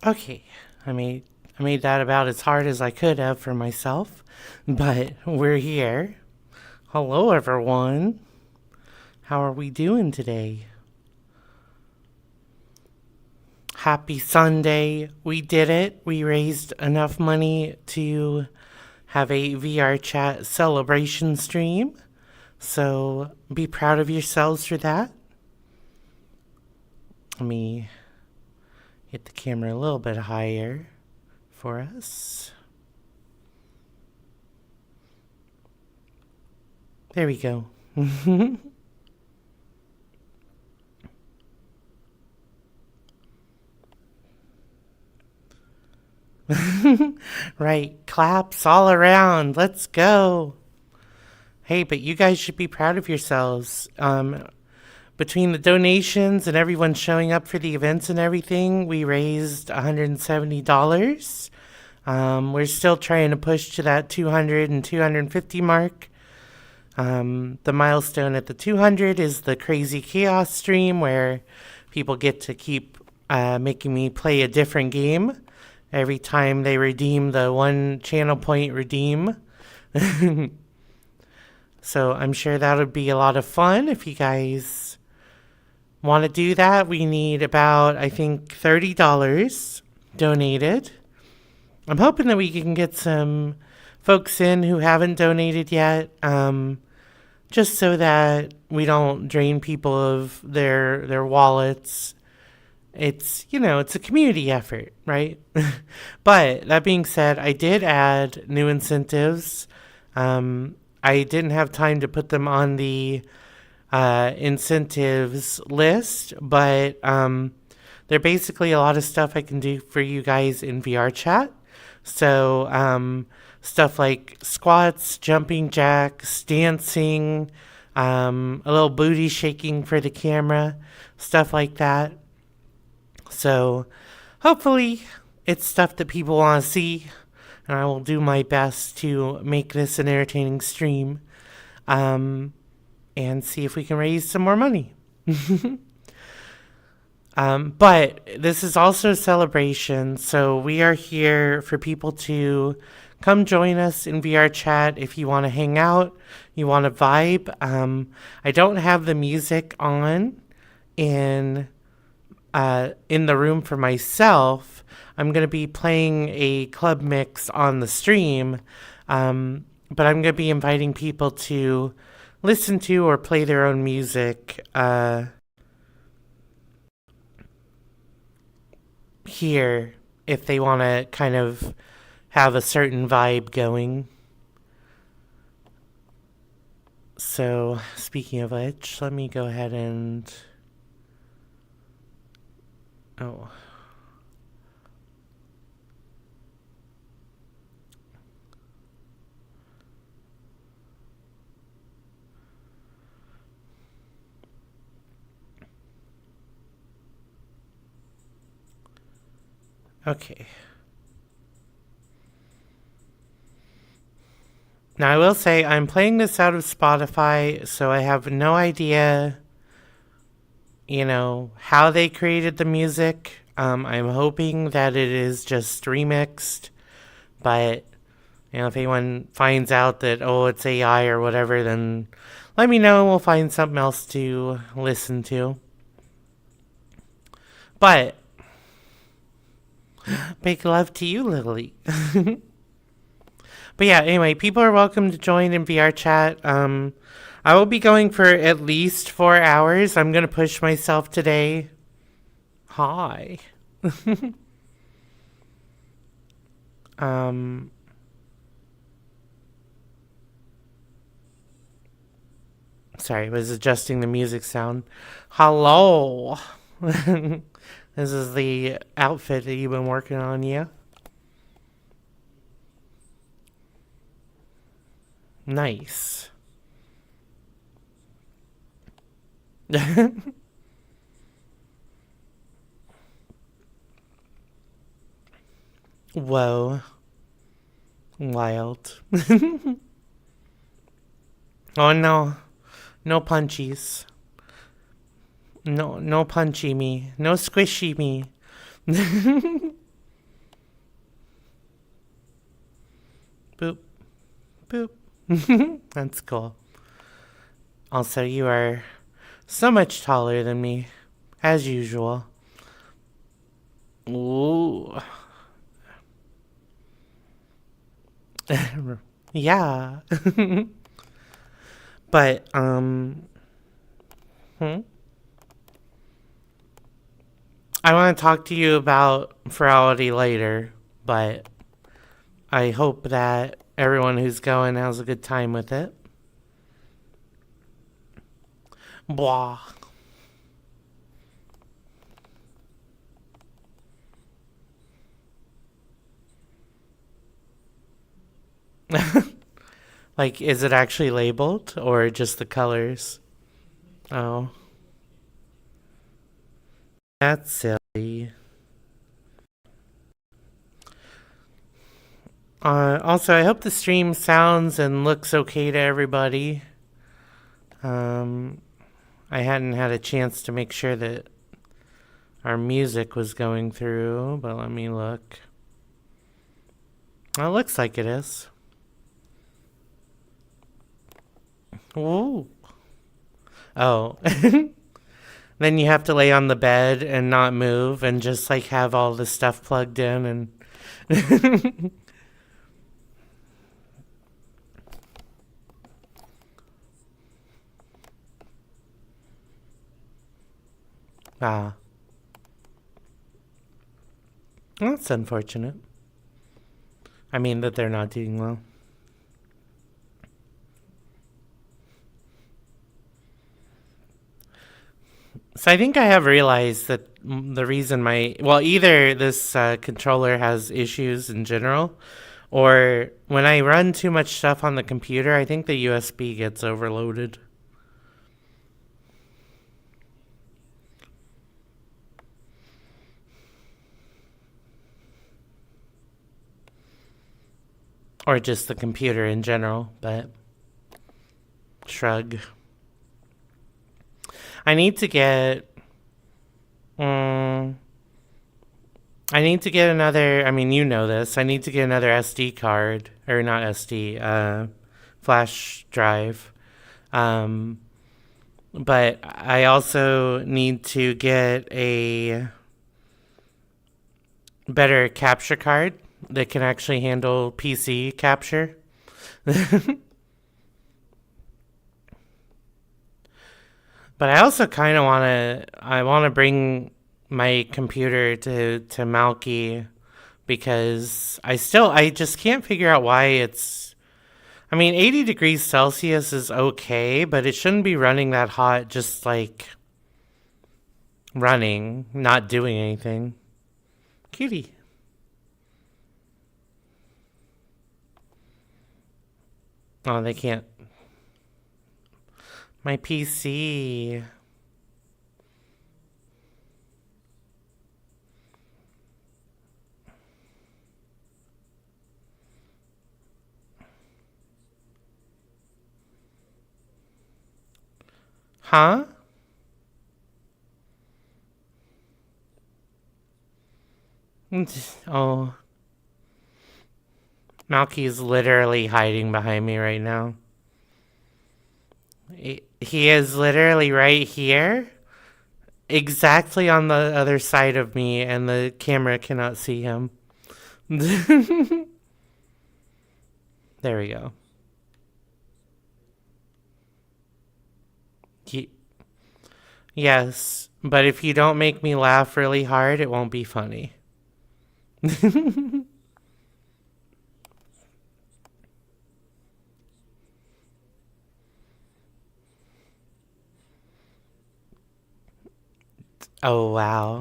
Okay, I made that about as hard as I could have for myself, but we're here. Hello, everyone. How are we doing today? Happy Sunday. We did it. We raised enough money to have a VR chat celebration stream. So be proud of yourselves for that. Let me get the camera a little bit higher for us. There we go. Right, claps all around. Let's go. Hey, but you guys should be proud of yourselves. Between the donations and everyone showing up for the events and everything, we raised $170. We're still trying to push to that 200 and 250 mark. The milestone at the 200 is the Crazy Chaos stream where people get to keep making me play a different game every time they redeem the one channel point redeem. So I'm sure that would be a lot of fun if you guys want to do that. We need about, I think, $30 donated. I'm hoping that we can get some folks in who haven't donated yet, just so that we don't drain people of their wallets. It's a community effort, right? But that being said, I did add new incentives. I didn't have time to put them on the incentives list, but they're basically a lot of stuff I can do for you guys in VR chat. So stuff like squats, jumping jacks, dancing, a little booty shaking for the camera, stuff like that. So hopefully it's stuff that people want to see, and I will do my best to make this an entertaining stream, and see if we can raise some more money. But this is also a celebration, so we are here for people to come join us in VR chat if you want to hang out, you want to vibe. I don't have the music on in the room for myself. I'm going to be playing a club mix on the stream, but I'm going to be inviting people to listen to or play their own music here if they want to kind of have a certain vibe going. So, speaking of which, let me go ahead and... Oh. Okay. Now, I will say I'm playing this out of Spotify, so I have no idea, how they created the music. I'm hoping that it is just remixed, but, if anyone finds out that, it's AI or whatever, then let me know and we'll find something else to listen to. But, big love to you, Lily. But yeah, anyway, people are welcome to join in VR chat. I will be going for at least 4 hours. I'm going to push myself today. Hi. Sorry, I was adjusting the music sound. Hello. This is the outfit that you've been working on, yeah? Nice. Whoa. Wild. Oh no. No punchies. No punchy me. No squishy me. Boop. Boop. That's cool. Also, you are so much taller than me, as usual. Ooh. Yeah. But, I want to talk to you about Ferality later, but I hope that everyone who's going has a good time with it. Blah. Like, is it actually labeled or just the colors? Oh, that's silly. Also, I hope the stream sounds and looks okay to everybody. Um, I hadn't had a chance to make sure that our music was going through, but let me look. Well, it looks like it is. Ooh. Oh. Then you have to lay on the bed and not move and just like have all the stuff plugged in and ah, that's unfortunate. I mean that they're not doing well. So I think I have realized that the reason either this controller has issues in general, or when I run too much stuff on the computer, I think the USB gets overloaded. Or just the computer in general, but shrug. I need to get. Um, I need to get another. I mean, you know this. I need to get another SD card, or not SD, flash drive. Um, but I also need to get a better capture card that can actually handle PC capture. But I also kind of want to. I want to bring my computer to Malky because I just can't figure out why it's. I mean, 80 degrees Celsius is okay, but it shouldn't be running that hot. Just like running, not doing anything. Cutie. Oh, they can't. My PC. Huh? Oh. Malky is literally hiding behind me right now. He is literally right here, exactly on the other side of me, and the camera cannot see him. There we go. Yes, but if you don't make me laugh really hard, it won't be funny. Oh, wow.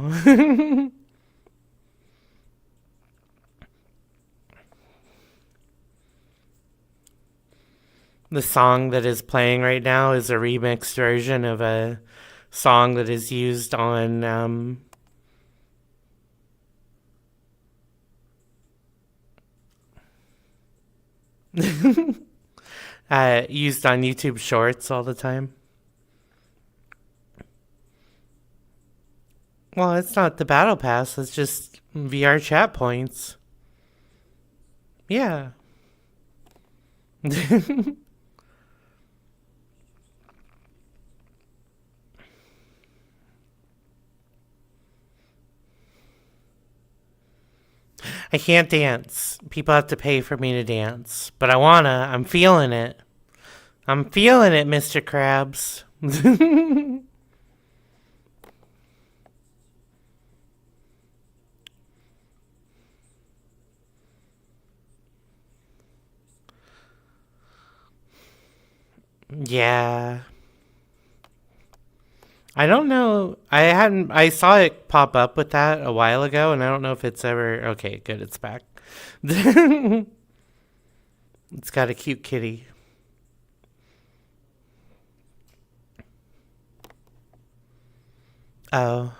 The song that is playing right now is a remixed version of a song that is used on used on YouTube Shorts all the time. Well, it's not the battle pass. It's just VR chat points. Yeah. I can't dance. People have to pay for me to dance. But I wanna. I'm feeling it. I'm feeling it, Mr. Krabs. Yeah. I don't know. I saw it pop up with that a while ago, and I don't know if it's ever. Okay, good. It's back. It's got a cute kitty. Oh.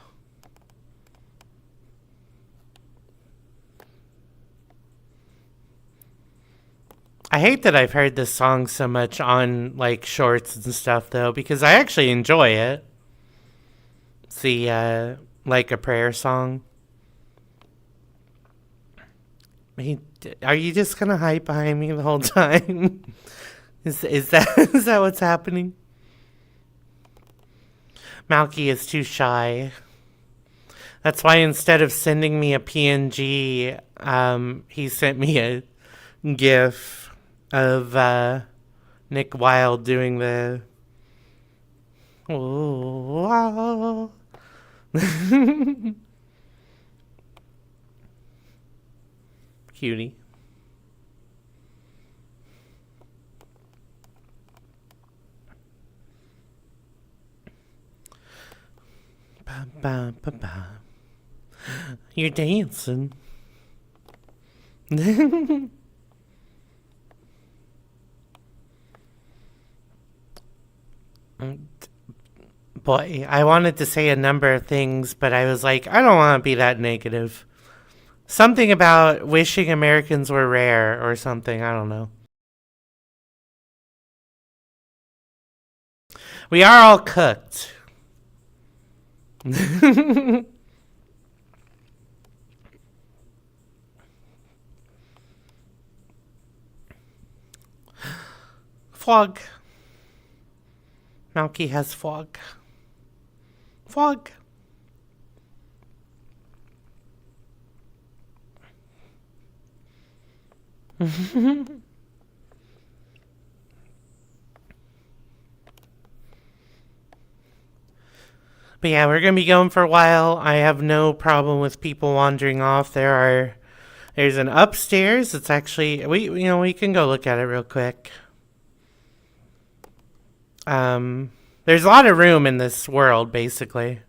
I hate that I've heard this song so much on like shorts and stuff though, because I actually enjoy it. It's the like a prayer song. He, are you just gonna hide behind me the whole time? Is that is that what's happening? Malky is too shy. That's why instead of sending me a PNG, he sent me a GIF of Nick Wilde doing the. Oh, cutie. Ba, ba, ba, ba. You're dancing. Boy, I wanted to say a number of things, but I was like, I don't want to be that negative. Something about wishing Americans were rare or something. I don't know. We are all cooked. Fog. Malky has fog. Fog. But yeah, we're gonna be going for a while. I have no problem with people wandering off. There's an upstairs. It's actually we can go look at it real quick. There's a lot of room in this world, basically.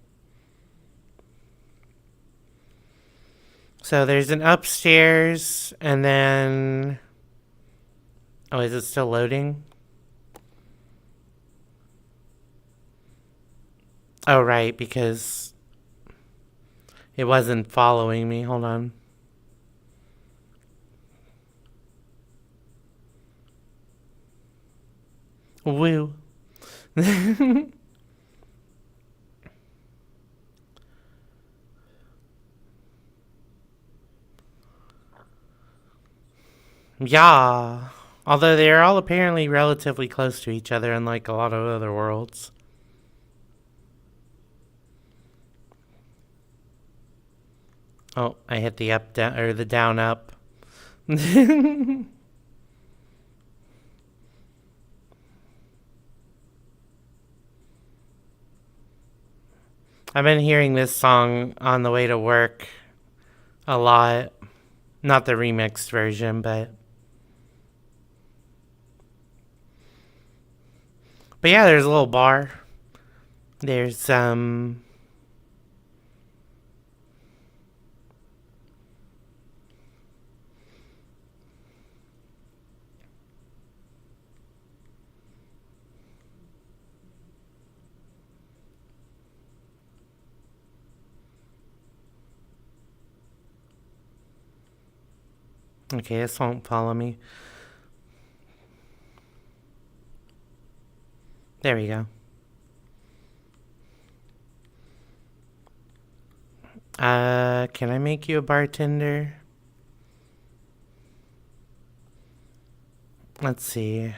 So there's an upstairs, and then. Oh, is it still loading? Oh, right, because it wasn't following me. Hold on. Woo. Yeah. Although they are all apparently relatively close to each other, unlike a lot of other worlds. Oh, I hit the up down or the down up. I've been hearing this song on the way to work a lot. Not the remixed version, but yeah, there's a little bar. There's okay, this won't follow me. There we go. Can I make you a bartender? Let's see.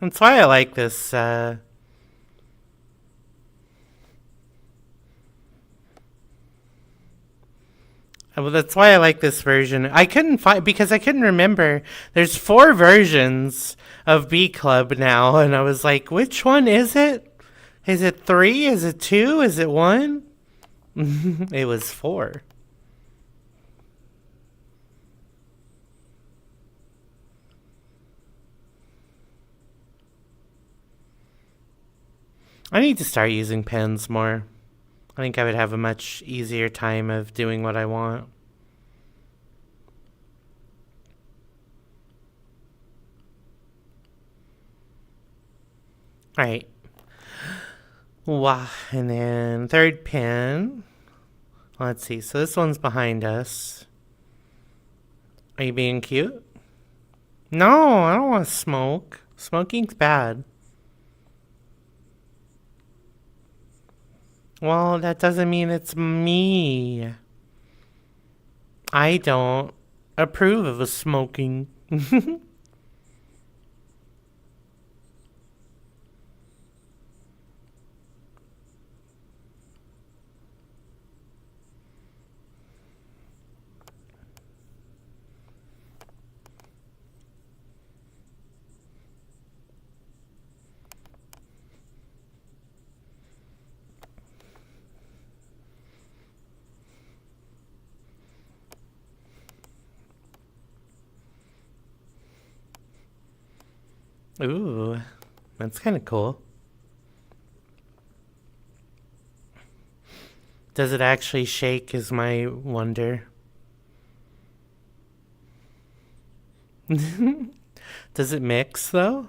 That's why I like this. Well, that's why I like this version. I couldn't find because I couldn't remember. There's 4 versions of Bee Club now, and I was like, which one is it? Is it 3? Is it 2? Is it 1? It was 4. I need to start using pens more. I think I would have a much easier time of doing what I want. Alright. Wow. And then 3rd pen. Let's see. So this one's behind us. Are you being cute? No, I don't want to smoke. Smoking's bad. Well, that doesn't mean it's me. I don't approve of smoking. Ooh, that's kind of cool. Does it actually shake is my wonder. Does it mix though?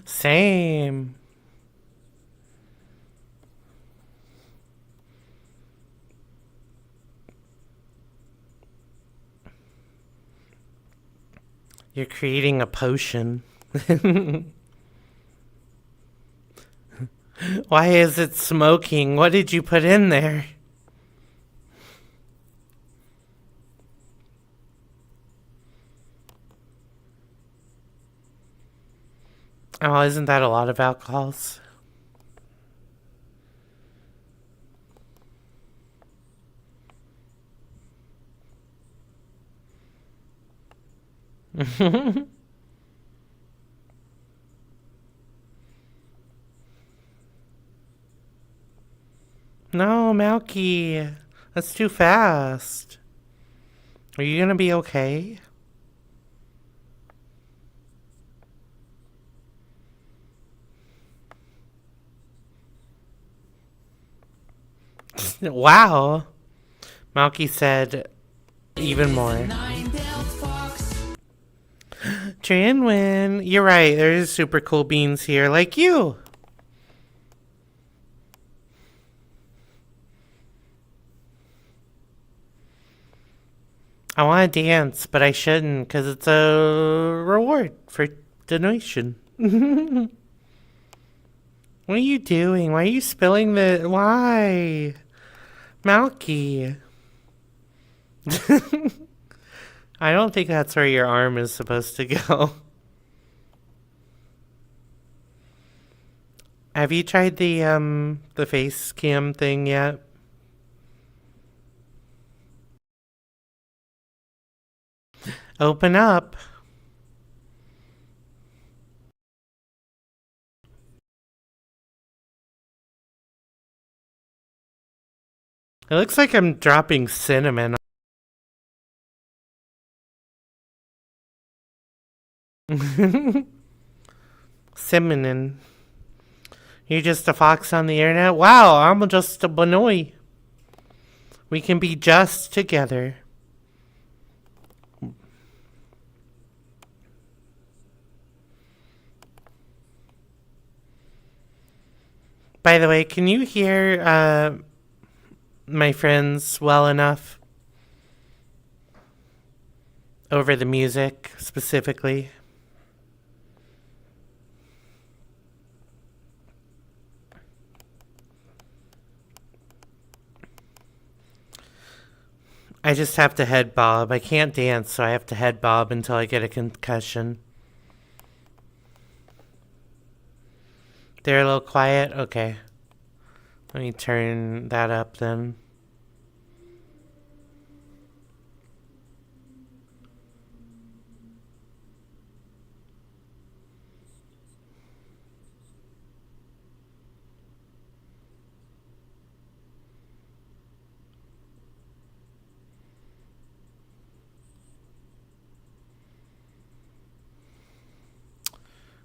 Same. You're creating a potion. Why is it smoking? What did you put in there? Oh, isn't that a lot of alcohols? No, Malky. That's too fast. Are you gonna be okay? Wow. Malky said even more. Trinwin, you're right. There's super cool beans here, like you. I want to dance, but I shouldn't because it's a reward for donation. What are you doing? Why are you spilling the... Why? Malky. I don't think that's where your arm is supposed to go. Have you tried the face cam thing yet? Open up. It looks like I'm dropping cinnamon Simonin. You're just a fox on the internet? Wow, I'm just a bonoy. We can be just together. By the way, can you hear my friends well enough? Over the music, specifically? I just have to head bob. I can't dance, so I have to head bob until I get a concussion. They're a little quiet? Okay. Let me turn that up then.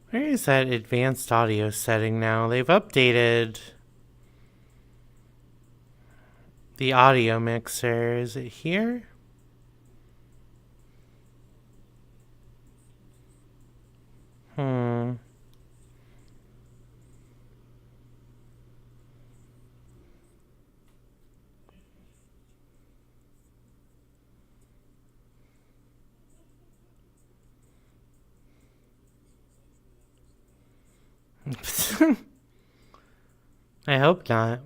Where is that advanced audio setting now? They've updated the audio mixer. Is it here? I hope not.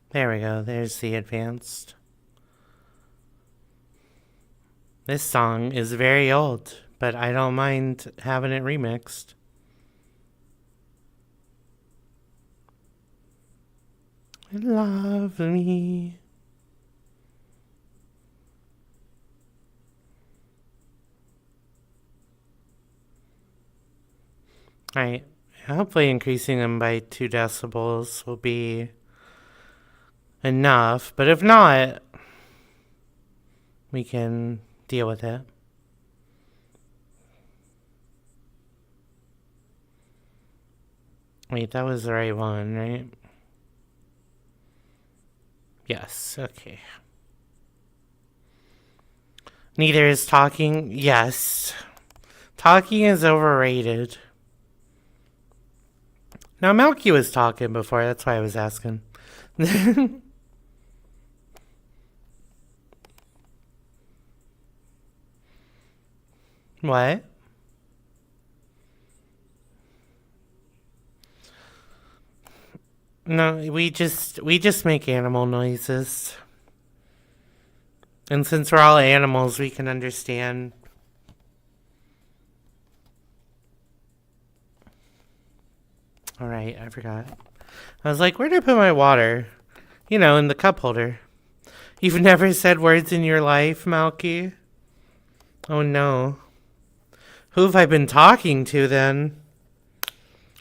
There we go. There's the advanced. This song is very old, but I don't mind having it remixed. Love me. Alright. Hopefully increasing them by 2 decibels will be enough, but if not, we can deal with it. Wait, that was the right one, right? Yes, okay. Neither is talking. Yes. Talking is overrated. Now, Melky was talking before, that's why I was asking. What? No, we just make animal noises. And since we're all animals, we can understand. Alright, I forgot. I was like, where did I put my water? You know, in the cup holder. You've never said words in your life, Malky? Oh no. Who have I been talking to then?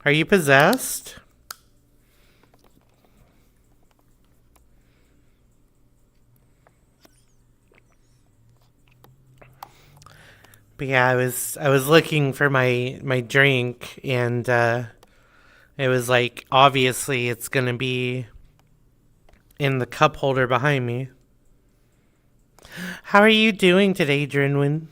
Are you possessed? But yeah, I was looking for my drink, and it was like, obviously it's gonna be in the cup holder behind me. How are you doing today, Drinwin?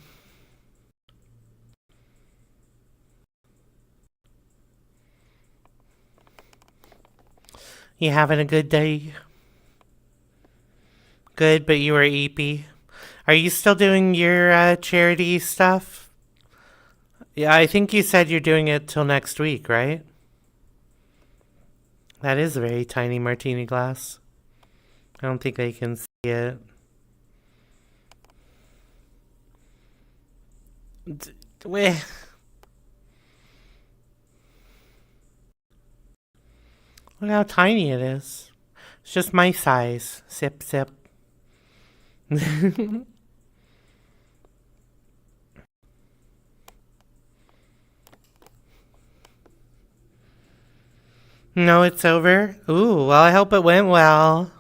You having a good day? Good, but you were eepy. Are you still doing your charity stuff? Yeah, I think you said you're doing it till next week, right? That is a very tiny martini glass. I don't think they can see it. Wait. Look how tiny it is. It's just my size. Sip, sip. No, it's over. Ooh, well, I hope it went well.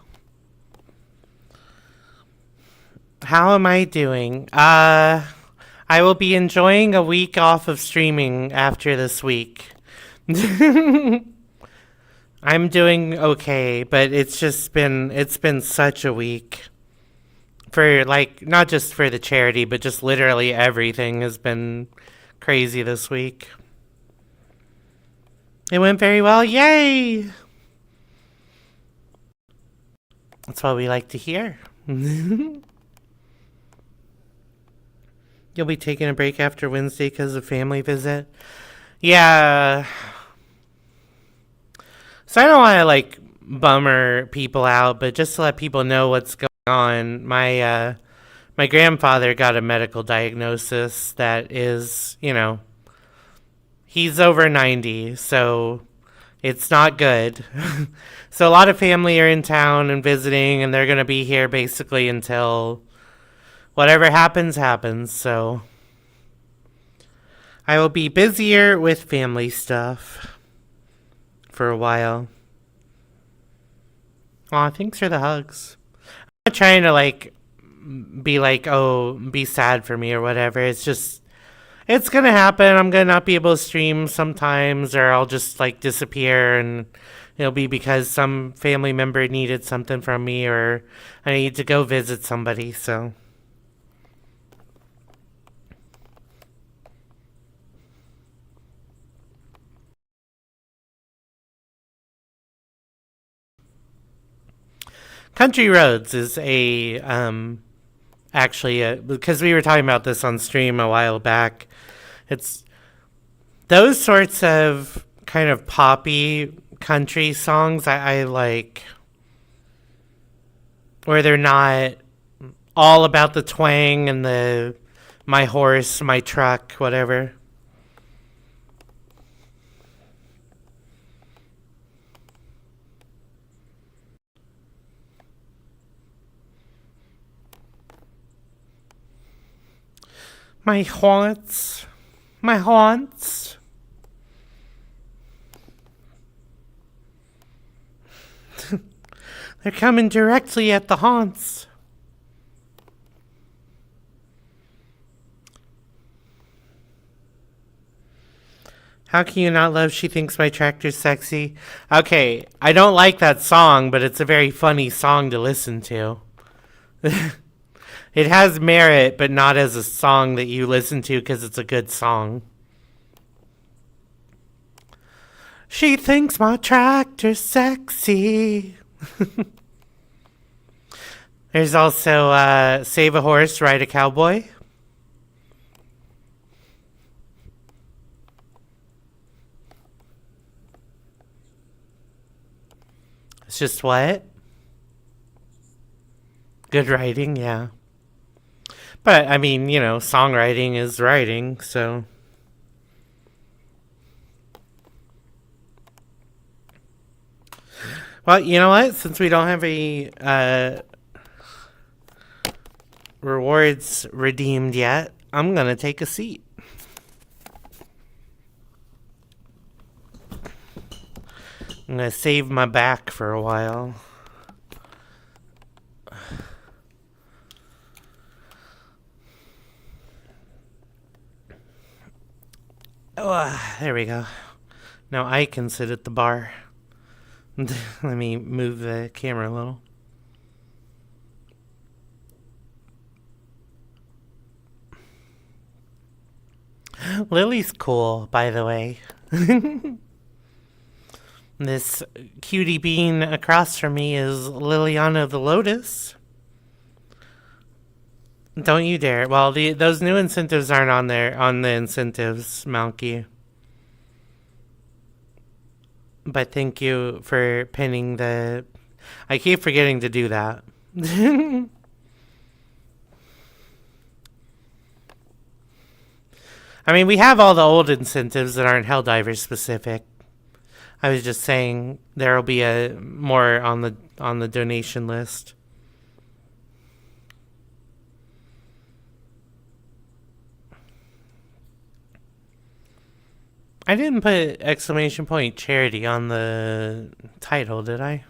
How am I doing? I will be enjoying a week off of streaming after this week. I'm doing okay, but it's been such a week. For like not just for the charity, but just literally everything has been crazy this week. It went very well. Yay! That's what we like to hear. You'll be taking a break after Wednesday because of family visit. Yeah. So I don't want to like bummer people out, but just to let people know what's going on, my grandfather got a medical diagnosis that is, he's over 90, so it's not good. So a lot of family are in town and visiting, and they're going to be here basically until whatever happens, happens. So I will be busier with family stuff for a while. Aw, thanks for the hugs. I'm not trying to like be like, oh, be sad for me or whatever. It's just, it's gonna happen. I'm gonna not be able to stream sometimes, or I'll just like disappear, and it'll be because some family member needed something from me, or I need to go visit somebody. So Country Roads is a actually because we were talking about this on stream a while back. It's those sorts of kind of poppy country songs I like, where they're not all about the twang and the my horse, my truck, whatever. My haunts, my haunts. They're coming directly at the haunts. How can you not love She Thinks My Tractor's Sexy? Okay, I don't like that song, but it's a very funny song to listen to. It has merit, but not as a song that you listen to because it's a good song. She thinks my tractor's sexy. There's also Save a Horse, Ride a Cowboy. It's just what? Good writing, yeah. But, I mean, songwriting is writing, so. Well, you know what? Since we don't have any rewards redeemed yet, I'm going to take a seat. I'm going to save my back for a while. Oh, there we go. Now I can sit at the bar. Let me move the camera a little. Lily's cool, by the way. This cutie bean across from me is Liliana the Lotus. Don't you dare. Well, those new incentives aren't on there, on the incentives, Malky. But thank you for pinning the... I keep forgetting to do that. I mean, we have all the old incentives that aren't Helldiver specific. I was just saying there'll be a more on the donation list. I didn't put exclamation point charity on the title, did I?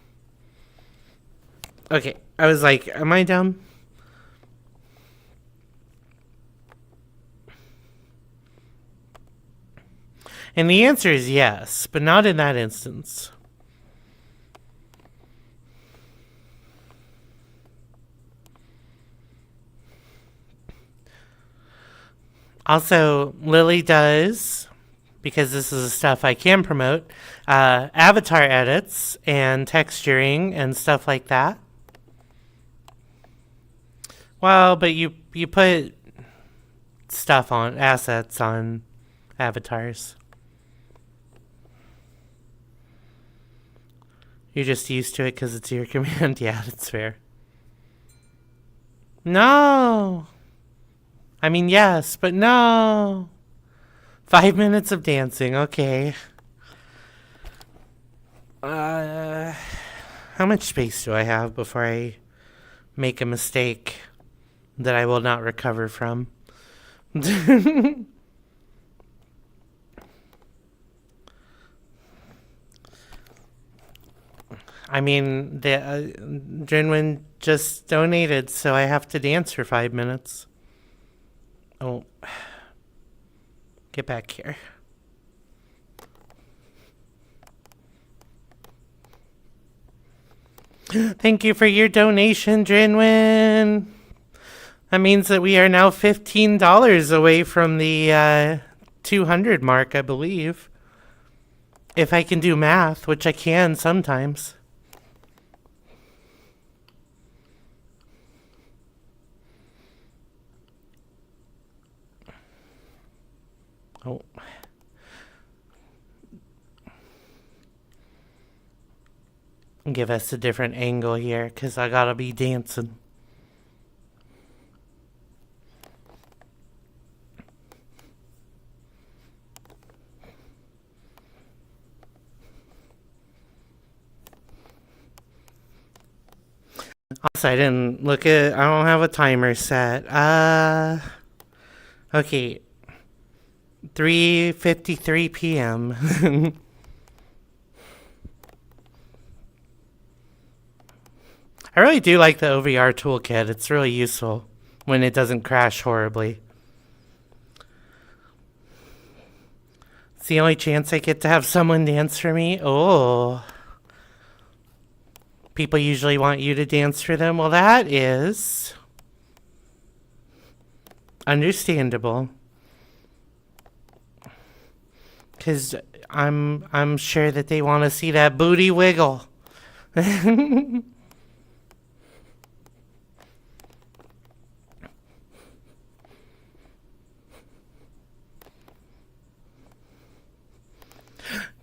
Okay, I was like, am I dumb? And the answer is yes, but not in that instance. Also, Lily does, because this is the stuff I can promote, avatar edits and texturing and stuff like that. Well, but you put stuff on, assets on avatars. You're just used to it because it's your command. Yeah, that's fair. No! I mean, yes, but no! 5 minutes of dancing, okay. How much space do I have before I make a mistake that I will not recover from? I mean, the Drinwin just donated, so I have to dance for 5 minutes. Oh, get back here. Thank you for your donation, Drinwin. That means that we are now $15 away from the 200 mark, I believe. If I can do math, which I can sometimes. Oh. Give us a different angle here, because I gotta be dancing. Also, I didn't look at, I don't have a timer set. Okay. 3:53 p.m. I really do like the OVR toolkit. It's really useful when it doesn't crash horribly. It's the only chance I get to have someone dance for me. Oh. People usually want you to dance for them. Well, that is understandable. Because I'm sure that they want to see that booty wiggle.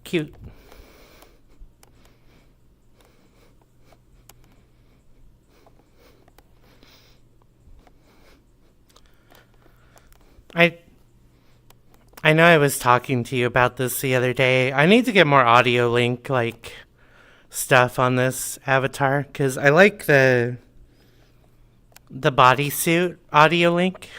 Cute. I know I was talking to you about this the other day. I need to get more audio link stuff on this avatar because I like the bodysuit audio link.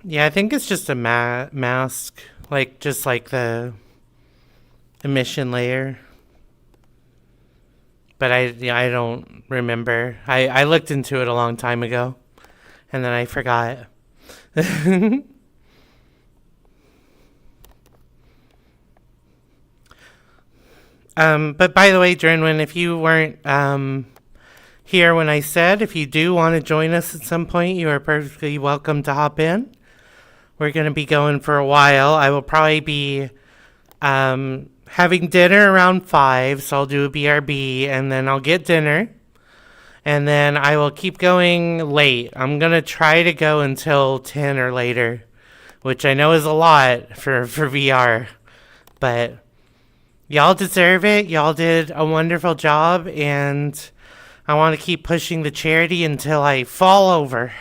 Yeah, I think it's just a mask, just like the emission layer. But I don't remember. I looked into it a long time ago, and then I forgot. But by the way, Drinwin, if you weren't here when I said, if you do want to join us at some point, you are perfectly welcome to hop in. We're going to be going for a while. I will probably be having dinner around 5, so I'll do a BRB, and then I'll get dinner. And then I will keep going late. I'm going to try to go until 10 or later, which I know is a lot for VR. But y'all deserve it. Y'all did a wonderful job, and I want to keep pushing the charity until I fall over.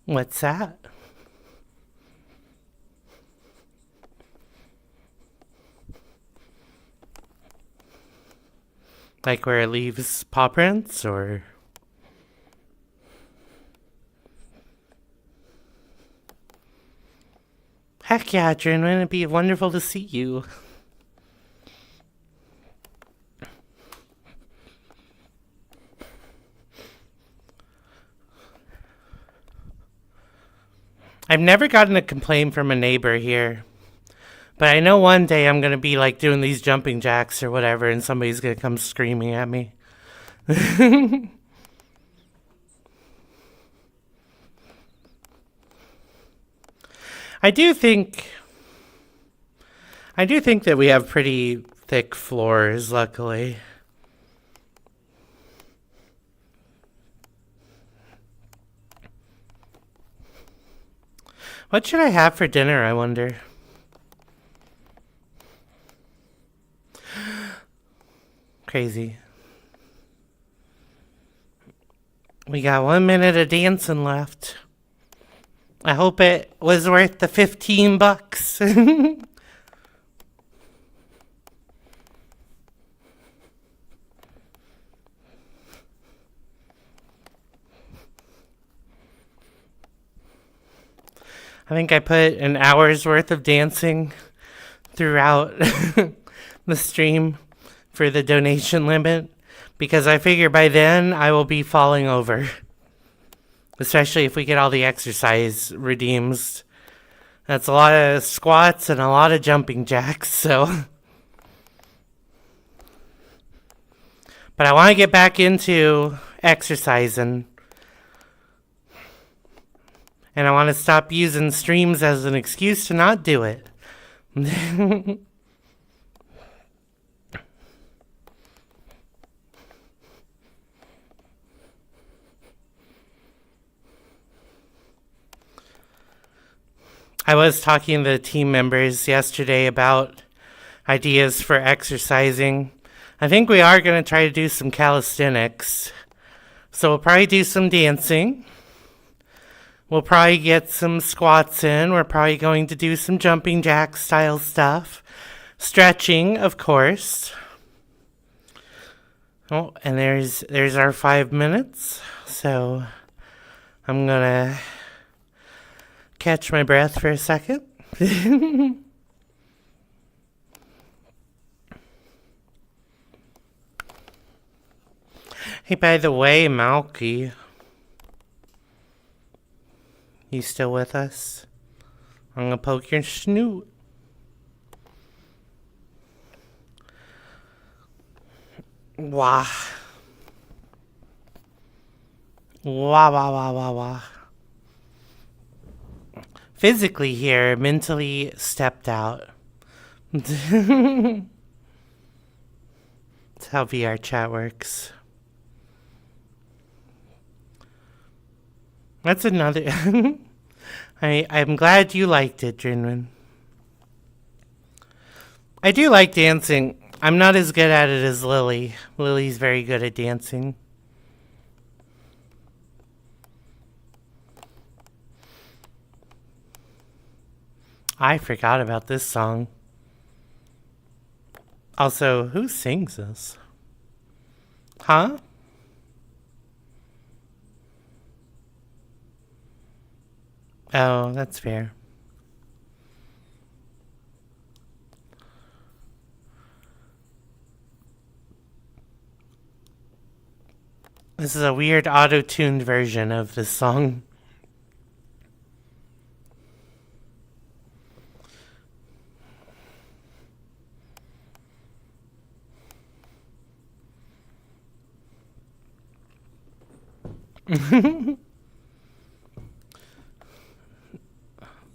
What's that? Like where it leaves paw prints, or? Heck yeah, Adrian, it'd be wonderful to see you. I've never gotten a complaint from a neighbor here. But I know one day I'm going to be like doing these jumping jacks or whatever, and somebody's going to come screaming at me. I do think that we have pretty thick floors, luckily. What should I have for dinner, I wonder? Crazy. We got 1 minute of dancing left. I hope it was worth the $15. I think I put an hour's worth of dancing throughout the stream for the donation limit, because I figure by then I will be falling over. Especially if we get all the exercise redeems. That's a lot of squats and a lot of jumping jacks, so. But I want to get back into exercising. And I want to stop using streams as an excuse to not do it. I was talking to the team members yesterday about ideas for exercising. I think we are going to try to do some calisthenics. So we'll probably do some dancing. We'll probably get some squats in. We're probably going to do some jumping jack style stuff. Stretching, of course. Oh, and there's our 5 minutes. So I'm going to catch my breath for a second. Hey, by the way, Malky, you still with us? I'm gonna poke your snoot. Wah. Wah, wah, wah, wah, wah. Physically here, mentally stepped out. That's how VR chat works. That's another. I'm glad you liked it, Drinwin. I do like dancing. I'm not as good at it as Lily. Lily's very good at dancing. I forgot about this song. Also, who sings this? Huh? Oh, that's fair. This is a weird auto-tuned version of this song.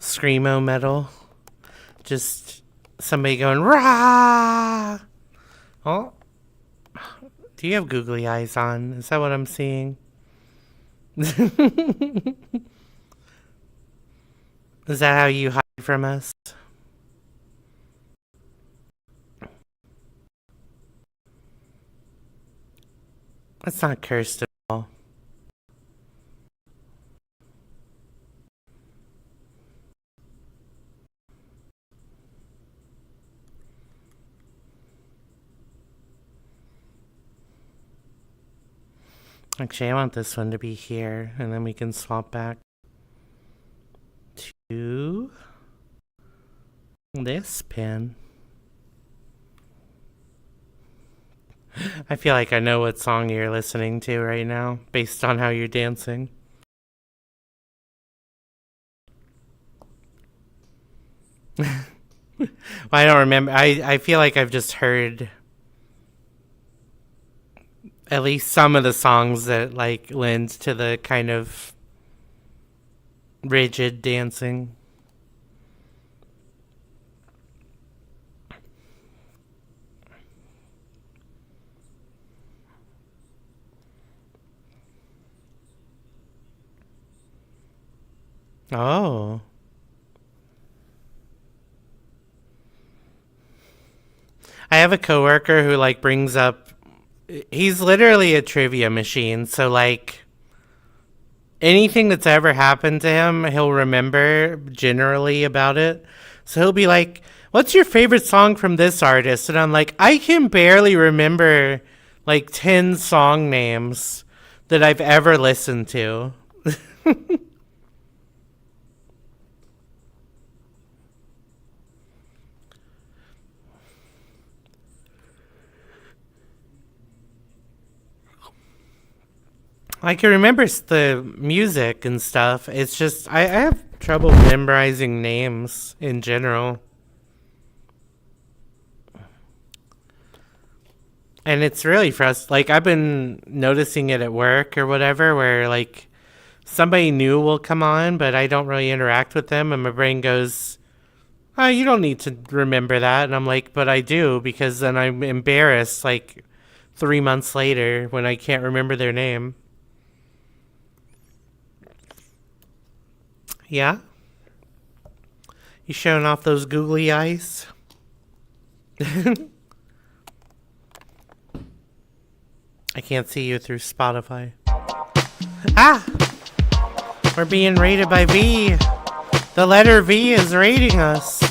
Screamo metal. Just somebody going, rah! Oh, do you have googly eyes on? Is that what I'm seeing? Is that how you hide from us? That's not cursed at all. Actually, I want this one to be here, and then we can swap back to this pin. I feel like I know what song you're listening to right now, based on how you're dancing. Well, I don't remember. I feel like I've just heard at least some of the songs that like lend to the kind of rigid dancing. Oh. I have a coworker who like brings up he's literally a trivia machine, so like anything that's ever happened to him, he'll remember generally about it. So he'll be like, "What's your favorite song from this artist?" And I'm like, "I can barely remember like 10 song names that I've ever listened to." I can remember the music and stuff. It's just I have trouble memorizing names in general. And it's really frustrating. Like I've been noticing it at work or whatever, where like somebody new will come on, but I don't really interact with them, and my brain goes, "Oh, you don't need to remember that." And I'm like, "But I do, because then I'm embarrassed like 3 months later when I can't remember their name." Yeah, you showing off those googly eyes? I can't see you through Spotify. Ah! We're being rated by V. The letter V is rating us.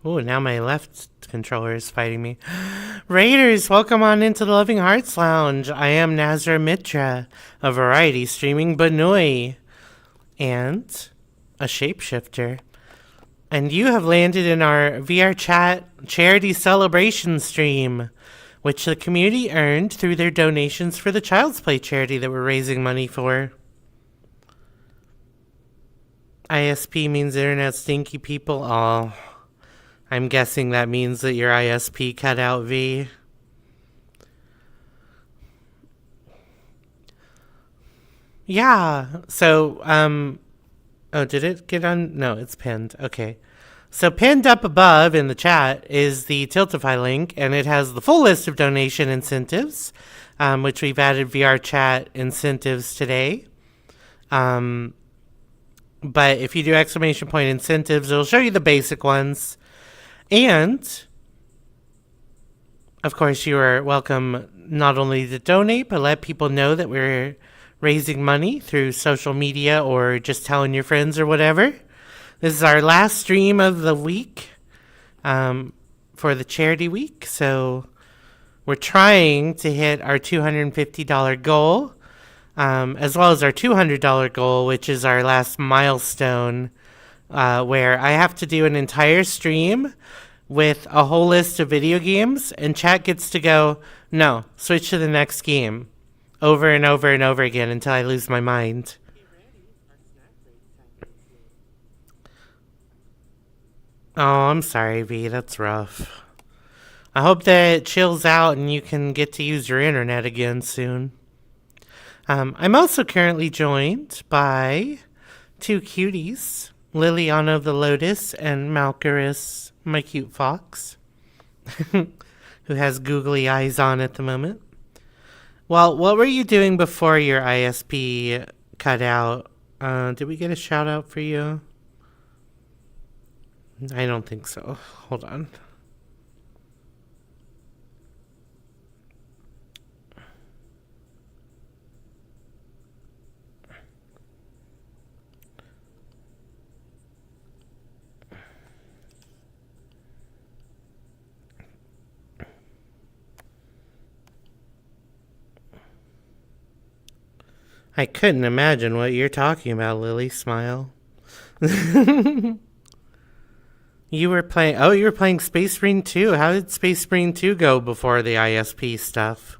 Oh, now my left controller is fighting me. Raiders, welcome on into the Loving Hearts Lounge. I am Nazra Mitra, a variety streaming Banoi, and a shapeshifter. And you have landed in our VRChat charity celebration stream, which the community earned through their donations for the Child's Play charity that we're raising money for. ISP means Internet Stinky People. Oh, I'm guessing that means that your ISP cut out, V. Yeah, so, oh, did it get on? No, it's pinned. Okay. So pinned up above in the chat is the Tiltify link, and it has the full list of donation incentives, which we've added VRChat incentives today. But if you do exclamation point incentives, it'll show you the basic ones. And, of course, you are welcome not only to donate, but let people know that we're raising money through social media or just telling your friends or whatever. This is our last stream of the week for the charity week. So we're trying to hit our $250 goal, as well as our $200 goal, which is our last milestone, where I have to do an entire stream with a whole list of video games, and chat gets to go, "No, switch to the next game," over and over and over again until I lose my mind. Oh, I'm sorry, V. That's rough. I hope that it chills out and you can get to use your internet again soon. I'm also currently joined by two cuties, Liliana the Lotus and Malcarus, my cute fox, who has googly eyes on at the moment. Well, what were you doing before your ISP cut out? Did we get a shout out for you? I don't think so. Hold on. I couldn't imagine what you're talking about, Lily. Smile. You were playing. Oh, you were playing Space Marine 2. How did Space Marine 2 go before the ISP stuff?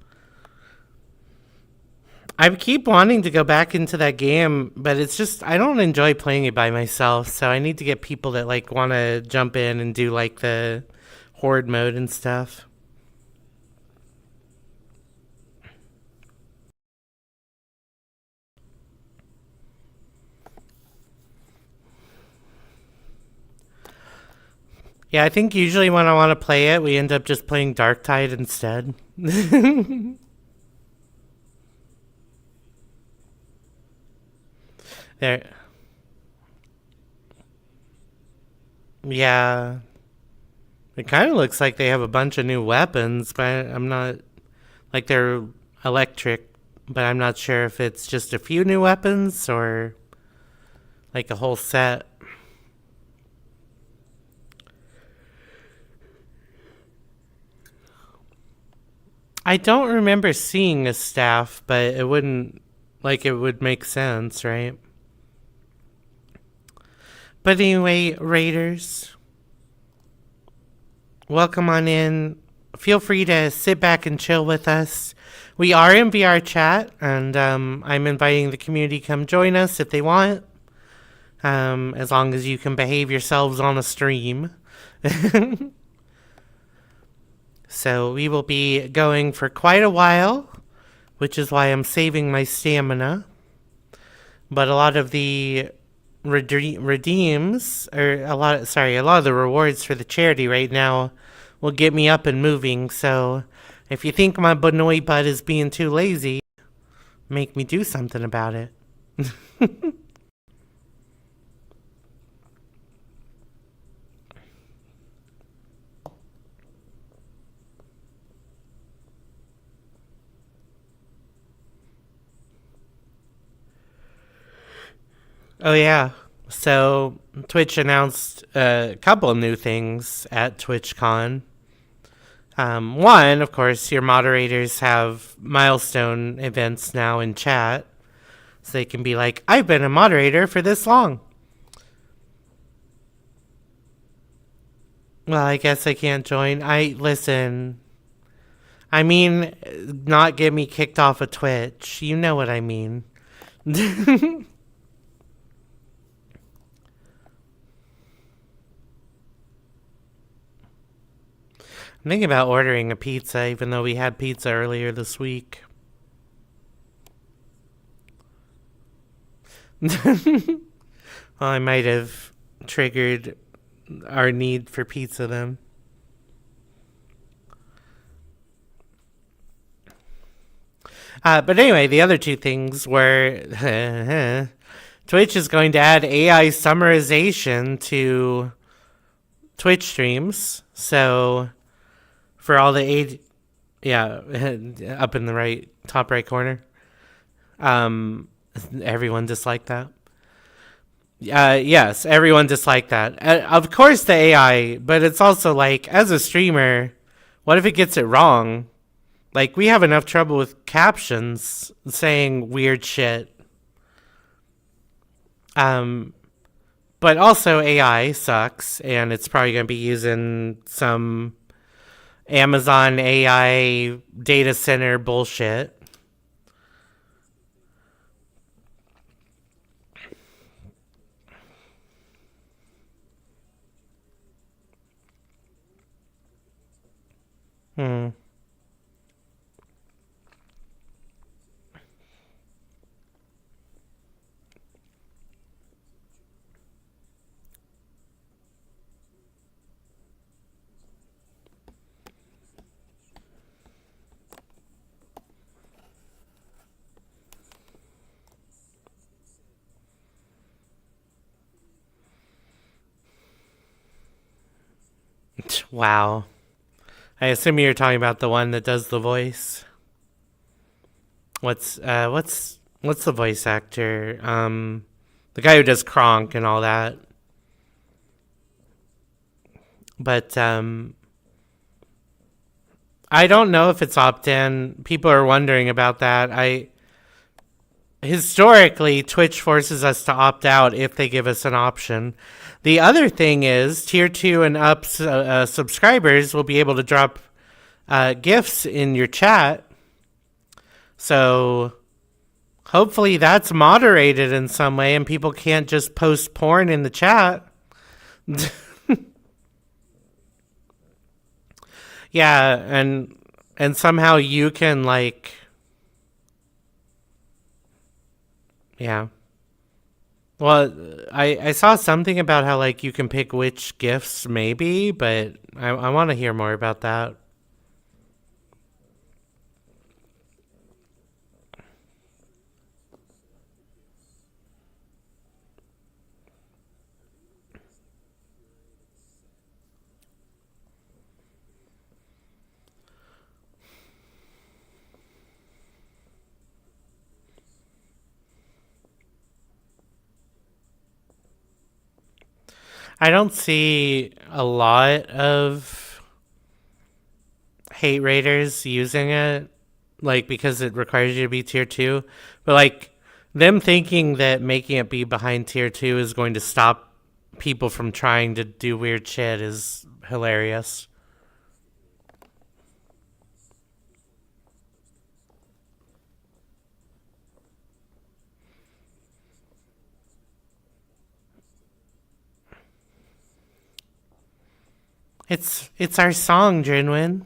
I keep wanting to go back into that game, but it's just I don't enjoy playing it by myself. So I need to get people that like want to jump in and do like the horde mode and stuff. Yeah, I think usually when I want to play it, we end up just playing Darktide instead. There. Yeah. It kind of looks like they have a bunch of new weapons, but I'm not like they're electric, but I'm not sure if it's just a few new weapons or like a whole set. I don't remember seeing a staff, but it wouldn't like it would make sense, right? But anyway, Raiders, welcome on in. Feel free to sit back and chill with us. We are in VR chat, and I'm inviting the community to come join us if they want, as long as you can behave yourselves on a stream. So we will be going for quite a while, which is why I'm saving my stamina. But a lot of the redeems, or a lot of the rewards for the charity right now will get me up and moving. So if you think my Benoit butt is being too lazy, make me do something about it. Oh yeah. So Twitch announced a couple of new things at TwitchCon. One, of course, your moderators have milestone events now in chat, so they can be like, "I've been a moderator for this long." Well, I guess I can't join. I listen. I mean, not get me kicked off of Twitch. You know what I mean. I'm thinking about ordering a pizza, even though we had pizza earlier this week. Well, I might have triggered our need for pizza then. But anyway, the other two things were Twitch is going to add AI summarization to Twitch streams. So for all the yeah, up in the top right corner. Everyone disliked that. Yes, everyone disliked that. Of course, the AI, but it's also like, as a streamer, what if it gets it wrong? Like, we have enough trouble with captions saying weird shit. But also AI sucks, and it's probably going to be using some Amazon AI data center bullshit. Hmm. Wow. I assume you're talking about the one that does the voice. What's the voice actor? The guy who does Kronk and all that. But I don't know if it's opt-in. People are wondering about that. I historically Twitch forces us to opt out if they give us an option. The other thing is tier 2 and up subscribers will be able to drop gifts in your chat. So hopefully that's moderated in some way and people can't just post porn in the chat. Yeah, and somehow you can like yeah. Well, I saw something about how like you can pick which gifts maybe, but I want to hear more about that. I don't see a lot of hate raiders using it, like because it requires you to be tier 2. But like them thinking that making it be behind tier 2 is going to stop people from trying to do weird shit is hilarious. It's our song, Drinwin.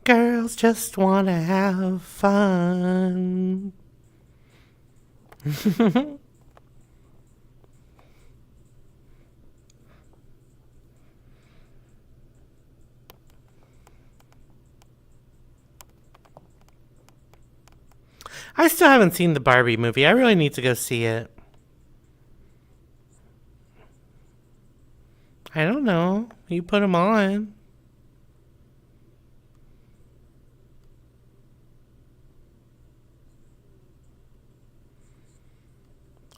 Girls just wanna have fun. I still haven't seen the Barbie movie. I really need to go see it. I don't know. You put them on.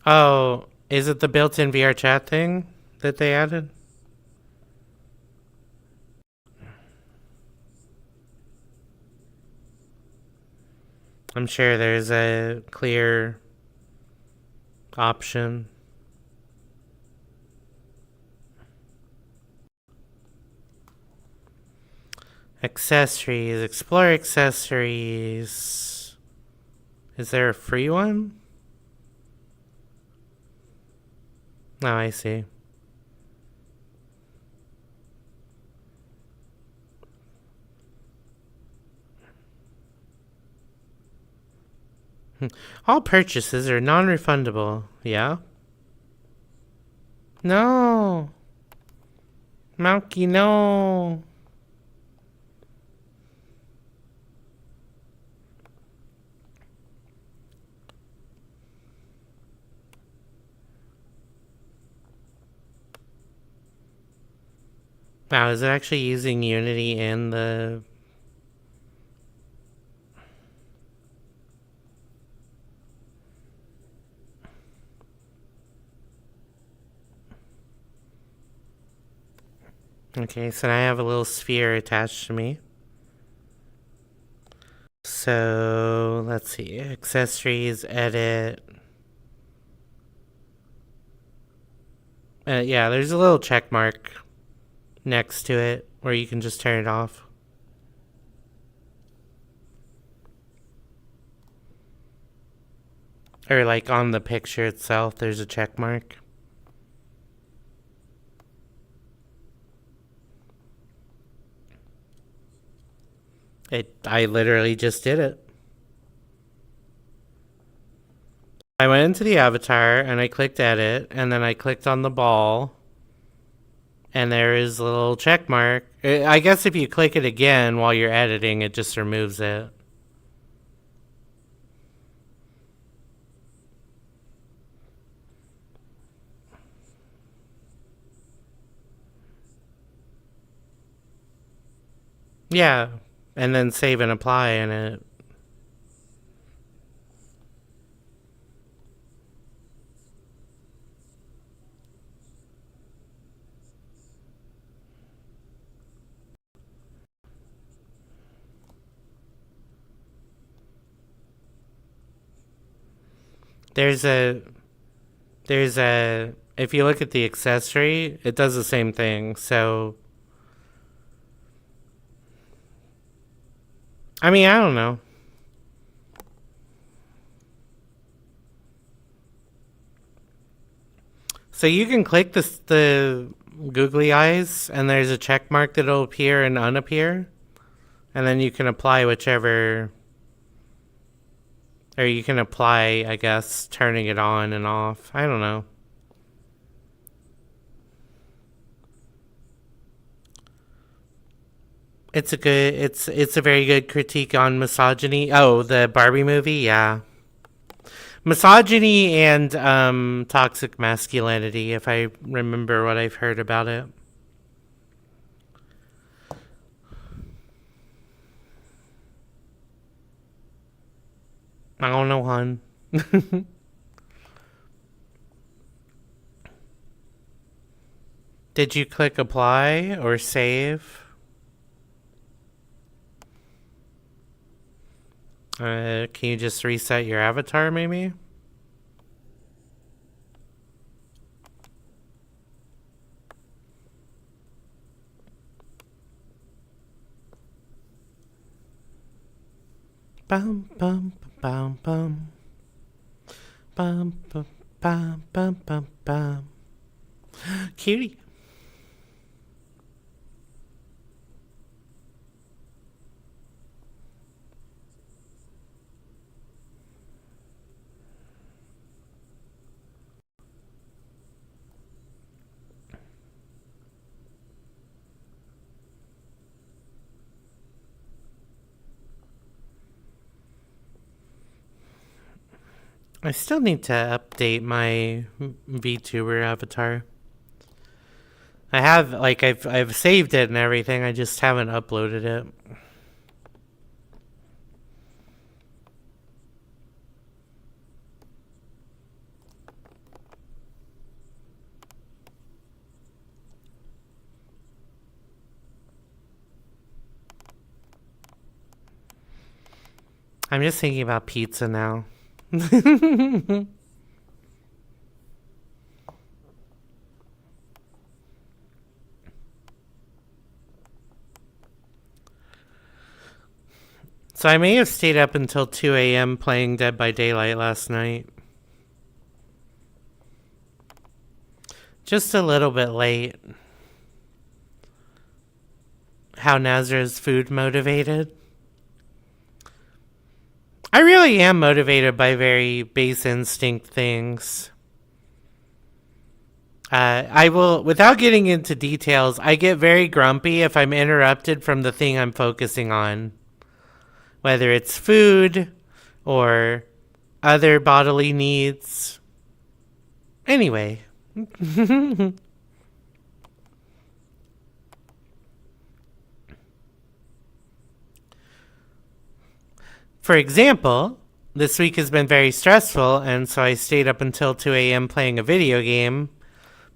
Oh, is it the built-in VR chat thing that they added? I'm sure there's a clear option. Accessories. Explore accessories. Is there a free one? Oh, I see. All purchases are non-refundable. Yeah? No. Monkey, no. Wow, is it actually using Unity in the... Okay, so now I have a little sphere attached to me. So, let's see. Accessories, edit. Yeah, there's a little check mark next to it where you can just turn it off. Or like on the picture itself, there's a check mark. I literally just did it. I went into the avatar and I clicked edit, and then I clicked on the ball, and there is a little check mark. I guess if you click it again while you're editing, it just removes it. Yeah, and then save and apply, and it. There's a if you look at the accessory, it does the same thing. So I mean, I don't know. So you can click the googly eyes, and there's a check mark that'll appear and unappear, and then you can apply whichever, or you can apply, I guess, turning it on and off. I don't know. It's a very good critique on misogyny. Oh, the Barbie movie, yeah. Misogyny and toxic masculinity, if I remember what I've heard about it. I don't know, hon. Did you click apply or save? Can you just reset your avatar, maybe? Bum bum bum bum bum bum bum bum bum bum. Cutie. I still need to update my VTuber avatar. I have I've saved it and everything. I just haven't uploaded it. I'm just thinking about pizza now. So I may have stayed up until 2 a.m. playing Dead by Daylight last night. Just a little bit late. How Nazra's food motivated. I really am motivated by very base instinct things. I will, without getting into details, I get very grumpy if I'm interrupted from the thing I'm focusing on. Whether it's food or other bodily needs. Anyway. For example, this week has been very stressful, and so I stayed up until 2 a.m. playing a video game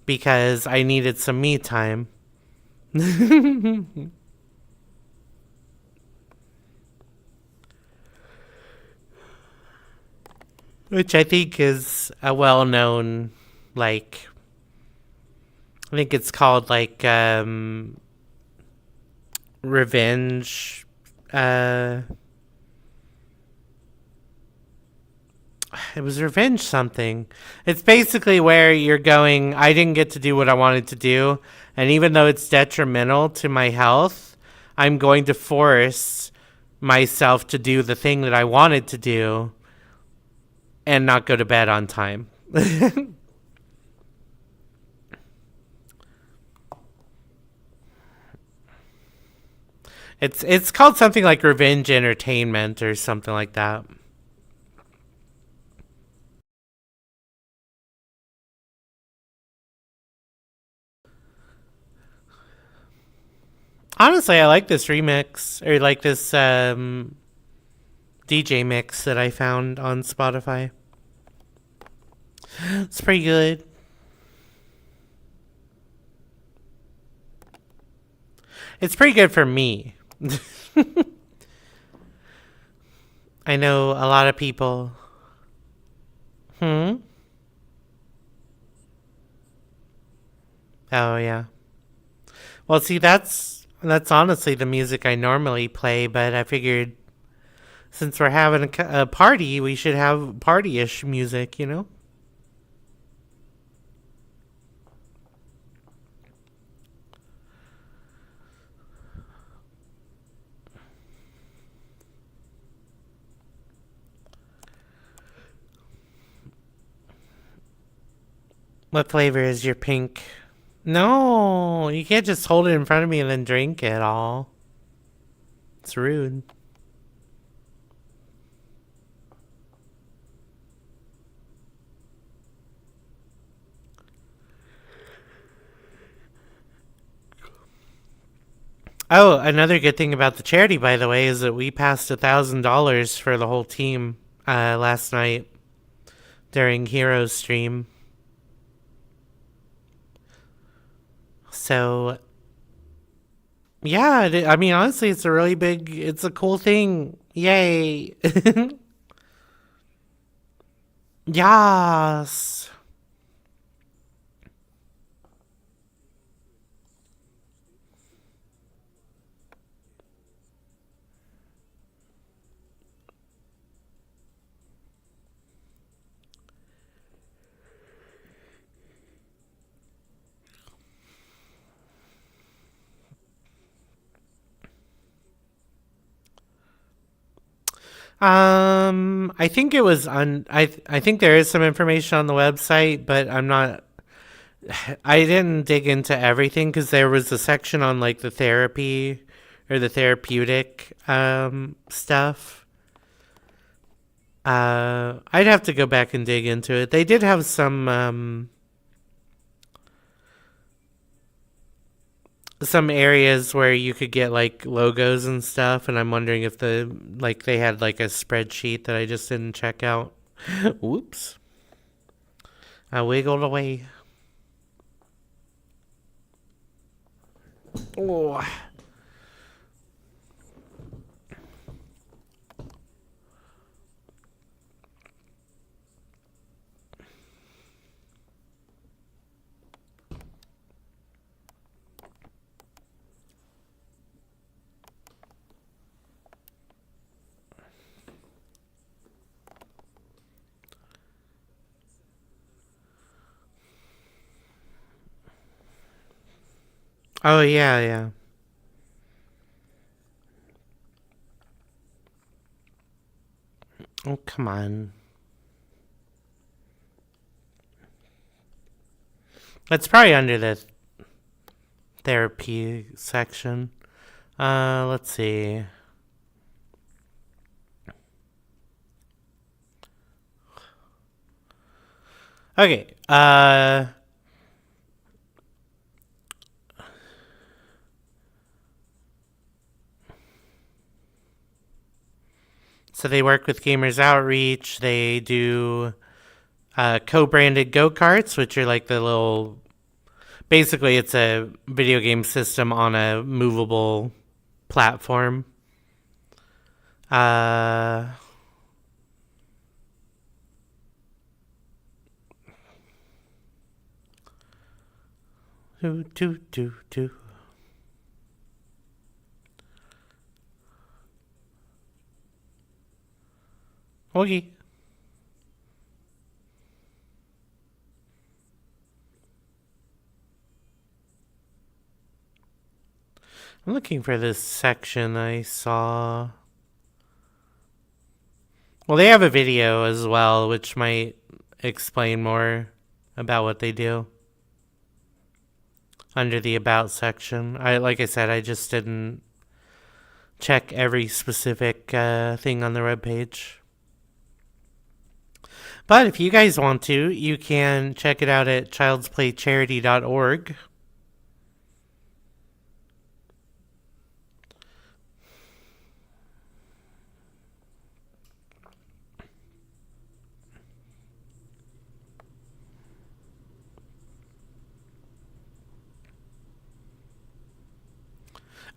because I needed some me time. Which I think is a well-known, like, I think it's called, like, revenge, it was revenge something. It's basically where you're going, I didn't get to do what I wanted to do, and even though it's detrimental to my health, I'm going to force myself to do the thing that I wanted to do and not go to bed on time. It's called something like revenge entertainment or something like that. Honestly, I like this remix or like this DJ mix that I found on Spotify. It's pretty good. It's pretty good for me. I know a lot of people. Hmm? Oh, yeah. Well, see, that's honestly the music I normally play, but I figured since we're having a party, we should have party-ish music, you know? What flavor is your pink? No, you can't just hold it in front of me and then drink it all. It's rude. Oh, another good thing about the charity, by the way, is that we passed $1,000 for the whole team last night during Heroes stream. So, yeah, I mean, honestly, it's a cool thing. Yay. Yes. I think it was on. I think there is some information on the website, but I'm not. I didn't dig into everything because there was a section on like the therapy or the therapeutic stuff. I'd have to go back and dig into it. They did have some areas where you could get like logos and stuff, and I'm wondering if they had like a spreadsheet that I just didn't check out. Whoops. I wiggled away. Oh. Oh yeah, yeah. Oh come on. It's probably under the therapy section. Let's see. Okay. So they work with Gamers Outreach. They do co-branded go-karts, which are like the little. Basically, it's a video game system on a movable platform. Uh, do. Okay. I'm looking for this section I saw. Well, they have a video as well, which might explain more about what they do under the About section. Like I said, I just didn't check every specific thing on the webpage. But if you guys want to, you can check it out at childsplaycharity.org.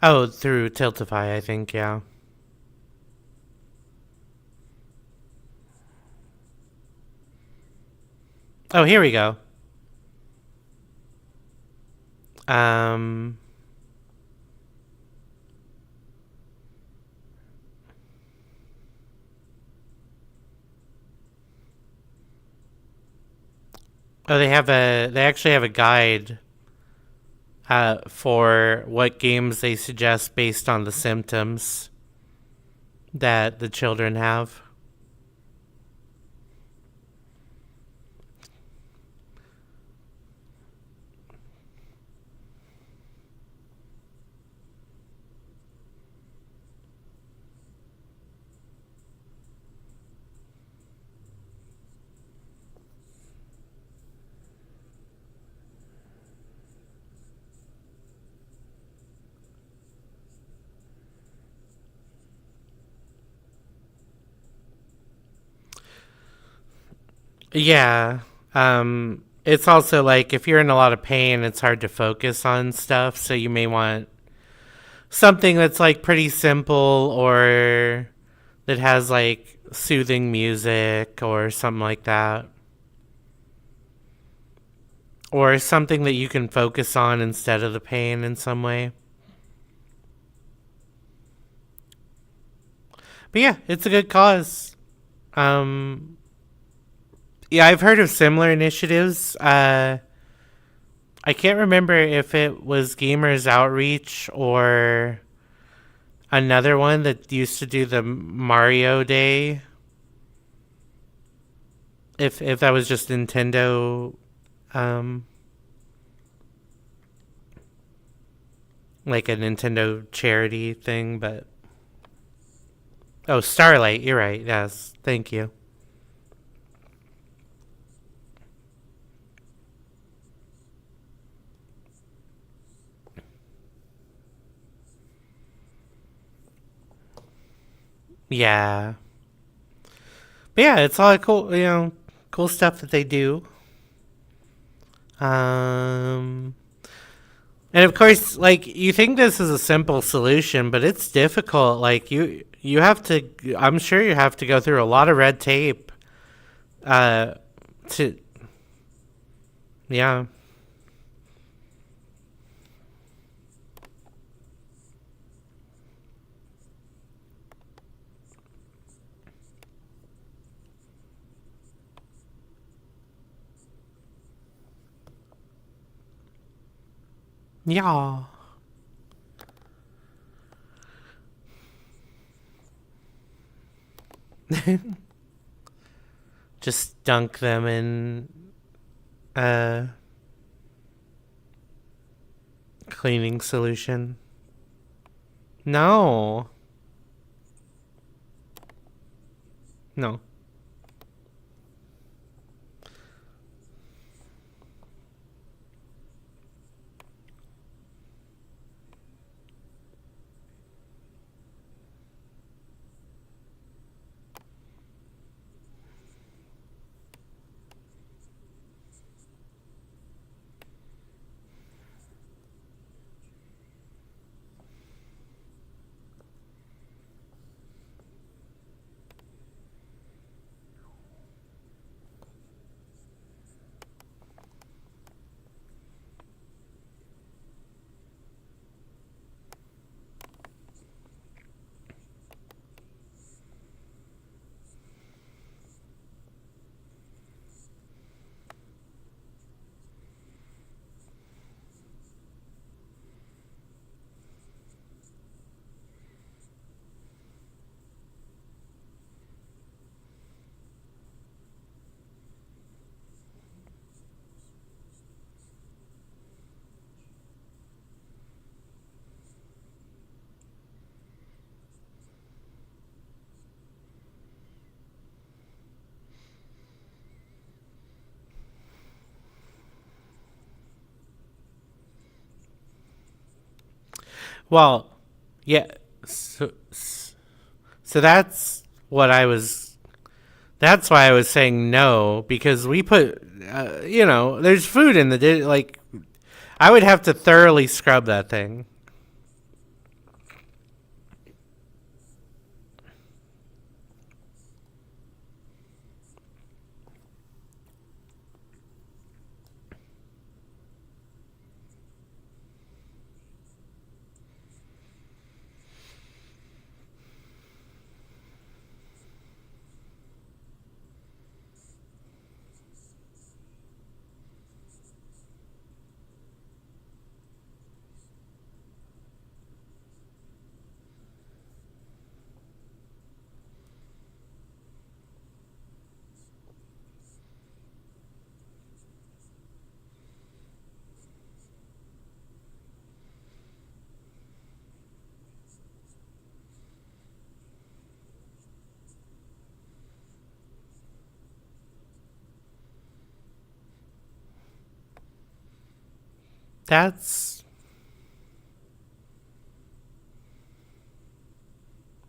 Oh, through Tiltify, I think, yeah. Oh, here we go. Um, they actually have a guide for what games they suggest based on the symptoms that the children have. Yeah. It's also like if you're in a lot of pain, it's hard to focus on stuff, so you may want something that's like pretty simple or that has like soothing music or something like that. Or something that you can focus on instead of the pain in some way. But yeah, it's a good cause. Um, yeah, I've heard of similar initiatives. I can't remember if it was Gamers Outreach or another one that used to do the Mario Day. If that was just Nintendo, um, like a Nintendo charity thing, but oh, Starlight, you're right. Yes, thank you. Yeah, but yeah, it's all cool. Cool stuff that they do. Um, and of course, like you think this is a simple solution, but it's difficult. Like you have to. I'm sure you have to go through a lot of red tape. Uh, to yeah, yeah. Just dunk them in uh cleaning solution. No, no. Well, yeah. So that's what I was. That's why I was saying no, because we put, there's food in the like. I would have to thoroughly scrub that thing. That's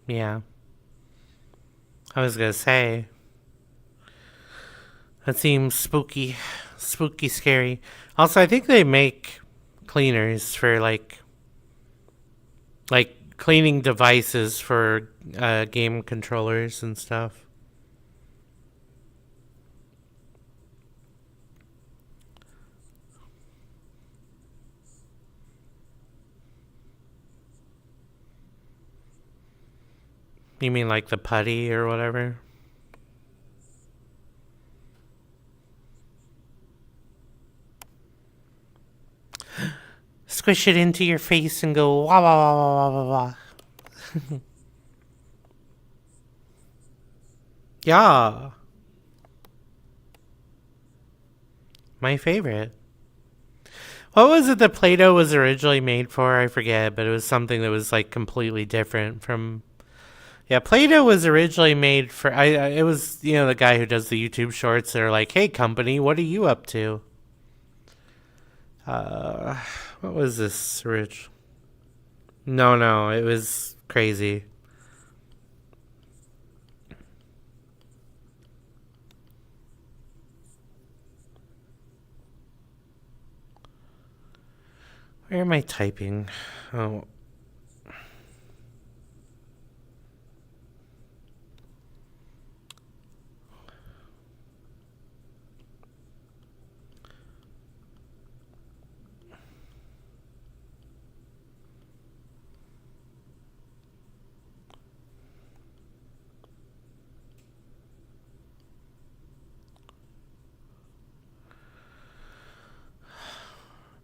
yeah. I was gonna say that seems spooky, spooky, scary. Also, I think they make cleaners for like cleaning devices for game controllers and stuff. You mean like the putty or whatever? Squish it into your face and go wah wah wah wah wah wah. Yeah, my favorite. What was it that Play-Doh was originally made for? I forget, but it was something that was like completely different from. Yeah, Play-Doh was originally made for. It was the guy who does the YouTube shorts. They're like, "Hey, company, what are you up to?" Uh, what was this, Rich? No, no, it was crazy. Where am I typing? Oh,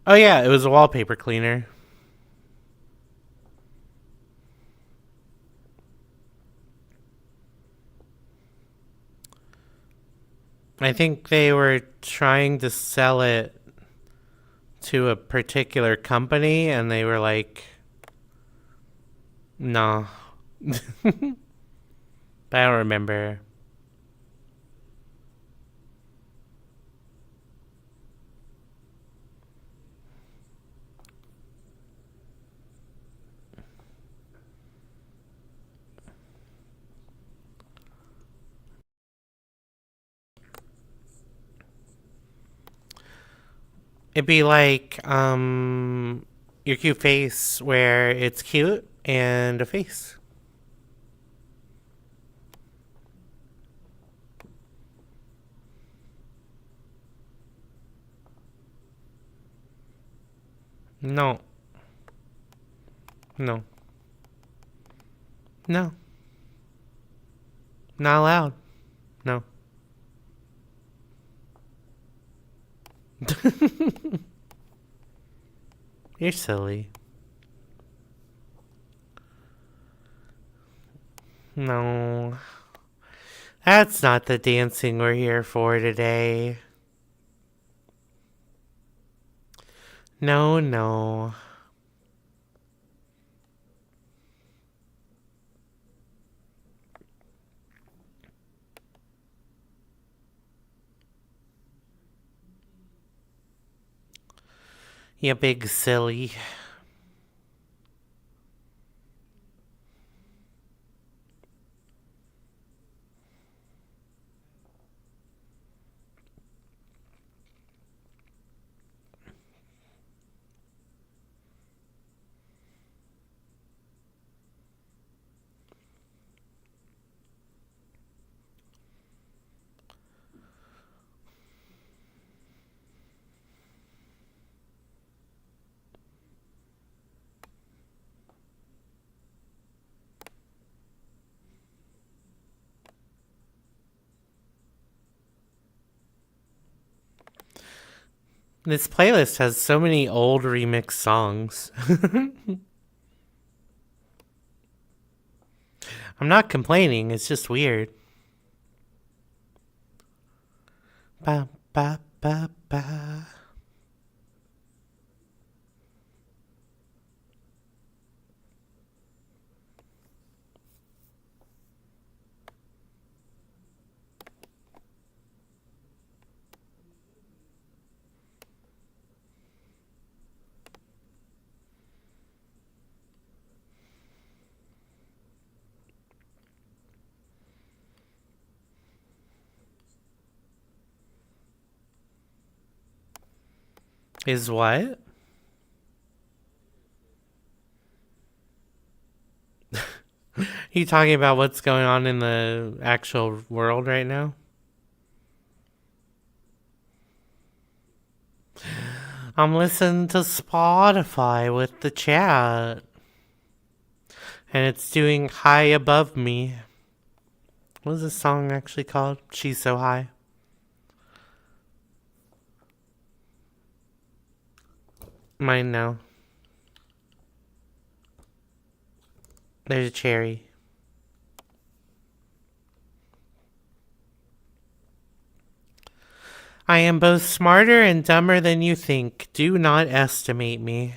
oh yeah, it was a wallpaper cleaner. I think they were trying to sell it to a particular company, and they were like, "No." But I don't remember. It'd be like your cute face, where it's cute and a face. No, no, no, not allowed. No. You're silly. No, that's not the dancing we're here for today. No, no. You big silly. This playlist has so many old remix songs. I'm not complaining, it's just weird. Ba ba ba ba. Is what? You talking about what's going on in the actual world right now? I'm listening to Spotify with the chat. And it's doing High Above Me. What is this song actually called? She's So High. Mine now. There's a cherry. I am both smarter and dumber than you think. Do not estimate me.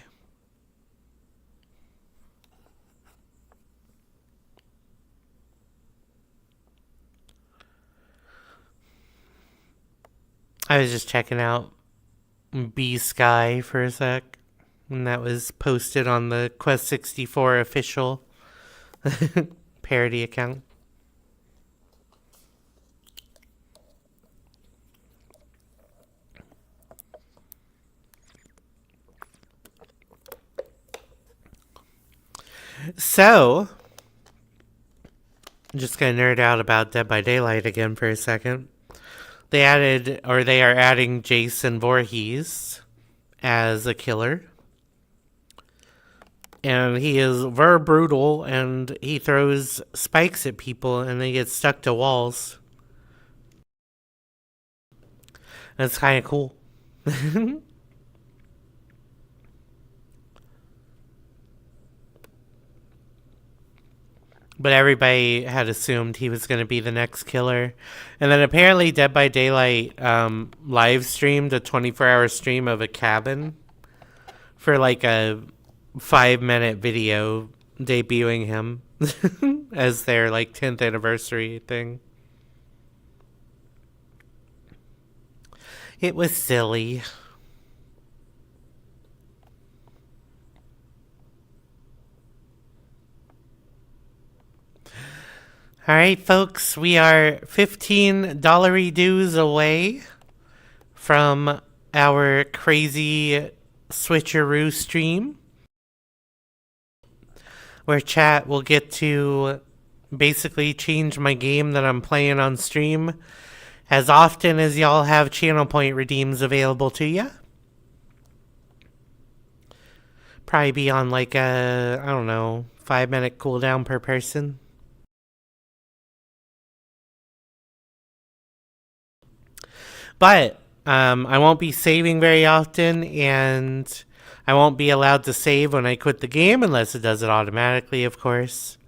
I was just checking out B Sky for a sec. And that was posted on the Quest 64 official parody account. So, I'm just gonna nerd out about Dead by Daylight again for a second. They are adding Jason Voorhees as a killer. And he is very brutal, and he throws spikes at people, and they get stuck to walls. That's kind of cool. But everybody had assumed he was going to be the next killer. And then apparently Dead by Daylight live streamed a 24-hour stream of a cabin for like a 5-minute video debuting him as their like 10th anniversary thing. It was silly. All right, folks, we are $15 dues away from our crazy switcheroo stream, where chat will get to basically change my game that I'm playing on stream as often as y'all have channel point redeems available to you. Probably be on like a, I don't know, 5-minute cooldown per person. But I won't be saving very often, and I won't be allowed to save when I quit the game unless it does it automatically, of course.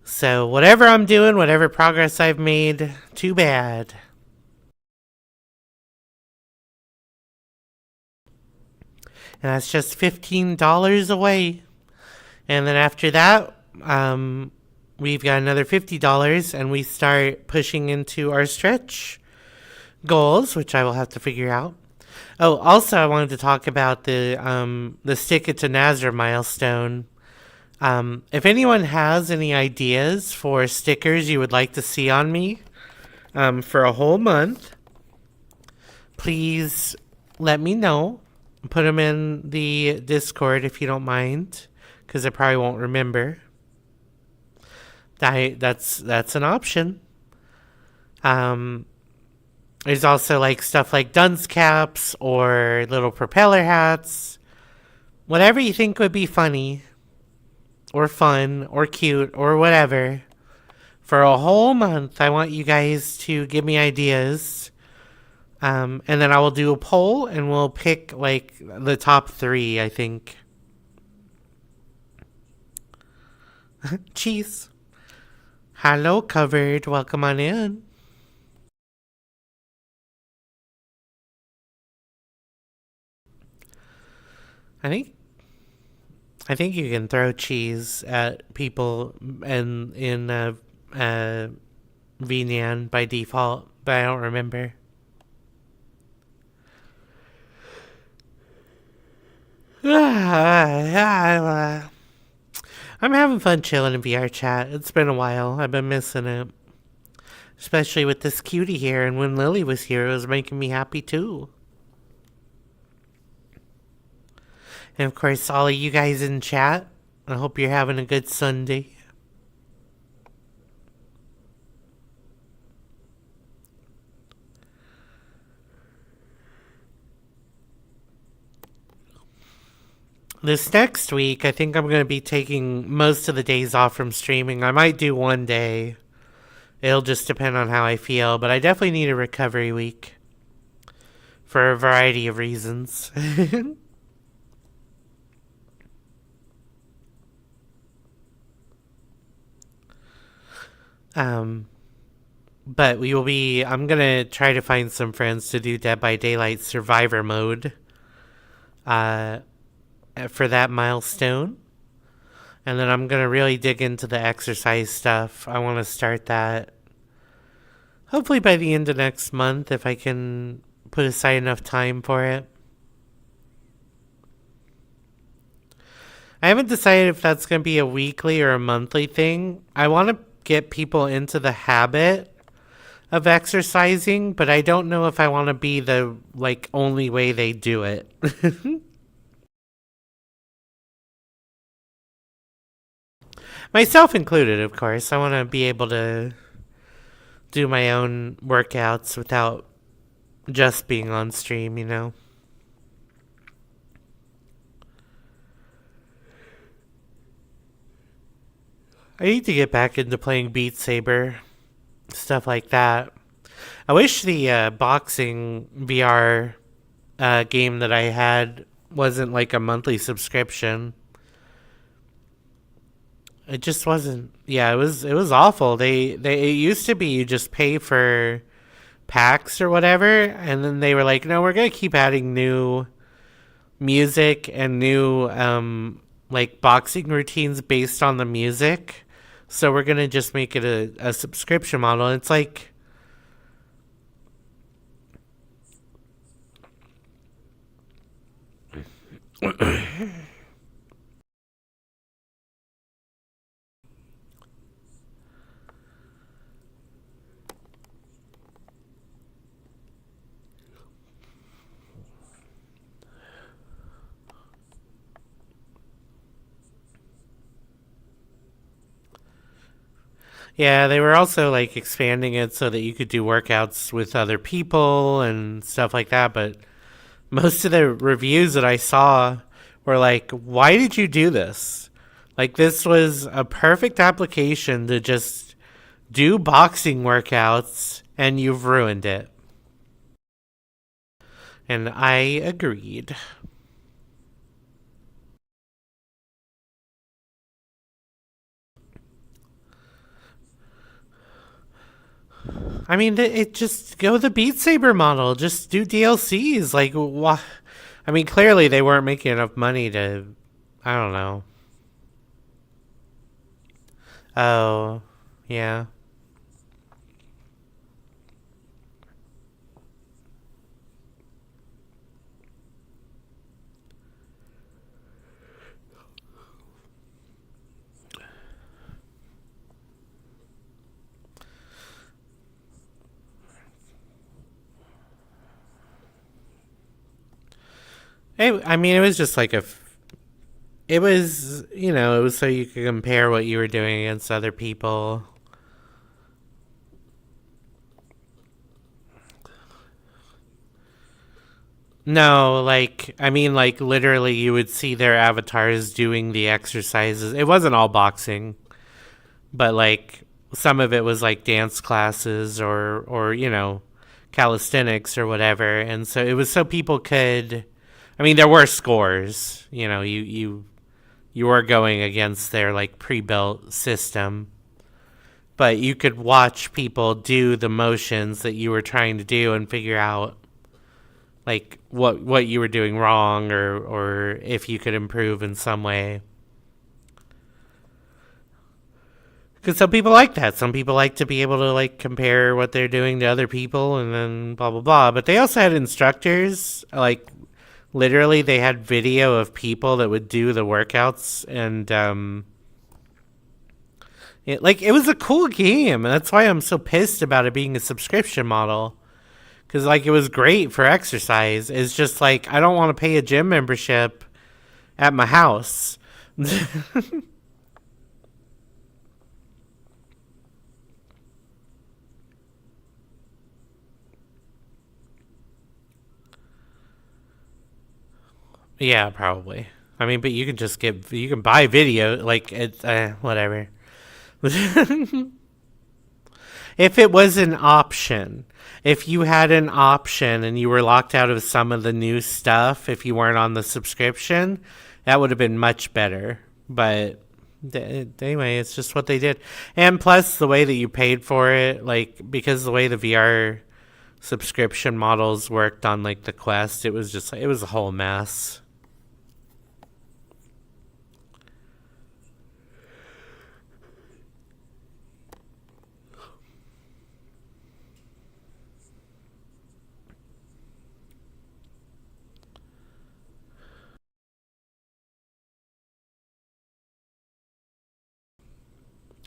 So whatever I'm doing, whatever progress I've made, too bad. And that's just $15 away. And then after that, we've got another $50, and we start pushing into our stretch goals, which I will have to figure out. Oh, also I wanted to talk about the Stick It to Nazar milestone. If anyone has any ideas for stickers you would like to see on me for a whole month, please let me know. Put them in the Discord if you don't mind, because I probably won't remember. That's an option. There's also like stuff like dunce caps or little propeller hats. Whatever you think would be funny or fun or cute or whatever. For a whole month, I want you guys to give me ideas. And then I will do a poll and we'll pick like the top 3, I think. Cheese. Hello, covered. Welcome on in. I think you can throw cheese at people in VNAN by default, but I don't remember. I'm having fun chilling in VR chat. It's been a while. I've been missing it. Especially with this cutie here, and when Lily was here, it was making me happy too. And of course, all of you guys in chat, I hope you're having a good Sunday. This next week, I think I'm going to be taking most of the days off from streaming. I might do one day. It'll just depend on how I feel, but I definitely need a recovery week for a variety of reasons. But I'm going to try to find some friends to do Dead by Daylight Survivor mode for that milestone. And then I'm going to really dig into the exercise stuff. I want to start that hopefully by the end of next month if I can put aside enough time for it. I haven't decided if that's going to be a weekly or a monthly thing. I want to get people into the habit of exercising, but I don't know if I want to be the only way they do it. Myself included, of course. I want to be able to do my own workouts without just being on stream, you know? I need to get back into playing Beat Saber, stuff like that. I wish the boxing VR game that I had wasn't like a monthly subscription. It just wasn't. Yeah, it was awful. It used to be you just pay for packs or whatever, and then they were like, no, we're gonna keep adding new music and new boxing routines based on the music. So we're gonna just make it a subscription model. And it's like, yeah, they were also like expanding it so that you could do workouts with other people and stuff like that. But most of the reviews that I saw were like, why did you do this? Like, this was a perfect application to just do boxing workouts, and you've ruined it. And I agreed. I mean, it just go the Beat Saber model. Just do DLCs. Like, why? I mean, clearly they weren't making enough money to. I don't know. Oh, yeah. I mean, it was just like it was, it was so you could compare what you were doing against other people. No, I mean, literally, you would see their avatars doing the exercises. It wasn't all boxing, but some of it was like dance classes or calisthenics or whatever. And so it was so people could, I mean, there were scores, you know, you were going against their like pre-built system, but you could watch people do the motions that you were trying to do and figure out like what you were doing wrong, or if you could improve in some way. Because some people like that. Some people like to be able to like compare what they're doing to other people and then blah blah blah. But they also had instructors, like literally they had video of people that would do the workouts, and it was a cool game. And that's why I'm so pissed about it being a subscription model. Because like it was great for exercise. It's just like I don't want to pay a gym membership at my house. Yeah, probably. I mean, but you can buy video, like, it's, whatever. If it was an option, if you had an option and you were locked out of some of the new stuff, if you weren't on the subscription, that would have been much better. But anyway, it's just what they did. And plus, the way that you paid for it, like, because the way the VR subscription models worked on, like, the Quest, it was a whole mess.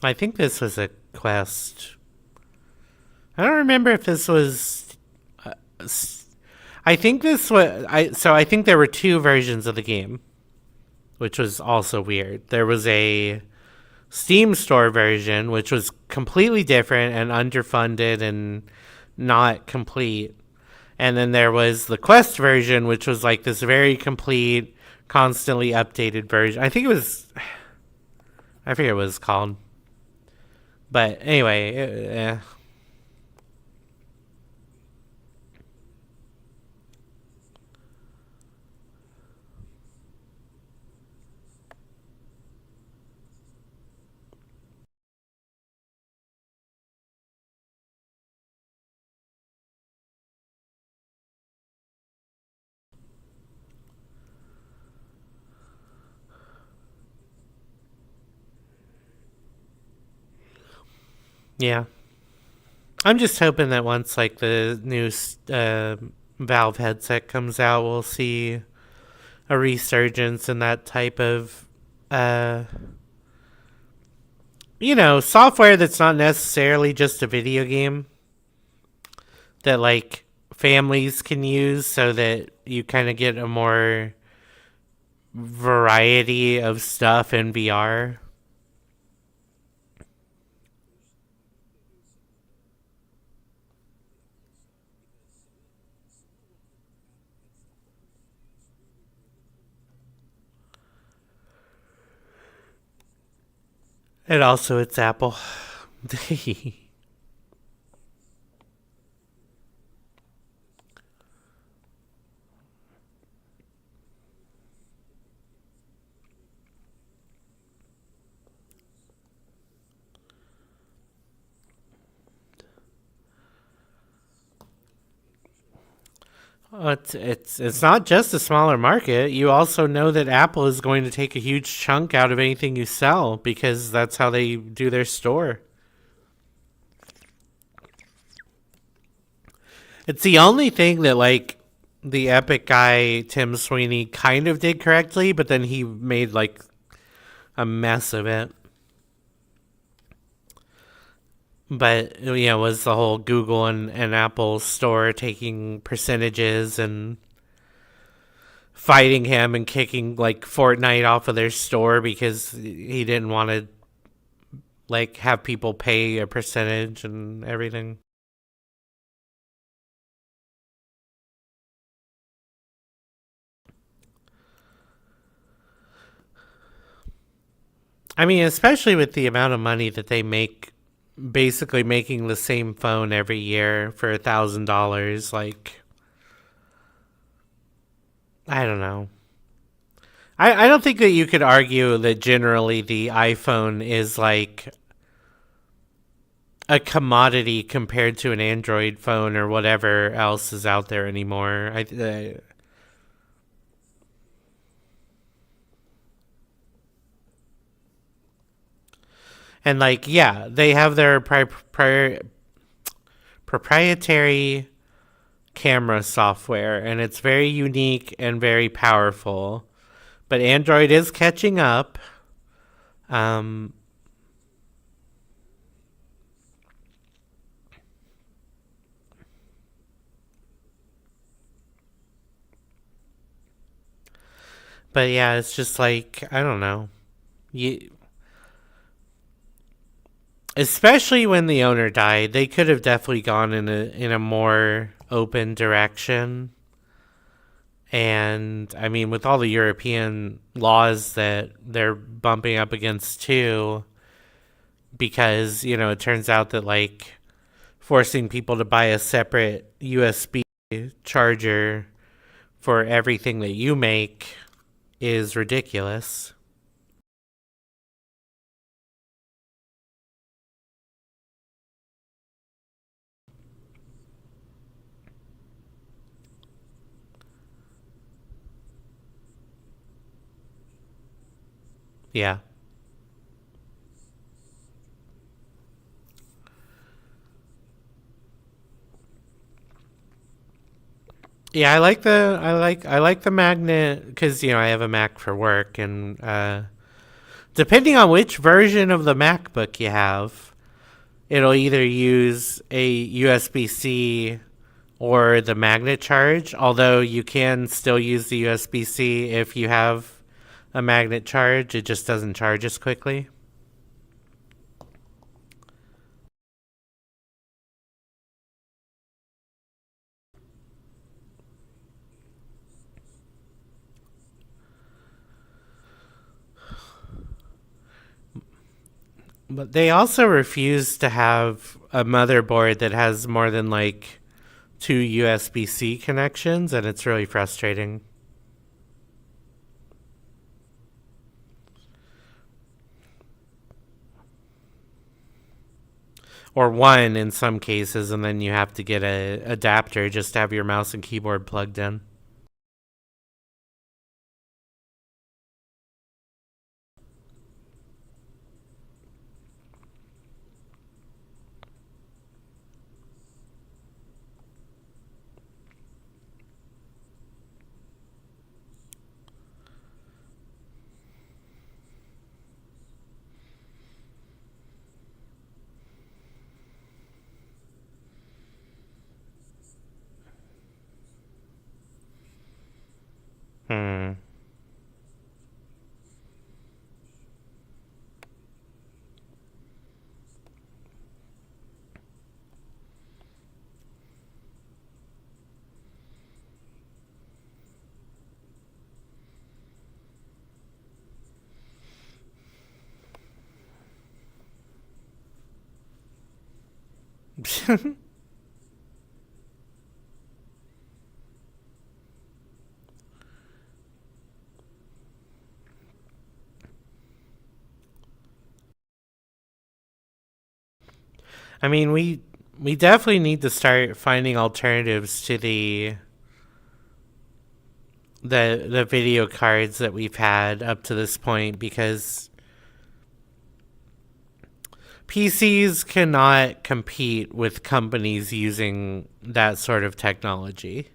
I think this was a Quest. I don't remember if this was. I think this was. I think there were two versions of the game, which was also weird. There was a Steam store version, which was completely different and underfunded and not complete. And then there was the Quest version, which was like this very complete, constantly updated version. I think it was. I forget what it was called. But anyway, yeah. I'm just hoping that once like the new Valve headset comes out, we'll see a resurgence in that type of uh, software that's not necessarily just a video game that like families can use, so that you kind of get a more variety of stuff in VR. And also, it's Apple. It's not just a smaller market. You also know that Apple is going to take a huge chunk out of anything you sell, because that's how they do their store. It's the only thing that like the Epic guy Tim Sweeney kind of did correctly, but then he made like a mess of it. But it was the whole Google and Apple store taking percentages and fighting him and kicking like Fortnite off of their store because he didn't want to like have people pay a percentage and everything. I mean, especially with the amount of money that they make basically making the same phone every year for $1,000. Like, I don't know. I don't think that you could argue that generally the iPhone is like a commodity compared to an Android phone or whatever else is out there anymore. And like, yeah, they have their proprietary camera software, and it's very unique and very powerful. But Android is catching up. Um, but yeah, it's just like, I don't know. You, especially when the owner died, they could have definitely gone in a more open direction. And I mean, with all the European laws that they're bumping up against too, because it turns out that like forcing people to buy a separate USB charger for everything that you make is ridiculous. Yeah. Yeah, I like the magnet because I have a Mac for work, and depending on which version of the MacBook you have, it'll either use a USB C or the magnet charge. Although you can still use the USB C if you have a magnet charge, it just doesn't charge as quickly. But they also refuse to have a motherboard that has more than like two USB C connections, and it's really frustrating. Or one in some cases, and then you have to get a adapter just to have your mouse and keyboard plugged in. Hmm. I mean, we definitely need to start finding alternatives to the video cards that we've had up to this point, because PCs cannot compete with companies using that sort of technology.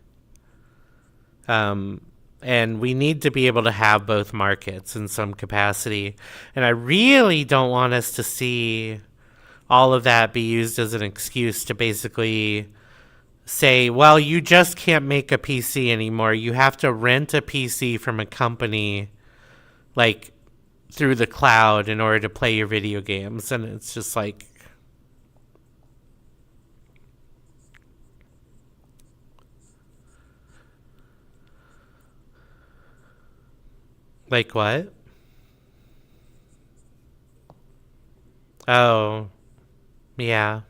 Um, and we need to be able to have both markets in some capacity. And I really don't want us to see all of that be used as an excuse to basically say, well, you just can't make a PC anymore. You have to rent a PC from a company, like through the cloud, in order to play your video games. And it's just like what? Oh, Yeah.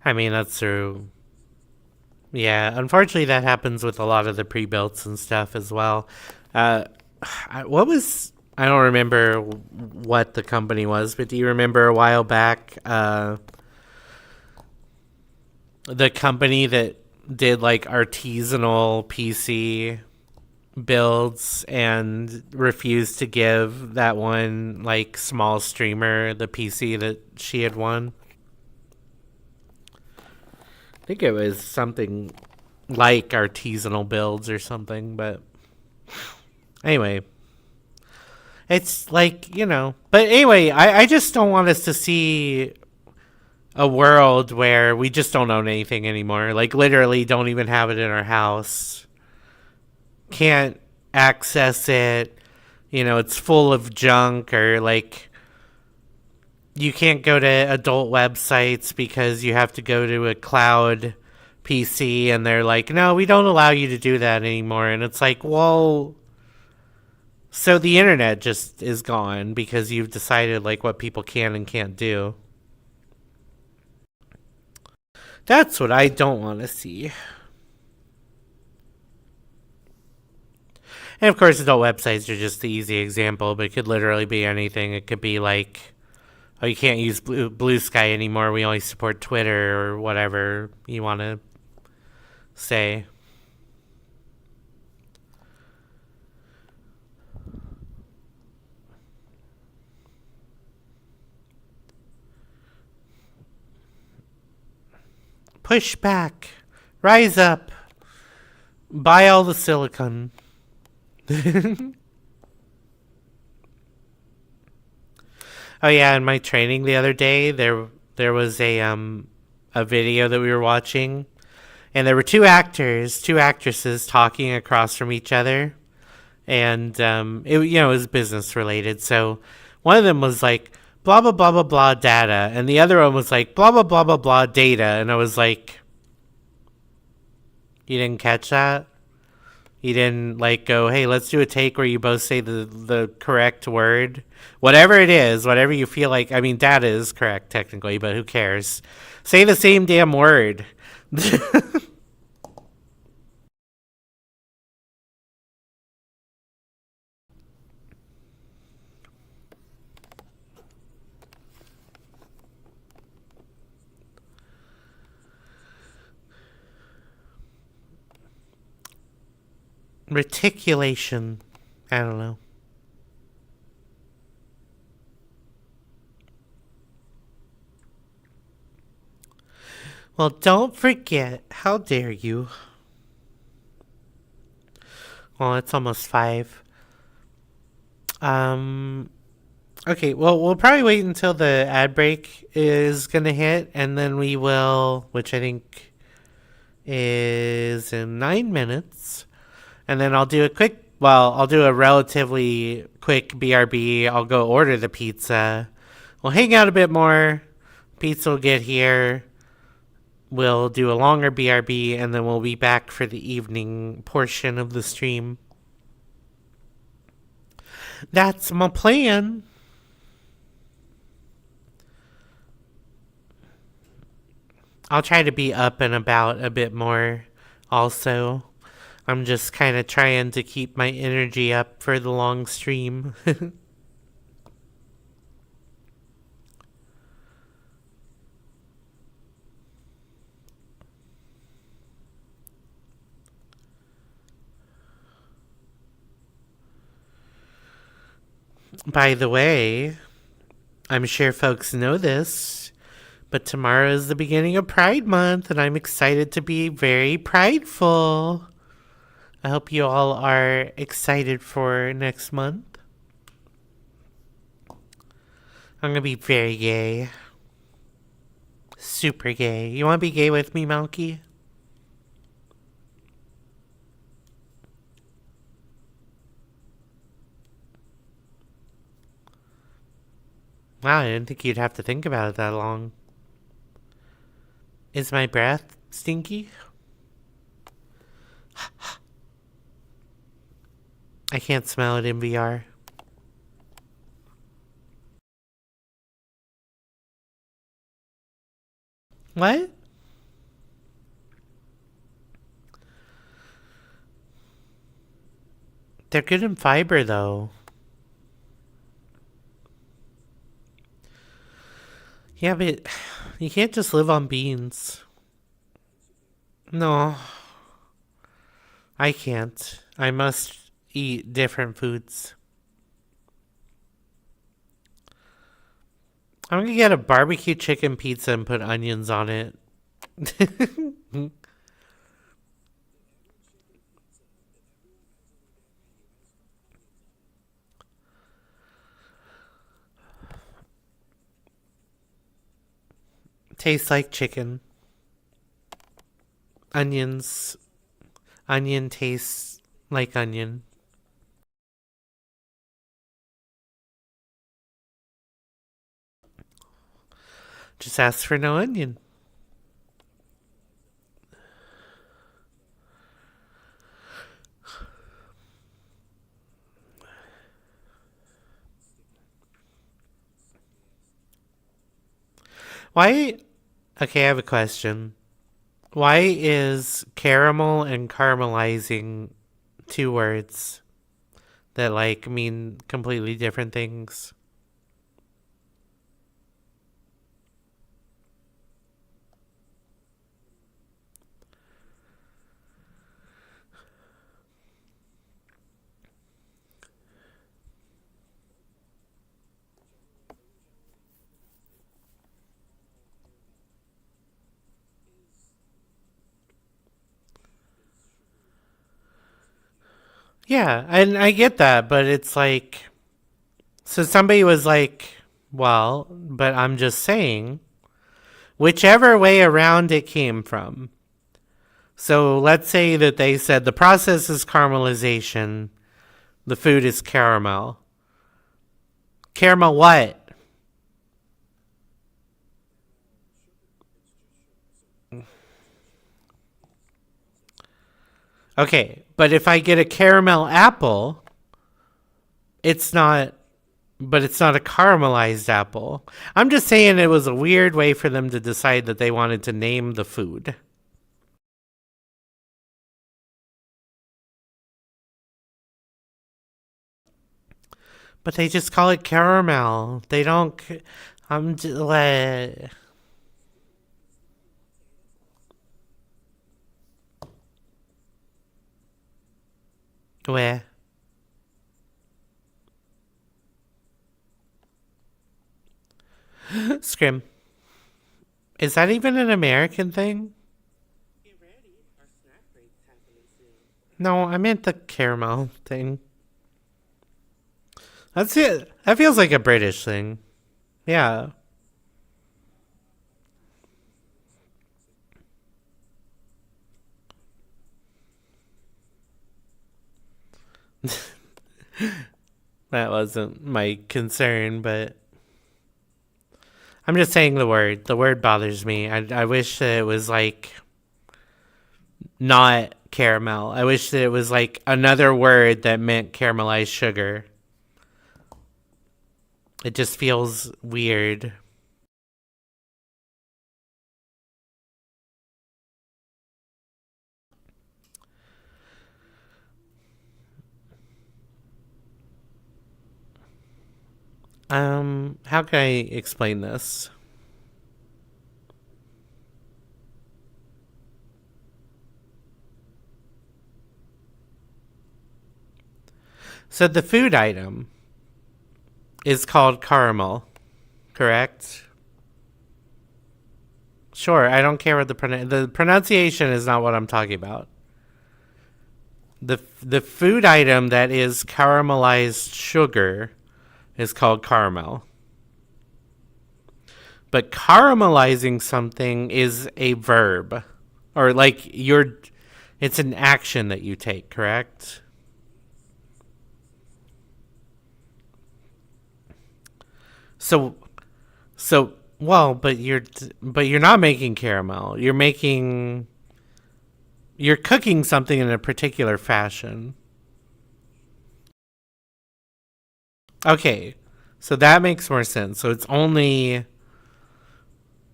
I mean, that's true. Yeah, unfortunately, that happens with a lot of the pre-builts and stuff as well. Uh, what was I don't remember what the company was, but do you remember a while back the company that did like artisanal PC builds and refused to give that one like small streamer the PC that she had won? I think it was something like artisanal builds or something, but anyway, it's like, But anyway, I just don't want us to see a world where we just don't own anything anymore. Like, literally, don't even have it in our house. Can't access it. It's full of junk, or like, you can't go to adult websites because you have to go to a cloud PC, and they're like, no, we don't allow you to do that anymore. And it's like, well, so the internet just is gone because you've decided like what people can and can't do. That's what I don't want to see. And of course, adult websites are just the easy example, but it could literally be anything. It could be like, oh, you can't use Blue Sky anymore. We only support Twitter, or whatever you want to say. Push back. Rise up. Buy all the silicon. Oh yeah, in my training the other day, there was a video that we were watching, and there were two actresses talking across from each other, and it was business related. So one of them was like blah blah blah blah blah data, and the other one was like blah blah blah blah blah data, and I was like, you didn't catch that? You didn't like go, hey, let's do a take where you both say the correct word, whatever it is, whatever you feel like. I mean, data is correct technically, but who cares? Say the same damn word. Reticulation. I don't know. Well, don't forget. How dare you? Well, it's almost 5. Um. Okay. Well, we'll probably wait until the ad break is gonna hit, and then we will, which I think is in 9 minutes, and then I'll do a quick. Well, I'll do a relatively quick BRB. I'll go order the pizza. We'll hang out a bit more. Pizza will get here. We'll do a longer BRB, and then we'll be back for the evening portion of the stream. That's my plan. I'll try to be up and about a bit more also. I'm just kind of trying to keep my energy up for the long stream. By the way, I'm sure folks know this, but tomorrow is the beginning of Pride Month, and I'm excited to be very prideful. I hope you all are excited for next month. I'm gonna be very gay. Super gay. You wanna be gay with me, Malky? Wow, I didn't think you'd have to think about it that long. Is my breath stinky? I can't smell it in VR. What? They're good in fiber, though. Yeah, but you can't just live on beans. No, I can't. I must eat different foods. I'm gonna get a barbecue chicken pizza and put onions on it. Tastes like chicken. Onions. Onion tastes like onion. Just ask for no onion. Why? Okay, I have a question. Why is caramel and caramelizing two words that like mean completely different things? Yeah, and I get that, but it's like, so somebody was like, well, but I'm just saying, whichever way around it came from. So let's say that they said the process is caramelization, the food is caramel. Caramel what? Okay, but if I get a caramel apple, it's not, but it's not a caramelized apple. I'm just saying it was a weird way for them to decide that they wanted to name the food. But they just call it caramel. They don't. I'm just like. Where? Scrim. Is that even an American thing? No, I meant the caramel thing. That's it. That feels like a British thing. Yeah. That wasn't my concern, but I'm just saying the word. The word bothers me. I wish that it was like not caramel. I wish that it was like another word that meant caramelized sugar. It just feels weird. How can I explain this? So the food item is called caramel, correct? Sure, I don't care what the pronunciation is not what I'm talking about. The food item that is caramelized sugar is called caramel. But caramelizing something is a verb, or like it's an action that you take, correct? So So, well, but you're not making caramel. You're cooking something in a particular fashion. Okay. So that makes more sense. So it's only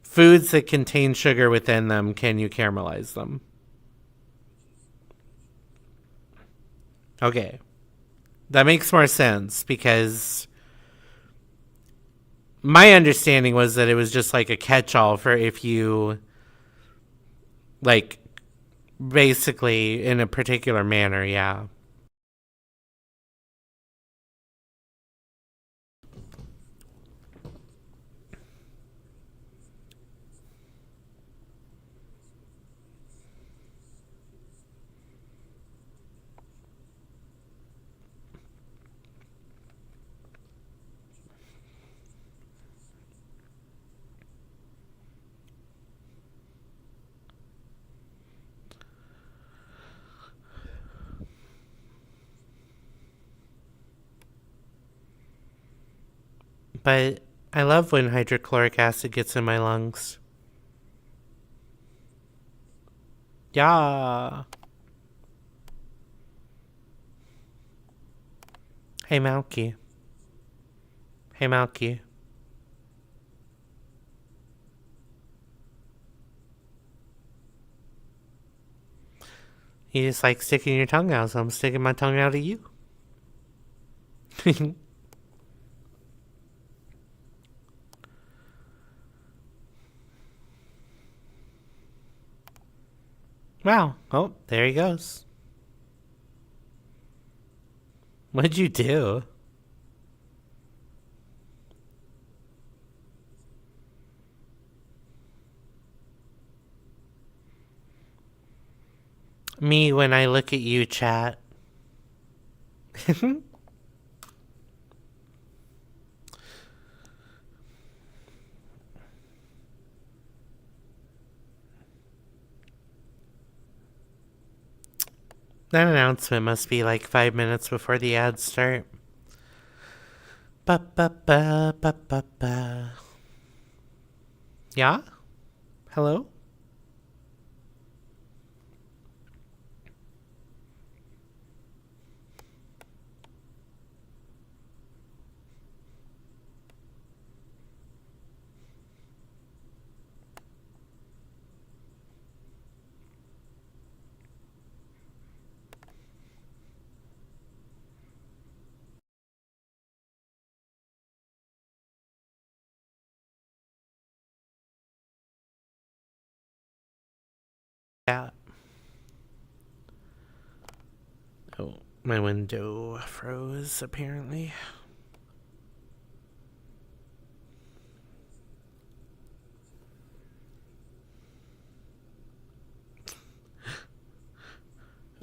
foods that contain sugar within them can you caramelize them. Okay. That makes more sense because my understanding was that it was just like a catch-all for if you like basically in a particular manner, yeah. But I love when hydrochloric acid gets in my lungs. Yeah. Hey Malky. Hey Malky. You just like sticking your tongue out, so I'm sticking my tongue out at you. Wow. Oh, there he goes. What'd you do? Me when I look at you, chat. That announcement must be like 5 minutes before the ads start. Ba ba ba ba ba ba. Yeah? Hello? Yeah. Oh, my window froze apparently.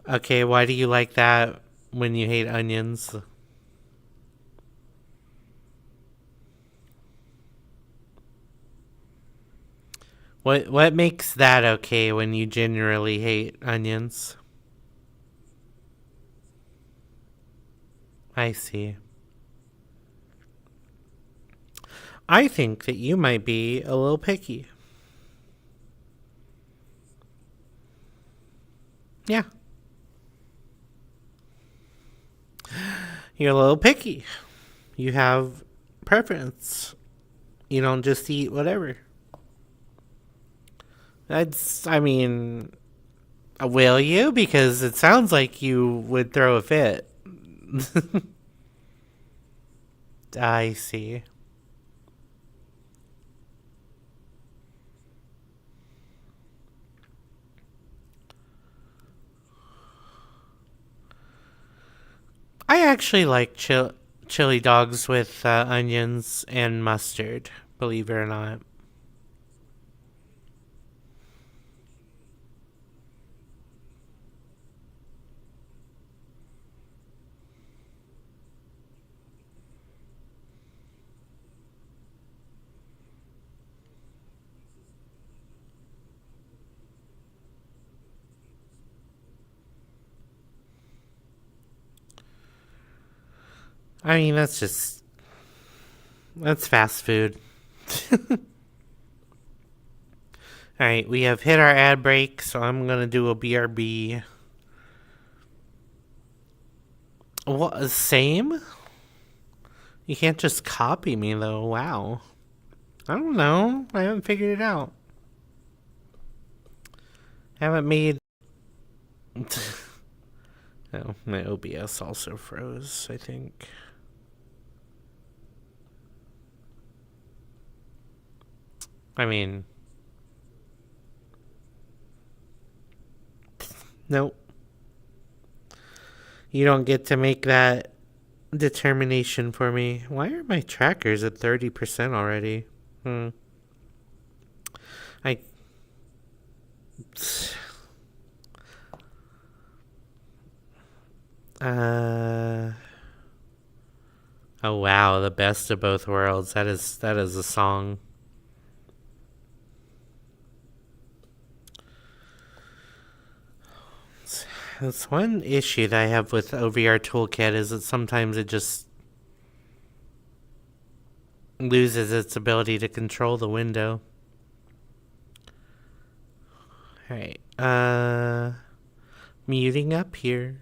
Okay, why do you like that when you hate onions? What makes that okay when you generally hate onions? I see. I think that you might be a little picky. Yeah, you're a little picky. You have preference. You don't just eat whatever. I mean, will you? Because it sounds like you would throw a fit. I see. I actually like chili dogs with onions and mustard, believe it or not. I mean, that's fast food. Alright, we have hit our ad break, so I'm gonna do a BRB. What, same? You can't just copy me, though. Wow. I don't know. I haven't figured it out. I haven't made... Oh, my OBS also froze, I think. I mean... Nope. You don't get to make that determination for me. Why are my trackers at 30% already? I... Oh wow, the best of both worlds. That is a song. That's one issue that I have with OVR Toolkit is that sometimes it just loses its ability to control the window. Alright, muting up here.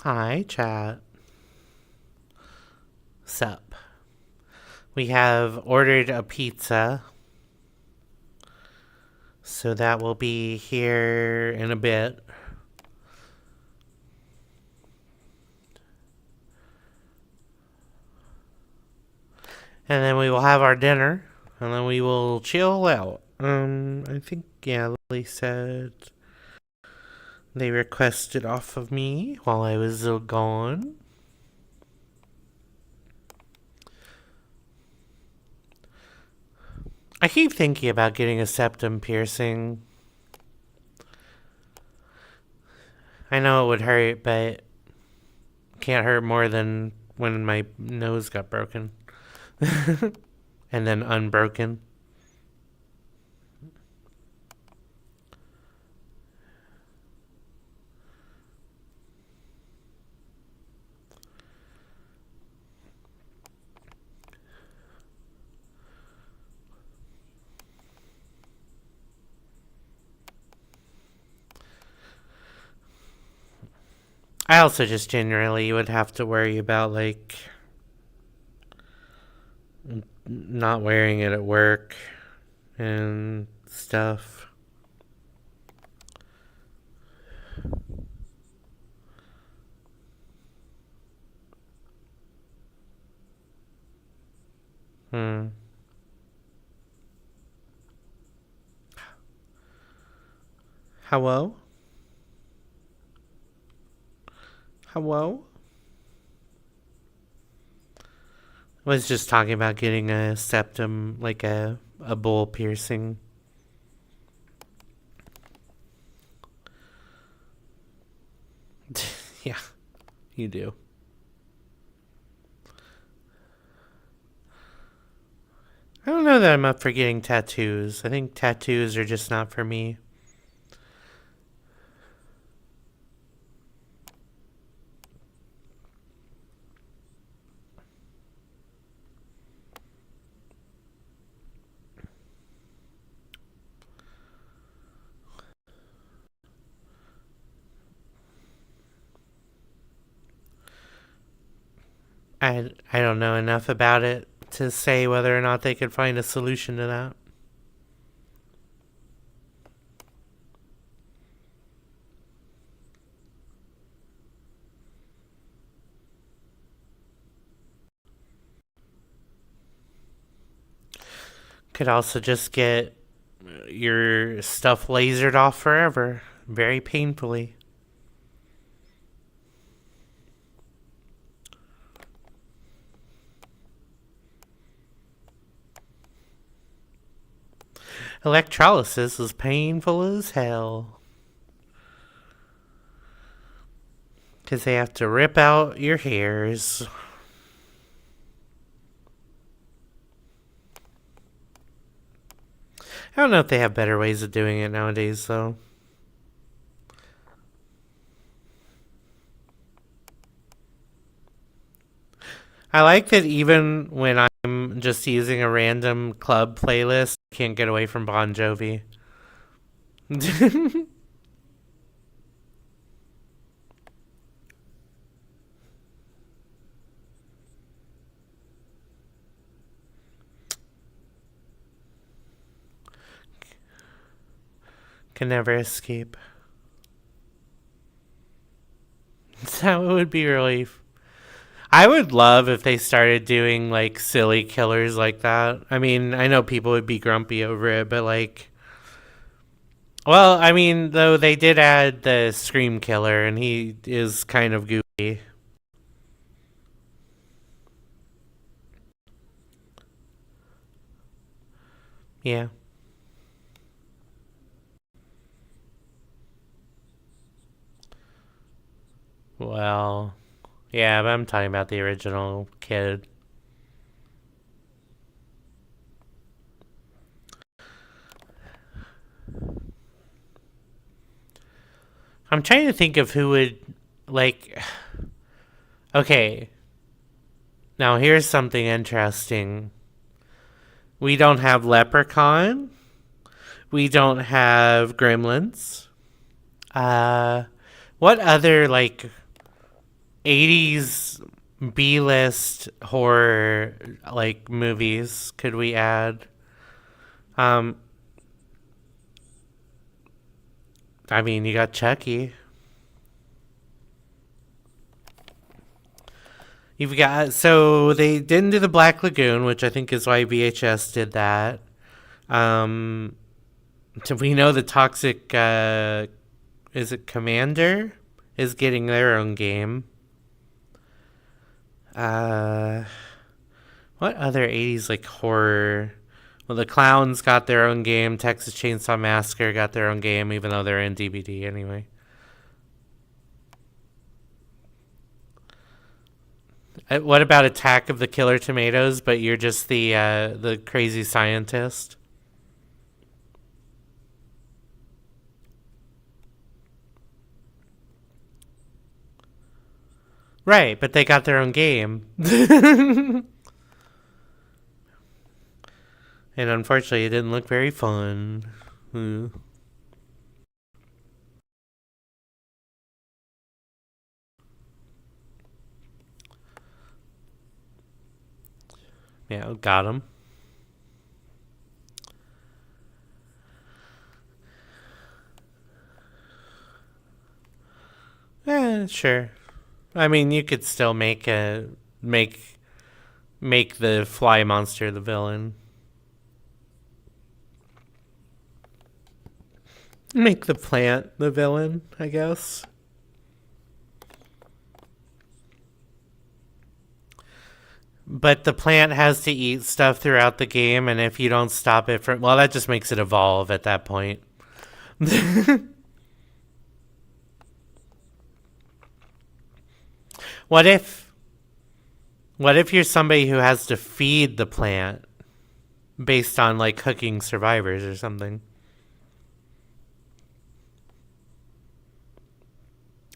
Hi, chat. Sup? We have ordered a pizza, so that will be here in a bit. And then we will have our dinner, and then we will chill out. I think, yeah, Lily said they requested off of me while I was gone. I keep thinking about getting a septum piercing. I know it would hurt, but can't hurt more than when my nose got broken. And then unbroken. I also just generally would have to worry about, like, not wearing it at work and stuff. Hello? Hello? I was just talking about getting a septum, like a bowl piercing. Yeah, you do. I don't know that I'm up for getting tattoos. I think tattoos are just not for me. I don't know enough about it to say whether or not they could find a solution to that. Could also just get your stuff lasered off forever, very painfully. Electrolysis is painful as hell. Because they have to rip out your hairs. I don't know if they have better ways of doing it nowadays, though. I like that even when I'm just using a random club playlist, I can't get away from Bon Jovi. Can never escape. That would be really. I would love if they started doing like silly killers like that. I mean, I know people would be grumpy over it, but like. Well, I mean, though they did add the Scream Killer, and he is kind of goofy. Yeah. Well, yeah, but I'm talking about the original kid. I'm trying to think of who would, like. Okay. Now, here's something interesting. We don't have Leprechaun. We don't have Gremlins. What other, like, 80s B-list horror like movies could we add? Um, I mean, you got Chucky. You've got so they didn't do the Black Lagoon, which I think is why VHS did that. Um, so we know the Toxic is it Commander is getting their own game. What other 80s like horror? Well, the Clowns got their own game. Texas Chainsaw Massacre got their own game, even though they're in DVD anyway. What about Attack of the Killer Tomatoes? But you're just the crazy scientist. Right, but they got their own game. And unfortunately, it didn't look very fun. Yeah, got him. Sure. I mean, you could still make the fly monster the villain. Make the plant the villain, I guess. But the plant has to eat stuff throughout the game, and if you don't stop it from... Well, that just makes it evolve at that point. What if... What if you're somebody who has to feed the plant based on, like, cooking survivors or something?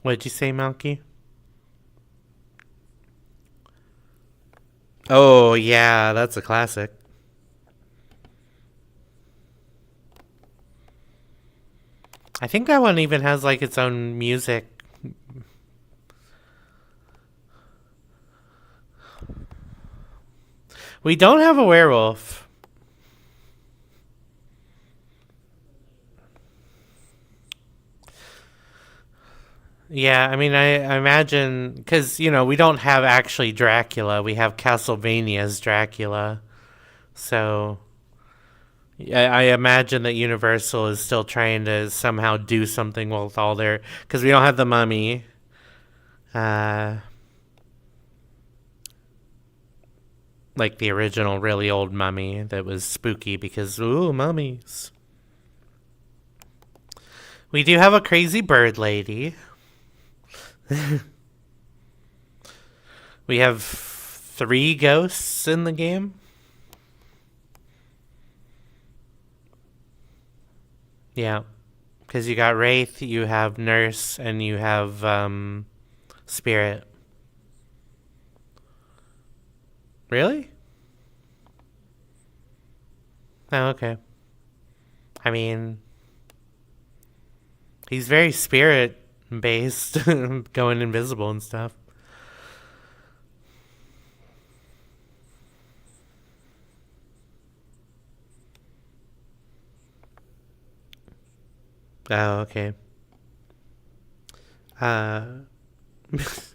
What'd you say, Malky? Oh, yeah, that's a classic. I think that one even has, like, its own music. We don't have a werewolf. Yeah, I mean, I imagine, because, you know, we don't have actually Dracula. We have Castlevania's Dracula. So, yeah, I imagine that Universal is still trying to somehow do something with all their... Because we don't have the Mummy. Like the original really old Mummy that was spooky because, ooh, mummies. We do have a crazy bird lady. We have 3 ghosts in the game. Yeah. Because you got Wraith, you have Nurse, and you have Spirit. Really? Oh, okay. I mean, he's very spirit based, going invisible and stuff. Oh, okay. Uh,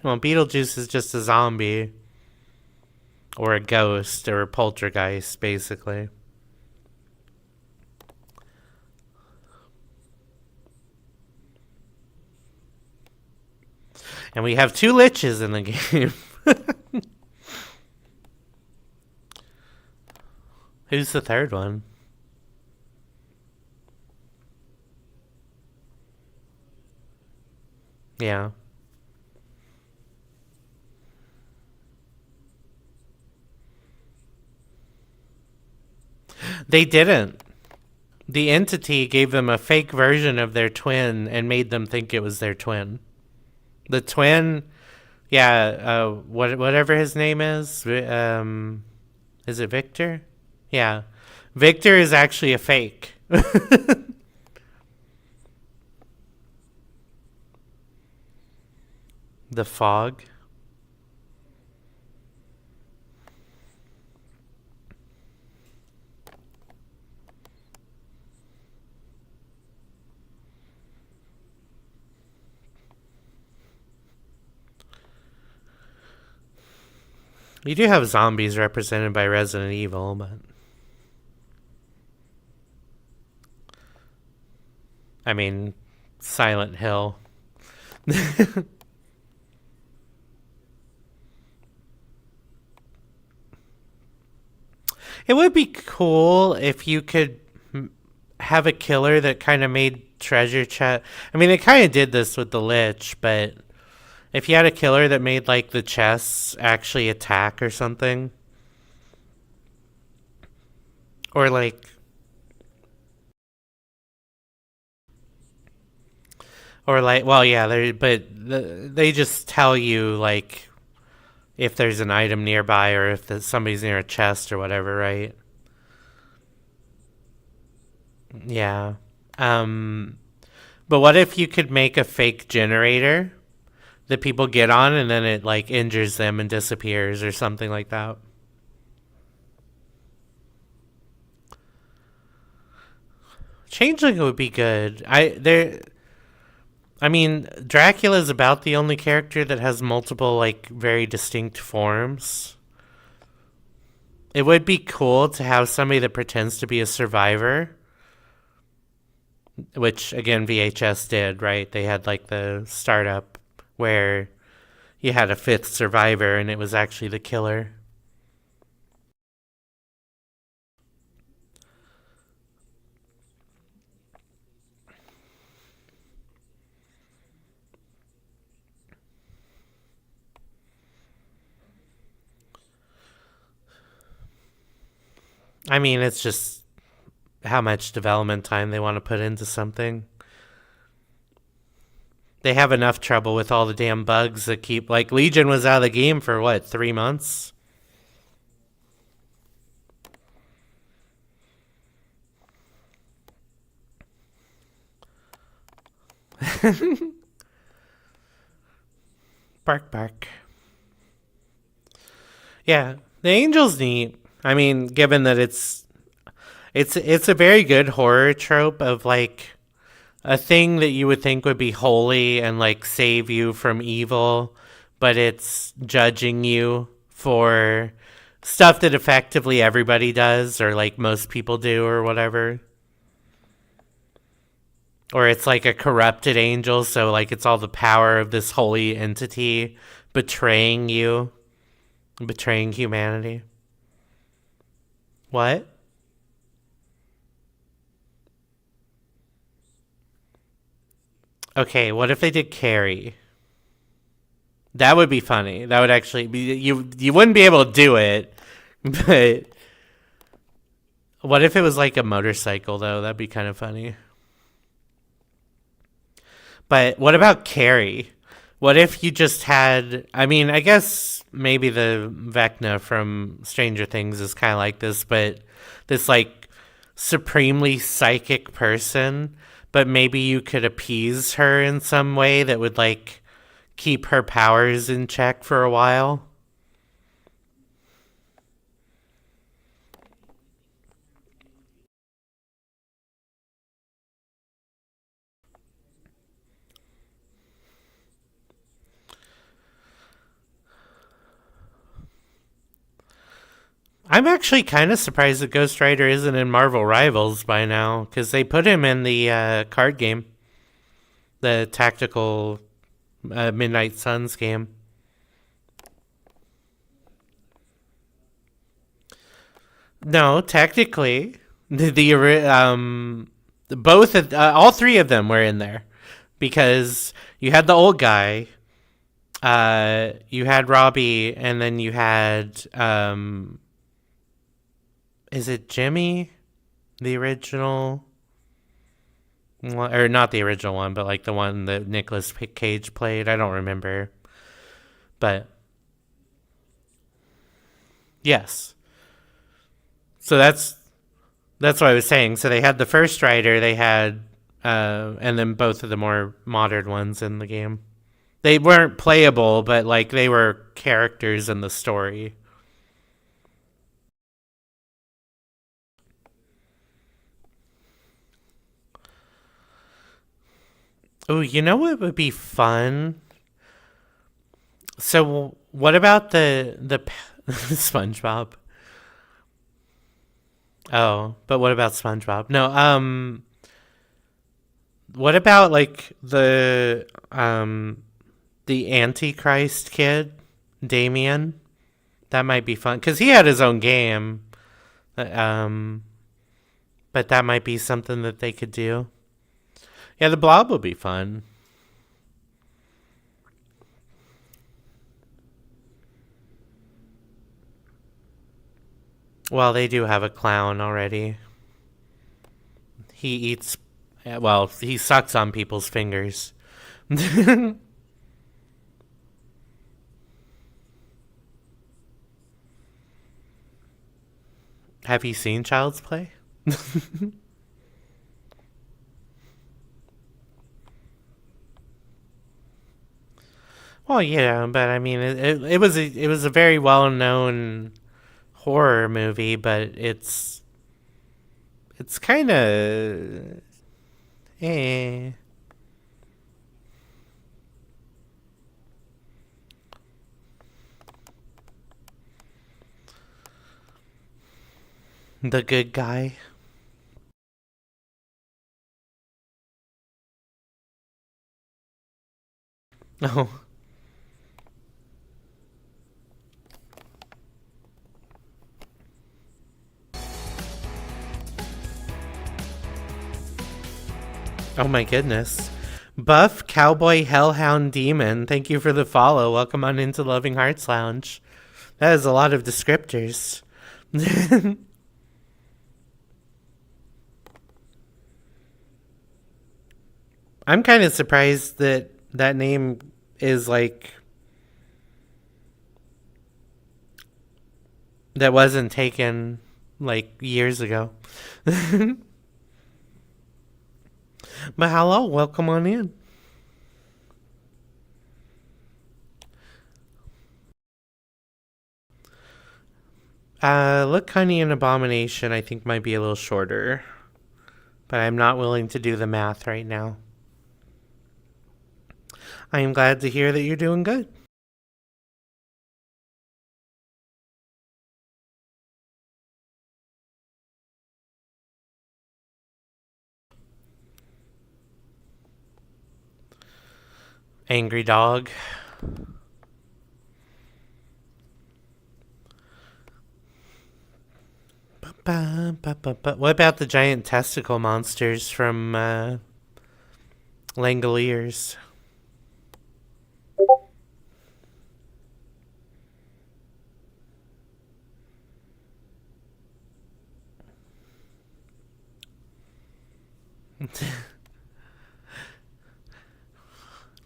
well, Beetlejuice is just a zombie or a ghost or a poltergeist, basically. And we have 2 liches in the game. Who's the third one? Yeah. They didn't. The entity gave them a fake version of their twin and made them think it was their twin. The twin, yeah, whatever his name is it Victor? Yeah. Victor is actually a fake. The fog. You do have zombies represented by Resident Evil, but I mean, Silent Hill. It would be cool if you could have a killer that kind of made treasure chest. I mean, it kind of did this with the Lich, but if you had a killer that made like the chests actually attack or something, or like, well, yeah, they just tell you like if there's an item nearby or if somebody's near a chest or whatever, right? Yeah. Um, but what if you could make a fake generator that people get on and then it like injures them and disappears or something like that? Changeling would be good. I mean, Dracula's about the only character that has multiple like very distinct forms. It would be cool to have somebody that pretends to be a survivor, which again VHS did, right? They had like the startup where you had a fifth survivor and it was actually the killer. I mean, it's just how much development time they want to put into something. They have enough trouble with all the damn bugs that keep like Legion was out of the game for what, 3 months? Bark bark. Yeah, the Angel's neat. I mean, given that it's a very good horror trope of like a thing that you would think would be holy and like save you from evil, but it's judging you for stuff that effectively everybody does or like most people do or whatever. Or it's like a corrupted angel, so like it's all the power of this holy entity betraying you, betraying humanity. What? Okay, what if they did Carrie? That would be funny. That would actually be you wouldn't be able to do it, but what if it was like a motorcycle though? That'd be kind of funny. But what about Carrie? What if you just had I mean, I guess maybe the Vecna from Stranger Things is kind of like this, but this like supremely psychic person, but maybe you could appease her in some way that would like keep her powers in check for a while. I'm actually kind of surprised that Ghost Rider isn't in Marvel Rivals by now because they put him in the card game, the tactical Midnight Suns game. No, technically, both all three of them were in there because you had the old guy, you had Robbie, and then you had is it Jimmy, the original one, or not the original one, but like the one that Nicolas Cage played? I don't remember, but yes. So that's what I was saying. So they had the first Rider, they had, and then both of the more modern ones in the game. They weren't playable, but like they were characters in the story. Oh, you know what would be fun? So what about SpongeBob. Oh, but what about SpongeBob? No, what about like the Antichrist kid, Damien? That might be fun because he had his own game. Um, but that might be something that they could do. Yeah, the Blob would be fun. Well, they do have a clown already. He eats. Well, he sucks on people's fingers. Have you seen Child's Play? Well, yeah, but I mean, it was a very well known horror movie, but it's kind of eh. The good guy. Oh, oh my goodness. Buff Cowboy Hellhound Demon, thank you for the follow. Welcome on into Loving Hearts Lounge. That is a lot of descriptors. I'm kind of surprised that that name is like that wasn't taken like years ago. But hello, welcome on in. Look, Honey, and Abomination, I think might be a little shorter, but I'm not willing to do the math right now. I am glad to hear that you're doing good. Angry Dog. What about the giant testicle monsters from Langoliers?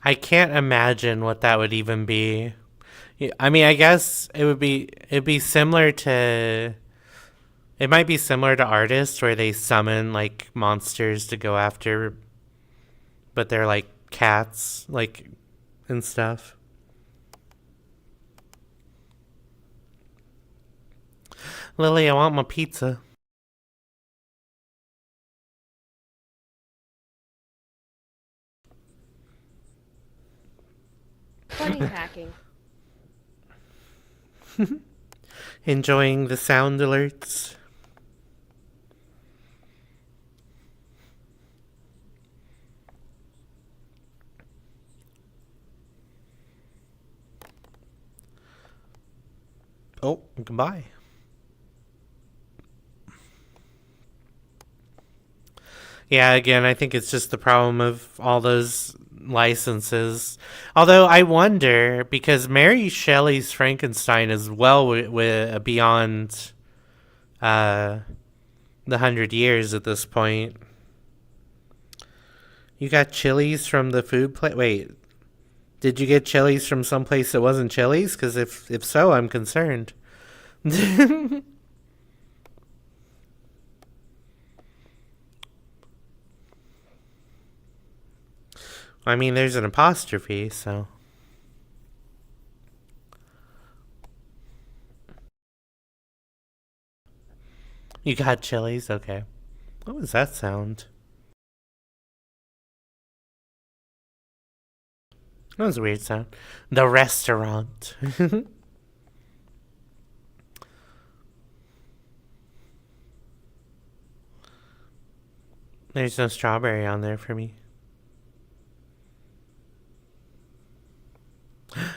I can't imagine what that would even be. I mean, I guess it'd be similar to it might be similar to artists where they summon like monsters to go after, but they're like cats, like and stuff. Lily, I want my pizza. Funny packing. Enjoying the sound alerts. Oh, goodbye. Yeah, again, I think it's just the problem of all those licenses. Although I wonder because Mary Shelley's Frankenstein is well beyond uh, the 100 years at this point. You got chilies from the food place. Wait, did you get chilies from someplace that wasn't Chili's? Because if so, I'm concerned. I mean, there's an apostrophe, so. You got chilies? Okay. What was that sound? That was a weird sound. The restaurant. There's no strawberry on there for me.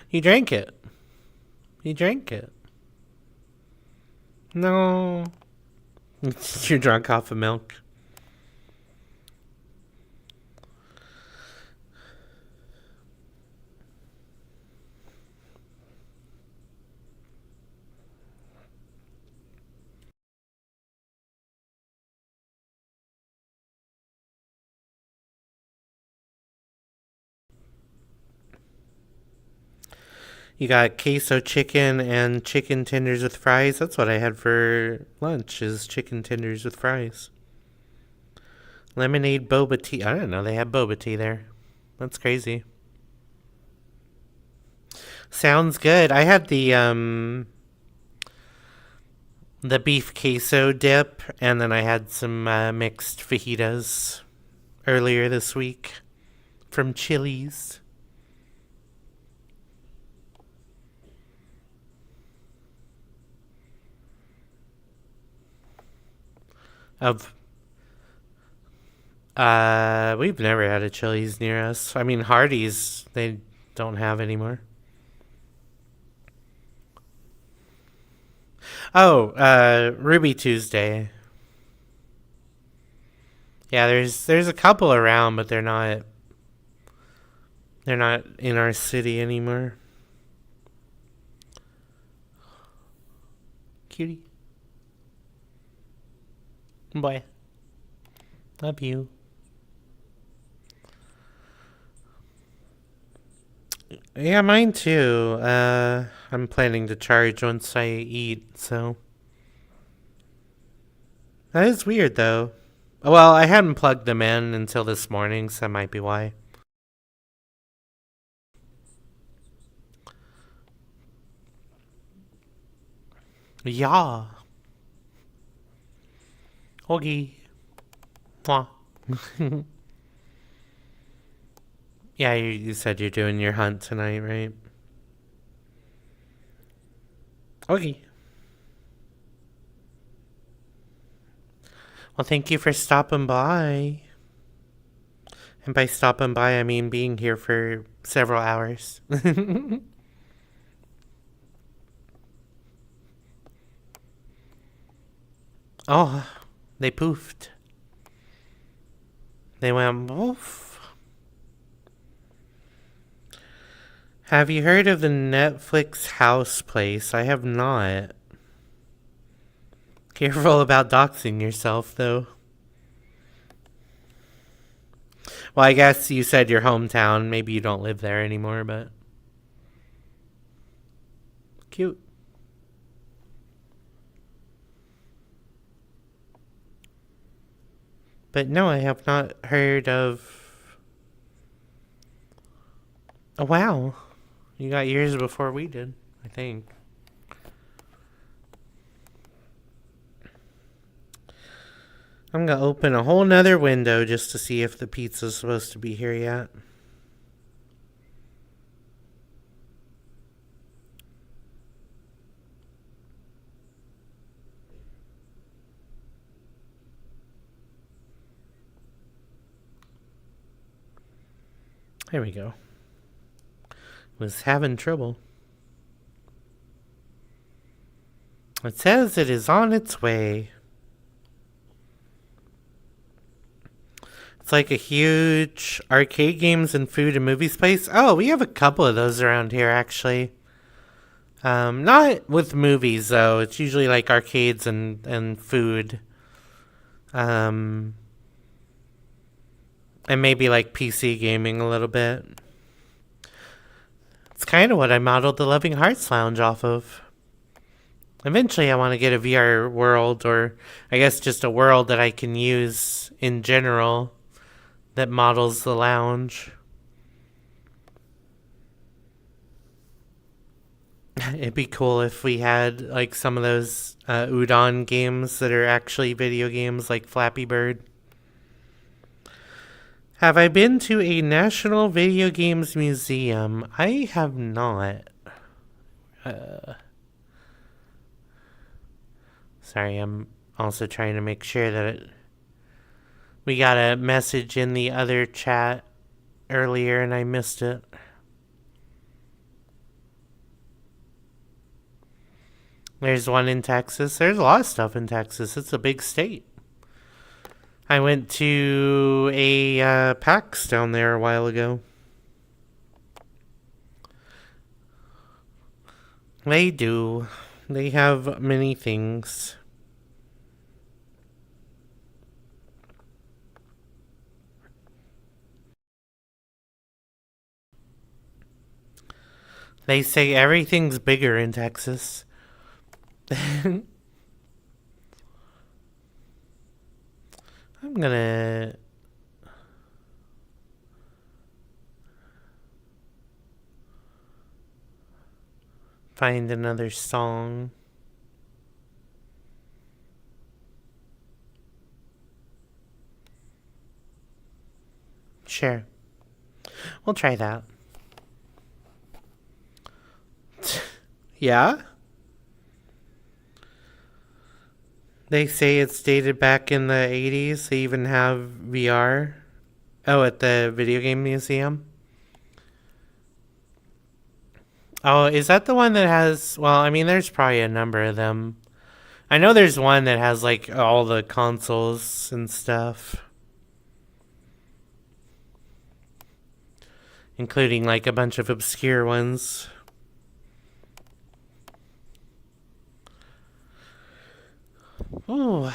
You drank it. You drank it. No. You're drunk off of milk. You got queso chicken and chicken tenders with fries. That's what I had for lunch, is chicken tenders with fries. Lemonade boba tea. I didn't know they had boba tea there. That's crazy. Sounds good. I had the beef queso dip, and then I had some mixed fajitas earlier this week from Chili's. Of we've never had a Chili's near us. I mean, Hardee's they don't have anymore. Oh, Ruby Tuesday. Yeah, there's a couple around, but they're not in our city anymore. Cutie. Boy. Love you. Yeah, mine too. I'm planning to charge once I eat, so. That is weird, though. Well, I hadn't plugged them in until this morning, so that might be why. Yeah. Okay. Mwah. Yeah, you said you're doing your hunt tonight, right? Okay. Well, thank you for stopping by. And by stopping by, I mean being here for several hours. Oh, they poofed. They went woof. Have you heard of the Netflix house place? I have not. Careful about doxing yourself, though. Well, I guess you said your hometown. Maybe you don't live there anymore, but. Cute. But no, I have not heard of. Oh, wow. You got years before we did, I think. I'm gonna open a whole nother window just to see if the pizza's supposed to be here yet. There we go. Was having trouble. It says it is on its way. It's like a huge arcade games and food and movies place. Oh, we have a couple of those around here, actually. Not with movies, though. It's usually like arcades and food. Um, and maybe like PC gaming a little bit. It's kind of what I modeled the Loving Hearts Lounge off of. Eventually, I want to get a VR world, or I guess just a world that I can use in general that models the lounge. It'd be cool if we had like some of those udon games that are actually video games, like Flappy Bird. Have I been to a National Video Games Museum? I have not. Sorry, I'm also trying to make sure that We got a message in the other chat earlier and I missed it. There's one in Texas. There's a lot of stuff in Texas. It's a big state. I went to a PAX down there a while ago. They do. They have many things. They say everything's bigger in Texas. I'm gonna find another song. Sure. We'll try that. Yeah? They say it's dated back in the 80s. They even have VR. Oh, at the video game museum? Oh, is that the one that has... Well, I mean, there's probably a number of them. I know there's one that has, like, all the consoles and stuff. Including, like, a bunch of obscure ones. Ooh. I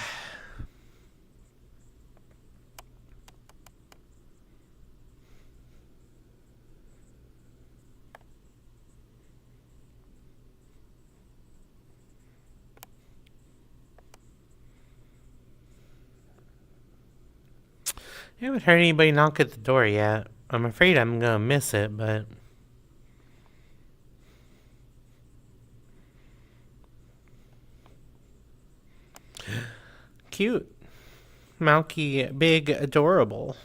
haven't heard anybody knock at the door yet. I'm afraid I'm gonna miss it, but... Cute. Malky, big, adorable.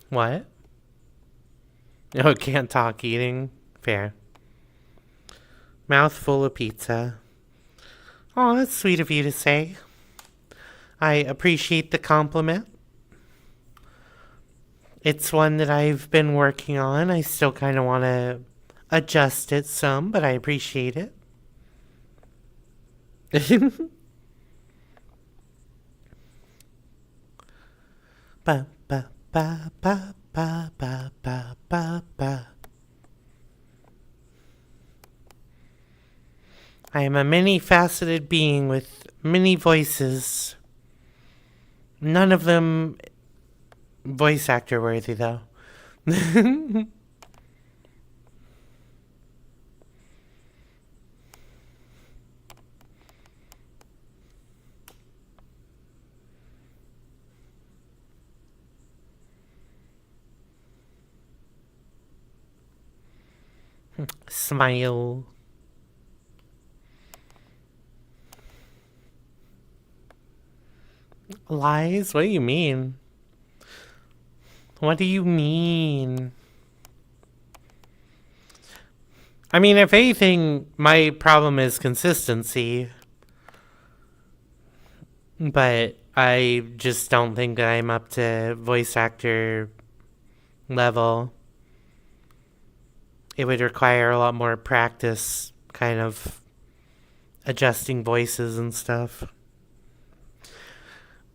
What? Oh, can't talk eating? Fair. Mouth full of pizza. Oh, that's sweet of you to say. I appreciate the compliment. It's one that I've been working on. I still kind of want to adjust it some, but I appreciate it. Ba ba ba ba ba ba ba ba ba. I am a many-faceted being with many voices. None of them voice actor worthy, though. Smile. Lies? What do you mean? What do you mean? I mean, if anything, my problem is consistency. But I just don't think that I'm up to voice actor level. It would require a lot more practice, kind of adjusting voices and stuff.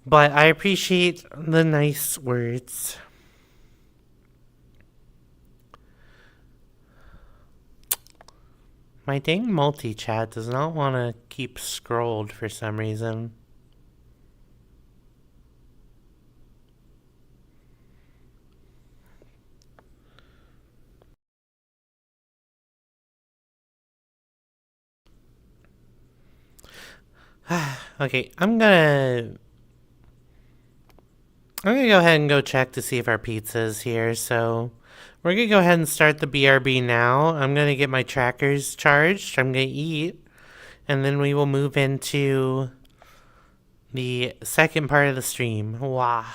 But I appreciate the nice words. My dang multi-chat does not want to keep scrolled for some reason. Okay, I'm gonna go ahead and go check to see if our pizza is here. So we're gonna go ahead and start the BRB now. I'm gonna get my trackers charged. I'm gonna eat, and then we will move into the second part of the stream. Wow.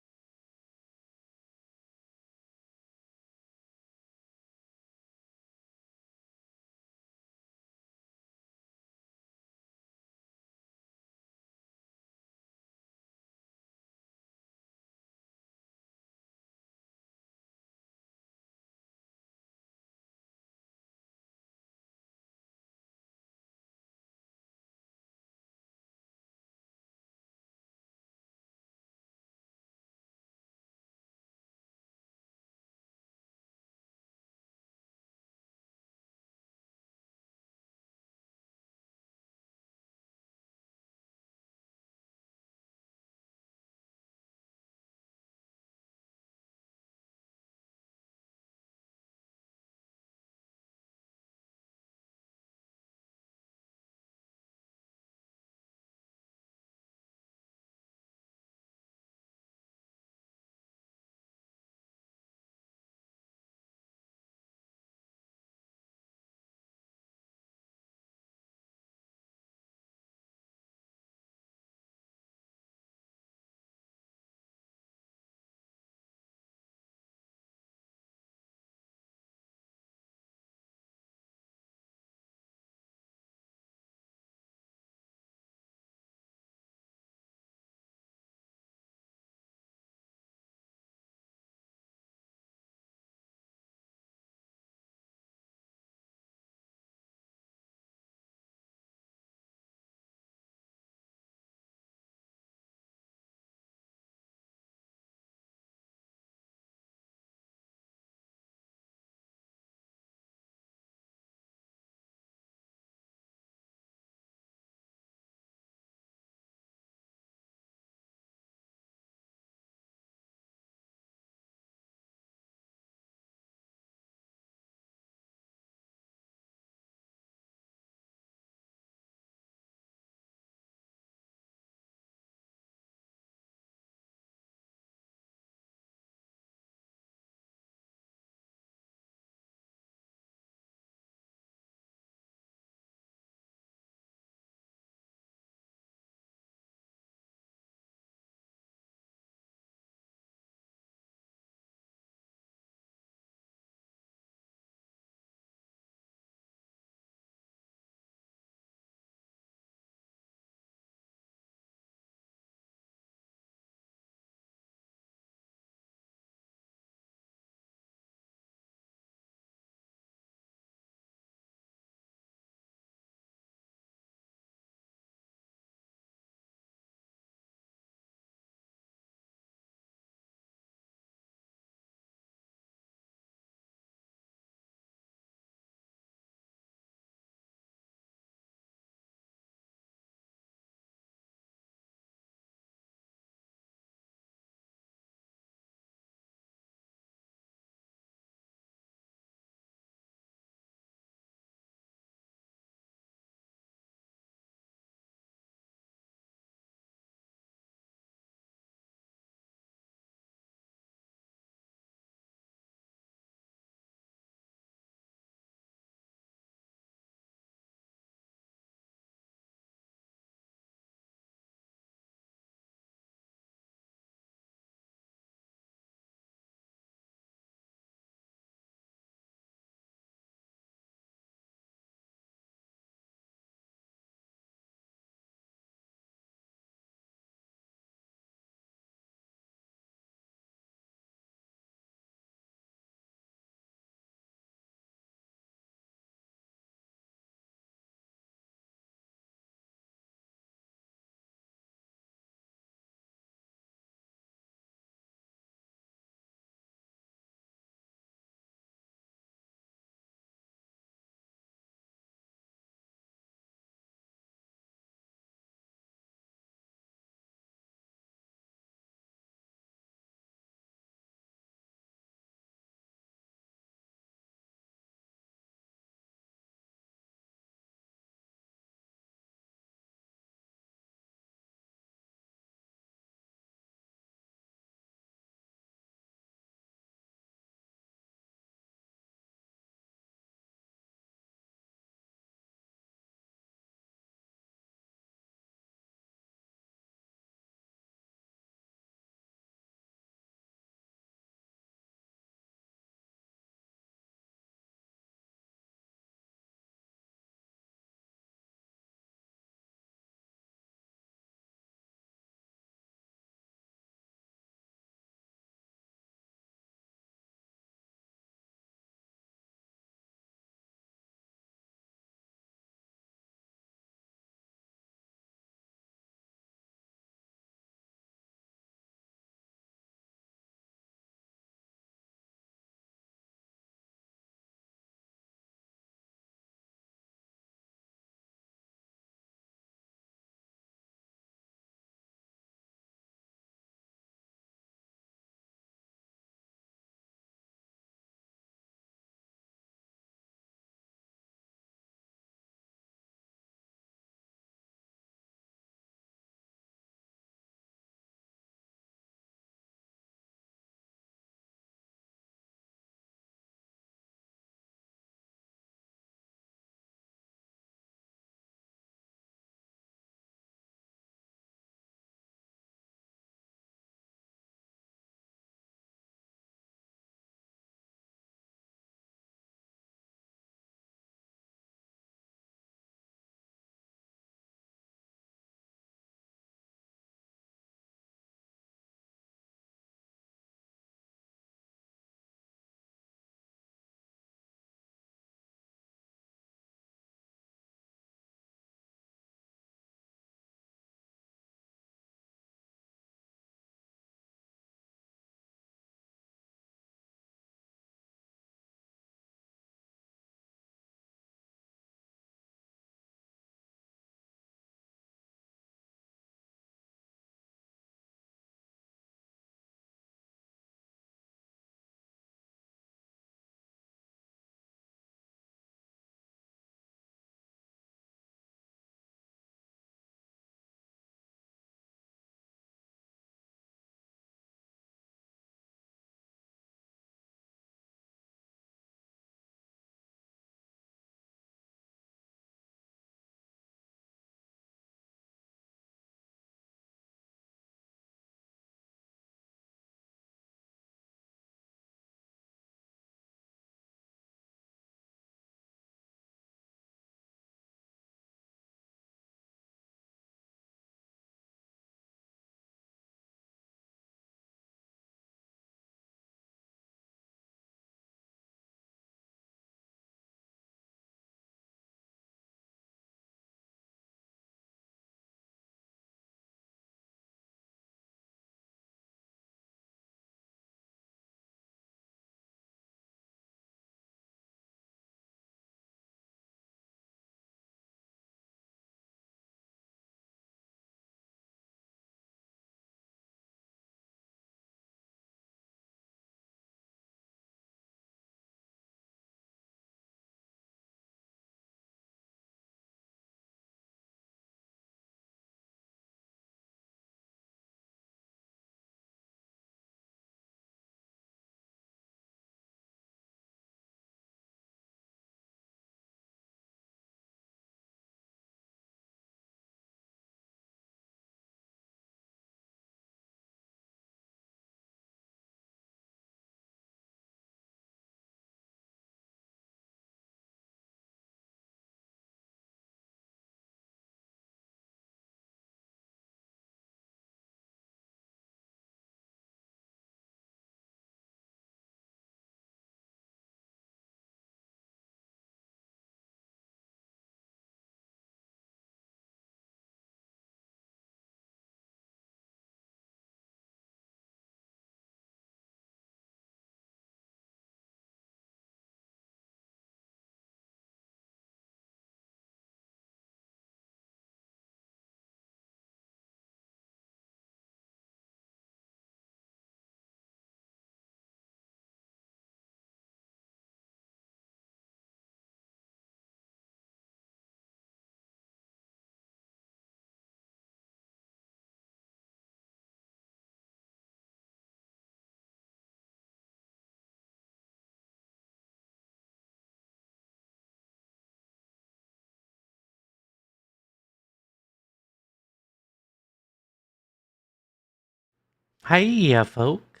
Hiya, folks.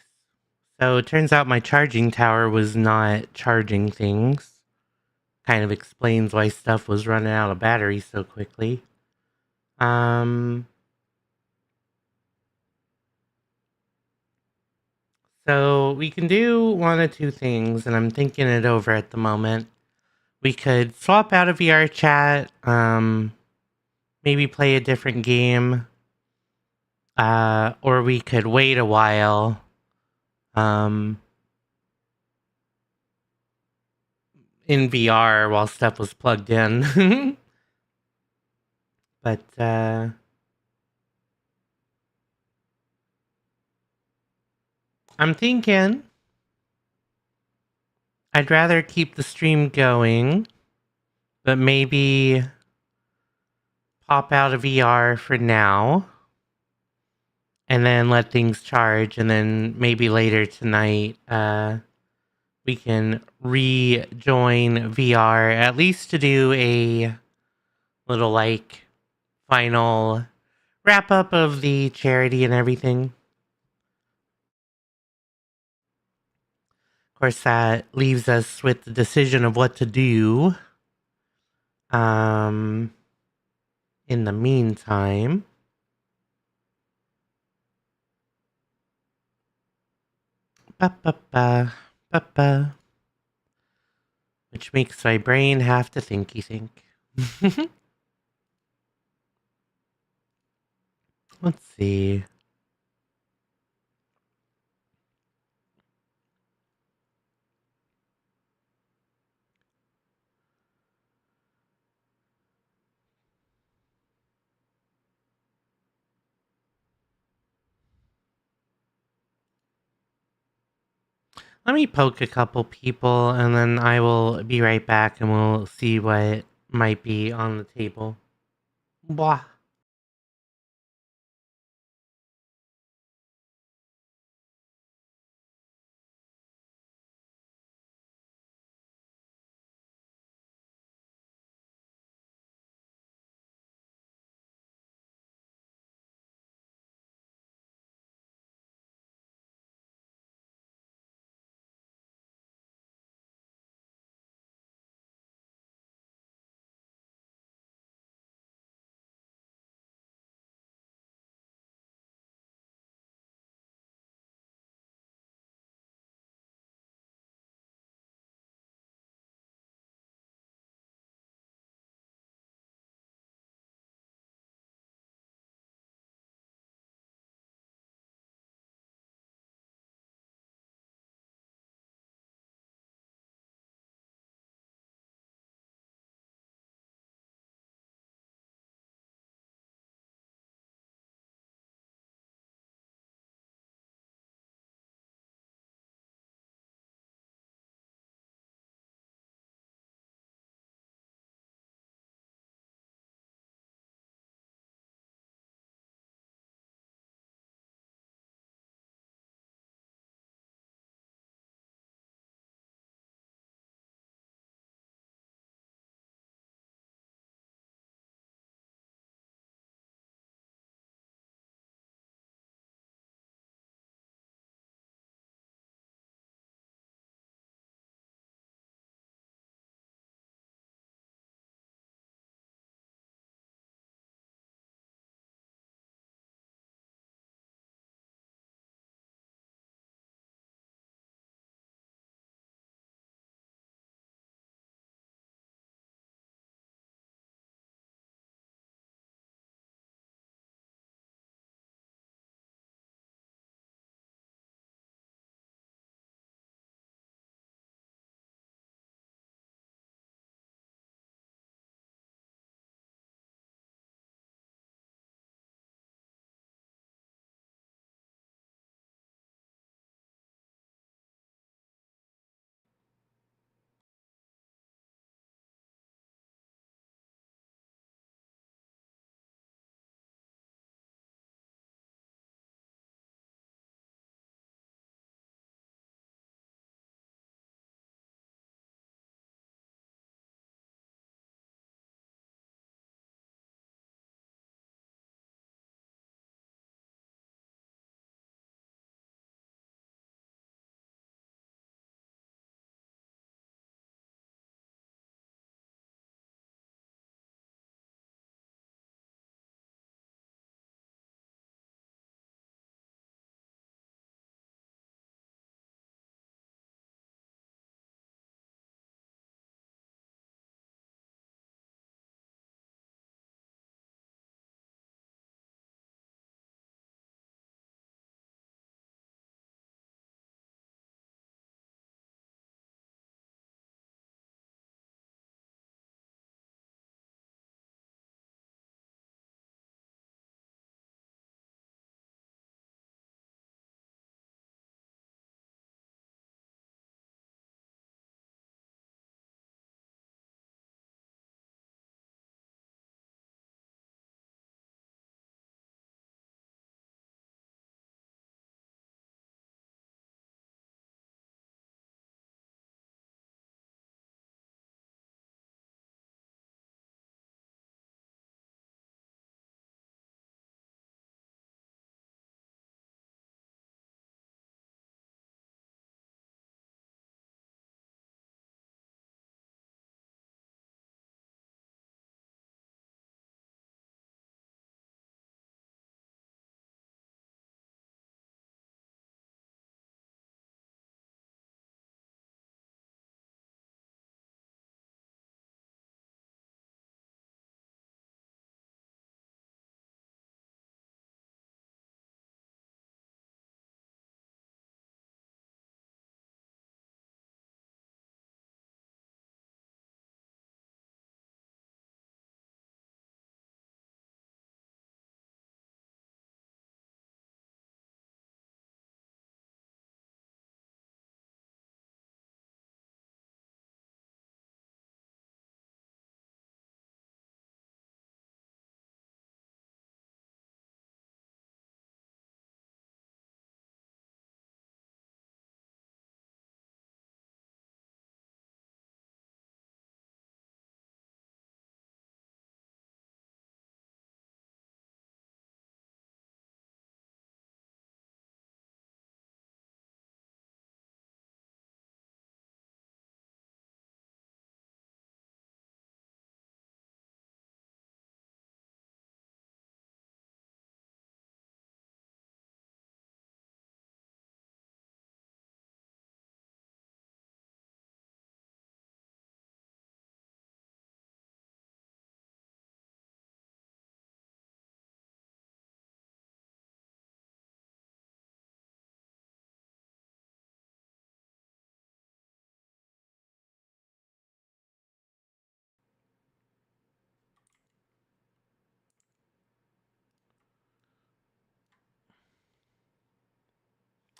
So it turns out my charging tower was not charging things. Kind of explains why stuff was running out of battery so quickly. So we can do one of two things, and I'm thinking it over at the moment. We could swap out of VR chat, maybe play a different game, or we could wait a while, um, in VR while stuff was plugged in. But, I'm thinking I'd rather keep the stream going, but maybe pop out of VR for now and then let things charge, and then maybe later tonight we can rejoin VR, at least to do a little like final wrap up of the charity and everything. Of course, that leaves us with the decision of what to do. In the meantime, ba ba ba ba ba, which makes my brain have to thinky think. Let's see. Let me poke a couple people and then I will be right back and we'll see what might be on the table. Blah.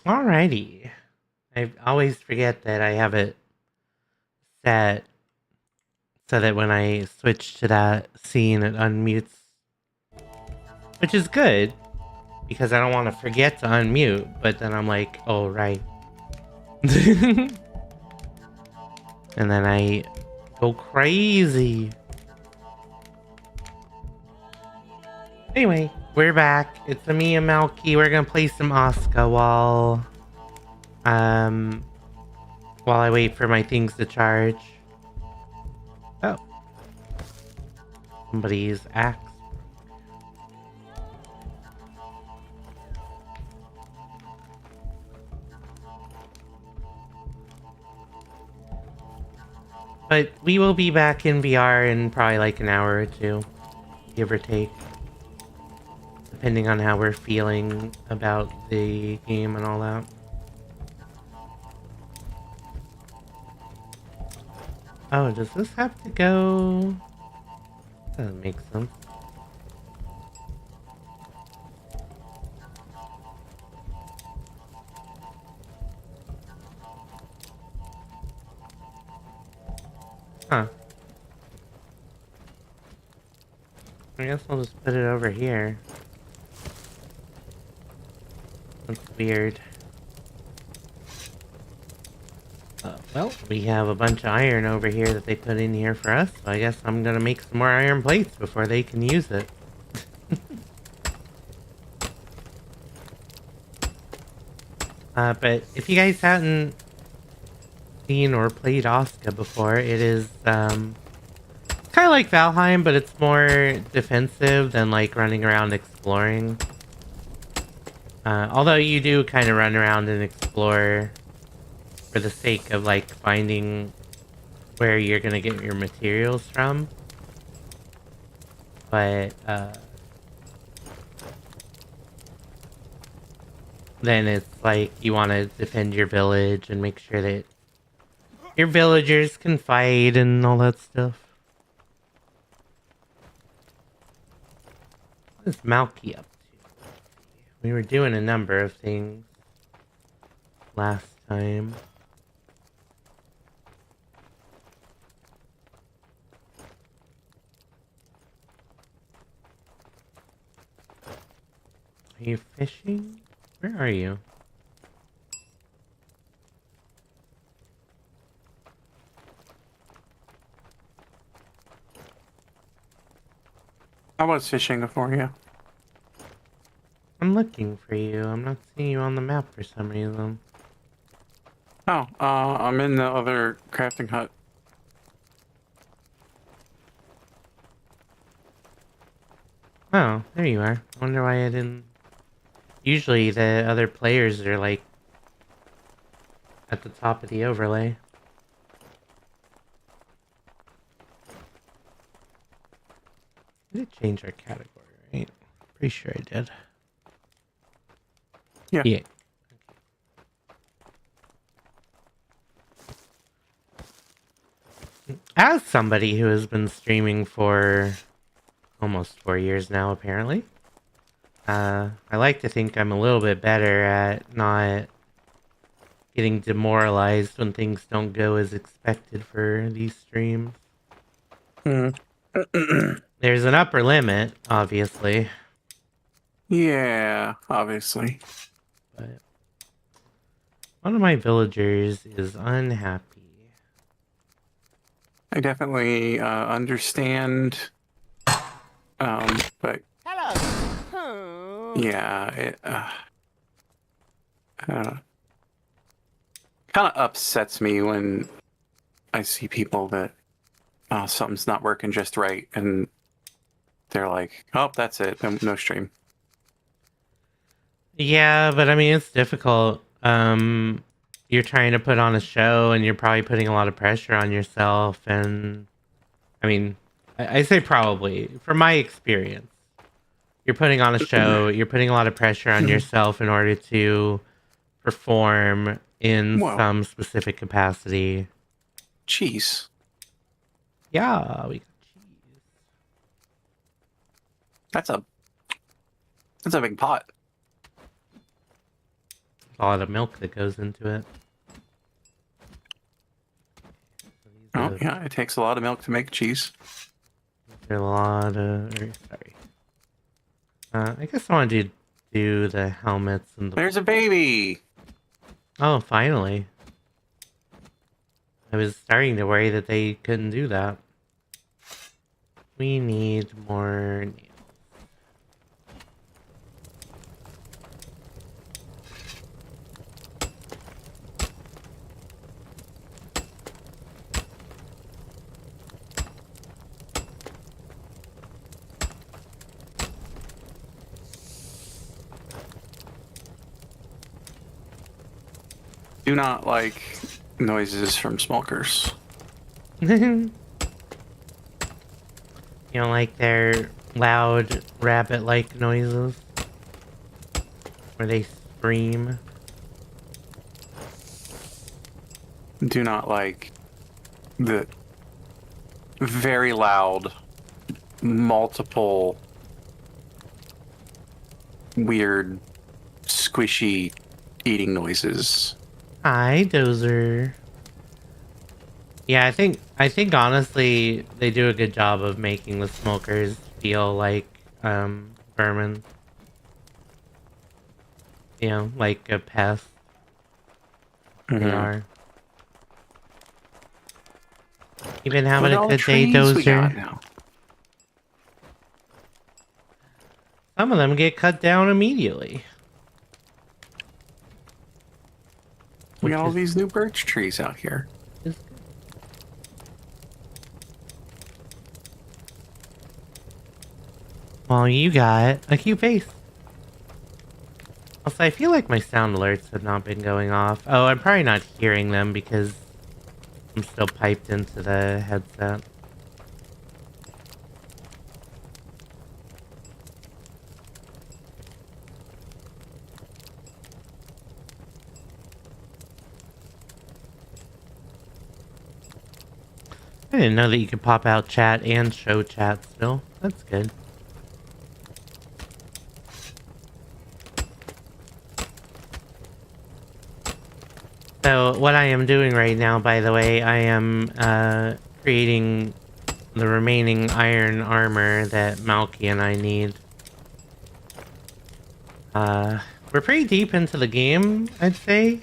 Alrighty. I always forget that I have it set so that when I switch to that scene, it unmutes, which is good because I don't want to forget to unmute, but then I'm like, oh, right. And then I go crazy. Anyway, we're back. It's me and Malky. We're gonna play some Asuka while I wait for my things to charge. Oh. Somebody's axe. But we will be back in VR in probably like an hour or two, give or take. Depending on how we're feeling about the game and all that. Oh, does this have to go? Doesn't make sense. Huh. I guess I'll just put it over here. That's weird. Well, we have a bunch of iron over here that they put in here for us, so I guess I'm gonna make some more iron plates before they can use it. But if you guys hadn't seen or played Asuka before, it is kind of like Valheim, but it's more defensive than like running around exploring. Although you do kind of run around and explore for the sake of like finding where you're gonna get your materials from. But then it's like you want to defend your village and make sure that your villagers can fight and all that stuff. What is Malky up to? We were doing a number of things last time. Are you fishing? Where are you? I was fishing for you. I'm looking for you. I'm not seeing you on the map for some reason. Oh, I'm in the other crafting hut. Oh, there you are. Wonder why I didn't... Usually the other players are like at the top of the overlay. I did change our category, right? Pretty sure I did. Yeah. Yeah. As somebody who has been streaming for almost 4 years now, apparently, I like to think I'm a little bit better at not getting demoralized when things don't go as expected for these streams. Mm. There's an upper limit, obviously. Yeah, obviously. But one of my villagers is unhappy. I definitely understand. But Hello. yeah, it kind of upsets me when I see people that something's not working just right, and they're like, "Oh, that's it, no stream." Yeah, but I mean, it's difficult. You're trying to put on a show and you're probably putting a lot of pressure on yourself. And I mean, I say probably, from my experience, you're putting on a show, you're putting a lot of pressure on yourself in order to perform in Whoa. some specific capacity. Jeez, Yeah, we got cheese. that's a big pot. a lot of milk that goes into it. Oh, yeah, it takes a lot of milk to make cheese. There's a lot of... sorry. I guess I want to do the helmets and the... There's a baby! Oh, finally. I was starting to worry that they couldn't do that. We need more nails. Do not like noises from smokers. You don't like their loud rabbit-like noises? Where they scream? Do not like the very loud, multiple, weird, squishy eating noises. Hi, Dozer. Yeah, I think honestly they do a good job of making the smokers feel like vermin. You know, like a pest. They are. You been having a good day, Dozer? Some of them get cut down immediately. We got all these new birch trees out here. Well, you got a cute face. Also, I feel like my sound alerts have not been going off. Oh, I'm probably not hearing them because I'm still piped into the headset. I didn't know that you could pop out chat and show chat still. That's good. So what I am doing right now, by the way, I am creating the remaining iron armor that Malky and I need. We're pretty deep into the game, I'd say.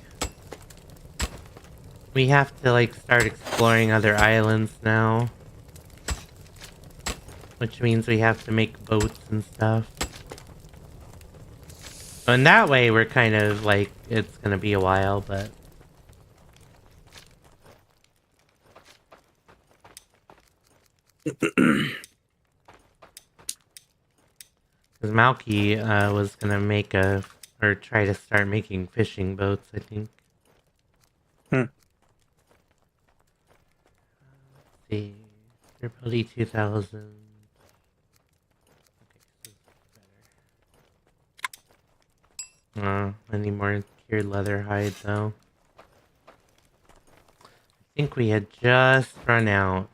We have to like start exploring other islands now. Which means we have to make boats and stuff. So in that way we're kind of like, it's gonna be a while, but... Because Malky was gonna make or try to start making fishing boats, I think. Let's see. Triple D 2000. Okay, this is better. I need more cured leather hide though. I think we had just run out.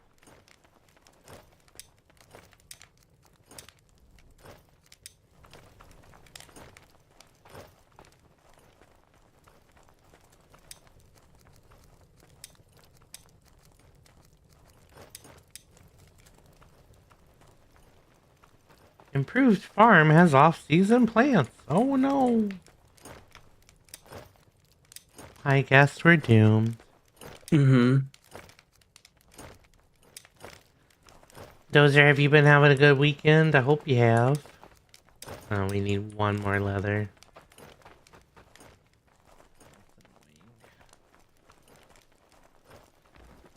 Improved farm has off-season plants. Oh no. I guess we're doomed. Mm-hmm. Dozer, have you been having a good weekend? I hope you have. Oh, we need one more leather.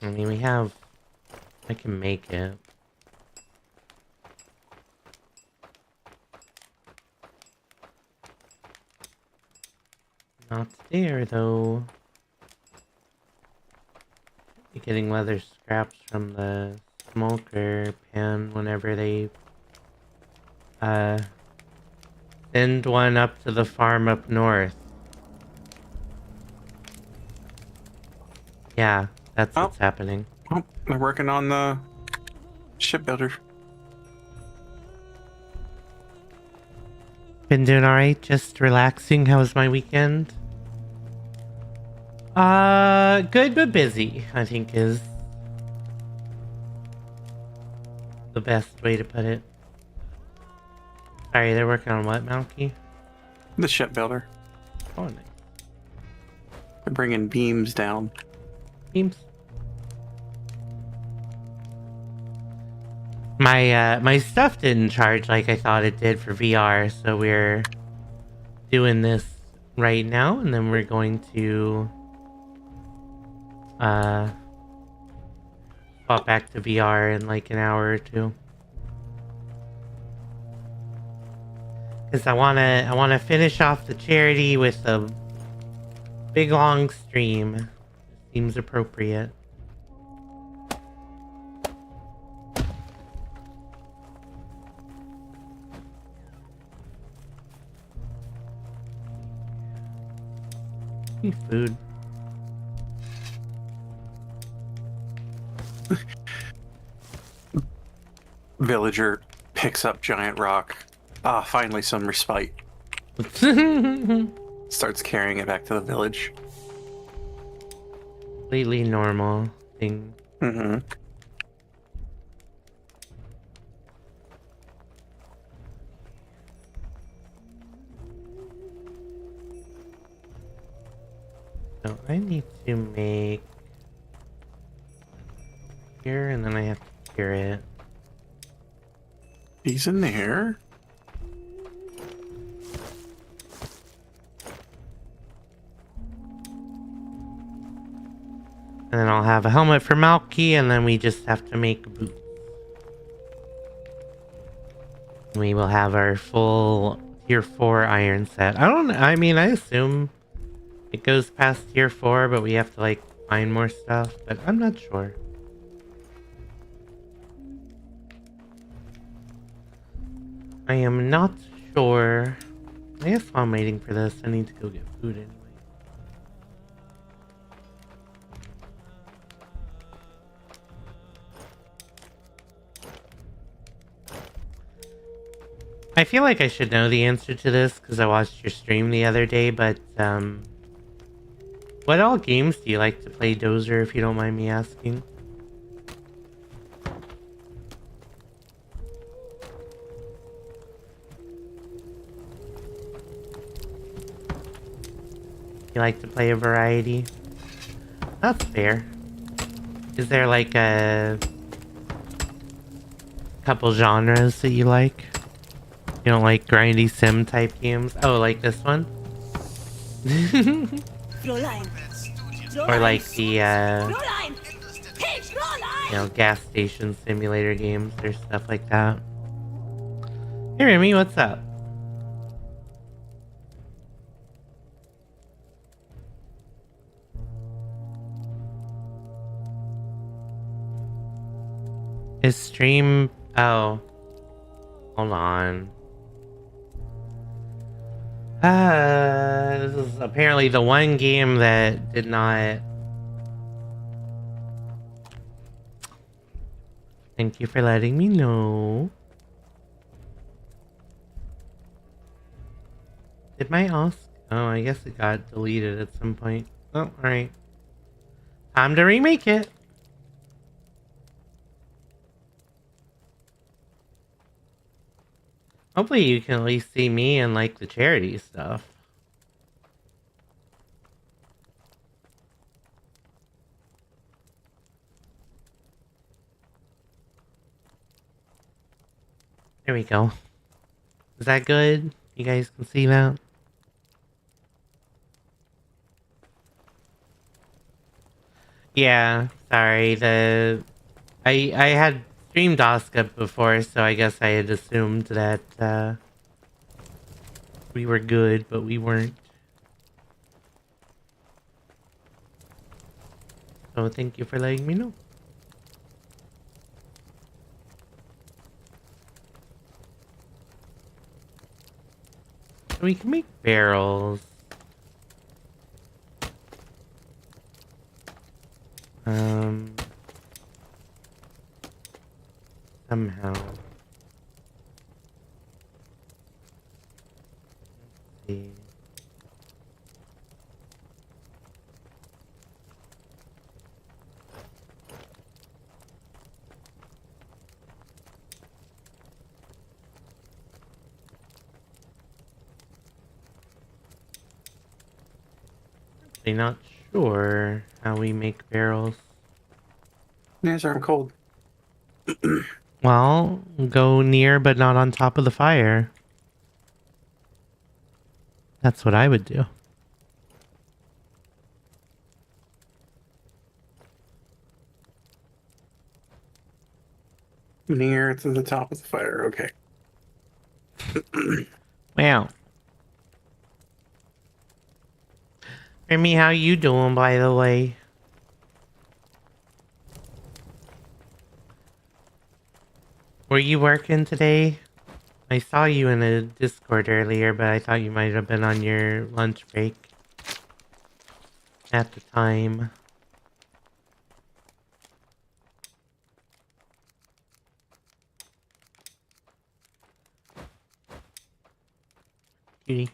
I mean, we have... I can make it. Not there, though. You're getting leather scraps from the smoker pen whenever they send one up to the farm up north. Yeah, that's what's happening. Oh, they're working on the shipbuilder. Been doing alright, just relaxing. How was my weekend? Good but busy, I think is the best way to put it. Sorry, they're working on what, Malky? The shipbuilder. Oh, nice. They're bringing beams down. Beams. My stuff didn't charge like I thought it did for VR, so we're doing this right now, and then we're going to swap back to VR in like an hour or two. Because I wanna finish off the charity with a big long stream. Seems appropriate. Food. Villager picks up giant rock. Ah, finally some respite. Starts carrying it back to the village. Completely normal thing. Mm-hmm. So I need to make here, and then I have to cure it. He's in there. And then I'll have a helmet for Malky, and then we just have to make boots. We will have our full tier 4 iron set. I mean, I assume it goes past tier 4, but we have to like find more stuff, but I'm not sure. I am not sure. I guess while I'm waiting for this, I need to go get food anyway. I feel like I should know the answer to this because I watched your stream the other day, but what all games do you like to play, Dozer, if you don't mind me asking? You like to play a variety? That's fair. Is there like a couple genres that you like? You don't like grindy sim type games? Oh, like this one? Or like the you know, gas station simulator games or stuff like that. Hey Remy, what's up? His stream... Oh. Hold on. This is apparently the one game that did not... Thank you for letting me know. Did my ask? Oh, I guess it got deleted at some point. Oh, alright. Time to remake it. Hopefully you can at least see me and like the charity stuff. There we go. Is that good? You guys can see that? Yeah, sorry. I had streamed Oscar before, so I guess I had assumed that we were good, but we weren't. So thank you for letting me know. We can make barrels. Somehow. Let's see. actually not sure how we make barrels. These aren't cold. Well, go near but not on top of the fire. That's what I would do. Near to the top of the fire. Okay. Wow. Remy, how you doing, by the way? Were you working today? I saw you in a Discord earlier, but I thought you might have been on your lunch break at the time. Cutie.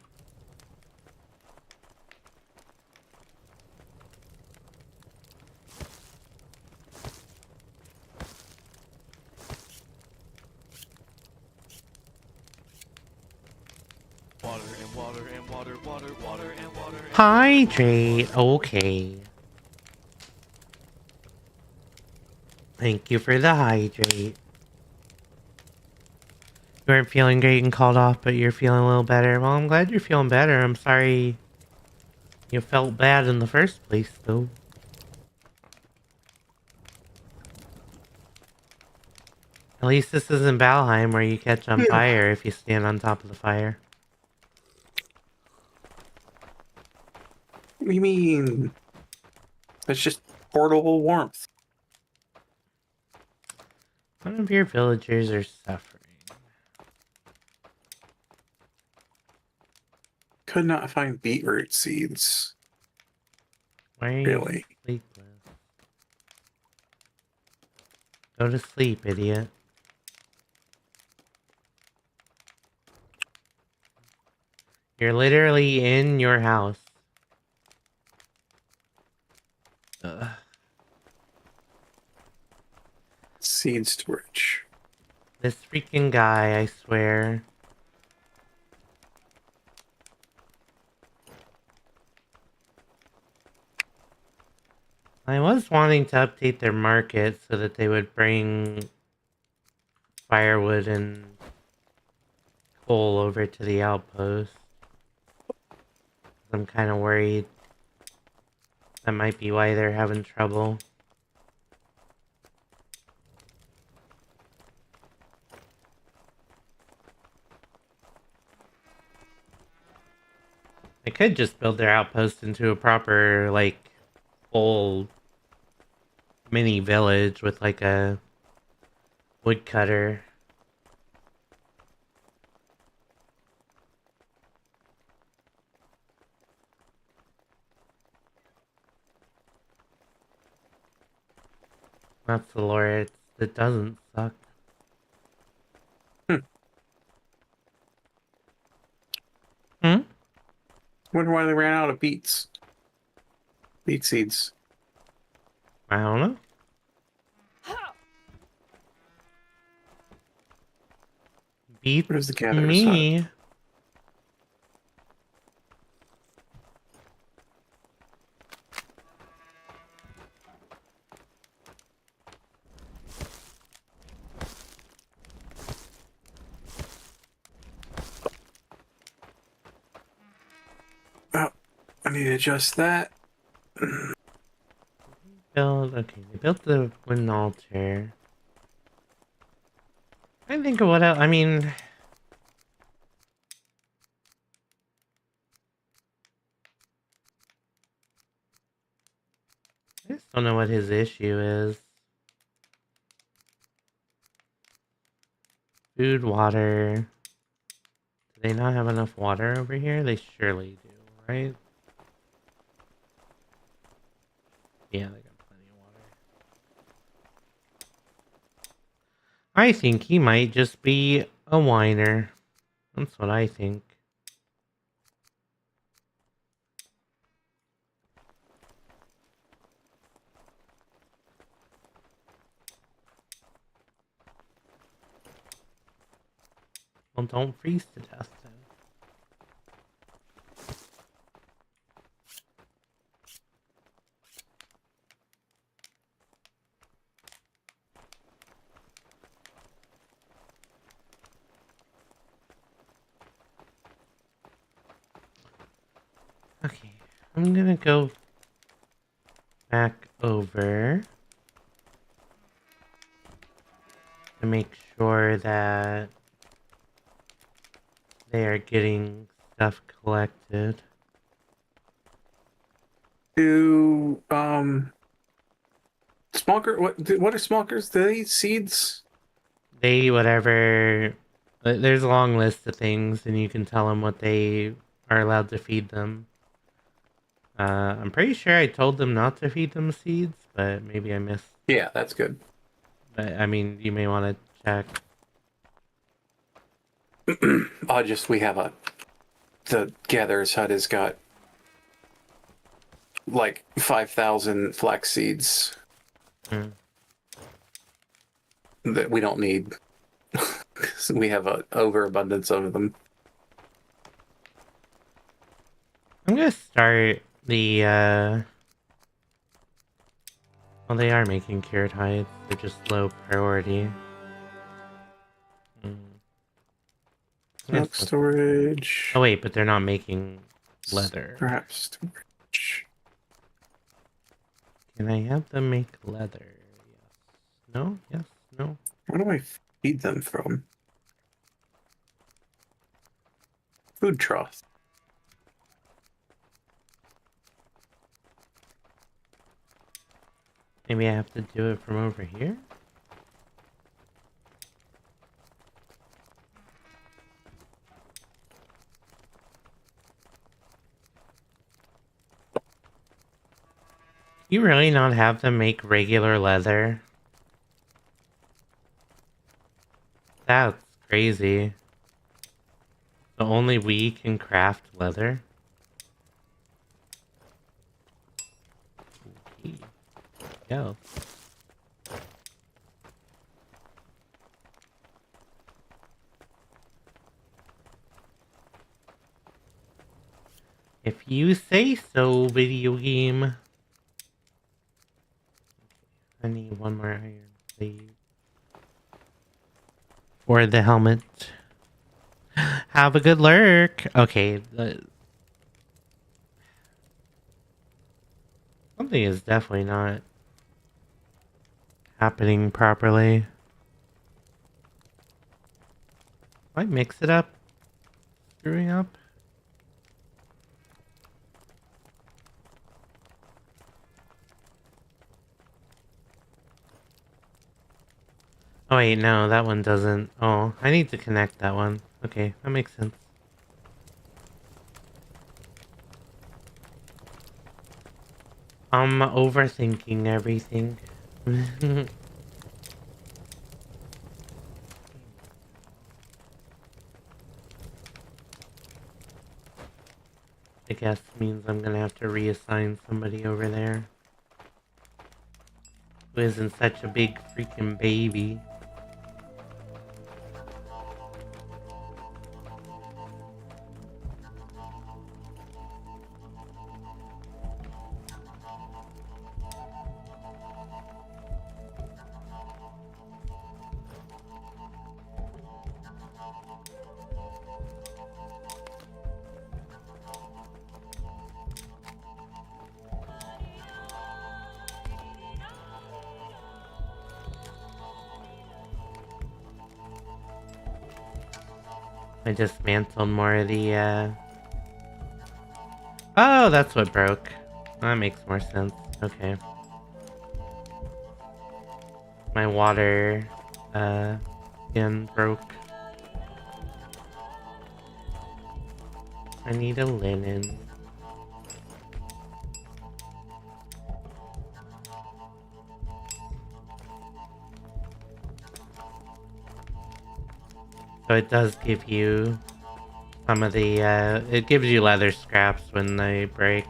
Water and water and water, water, water and water. Hydrate. Okay. Thank you for the hydrate. You weren't feeling great and called off, but you're feeling a little better. Well, I'm glad you're feeling better. I'm sorry you felt bad in the first place, though. At least this isn't Valheim where you catch on fire if you stand on top of the fire. What do you mean? It's just portable warmth. One of your villagers are suffering. Could not find beetroot seeds. Why are you Really? sleepless? Go to sleep, idiot. You're literally in your house. Ugh. Seed storage. This freaking guy, I swear. I was wanting to update their market so that they would bring firewood and coal over to the outpost. I'm kind of worried that might be why they're having trouble. They could just build their outpost into a proper, like, full mini village with, like, a woodcutter. That's the lore. It doesn't suck. Hmm? Wonder why they ran out of beets. Beet seeds. I don't know. Beat Where's the gatherer's me. hut? Oh, I need to adjust that. Okay, they built the wooden altar. I think of what else. I mean, I just don't know what his issue is. Food, water. Do they not have enough water over here? They surely do, right? Yeah, they got plenty of water. I think he might just be a whiner. That's what I think. Well, don't freeze to death then. Okay, I'm gonna go back over to make sure that they are getting stuff collected. Do smokers, what are smokers? Do they eat seeds? They eat whatever. There's a long list of things, and you can tell them what they are allowed to feed them. I'm pretty sure I told them not to feed them seeds, but maybe I missed. Yeah, that's good. But, I mean, you may want to check. We have the gatherer's hut has got like 5,000 flax seeds that we don't need. We have an overabundance of them. I'm gonna start the, well, they are making cured hides. They're just low priority. Smoke storage. Oh wait, but they're not making leather. Perhaps storage. Can I have them make leather? Yes. No? Yes? No? Where do I feed them from? Food trough. Maybe I have to do it from over here? You really not have them make regular leather? That's crazy. So only we can craft leather? Okay. Go. If you say so, video game. I need one more iron, please. For the helmet. Have a good lurk. Okay. Something is definitely not happening properly. Might mix it up. Screwing up. Oh wait, no, that one doesn't. Oh, I need to connect that one. Okay, that makes sense. I'm overthinking everything. I guess means I'm gonna have to reassign somebody over there. Who isn't such a big freaking baby. I dismantled more of the, Oh, that's what broke. That makes more sense. Okay. My water, skin broke. I need a linen. So it does give you some of the, it gives you leather scraps when they break.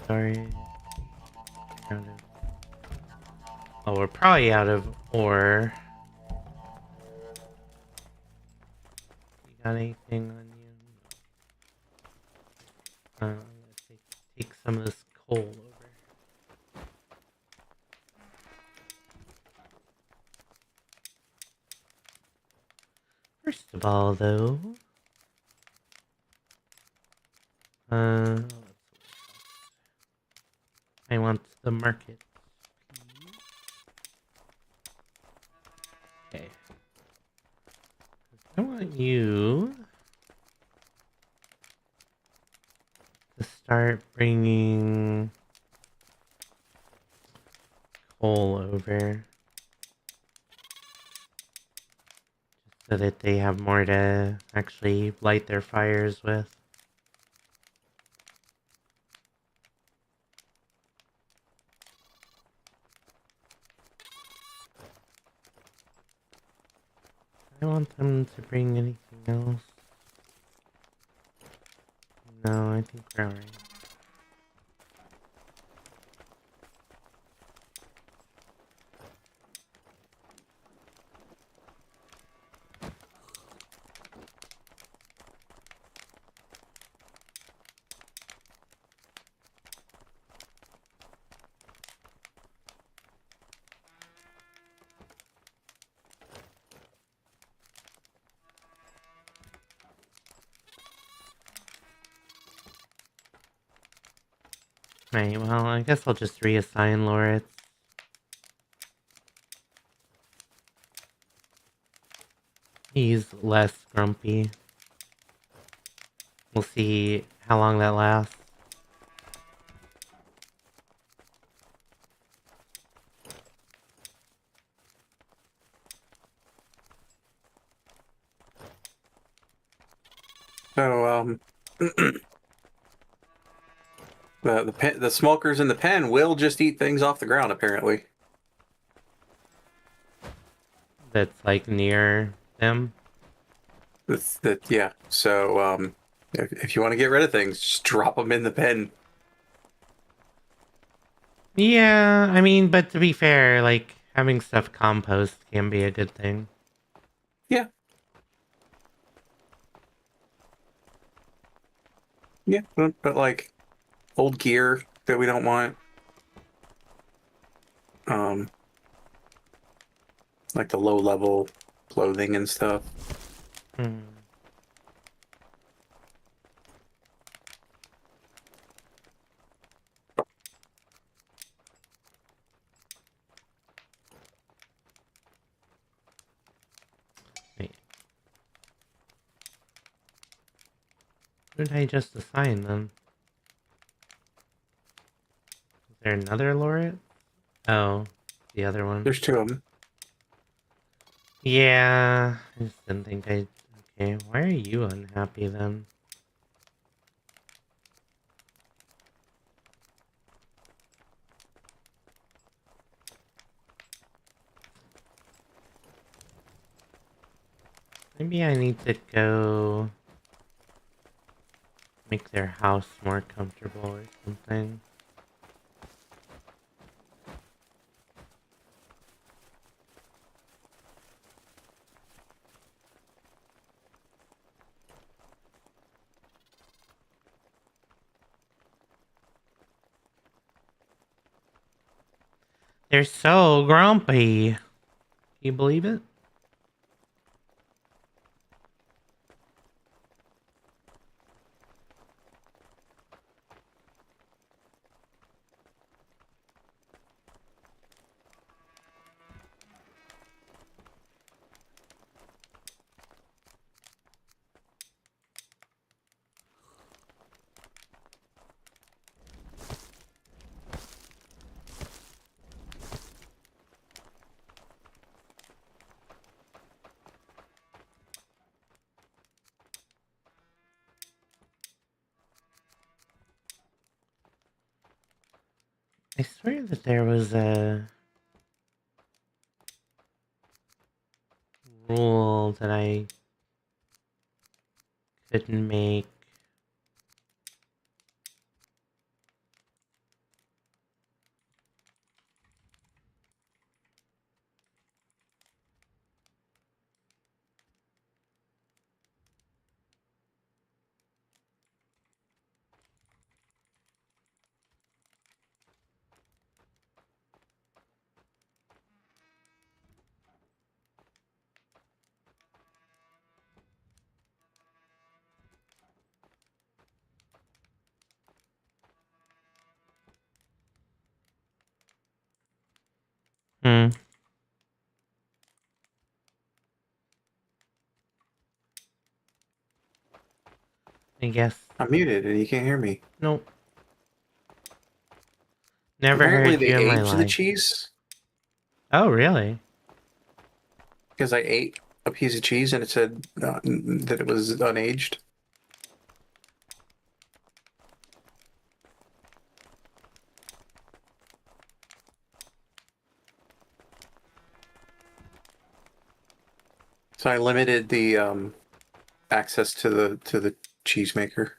Sorry. Oh, we're probably out of ore. You got anything on you? No. I'm gonna take some of this coal over. First of all, though, I want the market. Okay. I want you to start bringing coal over, just so that they have more to actually light their fires with. I want them to bring anything else. No, I think we're alright. Right, well, I guess I'll just reassign Loritz. He's less grumpy. We'll see how long that lasts. So, the smokers in the pen will just eat things off the ground, apparently. That's like near them. Yeah. So, if you want to get rid of things, just drop them in the pen. Yeah, I mean, but to be fair, like, having stuff compost can be a good thing. Yeah. Yeah, but like old gear that we don't want. Um, like the low level clothing and stuff. Hmm. Wait. Who did I just assign them? Is there another laureate? Oh, the other one. There's two of them. Yeah, I just didn't think I... Okay, why are you unhappy then? Maybe I need to go make their house more comfortable or something. They're so grumpy. Can you believe it? I swear that there was a rule that I couldn't make. Hmm. I guess. I'm muted and you can't hear me. Nope. Never Apparently heard they you in my aged the life. cheese Oh, really? because I ate a piece of cheese and it said that it was unaged. So I limited the access to the cheese maker.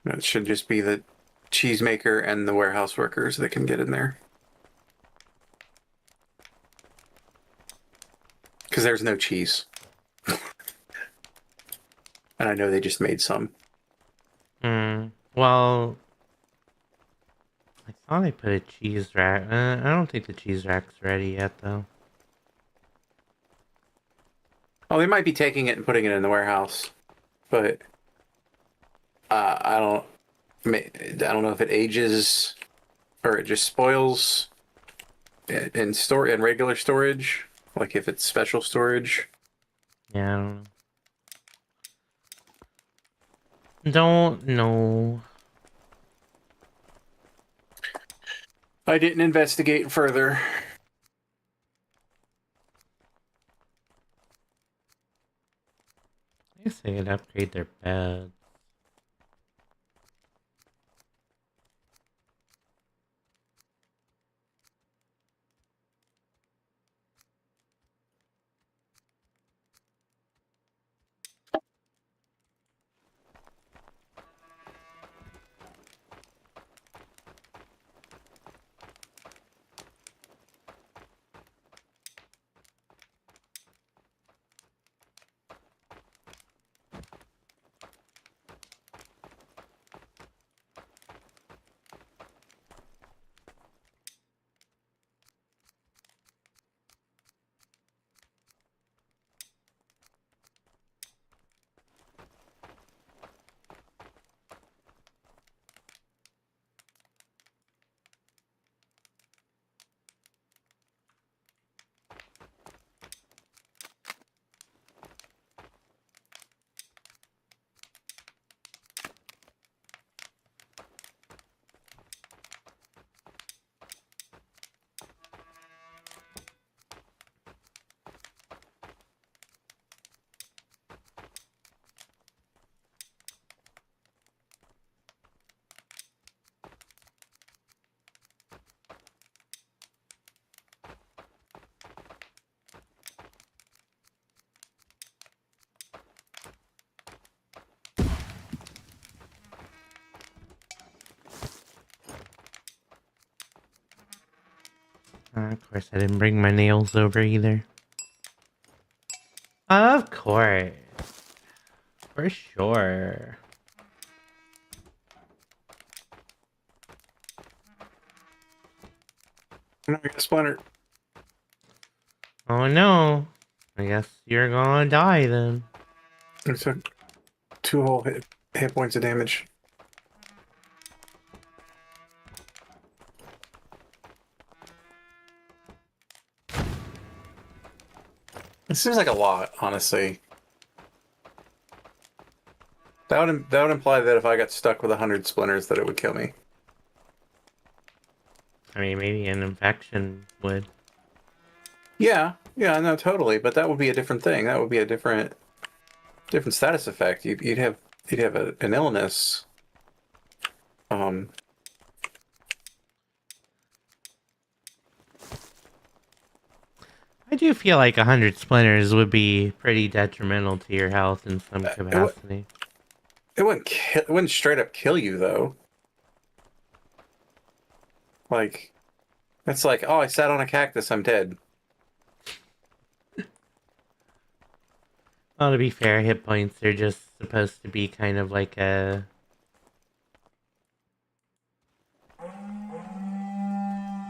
It should just be the cheese maker and the warehouse workers that can get in there. Because there's no cheese. And I know they just made some. Hmm. Well, I thought I put a cheese rack. I don't think the cheese rack's ready yet, though. Oh, they might be taking it and putting it in the warehouse. But I don't know if it ages or it just spoils in regular storage, like if it's special storage. Yeah, I don't know. Don't know. I didn't investigate further. I guess they could upgrade their bed. Of course, I didn't bring my nails over either. Of course. For sure. I'm not gonna splinter. Oh no. I guess you're gonna die then. I took 2 whole hit points of damage. It seems like a lot, honestly. That would imply that if I got stuck with 100 splinters, that it would kill me. I mean, maybe an infection would. Yeah, no, totally. But that would be a different thing. That would be a different status effect. You'd have an illness. Um, I do feel like 100 splinters would be pretty detrimental to your health in some capacity. it wouldn't straight up kill you though. Like, it's like, oh, I sat on a cactus, I'm dead. Well, to be fair, hit points are just supposed to be kind of like a...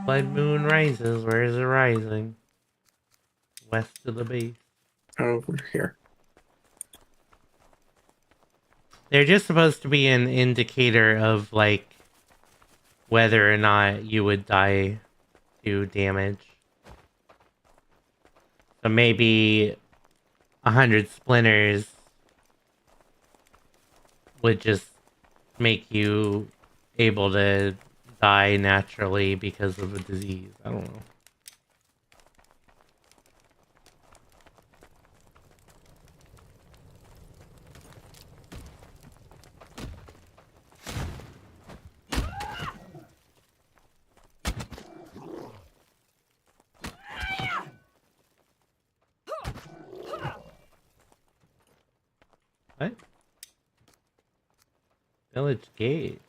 Blood moon rises. Where is it rising? West of the base. Over here. They're just supposed to be an indicator of, like, whether or not you would die to damage. So maybe 100 splinters would just make you able to die naturally because of a disease. I don't know. What? Village gate.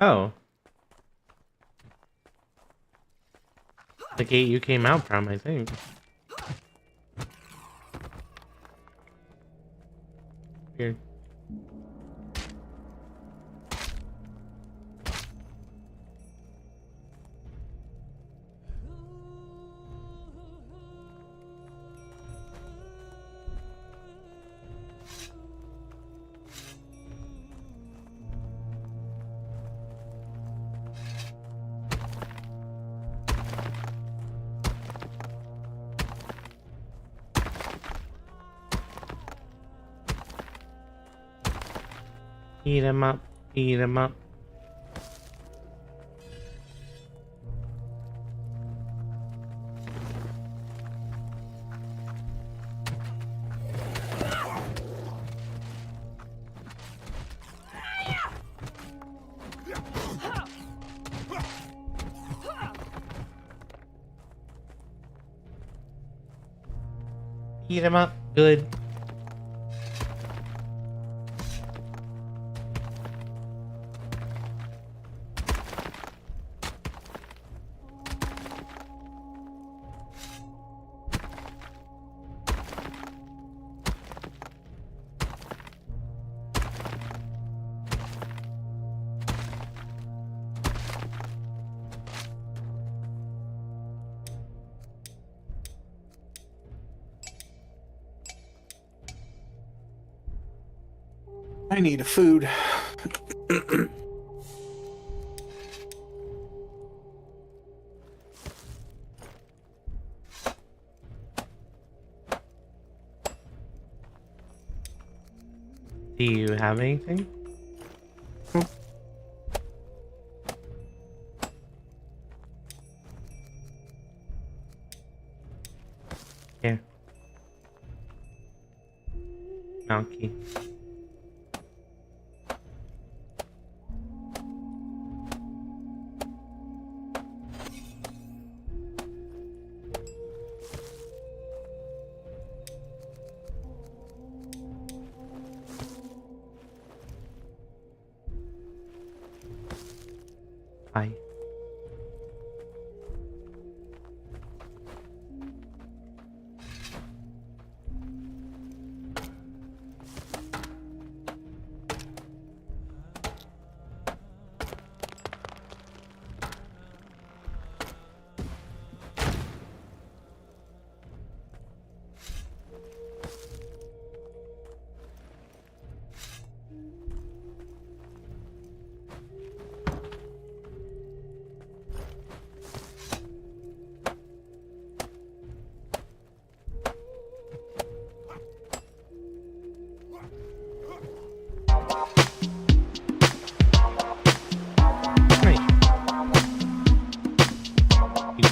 Oh. The gate you came out from, I think. Weird. Eat 'em up, eat 'em up. Eat 'em up, good. I need a food. Do you have anything? Here. Malky. Hi.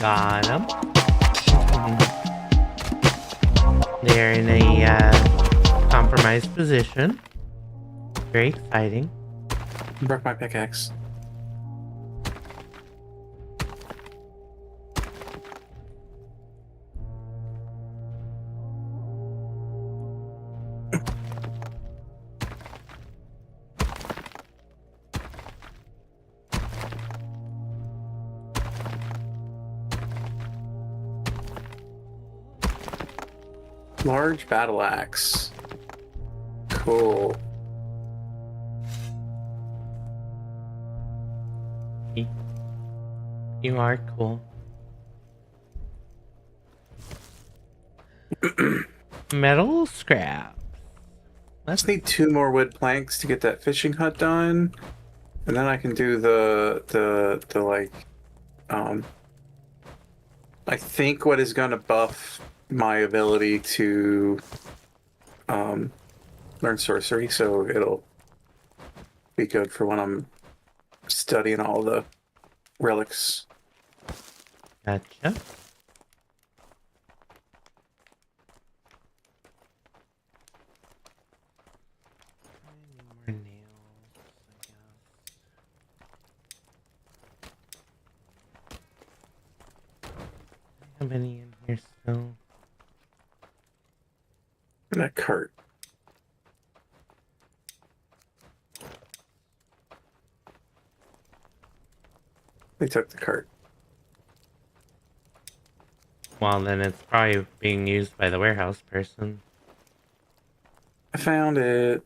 Got them. They're in a compromised position. Very exciting. Broke my pickaxe. Large battle axe. Cool. You are cool. Metal scrap. Just need 2 more wood planks to get that fishing hut done, and then I can do the like I think what is going to buff my ability to learn sorcery, so it'll be good for when I'm studying all the relics. Gotcha. I need more nails, I guess. Do I have any in here still? And that cart. They took the cart. Well, then it's probably being used by the warehouse person. I found it.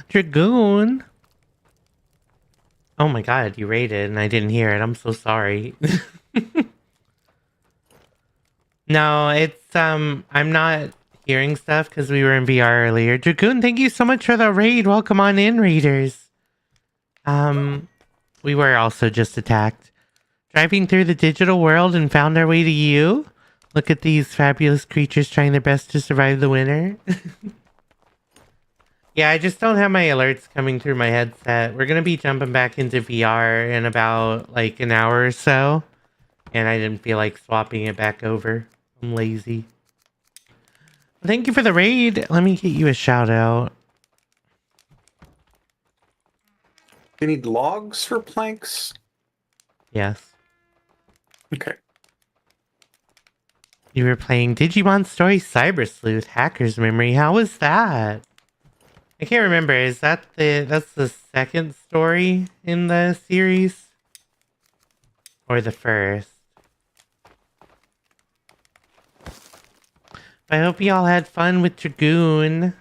Dragoon! Oh my god, you raided and I didn't hear it. I'm so sorry. No, it's, I'm not hearing stuff because we were in VR earlier. Dragoon, thank you so much for the raid. Welcome on in, raiders. We were also just attacked. Driving through the digital world and found our way to you. Look at these fabulous creatures trying their best to survive the winter. Yeah, I just don't have my alerts coming through my headset. We're going to be jumping back into VR in about like an hour or so. And I didn't feel like swapping it back over. I'm lazy. Thank you for the raid. Let me get you a shout out. You need logs for planks? Yes. Okay. You were playing Digimon Story Cyber Sleuth Hacker's Memory. How was that? I can't remember. Is that that's the second story in the series? Or the first? I hope you all had fun with Dragoon.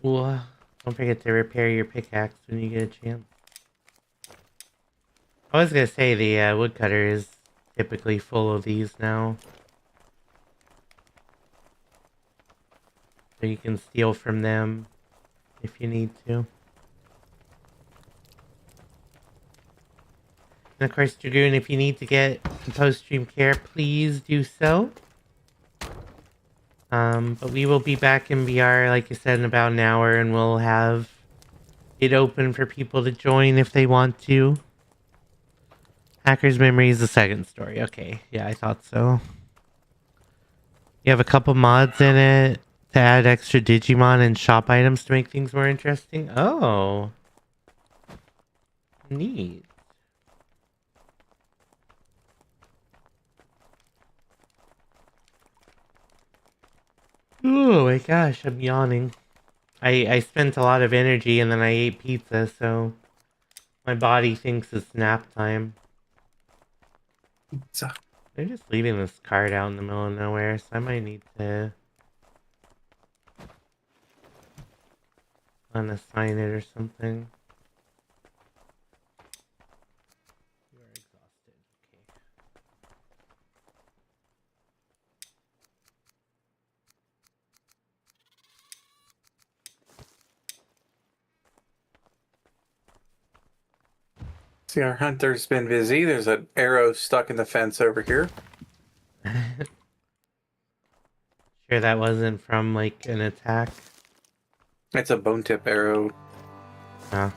Ooh, don't forget to repair your pickaxe when you get a chance. I was gonna say the woodcutter is typically full of these now. So you can steal from them if you need to. And of course, Dragoon, if you need to get post-stream care, please do so. But we will be back in VR, like I said, in about an hour, and we'll have it open for people to join if they want to. Hacker's Memory is the second story. Okay, yeah, I thought so. You have a couple mods in it to add extra Digimon and shop items to make things more interesting. Oh. Neat. Oh my gosh, I'm yawning. I spent a lot of energy and then I ate pizza, so my body thinks it's nap time. So, They're just leaving this card out in the middle of nowhere, so I might need to unassign it or something. You are exhausted. Okay. see, our hunter's been busy. There's an arrow stuck in the fence over here. Sure that wasn't from, like, an attack? It's a bone tip arrow. Oh.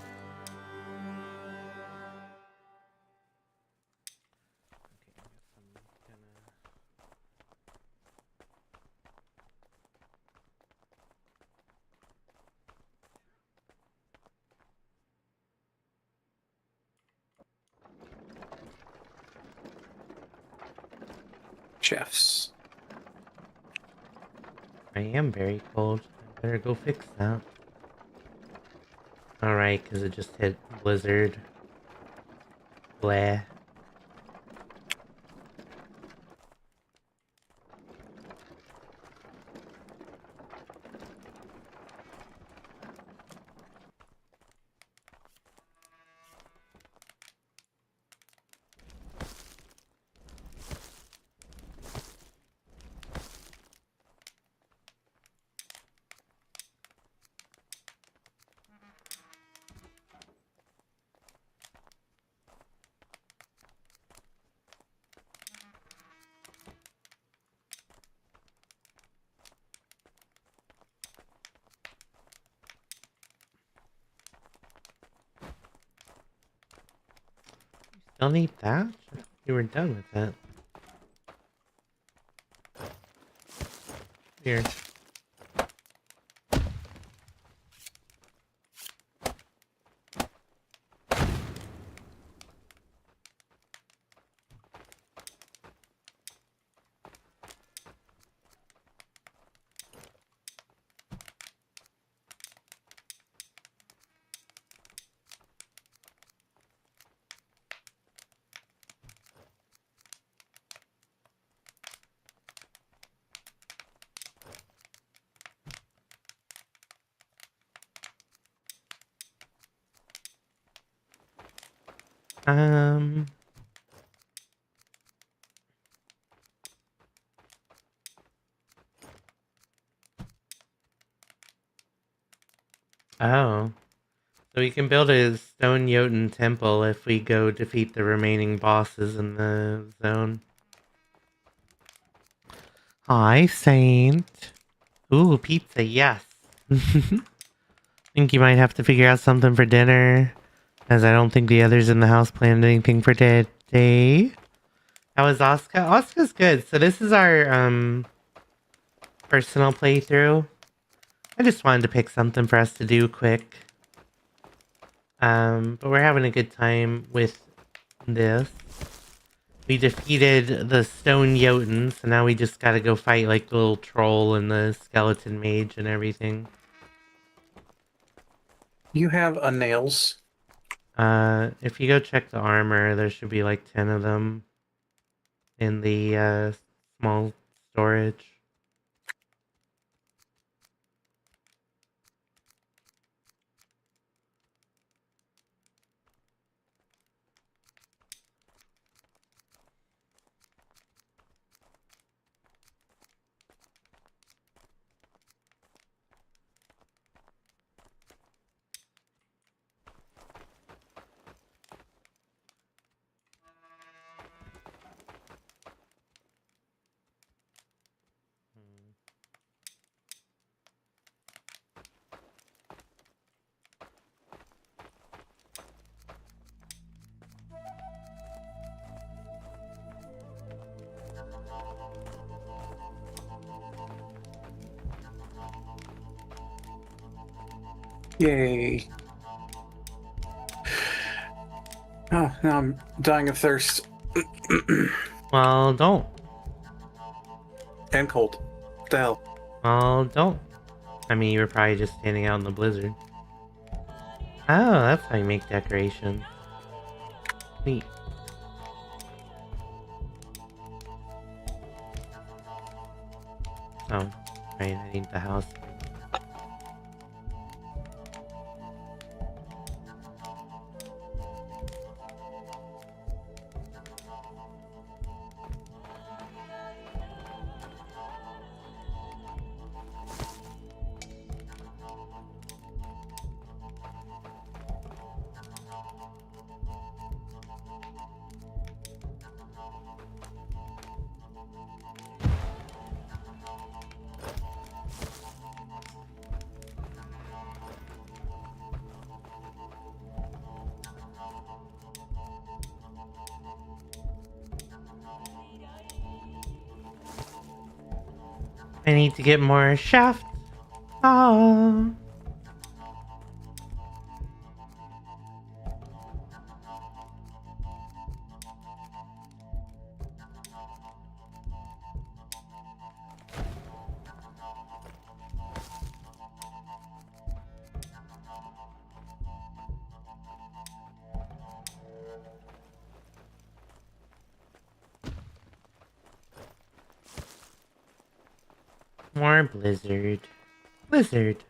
Chefs. I am very cold. I better go fix that. Alright, because it just hit blizzard. Blah. Still need that? I thought you were done with that. Here. Um... Oh. So we can build a stone Jotun temple if we go defeat the remaining bosses in the zone. Hi, Saint. Ooh, pizza, yes. Think you might have to figure out something for dinner, as I don't think the others in the house planned anything for today. How was Asuka? Asuka's good. So this is our personal playthrough. I just wanted to pick something for us to do quick. But we're having a good time with this. We defeated the stone Jotun, so now we just gotta go fight like the little troll and the skeleton mage and everything. You have a nails. If you go check the armor, there should be like 10 of them in the small storage. Yay. Oh, now I'm dying of thirst. Well, don't. And cold. What the hell? Well, don't. I mean, you were probably just standing out in the blizzard. Oh, that's how you make decorations. Neat. Oh, right, I need the house. I need to get more shaft. Oh. More blizzard. Blizzard.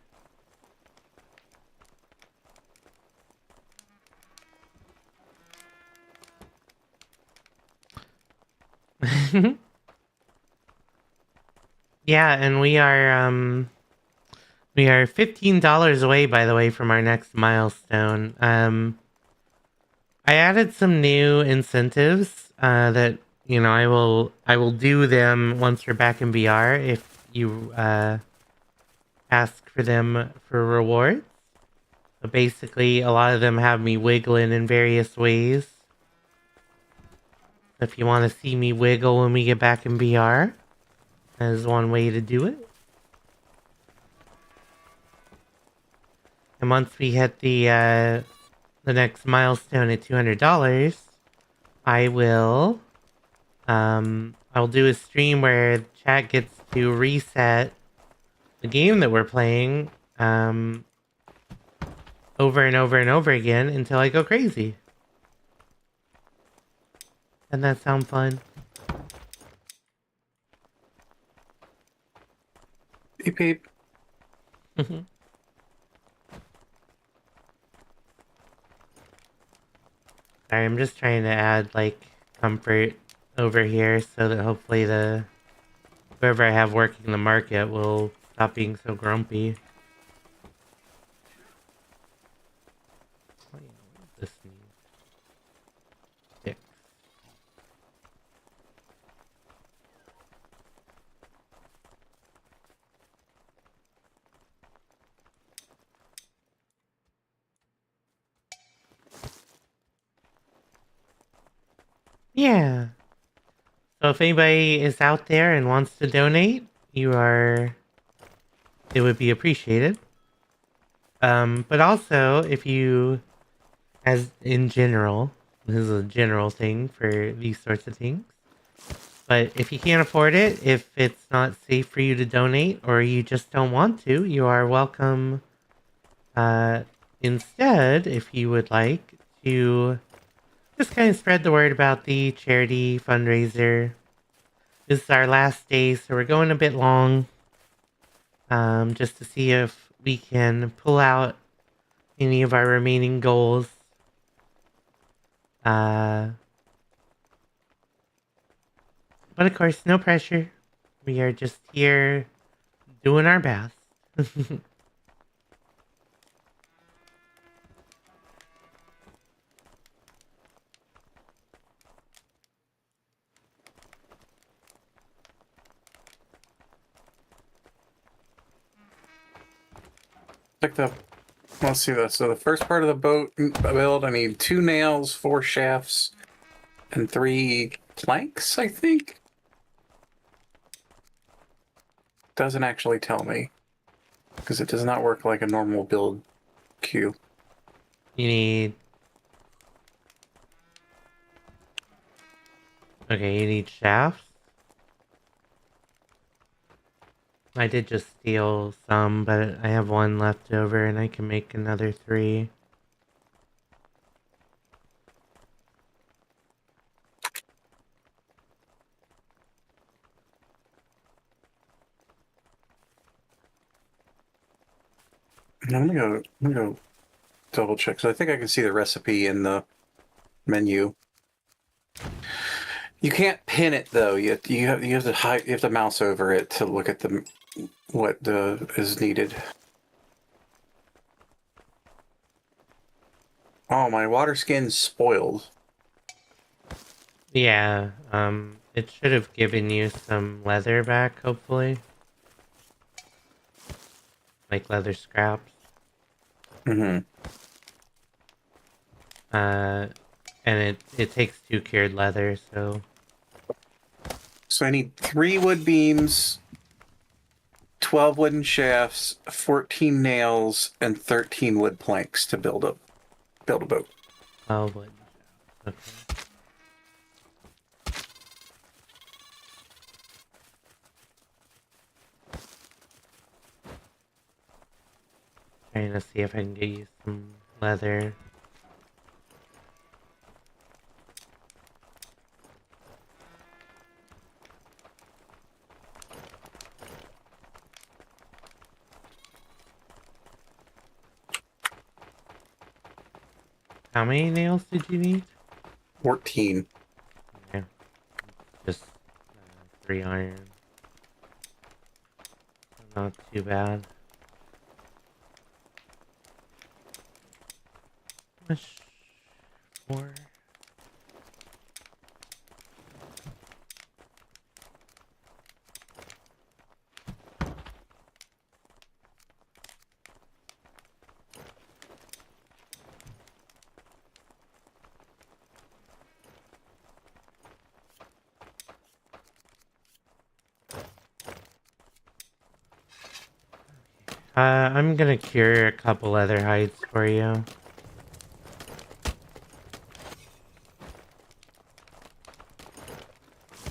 Yeah, and we are $15 away, by the way, from our next milestone. I added some new incentives that I will do them once we're back in VR if you ask for them for rewards. So basically, a lot of them have me wiggling in various ways. If you want to see me wiggle when we get back in VR, that is one way to do it. And once we hit the next milestone at $200, I'll do a stream where chat gets to reset the game that we're playing over and over and over again until I go crazy. Doesn't that sound fun? Beep beep. Sorry, I'm just trying to add like comfort over here so that hopefully whoever I have working the market will stop being so grumpy. What does this need? Fix. Yeah. So if anybody is out there and wants to donate, it would be appreciated. But also if you, as in general, this is a general thing for these sorts of things. But if you can't afford it, if it's not safe for you to donate or you just don't want to, you are welcome instead, if you would like, to just kind of spread the word about the charity fundraiser. This is our last day, so we're going a bit long. Just to see if we can pull out any of our remaining goals. But of course, no pressure. We are just here doing our best. Let's see this. So the first part of the boat build, I need 2 nails, 4 shafts, and 3 planks, I think. Doesn't actually tell me because it does not work like a normal build queue. You need... Okay, you need shafts? I did just steal some, but I have 1 left over and I can make another 3. I'm gonna go double check. So I think I can see the recipe in the menu. You can't pin it though. You have to mouse over it to look at what is needed. Oh, my water skin's spoiled. Yeah, it should have given you some leather back, hopefully. Like leather scraps. Mm-hmm. And it takes 2 cured leather, so... So I need 3 wood beams, 12 wooden shafts, 14 nails, and 13 wood planks to build a boat. Oh, wood. Okay. Trying to see if I can get you some leather. How many nails did you need? 14. Yeah, just 3 iron. Not too bad. Much more. I'm gonna cure a couple other hides for you.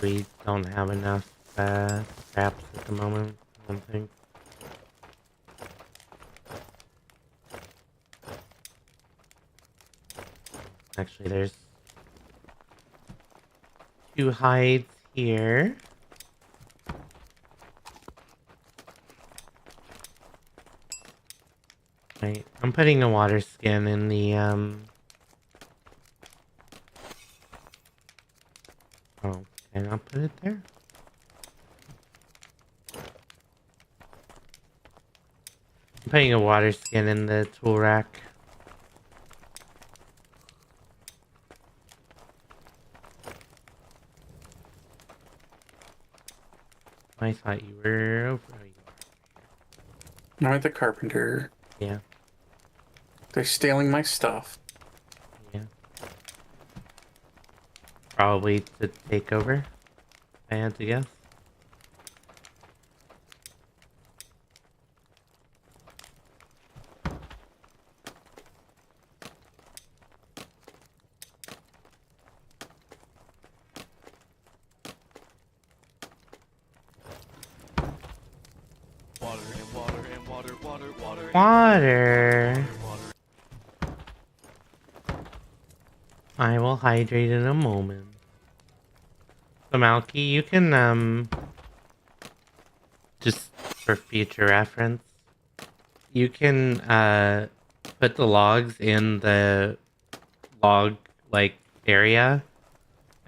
We don't have enough scraps at the moment, I don't think. Actually, there's 2 hides here. Wait, I'm putting a water skin in the oh, can I put it there? I'm putting a water skin in the tool rack. I thought you were over. Oh, you I'm the carpenter. are. Yeah, They're stealing my stuff. yeah. Probably to take over, I had to guess. Water and water and water, water, water. Water! Water. I will hydrate in a moment. So Malky, you can just for future reference, you can put the logs in the log like area,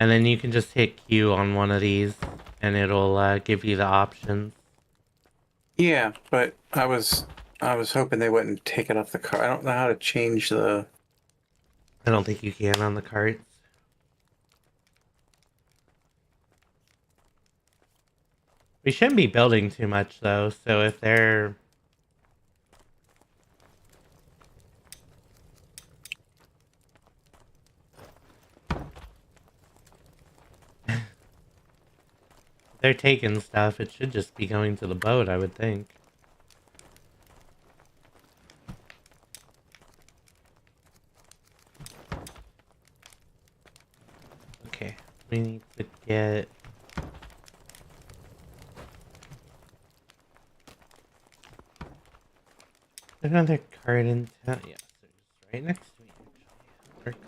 and then you can just hit Q on one of these and it'll give you the options. Yeah, but I was hoping they wouldn't take it off the car. I don't know how to change the. I don't think you can on the carts. We shouldn't be building too much though, so if they're taking stuff, it should just be going to the boat, I would think. Okay, we need to get another cart in town. Yeah, so just right next to me, actually. That works.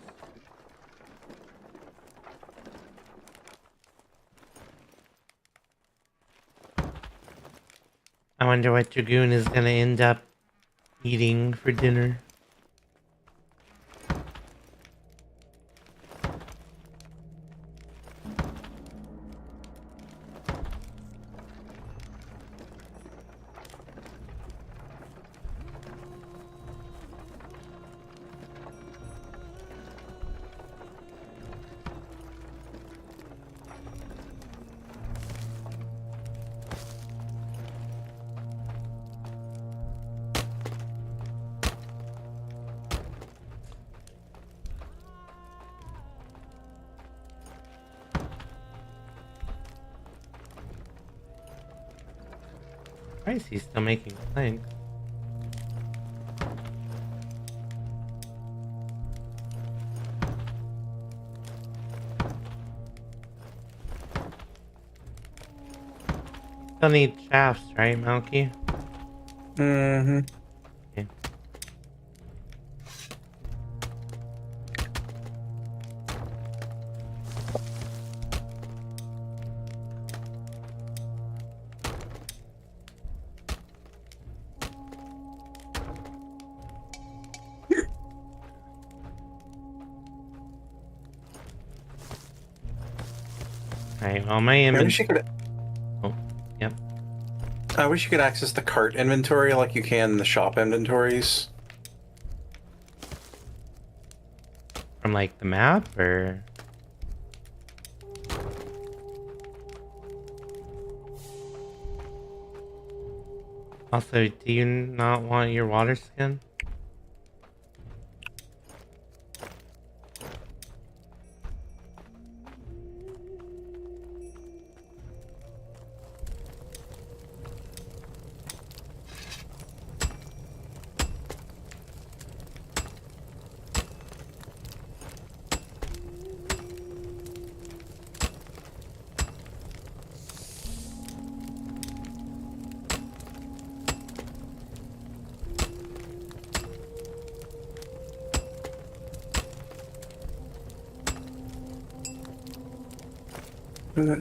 I wonder what Dragoon is gonna end up eating for dinner. Why is he still making planks? Still need shafts, right, Malky? Mm-hmm. Okay. Alright, well, my I wish you inventory. could. Oh, yep. I wish you could access the cart inventory like you can in the shop inventories. From like the map, or. Also, do you not want your water skin?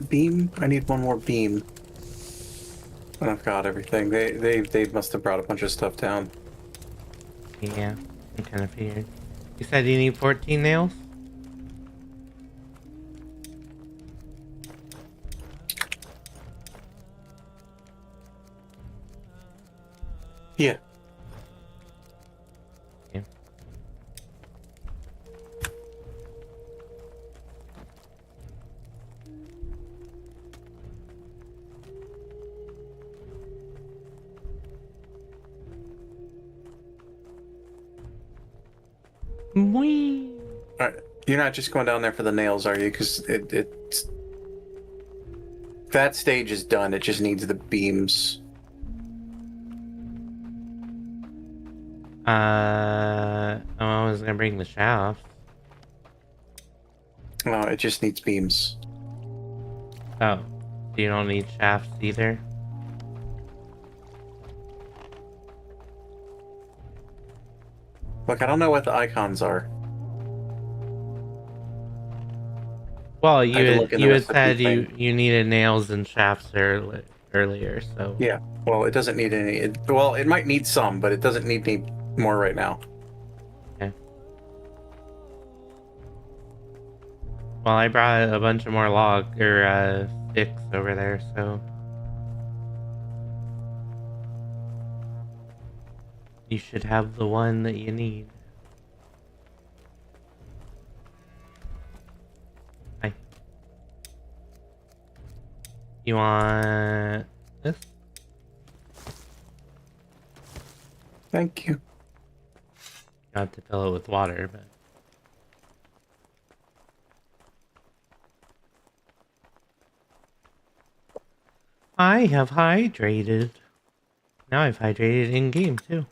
Beam? I need one more beam. And I've got everything. They must have brought a bunch of stuff down. Yeah, I kind of figured. You said you need 14 nails? Yeah. Yeah. Whee! All right. You're not just going down there for the nails, are you? Because it's that stage is done. It just needs the beams. I was gonna bring the shaft. No, it just needs beams. Oh, you don't need shafts either? Look, I don't know what the icons are. Well, I had to look in the you had recipe said thing. you needed nails and shafts earlier, so. Yeah. Well, it doesn't need any. Well, it might need some, but it doesn't need any more right now. Okay. Well, I brought a bunch of more sticks over there, so. You should have the one that you need. Hi. You want this? Thank you. You have to fill it with water, but. I have hydrated. Now I've hydrated in game too.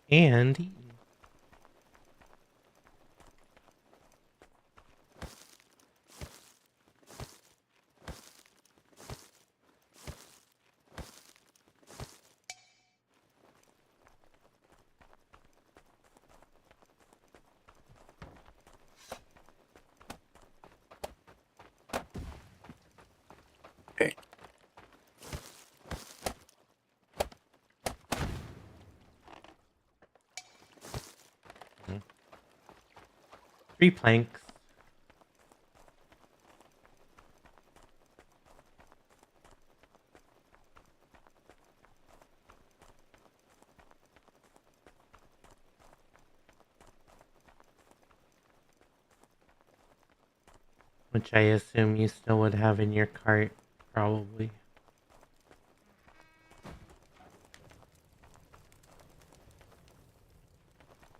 And eaten. Okay. Three planks. Which I assume you still would have in your cart, probably.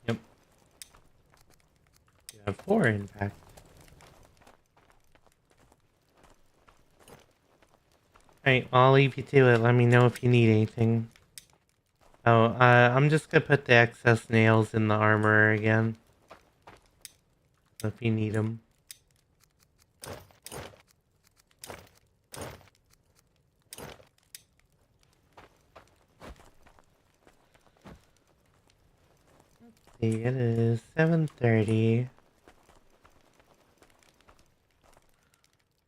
Yep. You have 4, in fact. Alright, well, I'll leave you to it. Let me know if you need anything. Oh, I'm just gonna put the excess nails in the armor again. If you need them. See, it is 7:30.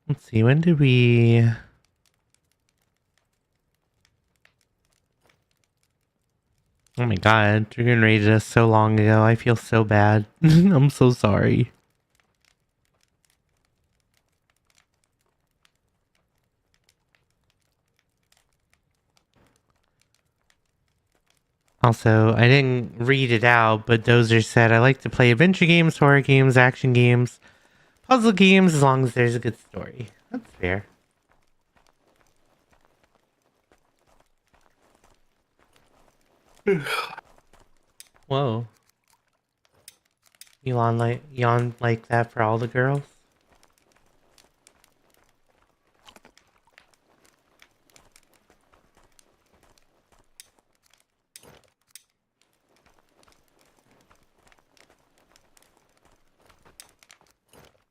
Let's see, when did we... Oh my god, Dragon raided us so long ago. I feel so bad. I'm so sorry. Also, I didn't read it out, but Dozer said, I like to play adventure games, horror games, action games, puzzle games, as long as there's a good story. That's fair. Whoa. Yawn like that for all the girls?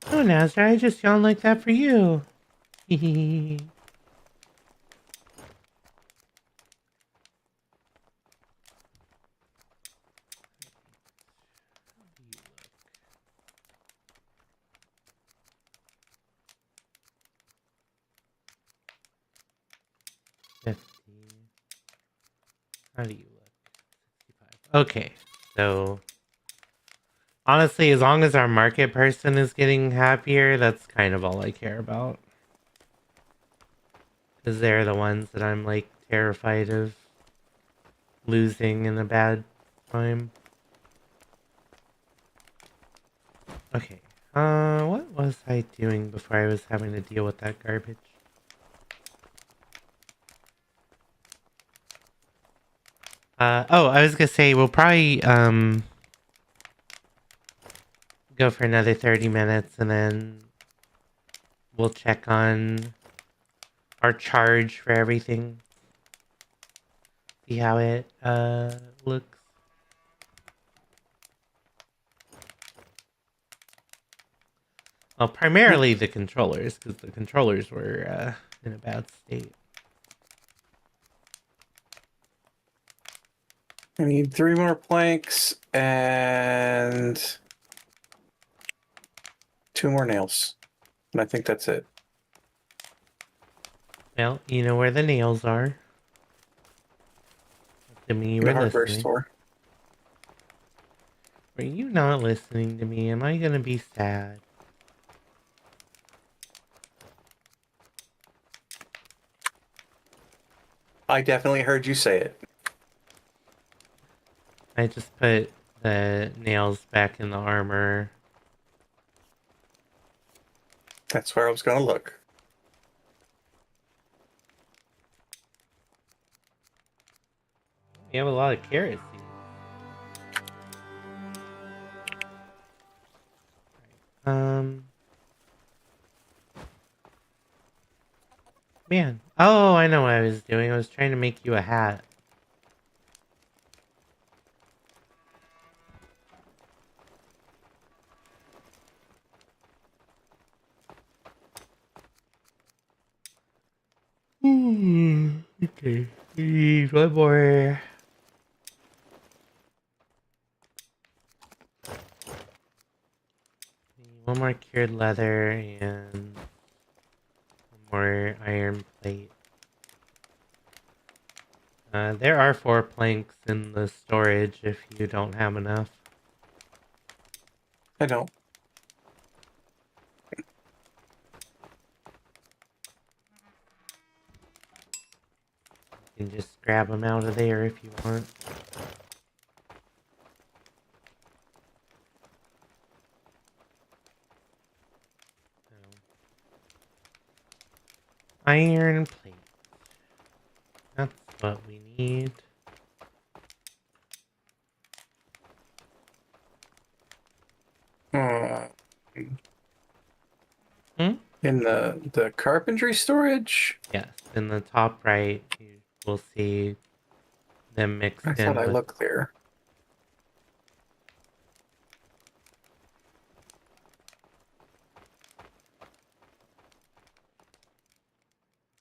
Oh, Nazar, I just yawned like that for you. Hehehe. How do you look? 65. Okay, so honestly, as long as our market person is getting happier, that's kind of all I care about. Because they're the ones that I'm like terrified of losing in a bad time. Okay, what was I doing before I was having to deal with that garbage? Oh, I was gonna say we'll probably go for another 30 minutes and then we'll check on our charge for everything. See how it looks. Well, primarily the controllers, because the controllers were in a bad state. I need 3 more planks and 2 more nails. And I think that's it. Well, you know where the nails are. Assuming you The were hardware listening. store. Were you not listening to me? Am I gonna be sad? I definitely heard you say it. I just put the nails back in the armor. That's where I was going to look. We have a lot of carrot seeds. Man. Oh, I know what I was doing. I was trying to make you a hat. Okay. One more. One more cured leather and one more iron plate. There are 4 planks in the storage if you don't have enough. I don't. You can just grab them out of there if you want. Iron plate. That's what we need. In the carpentry storage? Yes, in the top right, you will see them mixed I in thought I with... looked there.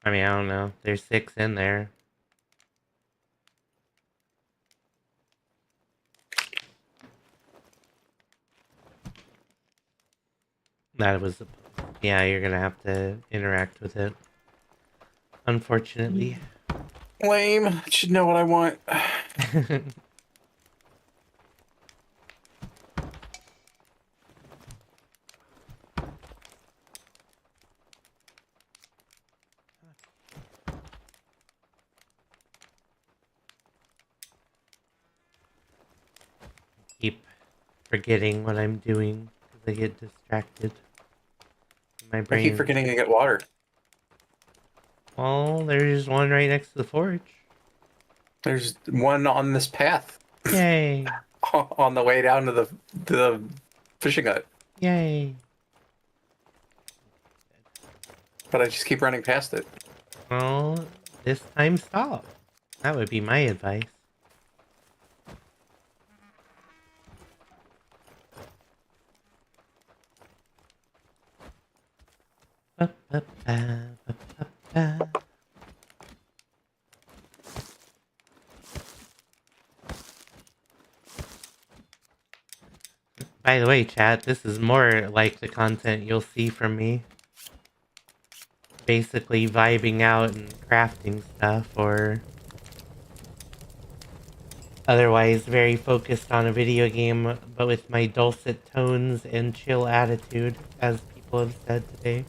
I mean, I don't know. There's 6 in there. That was... Yeah, you're gonna have to interact with it. Unfortunately. Lame. I should know what I want. forgetting what I'm doing because I get distracted. My I brain. keep forgetting to get water. Well, there's one right next to the forge. There's one on this path Yay! on the way down to the fishing hut, Yay! but I just keep running past it. Well, this time stop. That would be my advice. Ba-ba-ba-ba-ba-ba. By the way, chat, this is more like the content you'll see from me. Basically vibing out and crafting stuff, or otherwise very focused on a video game, but with my dulcet tones and chill attitude, as people have said today.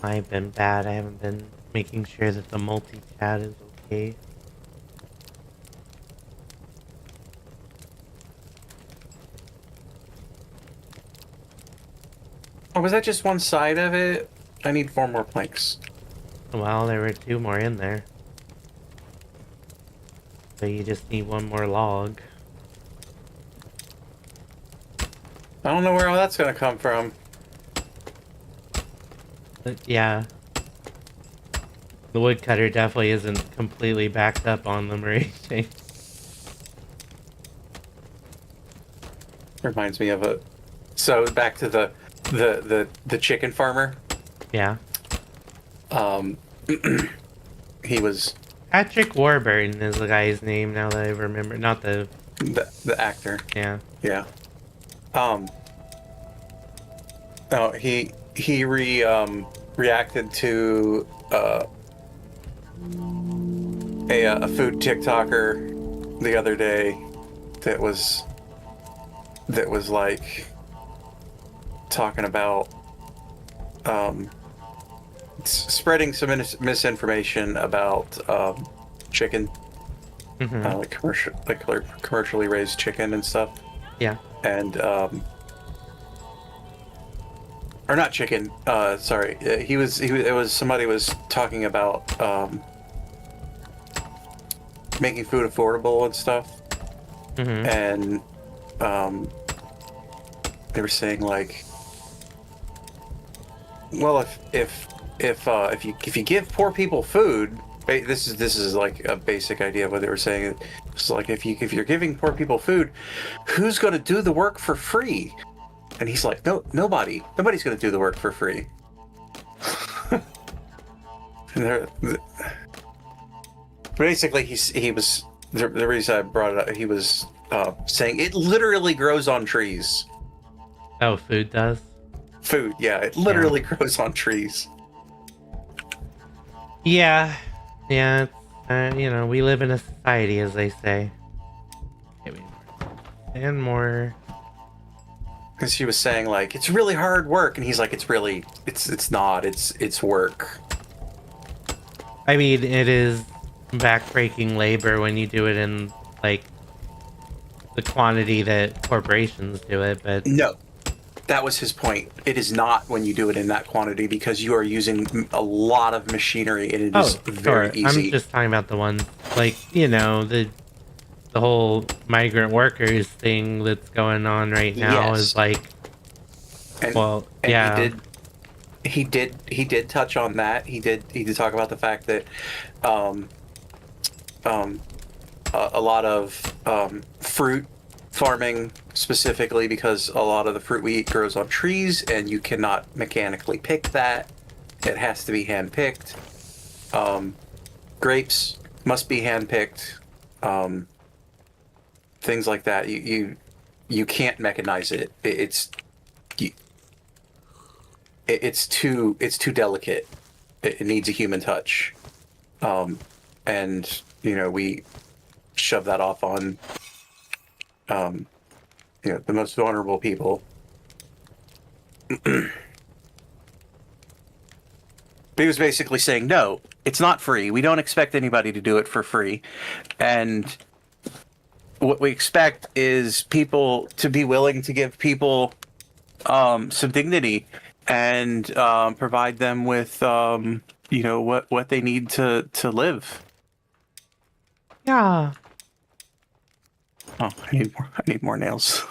I've been bad. I haven't been making sure that the multi-chat is okay. Oh, was that just one side of it? I need 4 more planks. Well, there were 2 more in there. So you just need 1 more log. I don't know where all that's gonna come from. But yeah. The woodcutter definitely isn't completely backed up on them or anything. Reminds me of a. So back to the chicken farmer. Yeah. He was Patrick Warburton is the guy's name now that I remember. Not the... the actor. Yeah. Yeah. No, he reacted to a food TikToker the other day that was like talking about spreading some misinformation about chicken, like commercially raised chicken and stuff. Yeah. And or not chicken. Sorry, it was somebody was talking about making food affordable and stuff, and they were saying like, well, if you give poor people food, this is like a basic idea of what they were saying. It's like if you're giving poor people food, who's going to do the work for free? And he's like, nobody's going to do the work for free. And basically, he was the reason I brought it up. He was saying it literally grows on trees. Oh, food does? Food, yeah, it literally grows on trees. Yeah. Yeah, it's, you know, we live in a society, as they say. Okay, and more. Because she was saying like it's really hard work, and he's like it's not, it's work. I mean, it is backbreaking labor when you do it in like the quantity that corporations do it, but No, that was his point. It is not when you do it in that quantity because you are using a lot of machinery, and it is very easy. I'm just talking about the ones like, you know, the whole migrant workers thing that's going on right now is like, and yeah. He did touch on that. He did talk about the fact that a lot of fruit farming, specifically because a lot of the fruit we eat grows on trees and you cannot mechanically pick that. It has to be hand picked. Grapes must be hand picked. Things like that. You can't mechanize it. It's too delicate. It needs a human touch. And you know, we shove that off on you know, the most vulnerable people. he was basically saying, no, it's not free. We don't expect anybody to do it for free. And what we expect is people to be willing to give people some dignity and provide them with what they need to live. Yeah. Oh, I need more nails.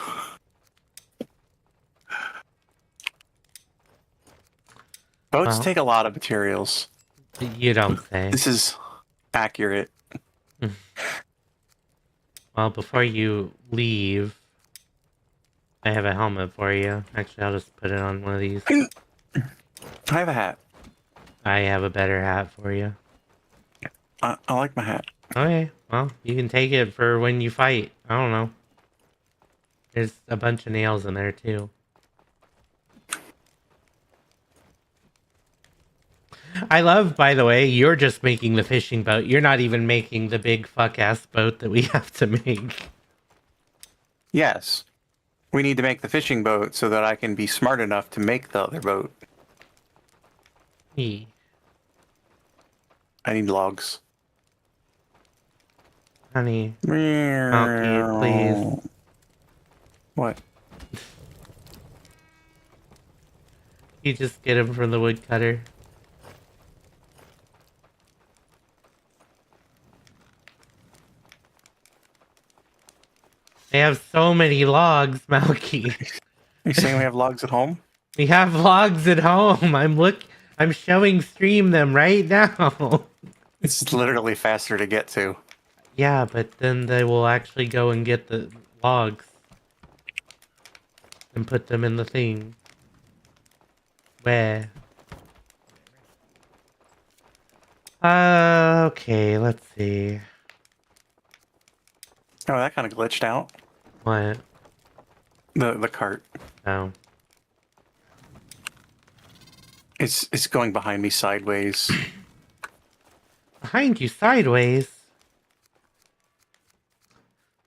Boats Well. take a lot of materials. You don't say. This is accurate. Well, before you leave, I have a helmet for you. Actually, I'll just put it on one of these. I have a hat. I have a better hat for you. I like my hat. Okay, well, you can take it for when you fight. I don't know. There's a bunch of nails in there, too. I love, by the way, you're just making the fishing boat. You're not even making the big fuck-ass boat that we have to make. Yes. We need to make the fishing boat so that I can be smart enough to make the other boat. Hey. I need logs. Honey. Malky, please. What? You just get him from the woodcutter. They have so many logs, Malky. Are you saying we have logs at home? We have logs at home. I'm showing stream them right now. It's literally faster to get to. Yeah, but then they will actually go and get the logs and put them in the thing. Where? Okay, let's see. Oh, that kind of glitched out. What? The cart. Oh. It's going behind me sideways. Behind you sideways.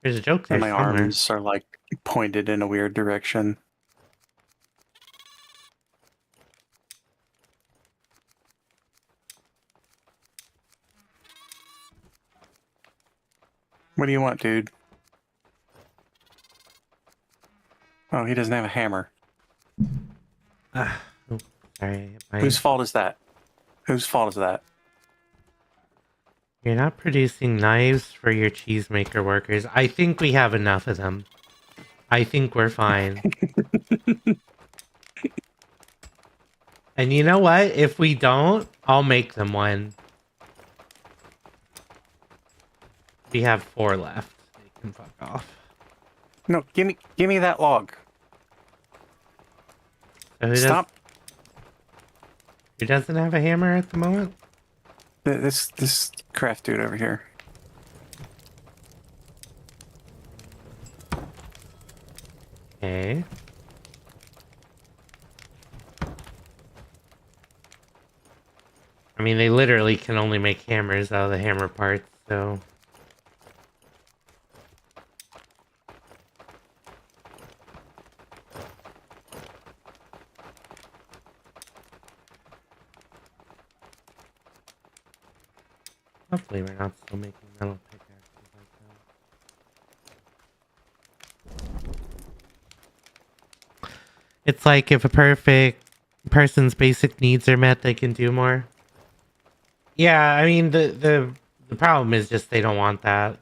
There's a joke there And my somewhere. arms are like pointed in a weird direction. What do you want, dude? Oh, he doesn't have a hammer. Oh, sorry. Whose fault is that? Whose fault is that? You're not producing knives for your cheesemaker workers. I think we have enough of them. I think we're fine. And you know what? If we don't, I'll make them one. We have 4 left. They can fuck off. No, give me that log. So Stop. Who doesn't have a hammer at the moment? This craft dude over here. Okay. I mean, they literally can only make hammers out of the hammer parts, so... Hopefully we're not still making metal pickaxes like that. It's like if a perfect person's basic needs are met, they can do more. Yeah, I mean, the problem is just they don't want that,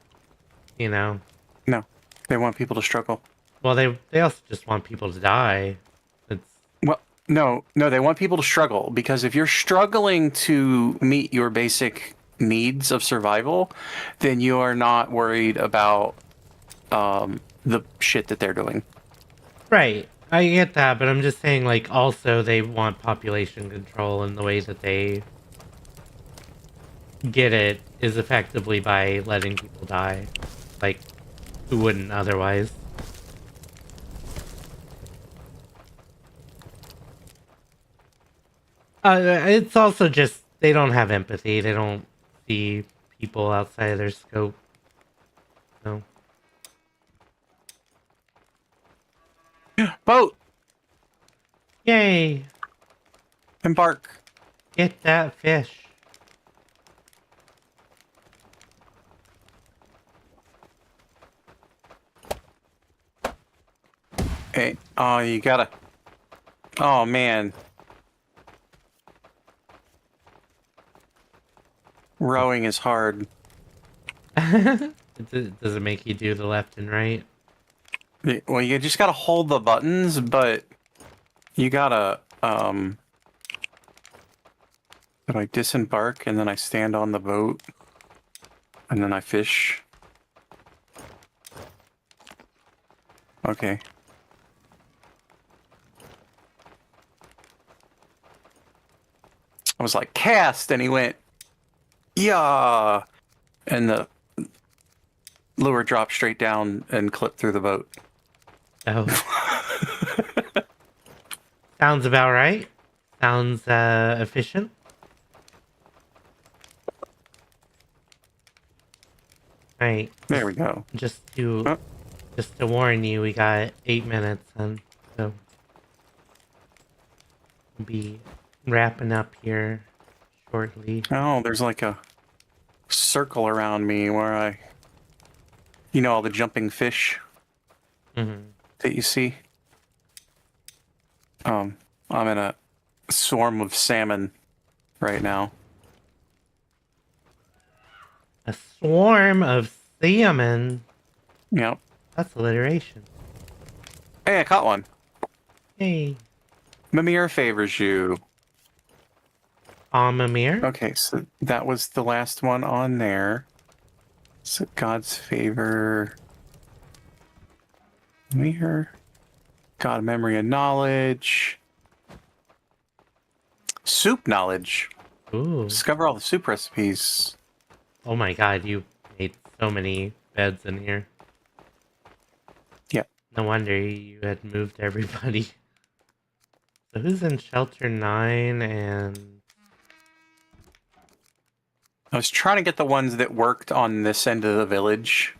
you know? No, they want people to struggle. Well, they also just want people to die. It's... Well, no, they want people to struggle, because if you're struggling to meet your basic needs of survival, then you are not worried about the shit that they're doing. Right. I get that, but I'm just saying, like, also they want population control, and the way that they get it is effectively by letting people die. Like, who wouldn't otherwise? It's also just, they don't have empathy. They don't see people outside of their scope. So. Boat! Yay! Embark. Get that fish. Hey, oh, you gotta. Oh man, rowing is hard. Does it make you do the left and right? Well, you just gotta hold the buttons, but you gotta But I disembark and then I stand on the boat and then I fish. Okay. I was like, cast, and he went, yeah, and the lure dropped straight down and clipped through the boat. Oh. Sounds about right. Sounds efficient. Right. There we go. Just to Huh? just to warn you, we got 8 minutes, and so we'll be wrapping up here shortly. Oh, there's like a circle around me where you know, all the jumping fish that you see. I'm in a swarm of salmon right now. A swarm of salmon. Yep. That's alliteration. Hey, I caught one. Hey, Mimir favors you. Amamir. Okay, so that was the last one on there. So God's favor. Mimir. God, memory and knowledge. Soup knowledge. Ooh. Discover all the soup recipes. Oh my god, you made so many beds in here. Yep. No wonder you had moved everybody. So who's in shelter 9 and... I was trying to get the ones that worked on this end of the village.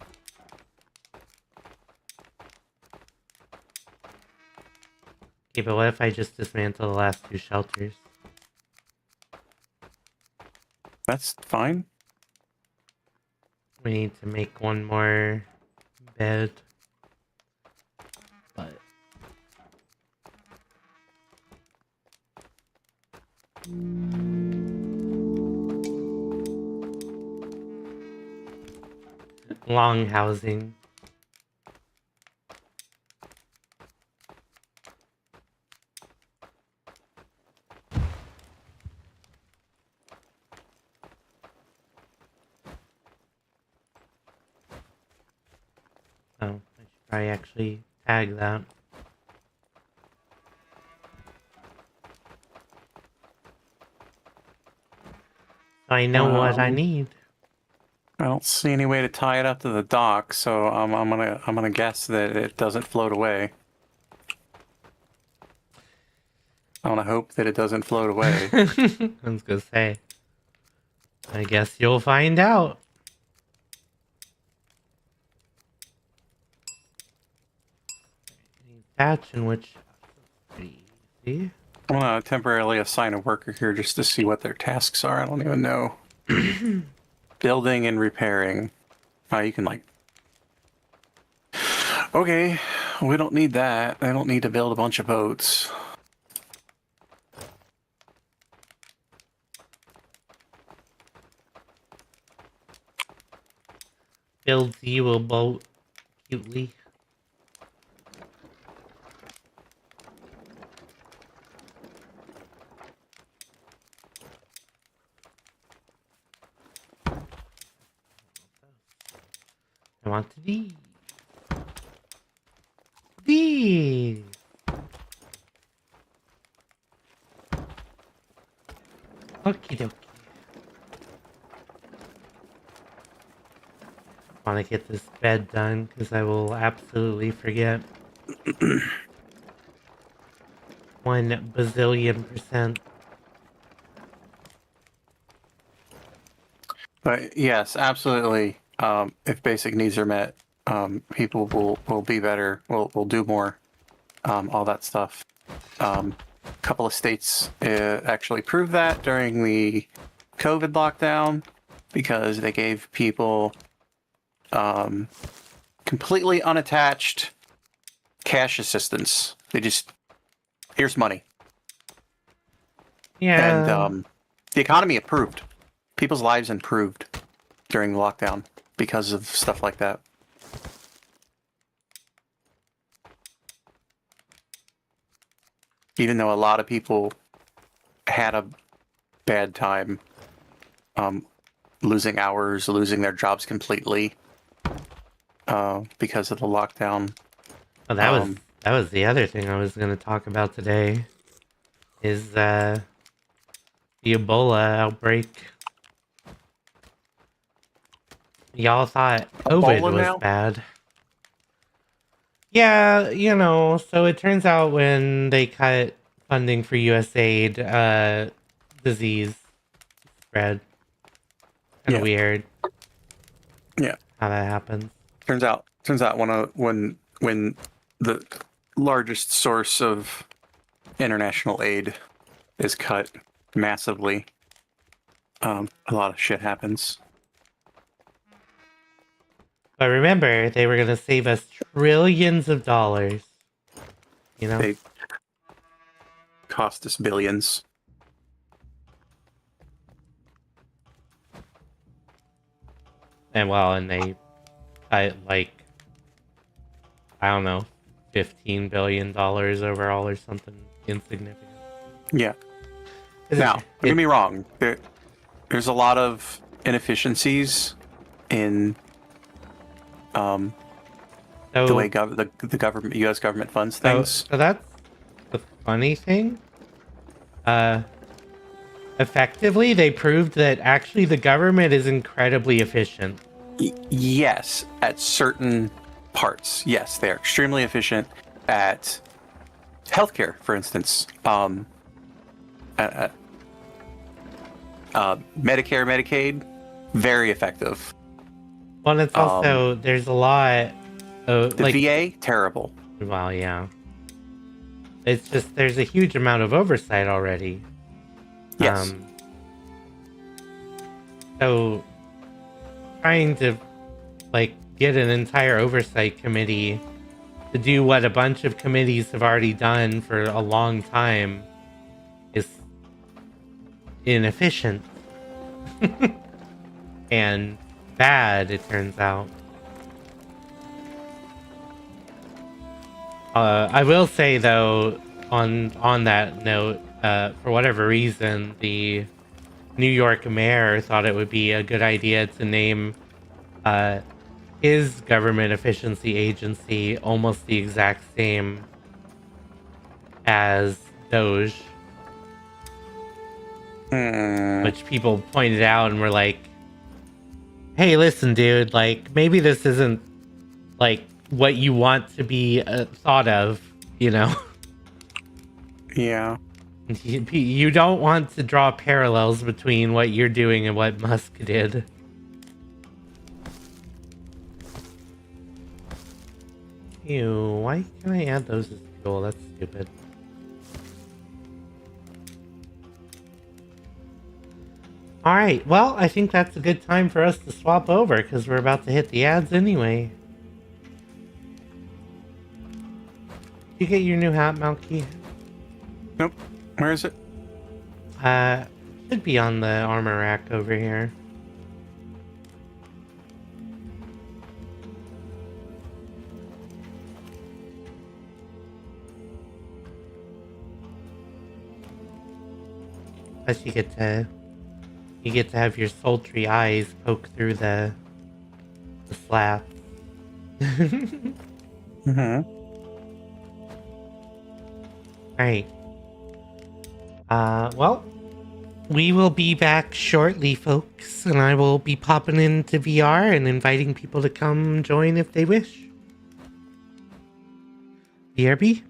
Okay, but what if I just dismantle the last 2 shelters? That's fine. We need to make one more bed. But... long housing. Oh, I should probably actually tag that. So I know what I need. I don't see any way to tie it up to the dock, so I'm gonna guess that it doesn't float away. I want to hope that it doesn't float away. I was gonna say. I guess you'll find out. Patch in which pretty easy. I'm gonna temporarily assign a worker here just to see what their tasks are. I don't even know. Building and repairing. Oh, you can like... Okay, we don't need that. I don't need to build a bunch of boats. Builds you a boat cutely. I want these. These. Okie dokie. I want to get this bed done because I will absolutely forget. 1 bazillion%. But yes, absolutely. If basic needs are met, people will be better. Will do more. All that stuff. couple of states actually proved that during the COVID lockdown because they gave people completely unattached cash assistance. They just, here's money. Yeah. And the economy improved. People's lives improved during the lockdown because of stuff like that. Even though a lot of people had a bad time losing hours, losing their jobs completely because of the lockdown. Oh, that was the other thing I was going to talk about today. Is the Ebola outbreak. Y'all thought COVID Ebola was now? bad. Yeah, so it turns out when they cut funding for USAID, disease spread. Kind of weird. Yeah. How that happens. Turns out when the largest source of international aid is cut massively, a lot of shit happens. But remember, they were going to save us trillions of dollars. They cost us billions. And they cut like, I don't know, $15 billion overall or something insignificant. Yeah. Now, don't get me wrong. There's a lot of inefficiencies in the way the government, U.S. government funds things. So that's the funny thing. Effectively, they proved that actually the government is incredibly efficient. Yes, at certain parts. Yes, they're extremely efficient at healthcare, for instance. Medicare, Medicaid, very effective. Well, it's also, there's a lot of... The VA, terrible. Well, yeah. It's just, there's a huge amount of oversight already. Yes. So, trying to, get an entire oversight committee to do what a bunch of committees have already done for a long time is inefficient. And bad, it turns out. I will say, though, on that note, for whatever reason, the New York mayor thought it would be a good idea to name his government efficiency agency almost the exact same as Doge. Which people pointed out and were like, hey, listen, dude, maybe this isn't, what you want to be thought of, Yeah. You don't want to draw parallels between what you're doing and what Musk did. Ew, why can I add those as fuel? That's stupid. Alright, well, I think that's a good time for us to swap over, because we're about to hit the ads anyway. Did you get your new hat, Malky? Nope. Where is it? Should be on the armor rack over here. Plus you get to have your sultry eyes poke through the slats. Alright. Well, we will be back shortly, folks, and I will be popping into VR and inviting people to come join if they wish. BRB?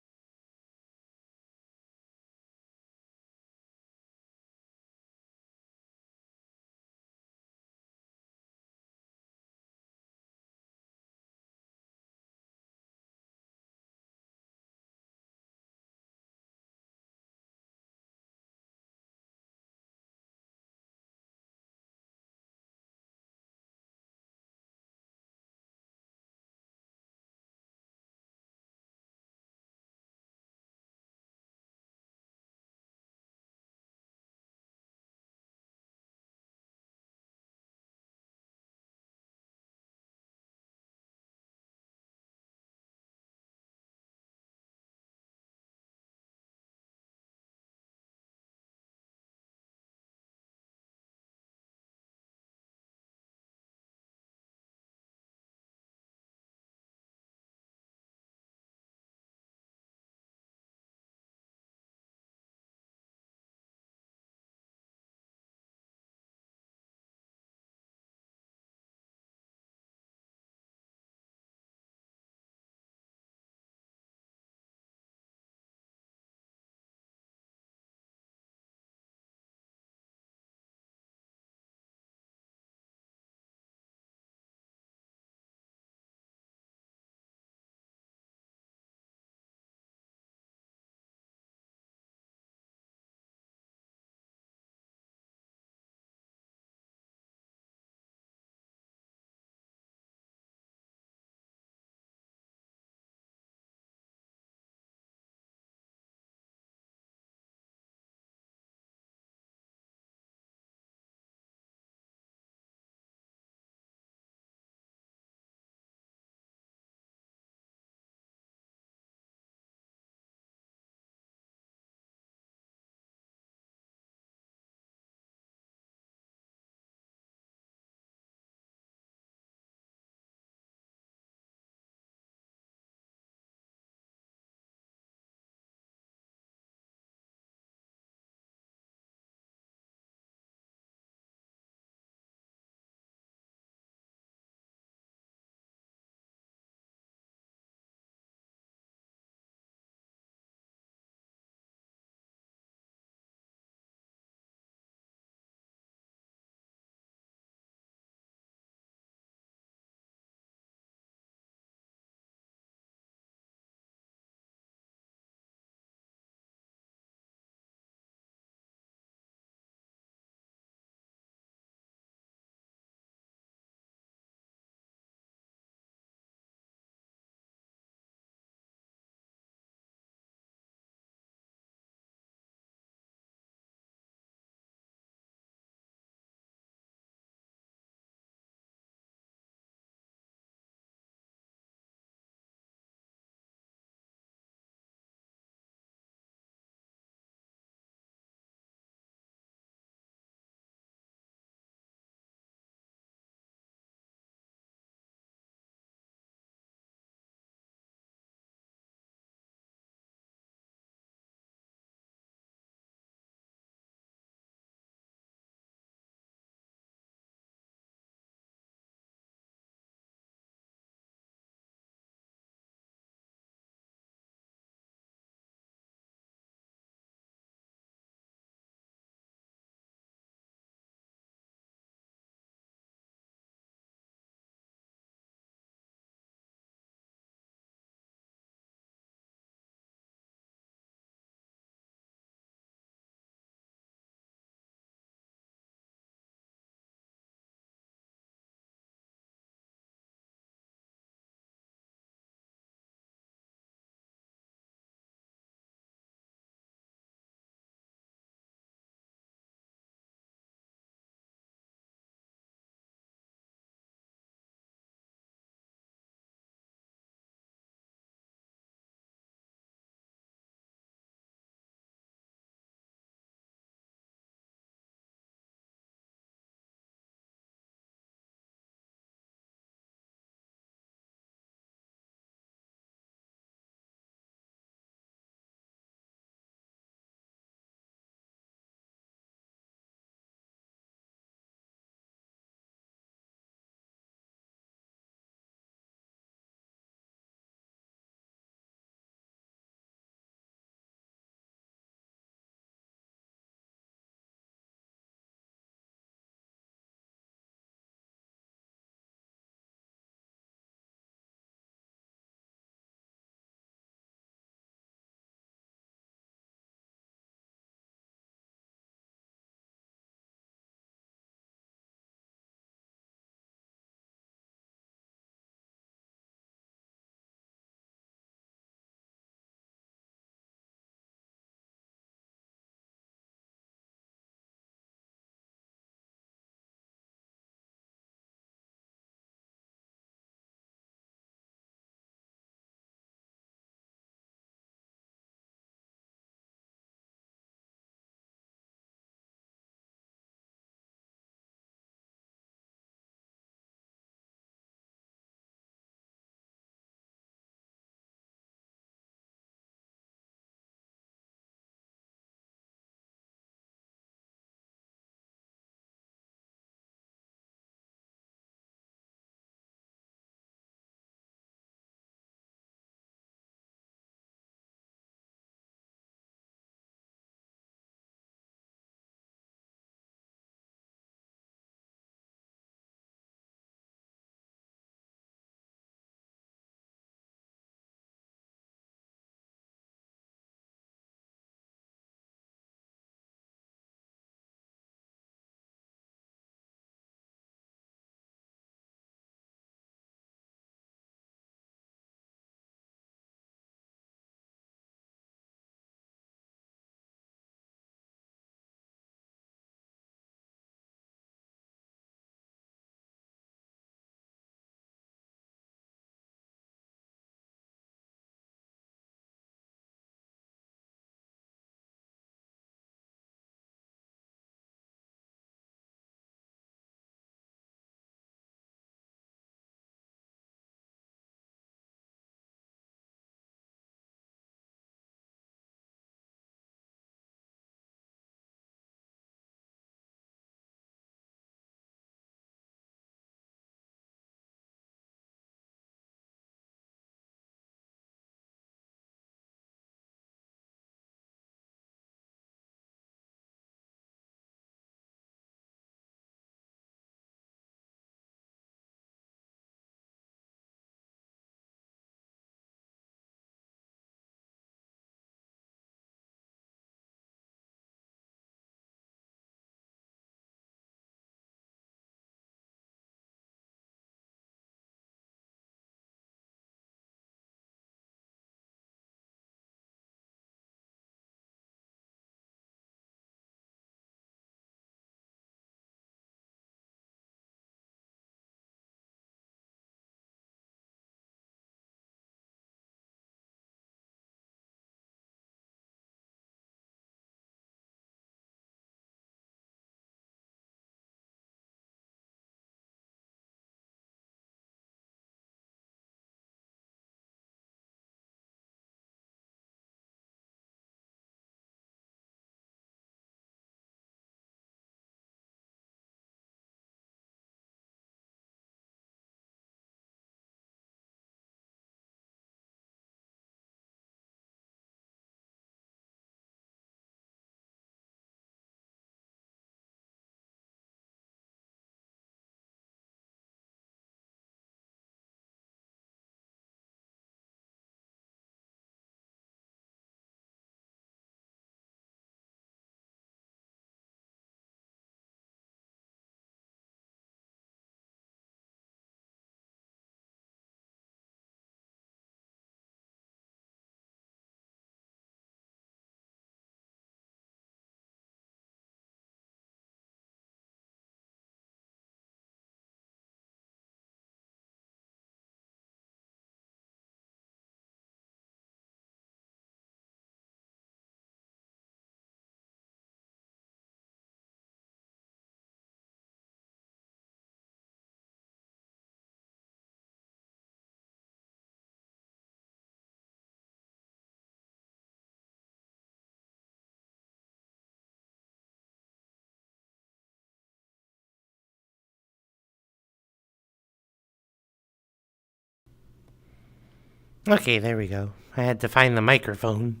Okay, there we go. I had to find the microphone.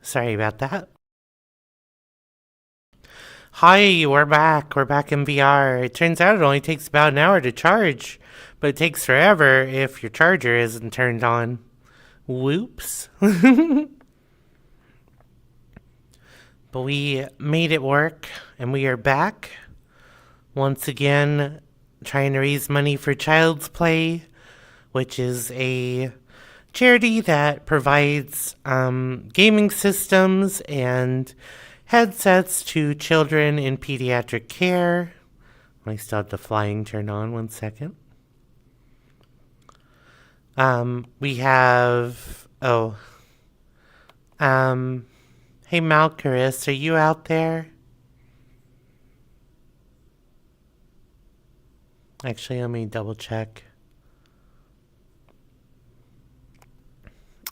Sorry about that. Hi, we're back. We're back in VR. It turns out it only takes about an hour to charge, but it takes forever if your charger isn't turned on. Whoops. But we made it work, and we are back. Once again, trying to raise money for Child's Play, which is a charity that provides gaming systems and headsets to children in pediatric care. I still have the flying turned on. 1 second. We have... Oh. Hey, Malchus, are you out there? Actually, let me double check.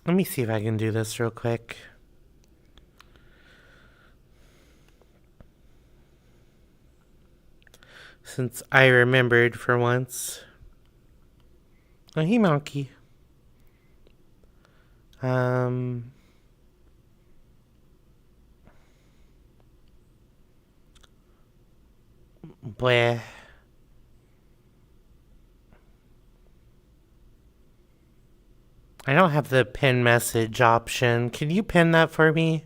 Let me see if I can do this real quick. Since I remembered for once. Oh, hey, Monkey. Bleh. I don't have the pin message option. Can you pin that for me?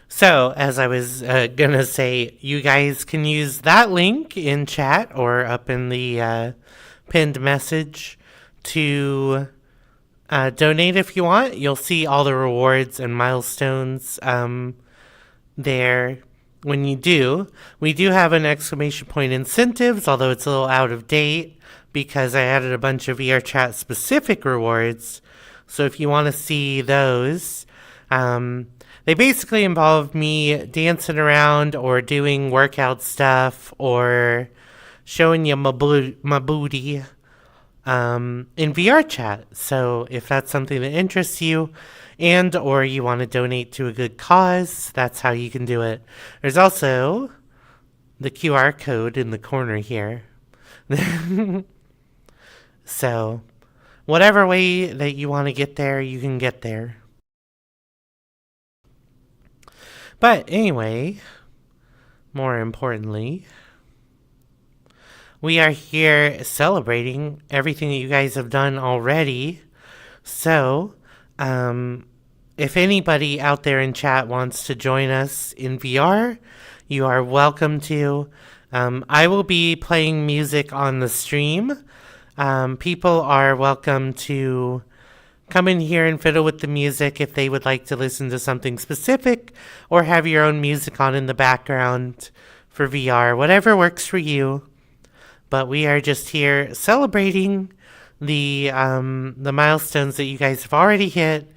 So, as I was gonna say, you guys can use that link in chat or up in the pinned message to donate if you want. You'll see all the rewards and milestones there when you do. We do have an exclamation point incentives, although it's a little out of date because I added a bunch of VRChat specific rewards. So if you want to see those, they basically involve me dancing around or doing workout stuff or showing you my booty in VRChat. So if that's something that interests you and or you want to donate to a good cause, that's how you can do it. There's also the QR code in the corner here. So whatever way that you want to get there, you can get there. But anyway, more importantly, we are here celebrating everything that you guys have done already. So, if anybody out there in chat wants to join us in VR, you are welcome to. I will be playing music on the stream. People are welcome to come in here and fiddle with the music if they would like to listen to something specific or have your own music on in the background for VR, whatever works for you. But we are just here celebrating the milestones that you guys have already hit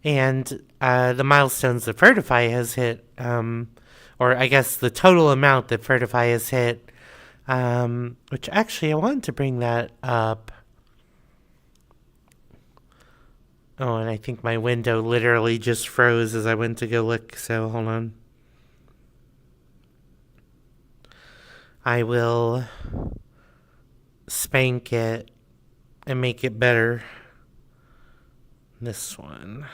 and the milestones that Fertify has hit, or I guess the total amount that Fertify has hit, which actually I wanted to bring that up. Oh, and I think my window literally just froze as I went to go look, so hold on. I will spank it and make it better. This one.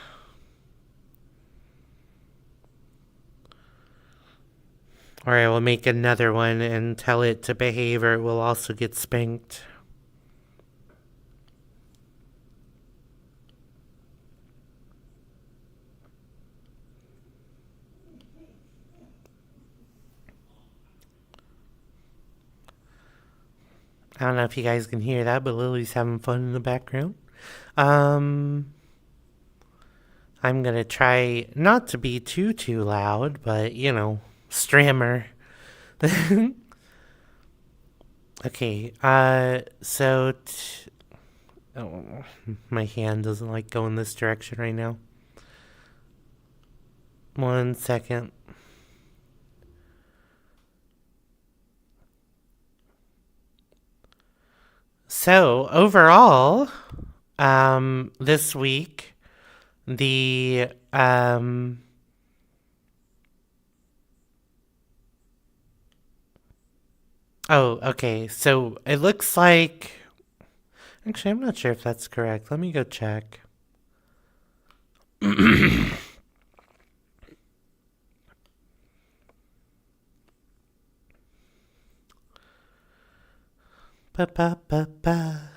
Or I will make another one and tell it to behave or it will also get spanked. I don't know if you guys can hear that, but Lily's having fun in the background. I'm going to try not to be too loud, but, you know, strammer. Okay, so... oh, my hand doesn't like going this direction right now. 1 second. So, overall, this week, the Oh, okay. So it looks like. Actually, I'm not sure if that's correct. Let me go check. Ba ba ba ba.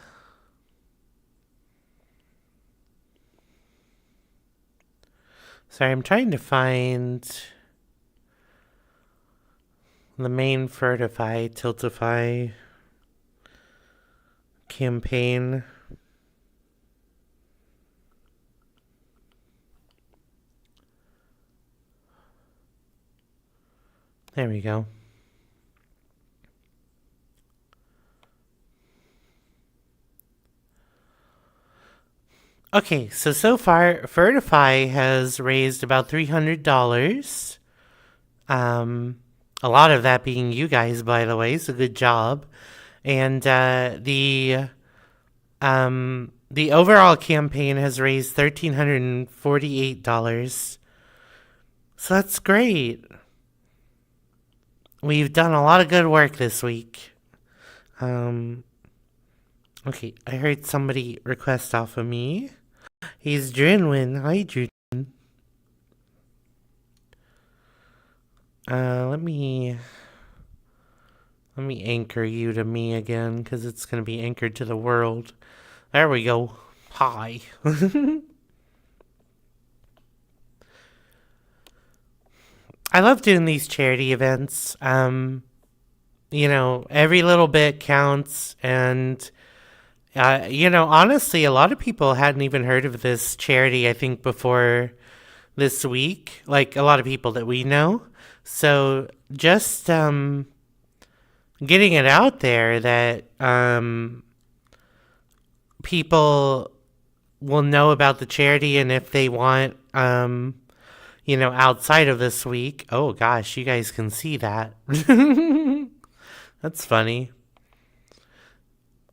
Sorry, I'm trying to find the main Fortify Tiltify campaign. There we go. Okay, so far, Fortify has raised about $300. A lot of that being you guys, by the way, so good job. And the overall campaign has raised $1,348. So that's great. We've done a lot of good work this week. Okay, I heard somebody request off of me. He's Drinwin. Hi, Drin. Let me anchor you to me again, because it's going to be anchored to the world. There we go. Hi. I love doing these charity events. You know, every little bit counts, and you know, honestly, a lot of people hadn't even heard of this charity, I think, before this week. Like, a lot of people that we know. So, just getting it out there that people will know about the charity, and if they want, you know, outside of this week. Oh, gosh, you guys can see that. That's funny.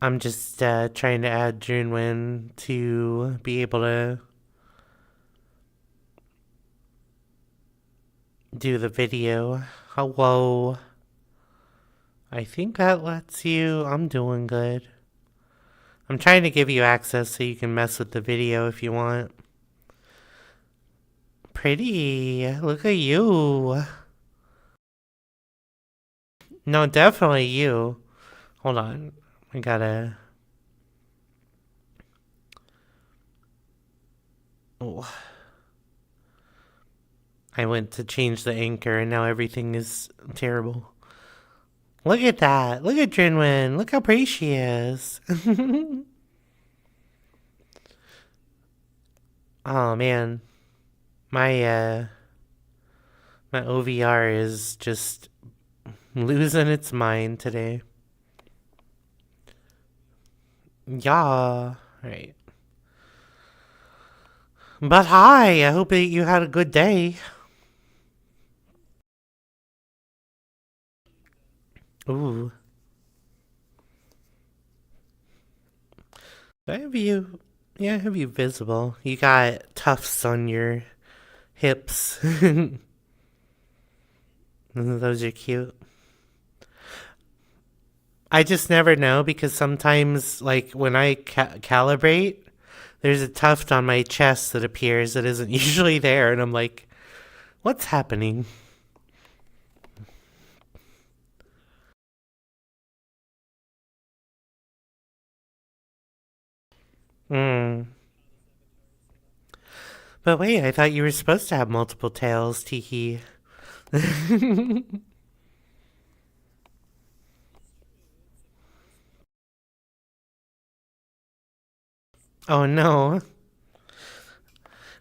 I'm just trying to add Junwin to be able to do the video. Hello. I think that lets you. I'm doing good. I'm trying to give you access so you can mess with the video if you want. Pretty. Look at you. No, definitely you. Hold on. I gotta... Oh. I went to change the anchor and now everything is terrible. Look at that. Look at Drinwin. Look how pretty she is. Oh, man. My OVR is just losing its mind today. Yeah. Right. But hi, I hope that you had a good day. Ooh. I have you... Yeah, I have you visible. You got tufts on your hips. Those are cute. I just never know because sometimes, like, when I calibrate, there's a tuft on my chest that appears that isn't usually there, and I'm like, what's happening? Hmm. But wait, I thought you were supposed to have multiple tails, Tiki. Oh no.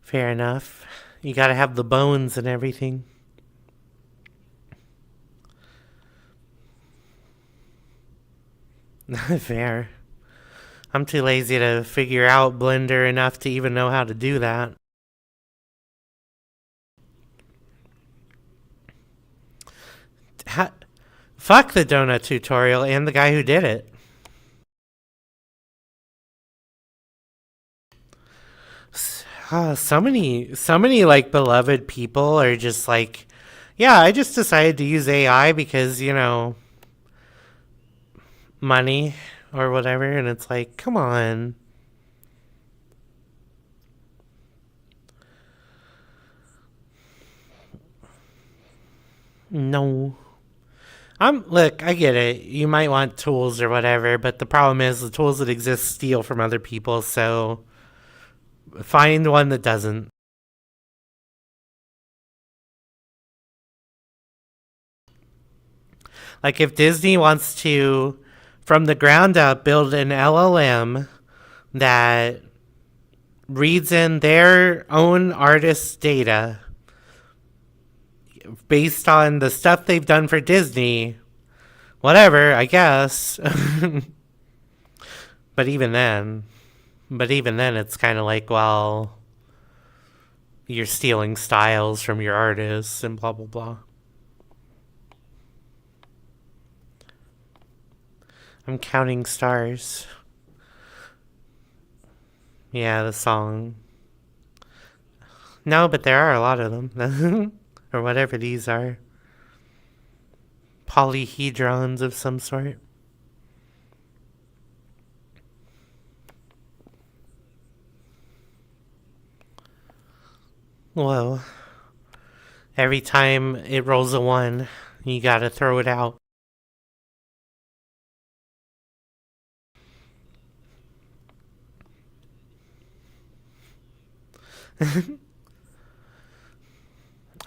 Fair enough. You gotta have the bones and everything. Fair. I'm too lazy to figure out Blender enough to even know how to do that. Fuck the donut tutorial and the guy who did it. So many like beloved people are just like, yeah, I just decided to use AI because, you know, money or whatever, and it's like, come on. No. Look, I get it. You might want tools or whatever, but the problem is the tools that exist steal from other people, so find one that doesn't. Like, if Disney wants to, from the ground up, build an LLM that reads in their own artists' data based on the stuff they've done for Disney, whatever, I guess. But even then, it's kind of like, well, you're stealing styles from your artists and blah, blah, blah. I'm counting stars. Yeah, the song. No, but there are a lot of them. Or whatever these are. Polyhedrons of some sort. Whoa. Every time it rolls a 1, you gotta throw it out.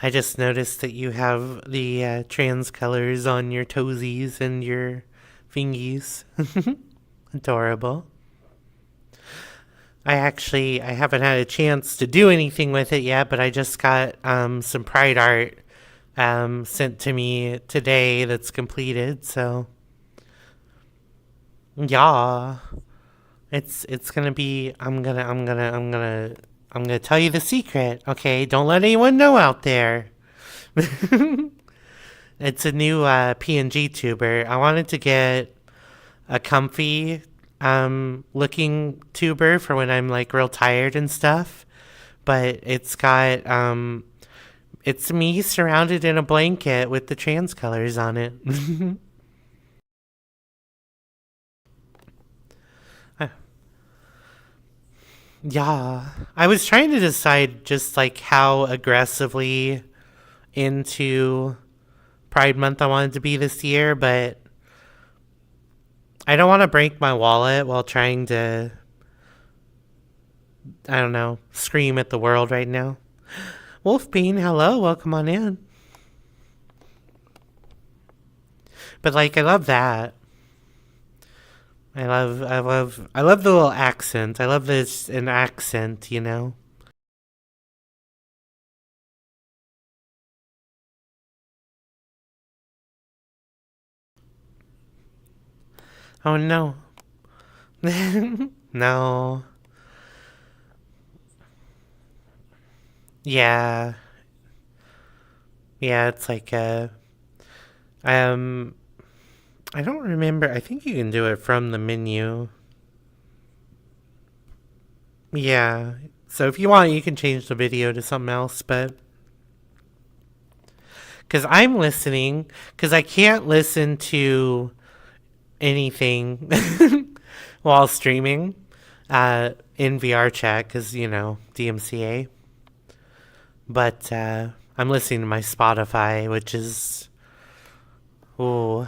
I just noticed that you have the trans colors on your toesies and your fingies. Adorable. I haven't had a chance to do anything with it yet, but I just got some Pride art sent to me today that's completed, so yeah. It's gonna be I'm gonna tell you the secret, okay? Don't let anyone know out there. It's a new PNG tuber. I wanted to get a comfy looking tuber for when I'm like real tired and stuff. But it's got it's me surrounded in a blanket with the trans colors on it. Yeah, I was trying to decide just like how aggressively into Pride Month I wanted to be this year, but I don't want to break my wallet while trying to, I don't know, scream at the world right now. Wolfbean, hello, welcome on in. But like, I love that. I love the little accent. I love this an accent, you know. Oh no. No. Yeah. Yeah, it's like I don't remember. I think you can do it from the menu. Yeah. So if you want, you can change the video to something else, but because I'm listening, because I can't listen to anything while streaming in VR chat, because, you know, DMCA. But I'm listening to my Spotify, which is, ooh,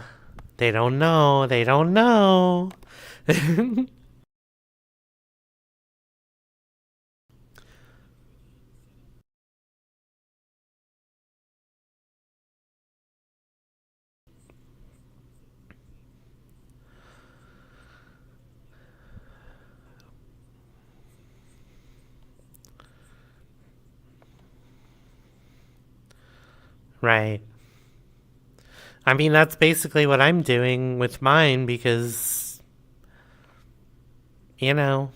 they don't know. Right. I mean, that's basically what I'm doing with mine because, you know,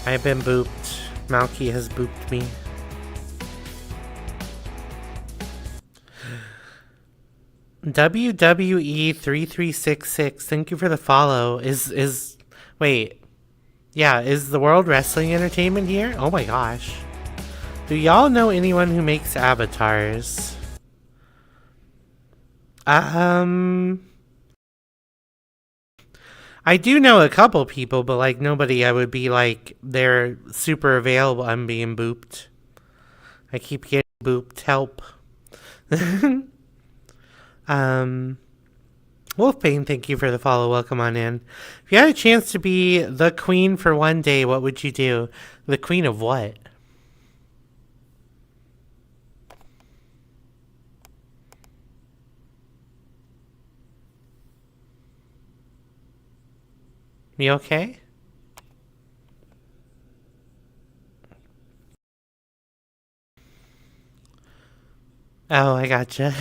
I've been booped. Malky has booped me. WWE3366, thank you for the follow. Wait. Yeah, is the World Wrestling Entertainment here? Oh my gosh. Do y'all know anyone who makes avatars? Um, I do know a couple people, but like nobody I would be like they're super available. I'm being booped. I keep getting booped. Help. Wolfbane, thank you for the follow. Welcome on in. If you had a chance to be the queen for one day, what would you do? The queen of what? You okay? Oh, I gotcha.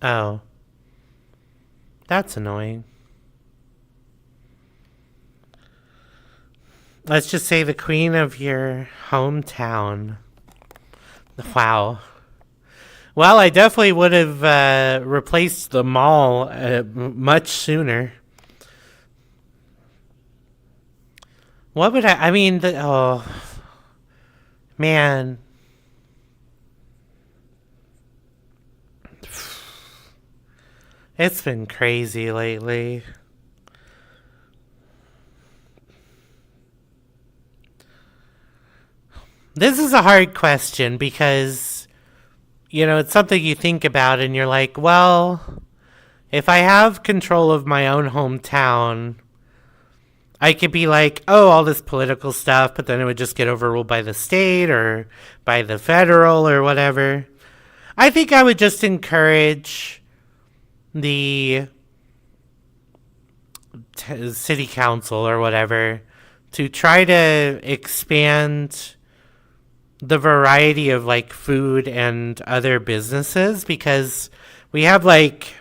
Oh, that's annoying. Let's just say the queen of your hometown. Wow. Well, I definitely would have replaced the mall much sooner. What would I mean, oh, man. It's been crazy lately. This is a hard question because, you know, it's something you think about and you're like, well, if I have control of my own hometown, I could be like, oh, all this political stuff, but then it would just get overruled by the state or by the federal or whatever. I think I would just encourage the city council or whatever to try to expand the variety of like food and other businesses, because we have like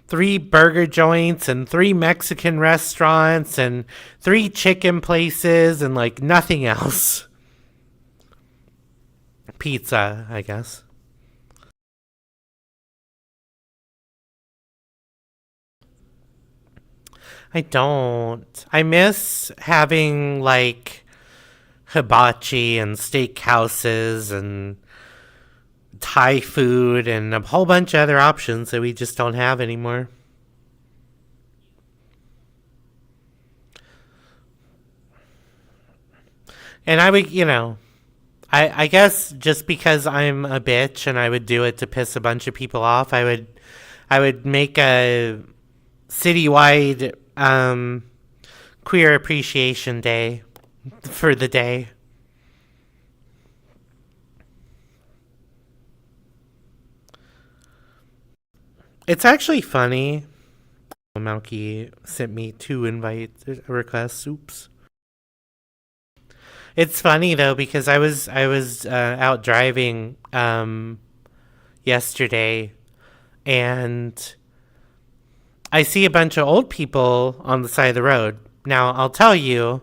3 burger joints and 3 Mexican restaurants and 3 chicken places and like nothing else. Pizza, I guess. I don't. I miss having like hibachi and steakhouses and Thai food and a whole bunch of other options that we just don't have anymore. And I would, you know, I guess just because I'm a bitch and I would do it to piss a bunch of people off, I would make a citywide queer appreciation day for the day. It's actually funny. Malky sent me 2 invite requests. Oops. It's funny though because I was out driving yesterday, and I see a bunch of old people on the side of the road. Now I'll tell you,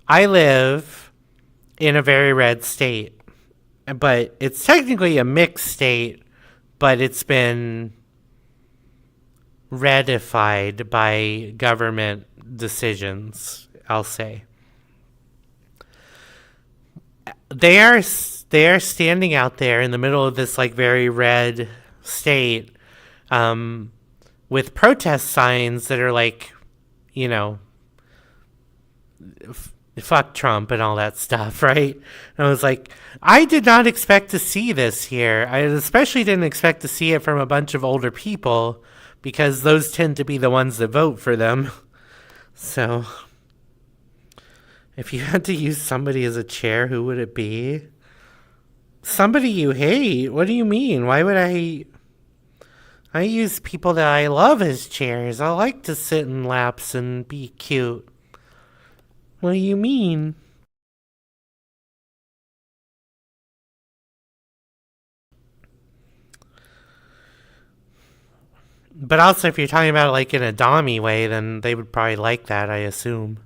I live in a very red state, but it's technically a mixed state, but it's been redified by government decisions, I'll say. They are standing out there in the middle of this like very red state, with protest signs that are like, you know, fuck Trump and all that stuff, right? And I was like, I did not expect to see this here. I especially didn't expect to see it from a bunch of older people, because those tend to be the ones that vote for them. So, if you had to use somebody as a chair, who would it be? Somebody you hate? What do you mean? Why would I use people that I love as chairs. I like to sit in laps and be cute. What do you mean? But also, if you're talking about it like in a dommy way, then they would probably like that, I assume.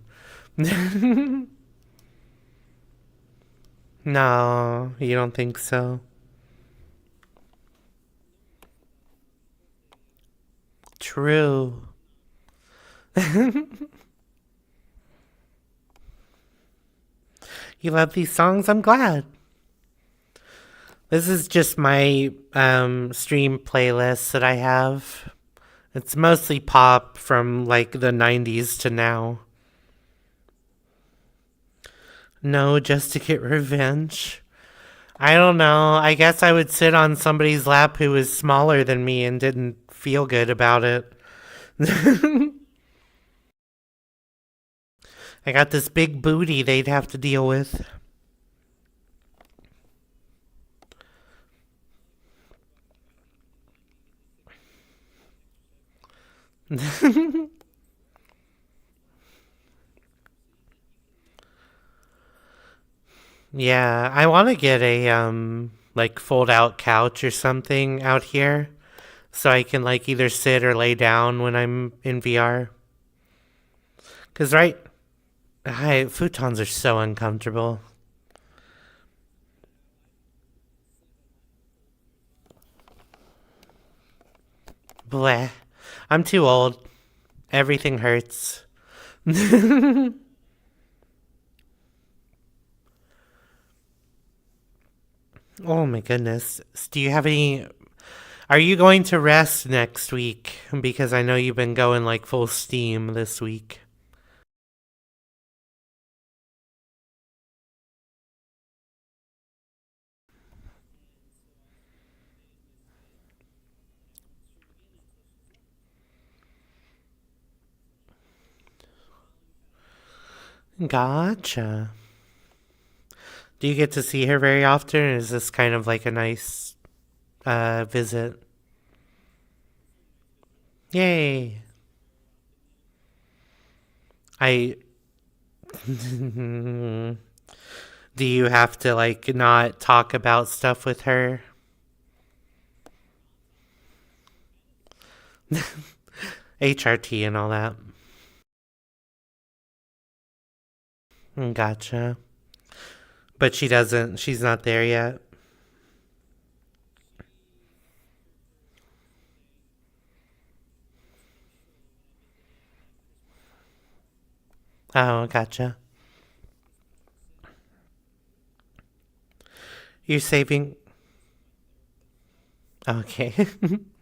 No, you don't think so? True. You love these songs? I'm glad. This is just my stream playlist that I have. It's mostly pop from like the 90s to now. No, just to get revenge. I don't know. I guess I would sit on somebody's lap who was smaller than me and didn't feel good about it. I got this big booty they'd have to deal with. Yeah, I want to get a like fold out couch or something out here so I can like either sit or lay down when I'm in VR. Cause futons are so uncomfortable. Bleh. I'm too old. Everything hurts. Oh my goodness. Do you have any? Are you going to rest next week? Because I know you've been going like full steam this week. Gotcha. Do you get to see her very often? Or is this kind of like a nice visit? Yay. I. Do you have to like not talk about stuff with her? HRT and all that. Gotcha. But she's not there yet. Oh, gotcha. You're saving. Okay.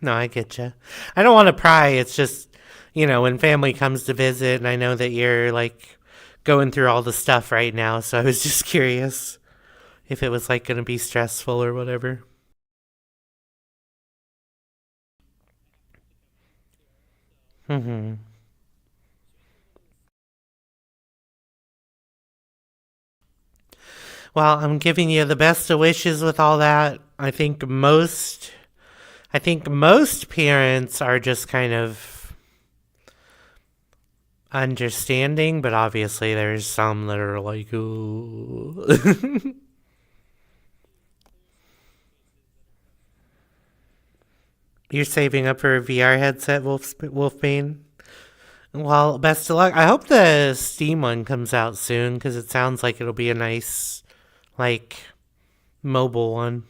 No, I get you. I don't want to pry. It's just, when family comes to visit, and I know that you're like going through all the stuff right now, so I was just curious if it was like going to be stressful or whatever. Mm-hmm. Well, I'm giving you the best of wishes with all that. I think most parents are just kind of understanding, but obviously there's some that are like, ooh. You're saving up for a VR headset, Wolfbane? Well, best of luck. I hope the Steam one comes out soon because it sounds like it'll be a nice, like, mobile one.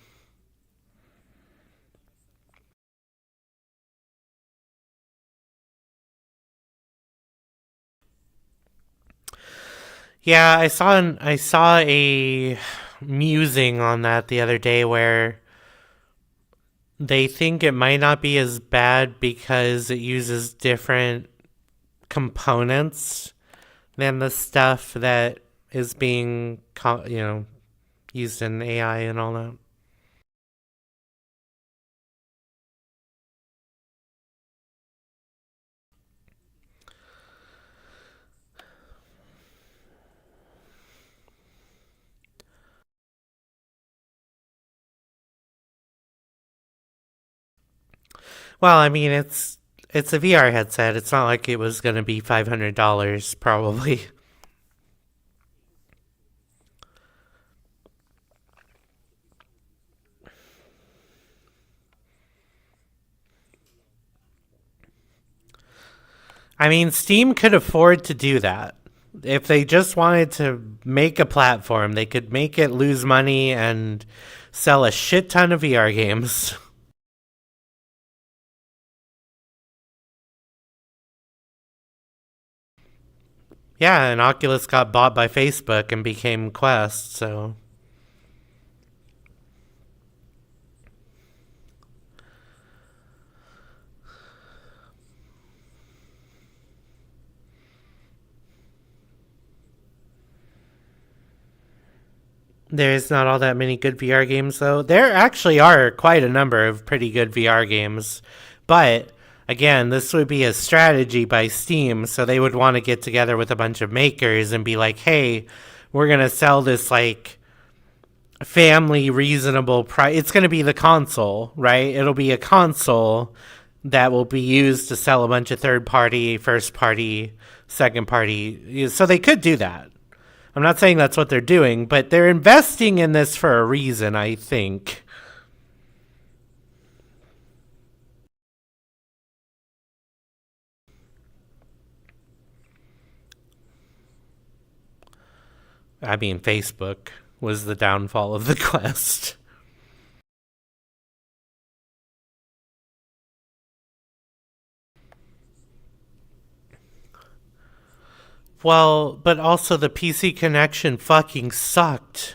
Yeah, I saw a musing on that the other day where they think it might not be as bad because it uses different components than the stuff that is being used in AI and all that. Well, I mean, it's a VR headset. It's not like it was going to be $500 probably. I mean, Steam could afford to do that. If they just wanted to make a platform, they could make it lose money and sell a shit ton of VR games. Yeah, and Oculus got bought by Facebook and became Quest, so... There's not all that many good VR games, though. There actually are quite a number of pretty good VR games. But, again, this would be a strategy by Steam, so they would want to get together with a bunch of makers and be like, hey, we're going to sell this, like, family reasonable price. It's going to be the console, right? It'll be a console that will be used to sell a bunch of third-party, first-party, second-party. So they could do that. I'm not saying that's what they're doing, but they're investing in this for a reason, I think. I mean, Facebook was the downfall of the Quest. Well, but also the PC connection fucking sucked.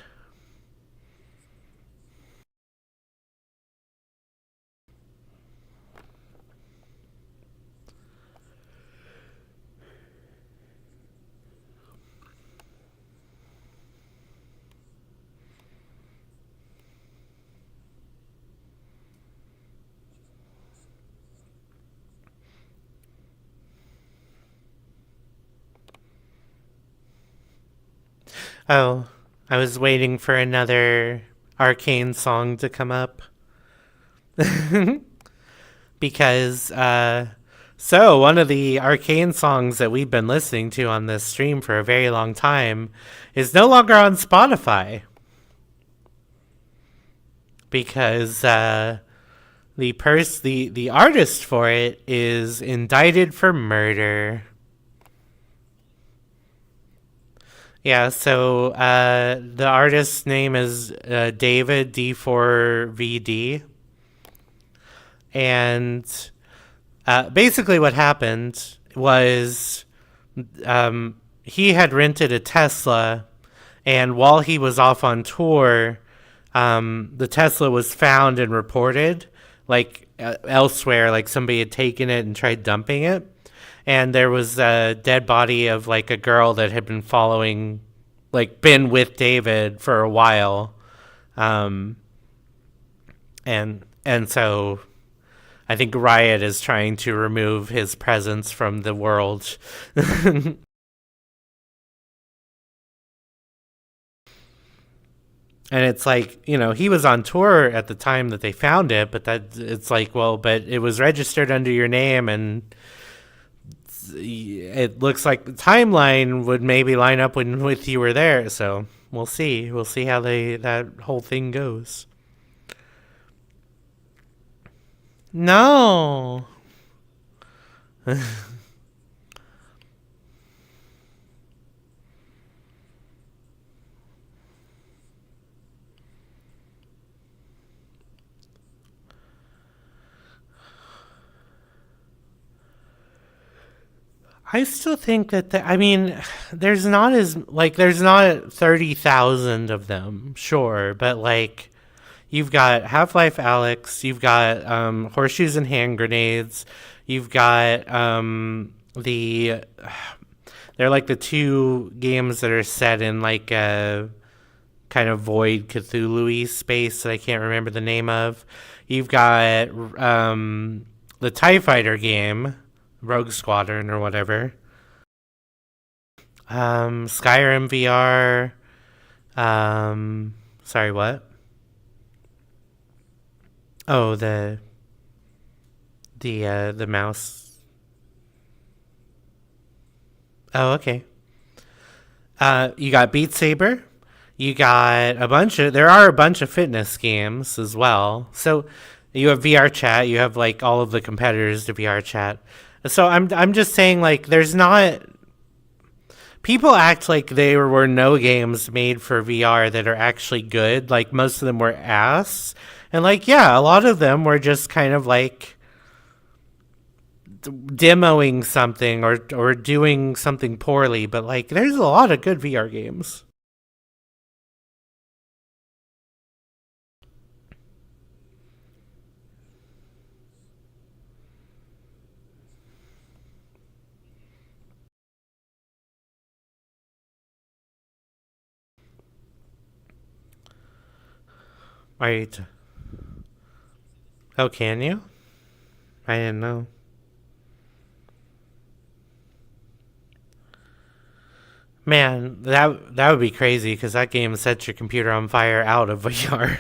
Oh, I was waiting for another Arcane song to come up. Because, so one of the Arcane songs that we've been listening to on this stream for a very long time is no longer on Spotify. Because, the artist for it is indicted for murder. Yeah, so the artist's name is David D4VD. And basically what happened was he had rented a Tesla, and while he was off on tour, the Tesla was found and reported, like elsewhere, like somebody had taken it and tried dumping it. And there was a dead body of like a girl that had been been with David for a while. And so I think Riot is trying to remove his presence from the world. And it's like, he was on tour at the time that they found it, but it's like, well, but it was registered under your name, and it looks like the timeline would maybe line up with you were there. So we'll see how that whole thing goes. No. I still think that there's not 30,000 of them, sure, but like you've got Half-Life Alyx, you've got Horseshoes and Hand Grenades, you've got they're like the two games that are set in like a kind of void Cthulhu-y space that I can't remember the name of. You've got the TIE Fighter game, Rogue Squadron or whatever. Skyrim VR. Sorry, what? Oh, the mouse. Oh, okay. You got Beat Saber. You got there are a bunch of fitness games as well. So you have VRChat. You have like all of the competitors to VRChat. So I'm just saying, like, there's not... People act like there were no games made for VR that are actually good. Like, most of them were ass. And, like, yeah, a lot of them were just kind of, like, demoing something or doing something poorly, but like there's a lot of good VR games. Right. Oh, can you? I didn't know. Man, that would be crazy because that game sets your computer on fire out of VR.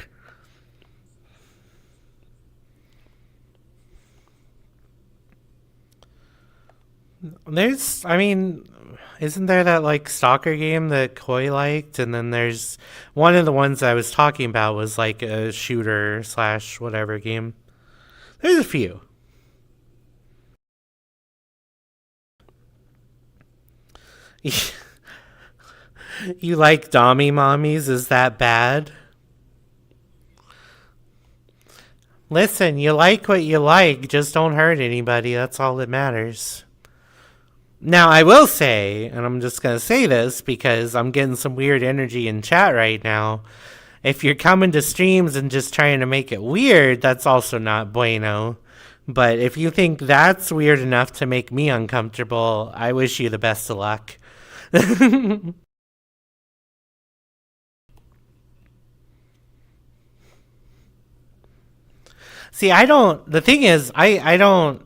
I mean, isn't there that like stalker game that Koi liked? And then there's one of the ones I was talking about was like a shooter slash whatever game. There's a few. You like Dommy Mommies? Is that bad? Listen, you like what you like, just don't hurt anybody. That's all that matters. Now, I will say, and I'm just going to say this because I'm getting some weird energy in chat right now. If you're coming to streams and just trying to make it weird, that's also not bueno. But if you think that's weird enough to make me uncomfortable, I wish you the best of luck. See, the thing is, I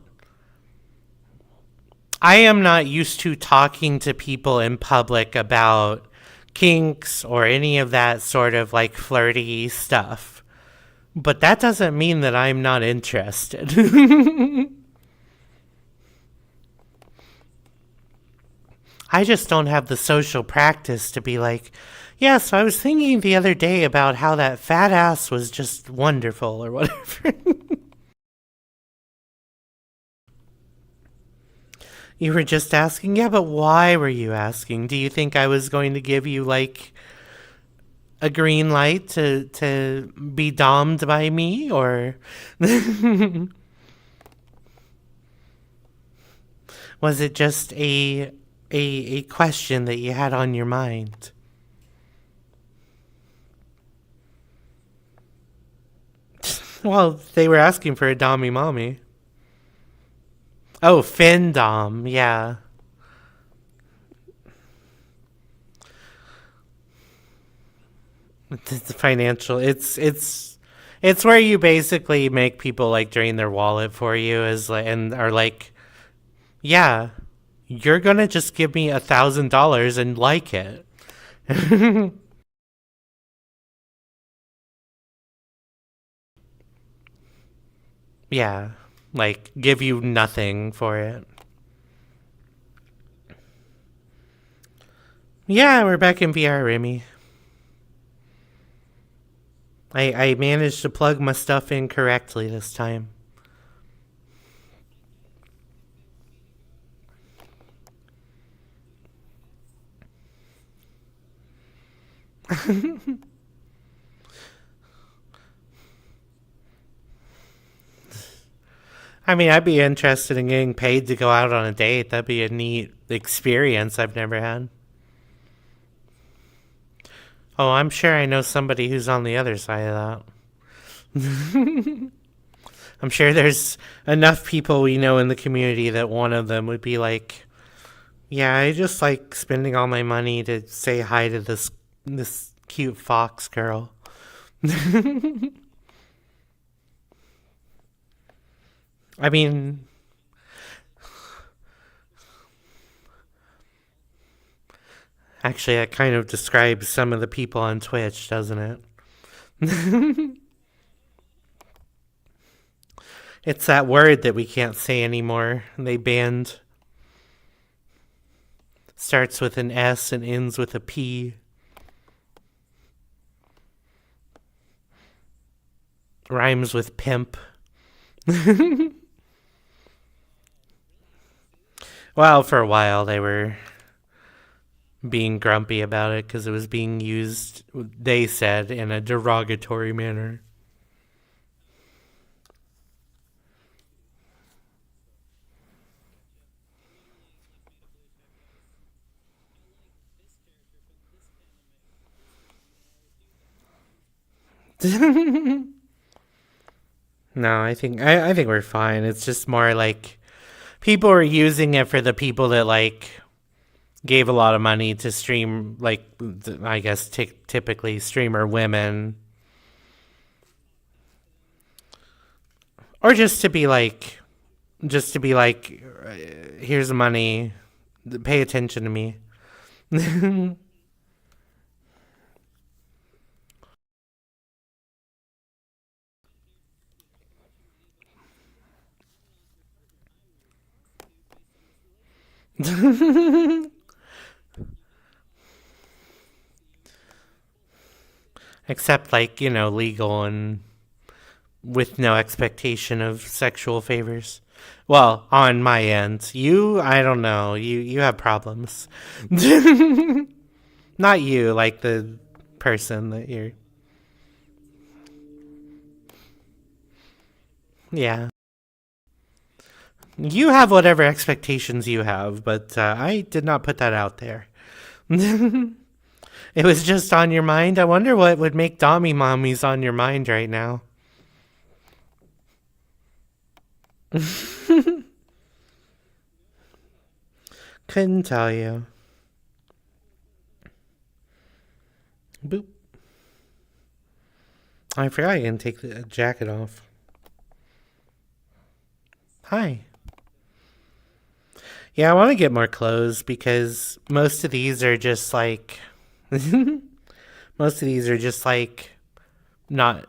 am not used to talking to people in public about kinks or any of that sort of like flirty stuff. But that doesn't mean that I'm not interested. I just don't have the social practice to be like, yeah, so I was thinking the other day about how that fat ass was just wonderful or whatever. You were just asking? Yeah, but why were you asking? Do you think I was going to give you, like, a green light to be dommed by me, or... Was it just a question that you had on your mind? Well, they were asking for a dommy mommy. Oh, Findom, yeah. It's financial. It's where you basically make people like drain their wallet for you and are like, yeah, you're gonna just give me $1,000 and like it. Yeah, like give you nothing for it. Yeah, we're back in VR, Remy. I managed to plug my stuff in correctly this time. I mean, I'd be interested in getting paid to go out on a date. That'd be a neat experience I've never had. Oh, I'm sure I know somebody who's on the other side of that. I'm sure there's enough people we know in the community that one of them would be like, yeah, I just like spending all my money to say hi to this cute fox girl. I mean, actually, that kind of describes some of the people on Twitch, doesn't it? It's that word that we can't say anymore. They banned. Starts with an S and ends with a P. Rhymes with pimp. Well, for a while they were being grumpy about it because it was being used, they said, in a derogatory manner. No, I think we're fine. It's just more like people are using it for the people that like gave a lot of money to stream, like I guess typically streamer women, or just to be like, here's the money, pay attention to me. Except like, legal and with no expectation of sexual favors. Well, on my end. You, I don't know. You have problems. Not you, like the person that you're. Yeah. You have whatever expectations you have, but I did not put that out there. It was just on your mind. I wonder what would make Dommy Mommies on your mind right now. Couldn't tell you. Boop. I forgot I can take the jacket off. Hi. Yeah, I want to get more clothes because most of these are just like not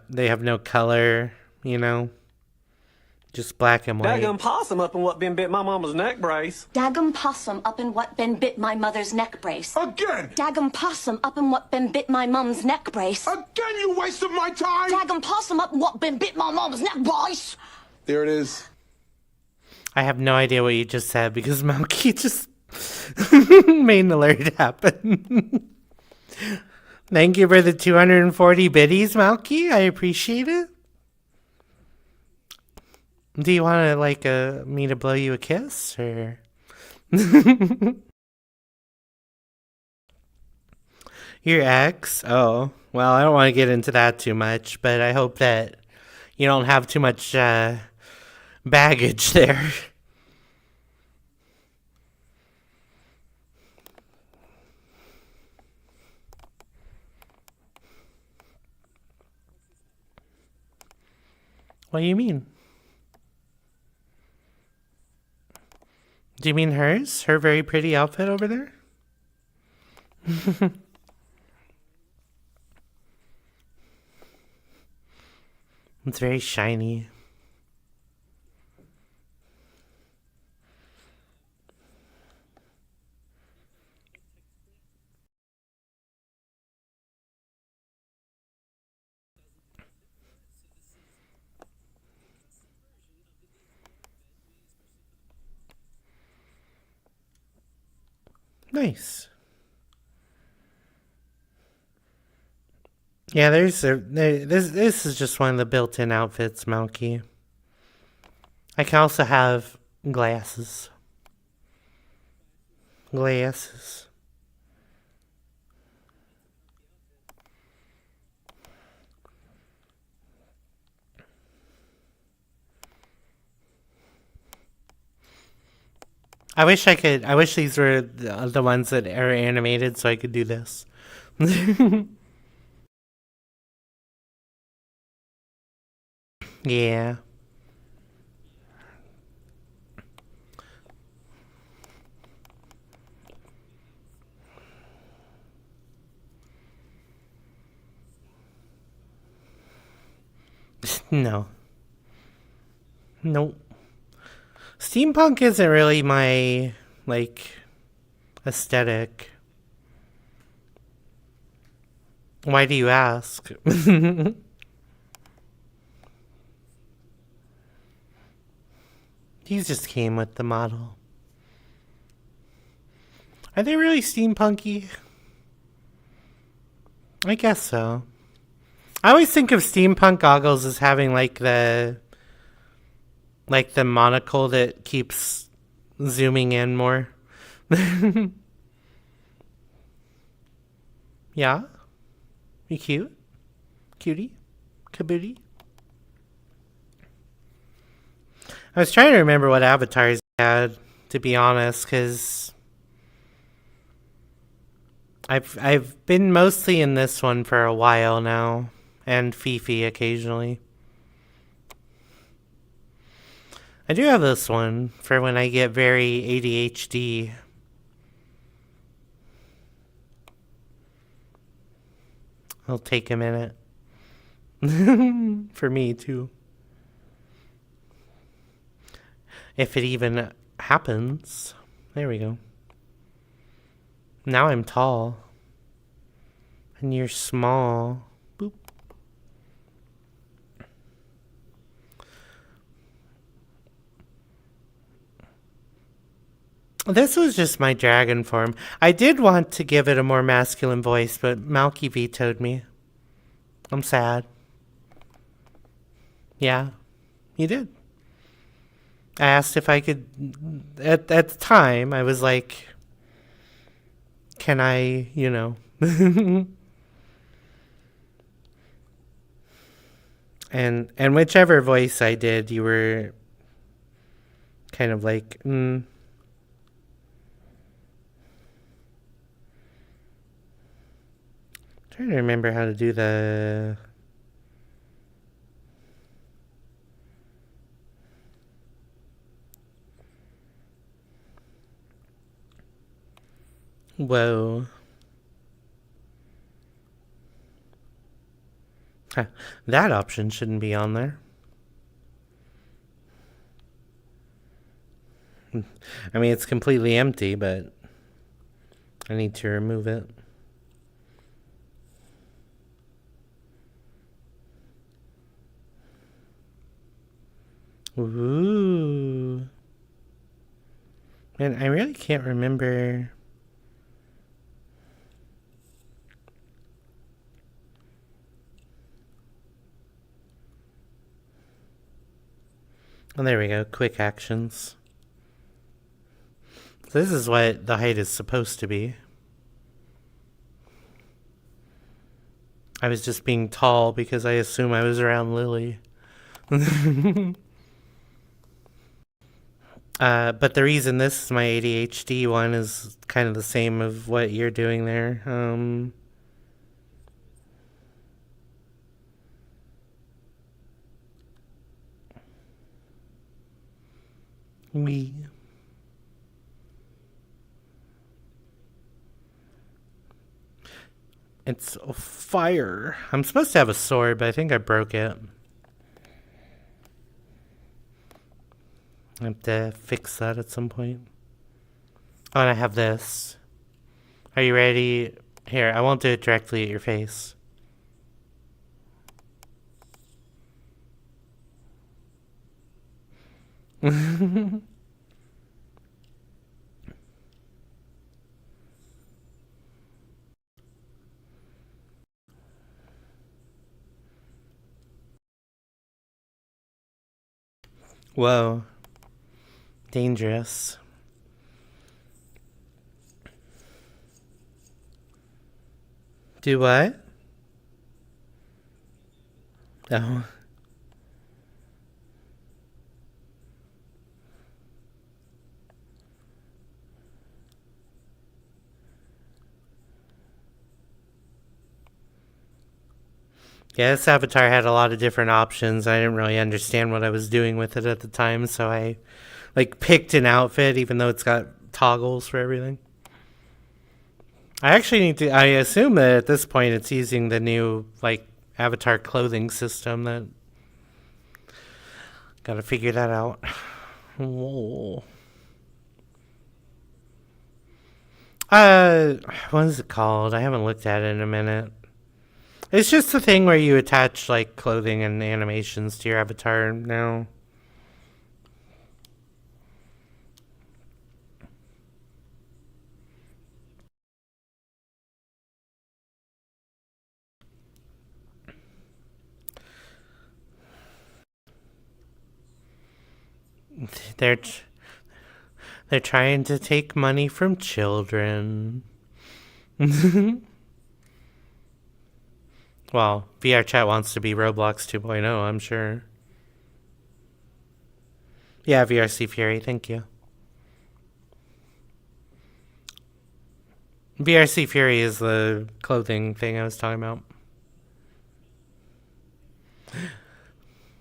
they have no color, just black and white. Daggum possum up in what been bit my mama's neck brace. Daggum possum up in what been bit my mother's neck brace. Again! Daggum possum up in what been bit my mum's neck brace. Again, you wasted my time! Daggum possum up in what been bit my mum's neck brace. There it is. I have no idea what you just said because Malky just made an alert happen. Thank you for the 240 biddies, Malky. I appreciate it. Do you want to me to blow you a kiss or? Your ex? Oh, well, I don't want to get into that too much, but I hope that you don't have too much baggage there. What do you mean? Do you mean hers? Her very pretty outfit over there? It's very shiny. Nice. Yeah, this is just one of the built-in outfits, Malky. I can also have glasses. Glasses. I wish these were the ones that are animated so I could do this. Yeah. No. Nope. Steampunk isn't really my, aesthetic. Why do you ask? These just came with the model. Are they really steampunky? I guess so. I always think of steampunk goggles as having the monocle that keeps zooming in more. Yeah? You cute? Cutie? Kabooty? I was trying to remember what avatars I had, to be honest, because I've been mostly in this one for a while now, and Fifi occasionally. I do have this one for when I get very ADHD. It'll take a minute. For me, too. If it even happens. There we go. Now I'm tall. And you're small. Boop. This was just my dragon form. I did want to give it a more masculine voice, but Malky vetoed me. I'm sad. Yeah, he did. I asked if I could... At the time, I was like... Can I, you know... and whichever voice I did, you were... kind of like... trying to remember how to do the... Whoa. Huh. That option shouldn't be on there. I mean, it's completely empty, but I need to remove it. Ooh. Man, I really can't remember. Oh, there we go. Quick actions. So this is what the height is supposed to be. I was just being tall because I assume I was around Lily. But the reason this is my ADHD one is kind of the same of what you're doing there. It's a fire. I'm supposed to have a sword, but I think I broke it. I have to fix that at some point. Oh, and I have this. Are you ready? Here, I won't do it directly at your face. Whoa. Dangerous. Do what? Oh. Yeah, this avatar had a lot of different options. I didn't really understand what I was doing with it at the time, so I like picked an outfit even though it's got toggles for everything. I actually need to... I assume that at this point it's using the new like avatar clothing system. That gotta figure that out. Whoa. What is it called? I haven't looked at it in a minute. It's just the thing where you attach like clothing and animations to your avatar now. They're trying to take money from children. Well, VRChat wants to be Roblox 2.0, I'm sure. Yeah, VRC Fury, thank you. VRC Fury is the clothing thing I was talking about.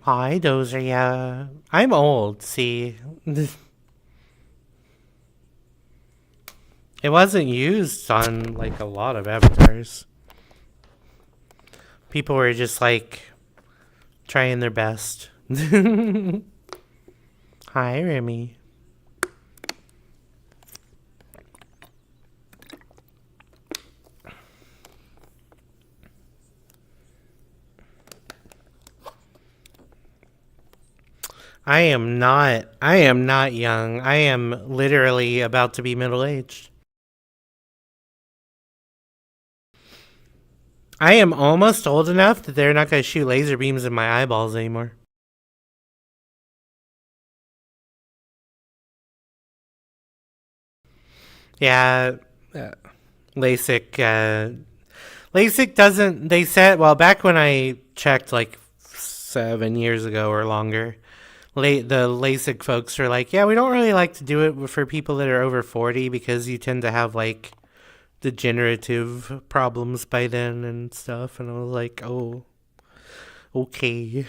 Hi, Dozer, yeah. I'm old, see. It wasn't used on, like, a lot of avatars. People were just, like, trying their best. Hi, Remy. I am not young. I am literally about to be middle-aged. I am almost old enough that they're not going to shoot laser beams in my eyeballs anymore. Yeah, LASIK. LASIK doesn't. They said, well, back when I checked, like 7 years ago or longer, the LASIK folks are like, yeah, we don't really like to do it for people that are over 40 because you tend to have like degenerative problems by then and stuff. And I was like, oh, okay.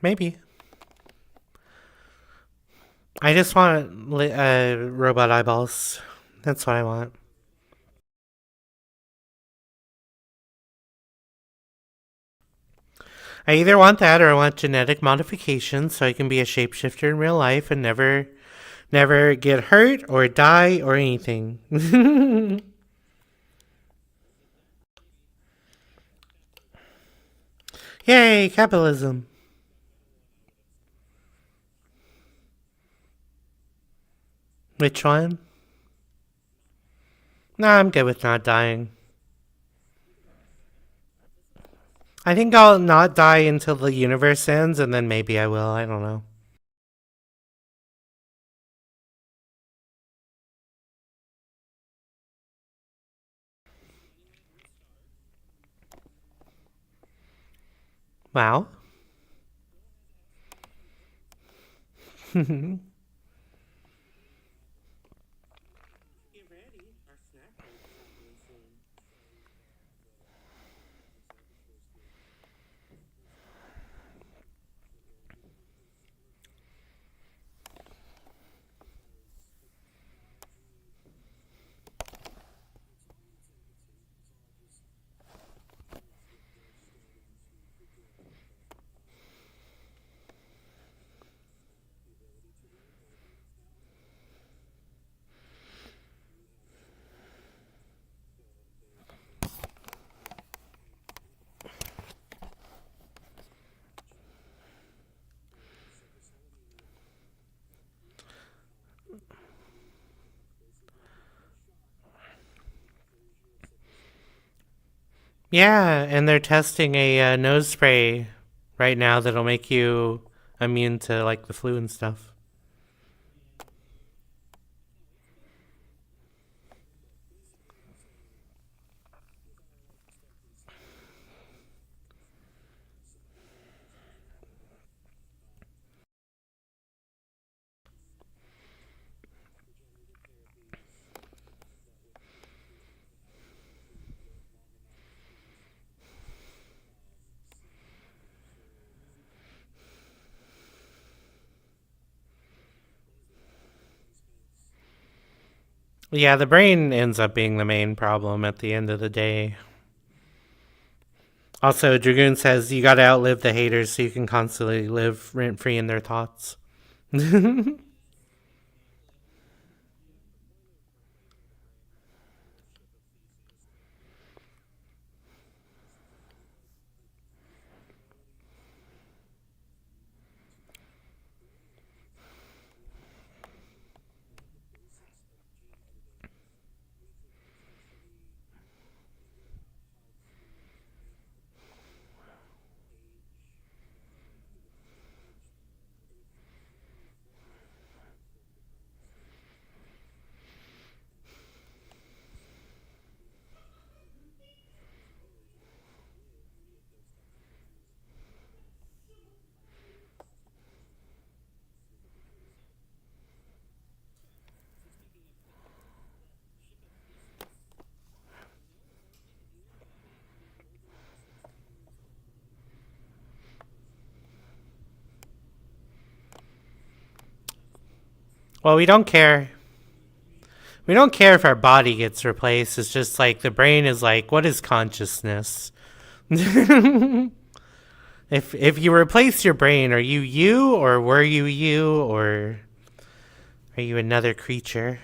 Maybe. I just want robot eyeballs. That's what I want. I either want that or I want genetic modification so I can be a shapeshifter in real life and never get hurt or die or anything. Yay, capitalism. Which one? Nah, I'm good with not dying. I think I'll not die until the universe ends, and then maybe I will. I don't know. Wow. Yeah, and they're testing a nose spray right now that'll make you immune to like the flu and stuff. Yeah, the brain ends up being the main problem at the end of the day. Also, Dragoon says you gotta outlive the haters so you can constantly live rent free in their thoughts. Well, we don't care. We don't care if our body gets replaced. It's just like the brain is like, what is consciousness? If you replace your brain, are you or were you or are you another creature?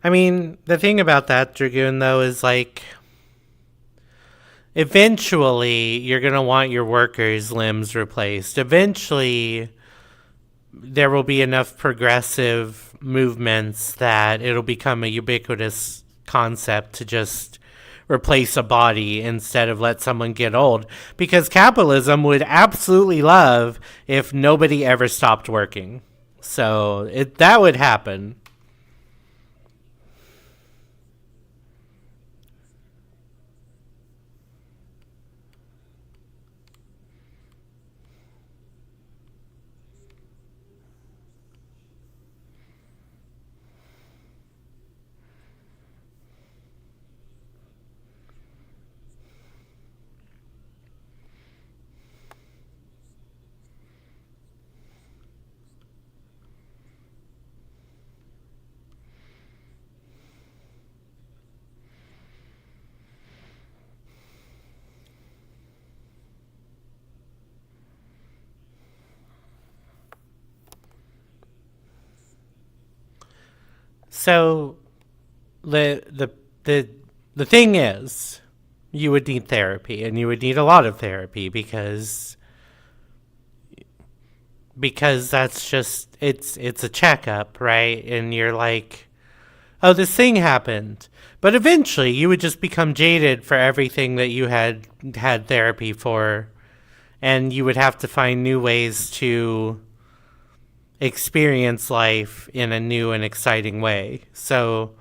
I mean, the thing about that, Dragoon, though, is like, eventually you're going to want your workers' limbs replaced. Eventually, there will be enough progressive movements that it'll become a ubiquitous concept to just replace a body instead of let someone get old. Because capitalism would absolutely love if nobody ever stopped working. So that would happen. So the thing is, you would need therapy, and you would need a lot of therapy because that's just it's a checkup, right? And you're like, oh, this thing happened. But eventually you would just become jaded for everything that you had therapy for, and you would have to find new ways to experience life in a new and exciting way. So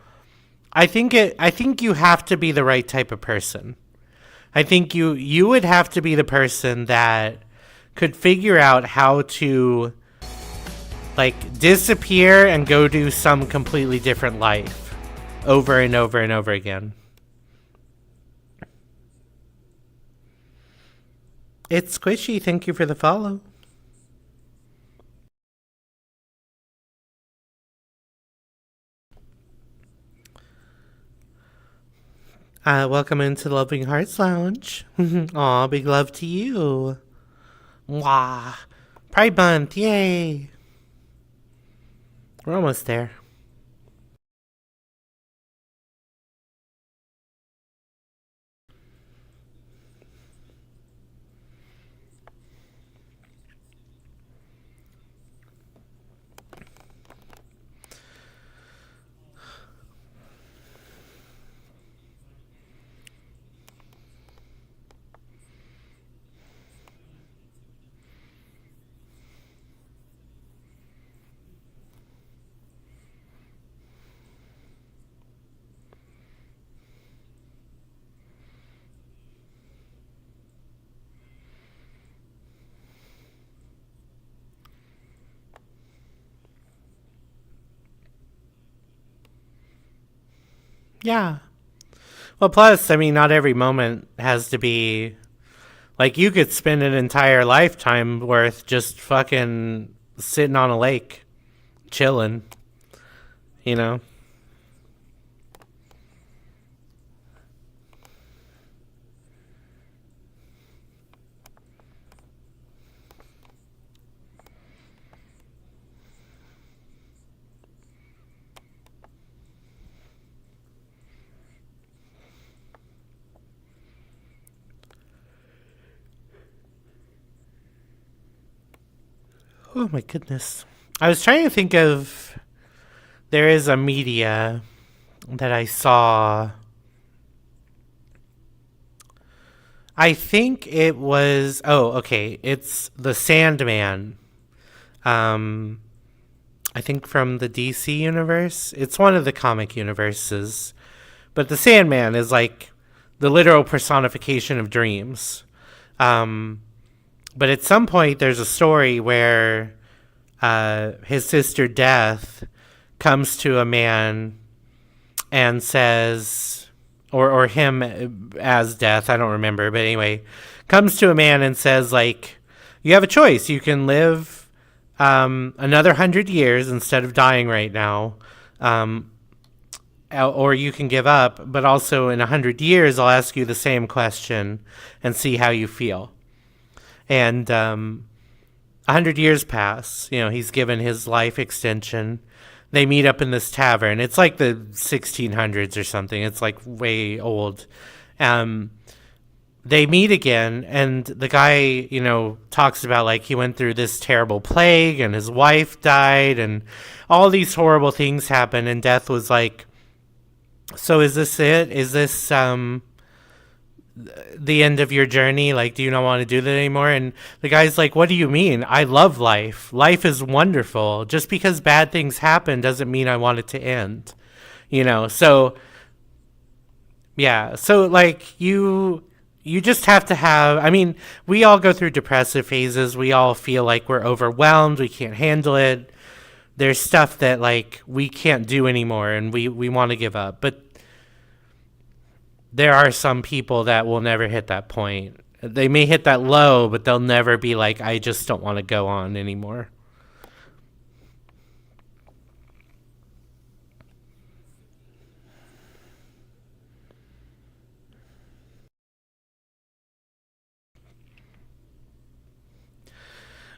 I think you have to be the right type of person. I think you would have to be the person that could figure out how to like disappear and go do some completely different life over and over and over again. It's Squishy. Thank you for the follow. Welcome into the Loving Hearts Lounge. Aw, big love to you. Mwah. Pride Month, yay. We're almost there. Yeah. Well, plus, I mean, not every moment has to be like you could spend an entire lifetime worth just fucking sitting on a lake, chilling, you know? Oh my goodness. I was trying to think of, there is a media that I saw. I think it was, oh, okay. It's the Sandman. I think from the DC universe. It's one of the comic universes. But the Sandman is like the literal personification of dreams. But at some point, there's a story where his sister Death comes to a man and says, or him as Death, I don't remember, but anyway, comes to a man and says, like, you have a choice. You can live another 100 years instead of dying right now, or you can give up, but also in 100 years, I'll ask you the same question and see how you feel. And 100 years pass. You know, he's given his life extension. They meet up in this tavern. It's like the 1600s or something. It's like way old. They meet again, and the guy, you know, talks about like he went through this terrible plague and his wife died and all these horrible things happened. And Death was like, so is this it? Is this the end of your journey? Like, do you not want to do that anymore? And the guy's like, what do you mean? I love life. Life is wonderful. Just because bad things happen doesn't mean I want it to end. You know, so yeah. So like you just have to have, I mean, we all go through depressive phases. We all feel like we're overwhelmed. We can't handle it. There's stuff that like we can't do anymore and we want to give up. But there are some people that will never hit that point. They may hit that low, but they'll never be like, I just don't want to go on anymore.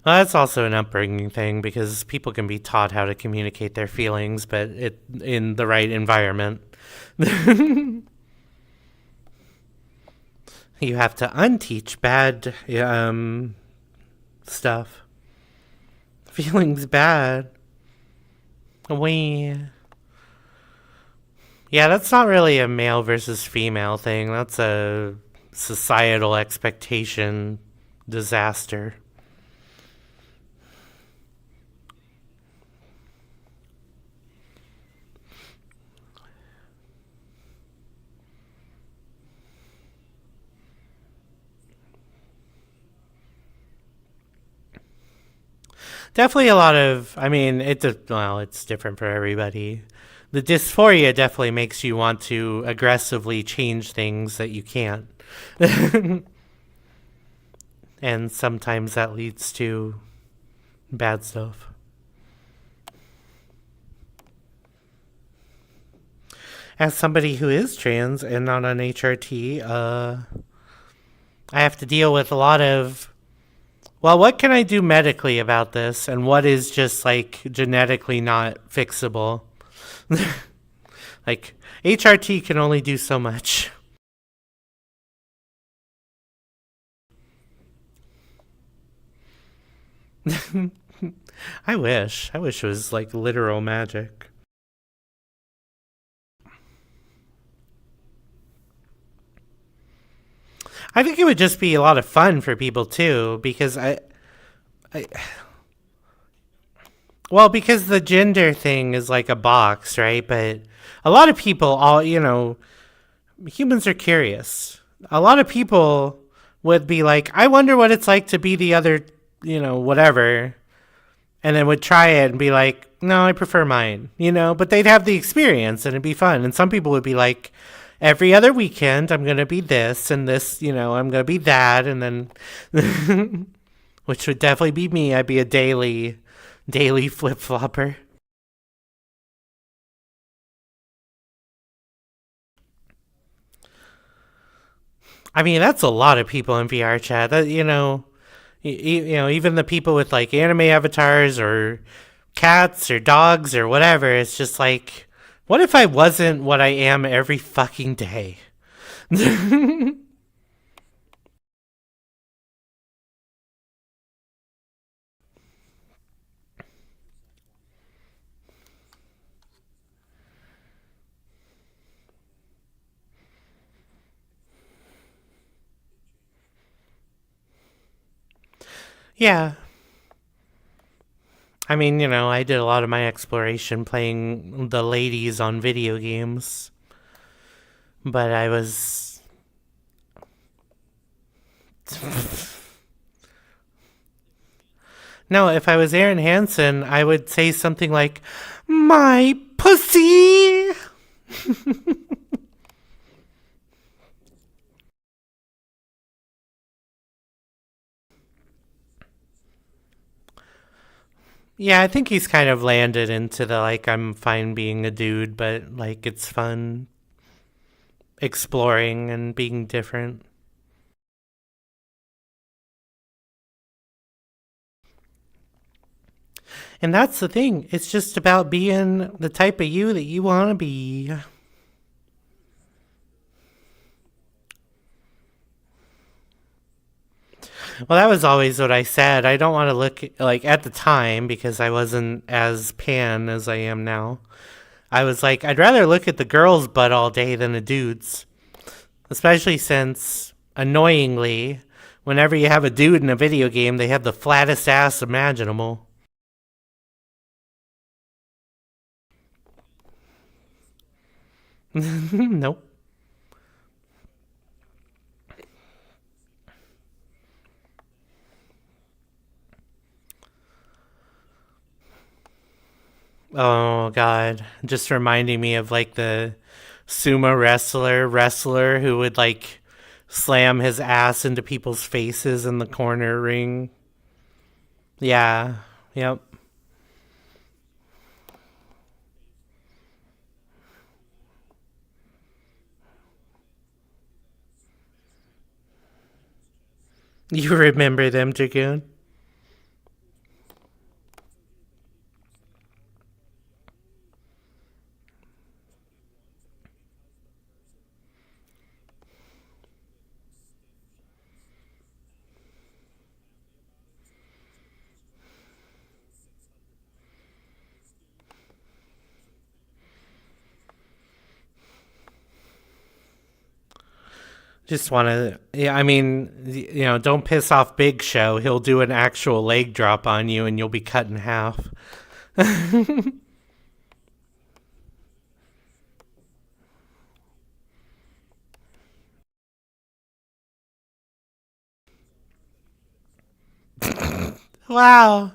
Well, that's also an upbringing thing because people can be taught how to communicate their feelings, but in the right environment. You have to unteach bad stuff. Feelings bad. Yeah, that's not really a male versus female thing. That's a societal expectation disaster. Definitely a lot of, I mean, it's different for everybody. The dysphoria definitely makes you want to aggressively change things that you can't. And sometimes that leads to bad stuff. As somebody who is trans and not on HRT, I have to deal with a lot of, well, what can I do medically about this? And what is just like genetically not fixable? Like HRT can only do so much. I wish it was like literal magic. I think it would just be a lot of fun for people too, because because the gender thing is like a box, right? But a lot of people, humans are curious. A lot of people would be like, I wonder what it's like to be the other, whatever. And then would try it and be like, no, I prefer mine, but they'd have the experience and it'd be fun. And some people would be like, every other weekend, I'm going to be this and this, I'm going to be that. And then, which would definitely be me. I'd be a daily flip-flopper. I mean, that's a lot of people in VR chat. That, even the people with like anime avatars or cats or dogs or whatever, it's just like, what if I wasn't what I am every fucking day? Yeah. I mean, I did a lot of my exploration playing the ladies on video games. But I was... No, if I was Aaron Hansen, I would say something like, my pussy! Yeah, I think he's kind of landed into the like I'm fine being a dude, but like it's fun exploring and being different. And that's the thing. It's just about being the type of you that you want to be. Well, that was always what I said. I don't want to look like at the time because I wasn't as pan as I am now. I was like, I'd rather look at the girl's butt all day than a dude's. Especially since, annoyingly, whenever you have a dude in a video game, they have the flattest ass imaginable. Nope. Oh god, just reminding me of like the sumo wrestler who would like slam his ass into people's faces in the corner ring. Yeah. Yep. You remember them, Dragoon? Just want to, yeah, I mean, don't piss off Big Show. He'll do an actual leg drop on you and you'll be cut in half. Wow.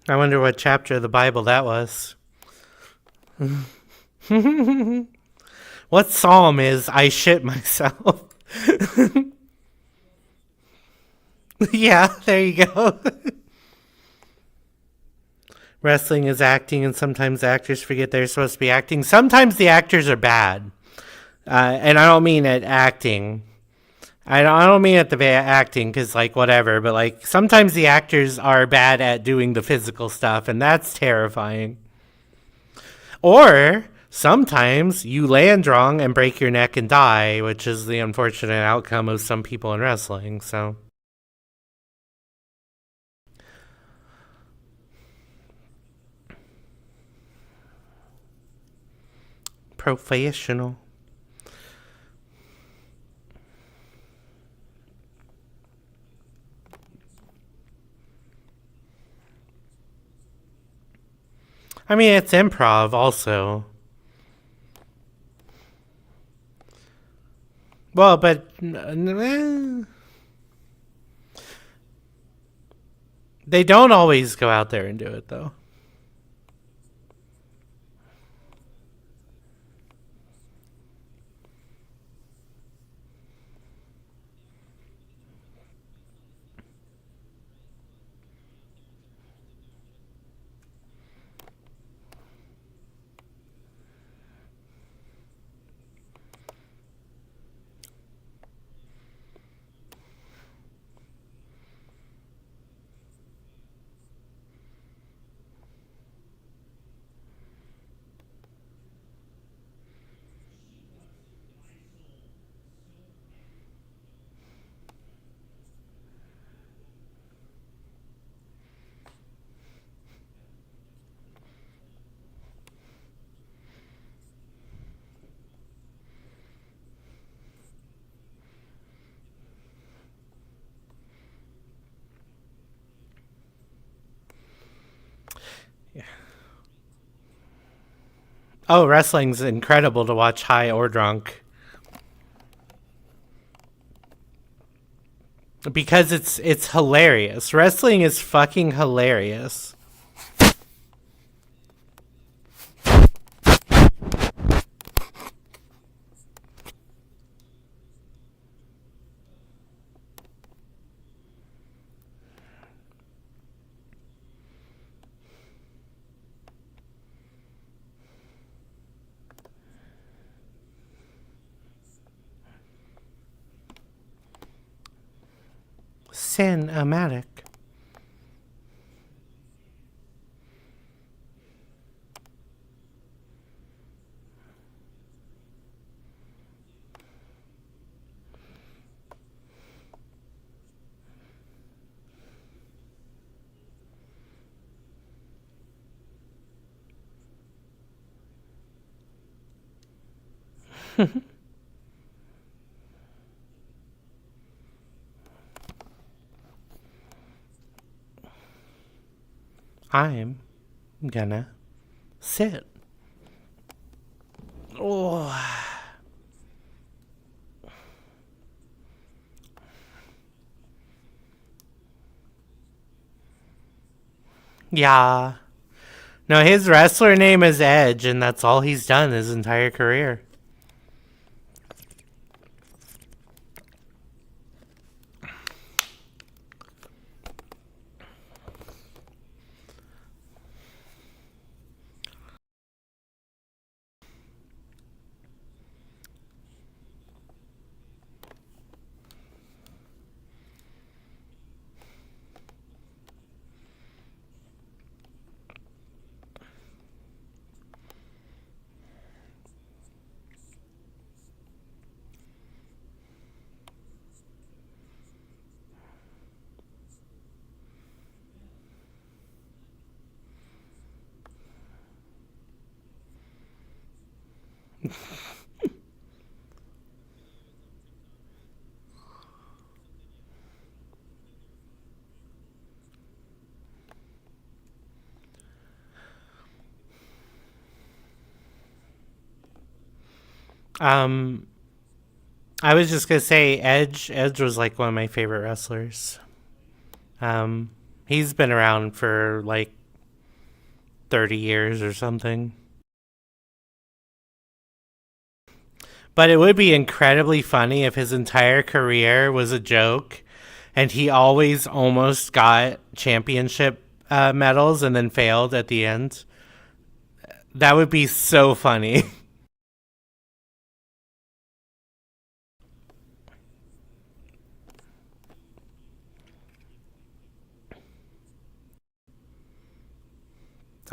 I wonder what chapter of the Bible that was. What psalm is I shit myself? Yeah, there you go. Wrestling is acting, and sometimes actors forget they're supposed to be acting. Sometimes the actors are bad. And I don't mean at acting. I don't mean at the acting because, like, whatever. But, like, sometimes the actors are bad at doing the physical stuff, and that's terrifying. Or sometimes you land wrong and break your neck and die, which is the unfortunate outcome of some people in wrestling. So. Professional. I mean, it's improv also. Well, but they don't always go out there and do it, though. Oh, wrestling's incredible to watch high or drunk. Because it's hilarious. Wrestling is fucking hilarious. Cinematic. I'm gonna sit. Oh. Yeah. No, his wrestler name is Edge, and that's all he's done his entire career. Um, I was just gonna say Edge. Edge was like one of my favorite wrestlers. He's been around for like 30 years or something. But it would be incredibly funny if his entire career was a joke and he always almost got championship medals and then failed at the end. That would be so funny.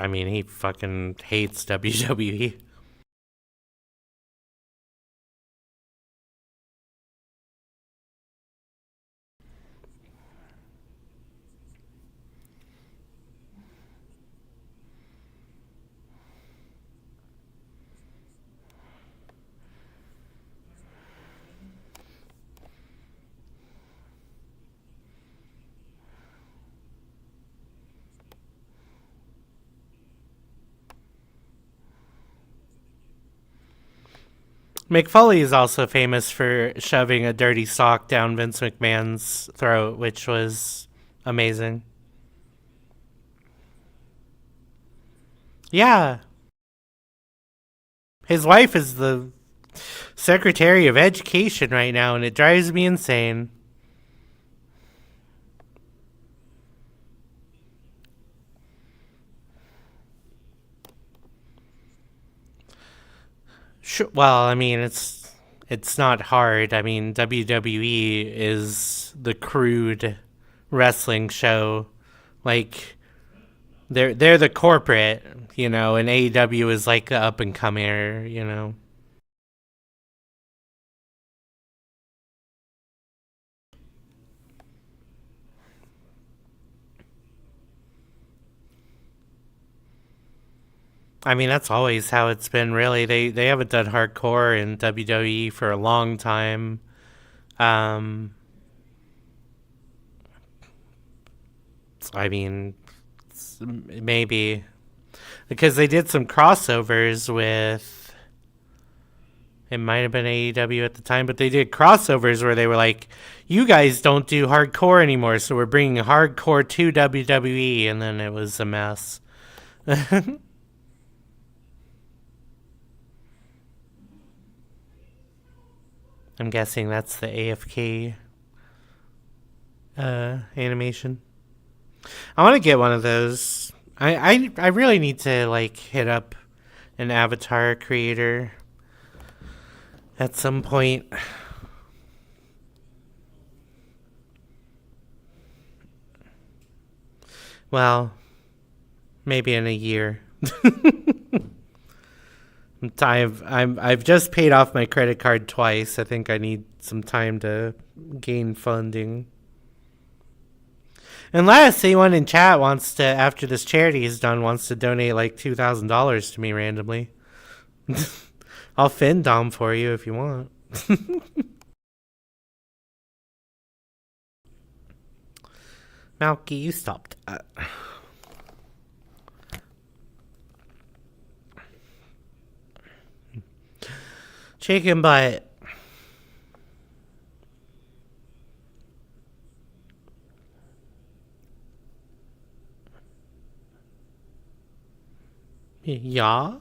I mean, he fucking hates WWE. Mick Foley is also famous for shoving a dirty sock down Vince McMahon's throat, which was amazing. Yeah. His wife is the Secretary of Education right now, and it drives me insane. Sure, well, I mean, it's not hard. I mean, WWE is the crude wrestling show. Like they're the corporate, and AEW is like the up and comer. I mean, that's always how it's been, really. They haven't done hardcore in WWE for a long time. I mean, maybe. Because they did some crossovers with, it might have been AEW at the time, but they did crossovers where they were like, you guys don't do hardcore anymore, so we're bringing hardcore to WWE, and then it was a mess. I'm guessing that's the AFK animation. I want to get one of those. I really need to like hit up an avatar creator at some point. Well, maybe in a year. I've just paid off my credit card twice. I think I need some time to gain funding. Unless anyone in chat wants to, after this charity is done, wants to donate like $2,000 to me randomly. I'll fin dom for you if you want. Malky, you stopped that. Chicken butt. Yeah?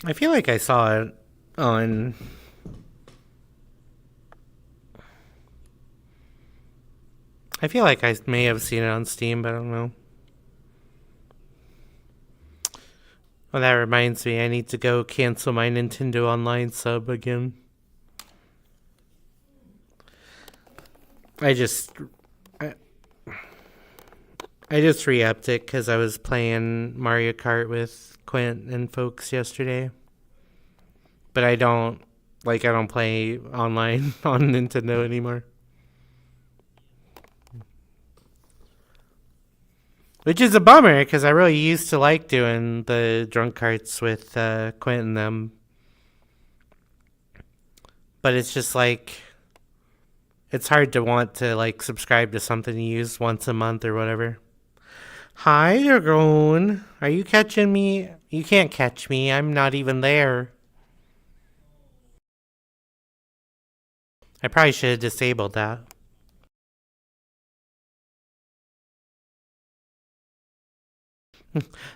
I feel like I saw it on... I feel like I may have seen it on Steam, but I don't know. Well, that reminds me, I need to go cancel my Nintendo Online sub again. I just re-upped it because I was playing Mario Kart with Quint and folks yesterday. But I don't play online on Nintendo anymore. Which is a bummer, because I really used to like doing the drunk carts with Quint and them. But it's just like, it's hard to want to like subscribe to something you use once a month or whatever. Hi, Dragoon. Are you catching me? You can't catch me. I'm not even there. I probably should have disabled that.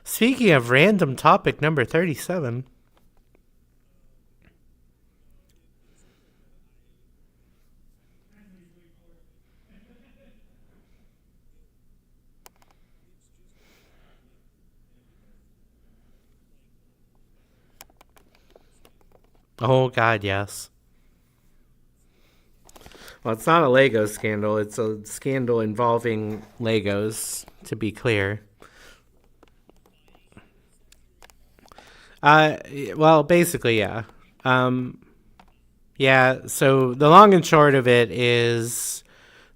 Speaking of random topic number 37. Oh, God, yes. Well, it's not a Lego scandal. It's a scandal involving Legos, to be clear. Well, basically, yeah. Yeah, so the long and short of it is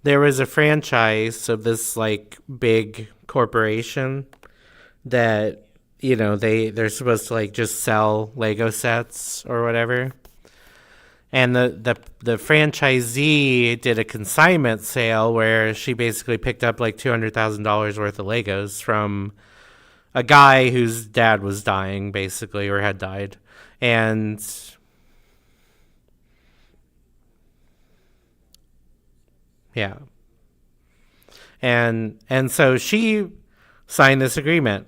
there was a franchise of this, like, big corporation that, you know, they're supposed to, like, just sell Lego sets or whatever. And the franchisee did a consignment sale where she basically picked up, like, $200,000 worth of Legos from a guy whose dad was dying, basically, or had died. And yeah. And so she signed this agreement.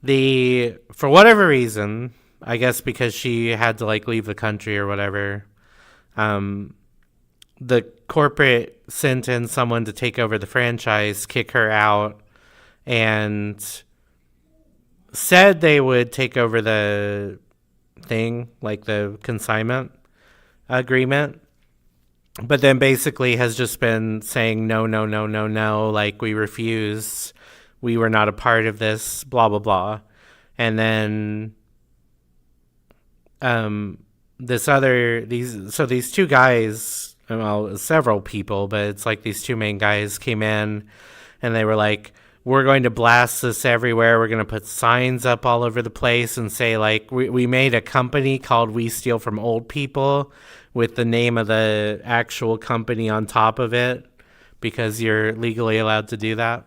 For whatever reason, I guess because she had to like leave the country or whatever, the corporate sent in someone to take over the franchise, kick her out, and said they would take over the thing, like the consignment agreement, but then basically has just been saying no, like we refuse, we were not a part of this, blah blah blah. And then these two guys, well, several people, but it's like these two main guys came in and they were like, we're going to blast this everywhere. We're going to put signs up all over the place and say, like, we made a company called We Steal From Old People with the name of the actual company on top of it because you're legally allowed to do that.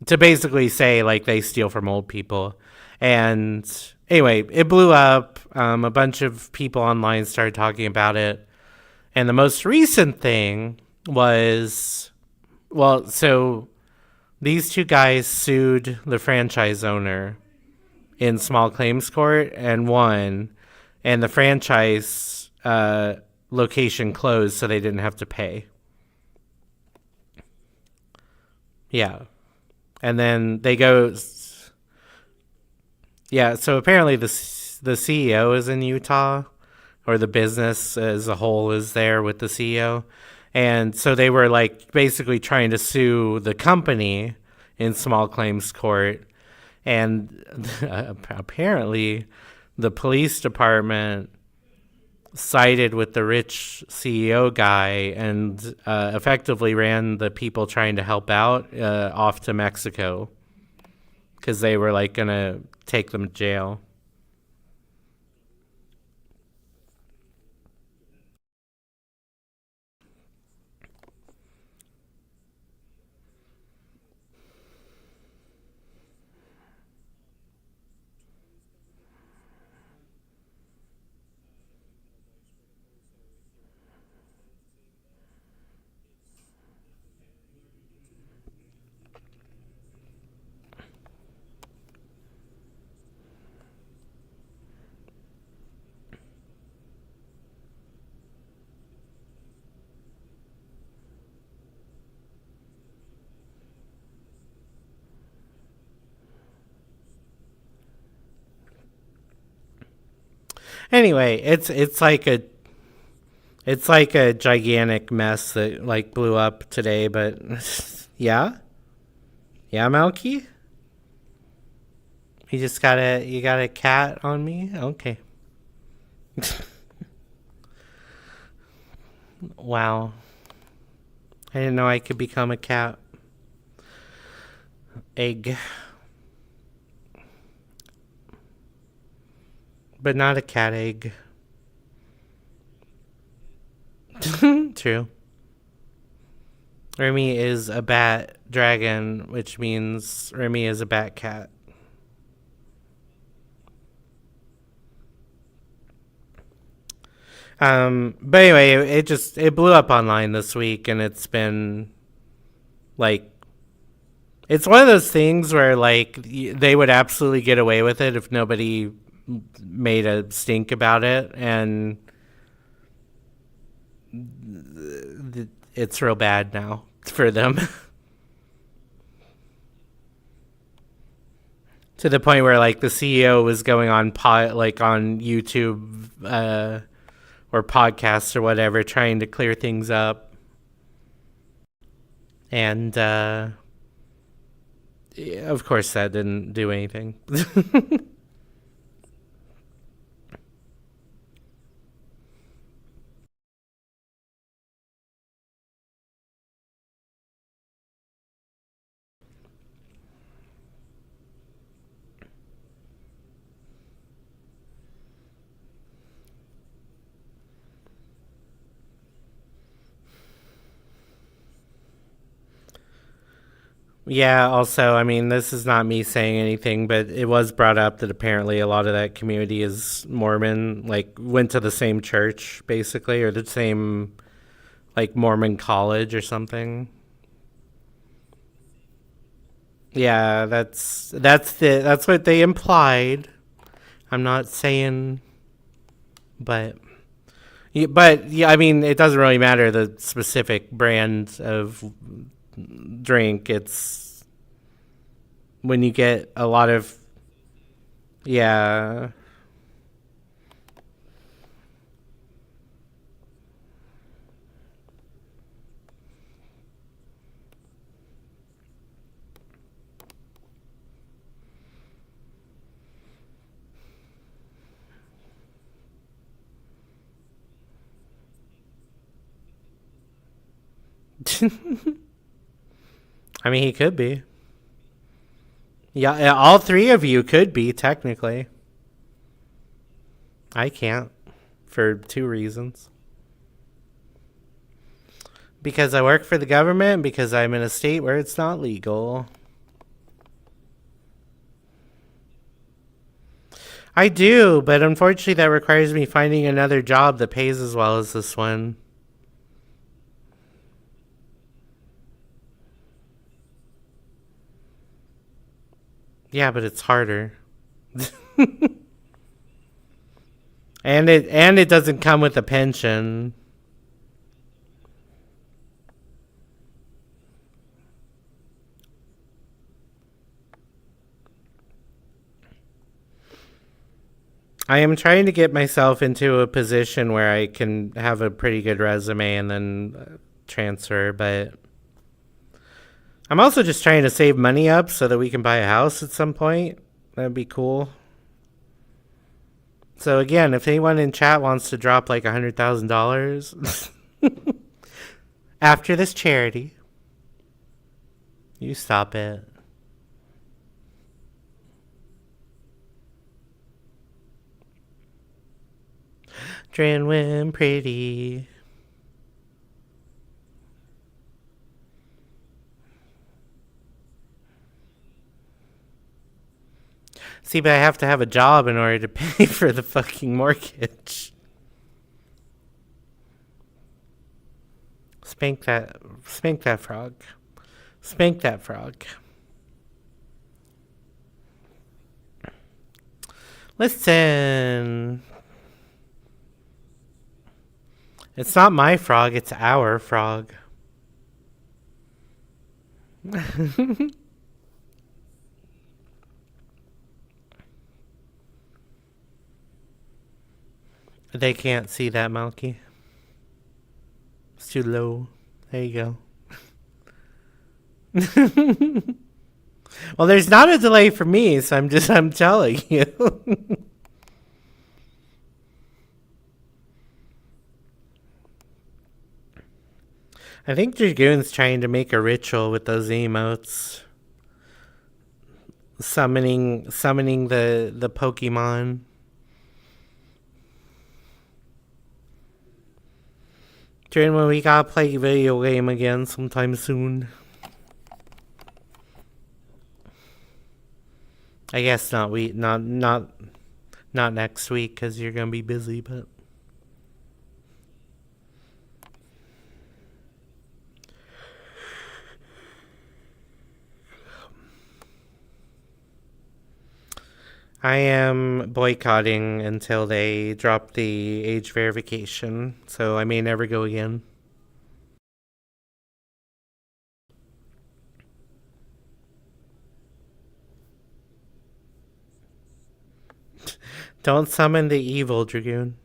To basically say, like, they steal from old people. And anyway, it blew up. A bunch of people online started talking about it. And the most recent thing was, well, so these two guys sued the franchise owner in small claims court and won. And the franchise location closed so they didn't have to pay. Yeah. And then they go, yeah, so apparently the CEO is in Utah, or the business as a whole is there with the CEO. And so they were like basically trying to sue the company in small claims court. And apparently the police department sided with the rich CEO guy and effectively ran the people trying to help out off to Mexico because they were like going to take them to jail. Anyway, it's like a gigantic mess that like blew up today, but yeah, Malky, you got a cat on me, okay. Wow, I didn't know I could become a cat. Egg, but not a cat egg. True. Remy is a bat dragon, which means Remy is a bat cat. But anyway, it blew up online this week, and it's been like, it's one of those things where like they would absolutely get away with it if nobody made a stink about it, and it's real bad now for them. To the point where like the CEO was going on on YouTube or podcasts or whatever, trying to clear things up, and of course that didn't do anything. Yeah, also, I mean, this is not me saying anything, but it was brought up that apparently a lot of that community is Mormon, like went to the same church basically, or the same like Mormon college or something. Yeah, that's what they implied. I'm not saying, but yeah, I mean, it doesn't really matter the specific brand of drink. It's when you get a lot of, yeah. I mean, he could be. Yeah, all three of you could be, technically. I can't, for 2 reasons. Because I work for the government, and because I'm in a state where it's not legal. I do, but unfortunately that requires me finding another job that pays as well as this one. Yeah, but it's harder. And it doesn't come with a pension. I am trying to get myself into a position where I can have a pretty good resume and then transfer, but I'm also just trying to save money up so that we can buy a house at some point. That'd be cool. So again, if anyone in chat wants to drop like $100,000 after this charity, you stop it. Drinwin pretty. See, but I have to have a job in order to pay for the fucking mortgage. Spank that frog. Spank that frog. Listen. It's not my frog, it's our frog. They can't see that, Malky. It's too low. There you go. Well, there's not a delay for me, so I'm telling you. I think Dragoon's trying to make a ritual with those emotes. Summoning the Pokemon. During when we gotta play a video game again sometime soon. I guess not next week because you're gonna be busy, but I am boycotting until they drop the age verification, so I may never go again. Don't summon the evil, Dragoon.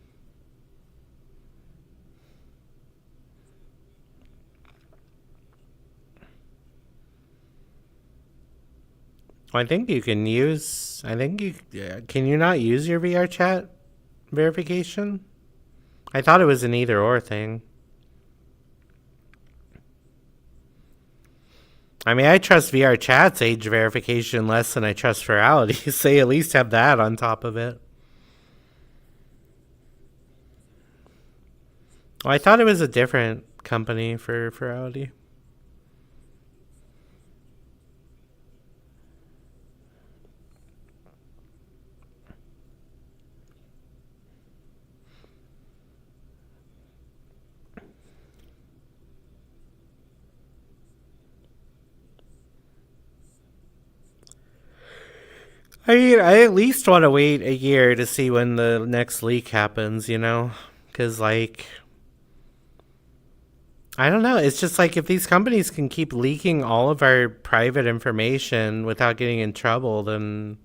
I think you can use... can you not use your VRChat verification? I thought it was an either or thing. I mean, I trust VRChat's age verification less than I trust Virality, so they at least have that on top of it. Well, I thought it was a different company for Virality. I mean, I at least want to wait a year to see when the next leak happens, you know? Because, like, I don't know. It's just like if these companies can keep leaking all of our private information without getting in trouble, then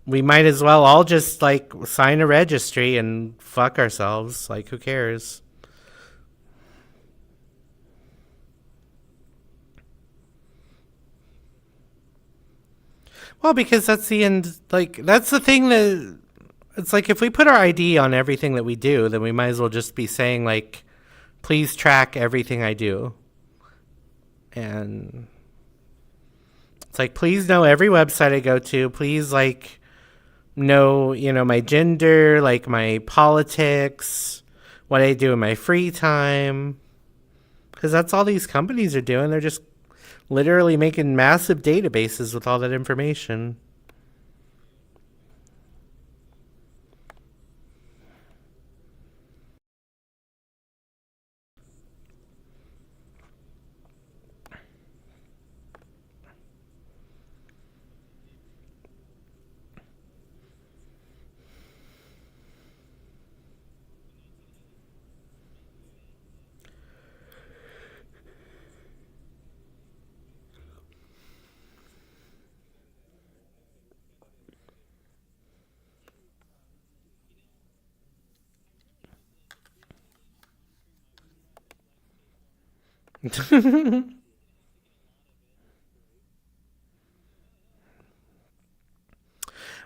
we might as well all just, like, sign a registry and fuck ourselves. Like, who cares? Well, because that's the end, like, that's the thing that, it's like if we put our ID on everything that we do, then we might as well just be saying, like, please track everything I do. And it's like, please know every website I go to. Please, like, know, my gender, like my politics, what I do in my free time. Because that's all these companies are doing. They're just literally making massive databases with all that information.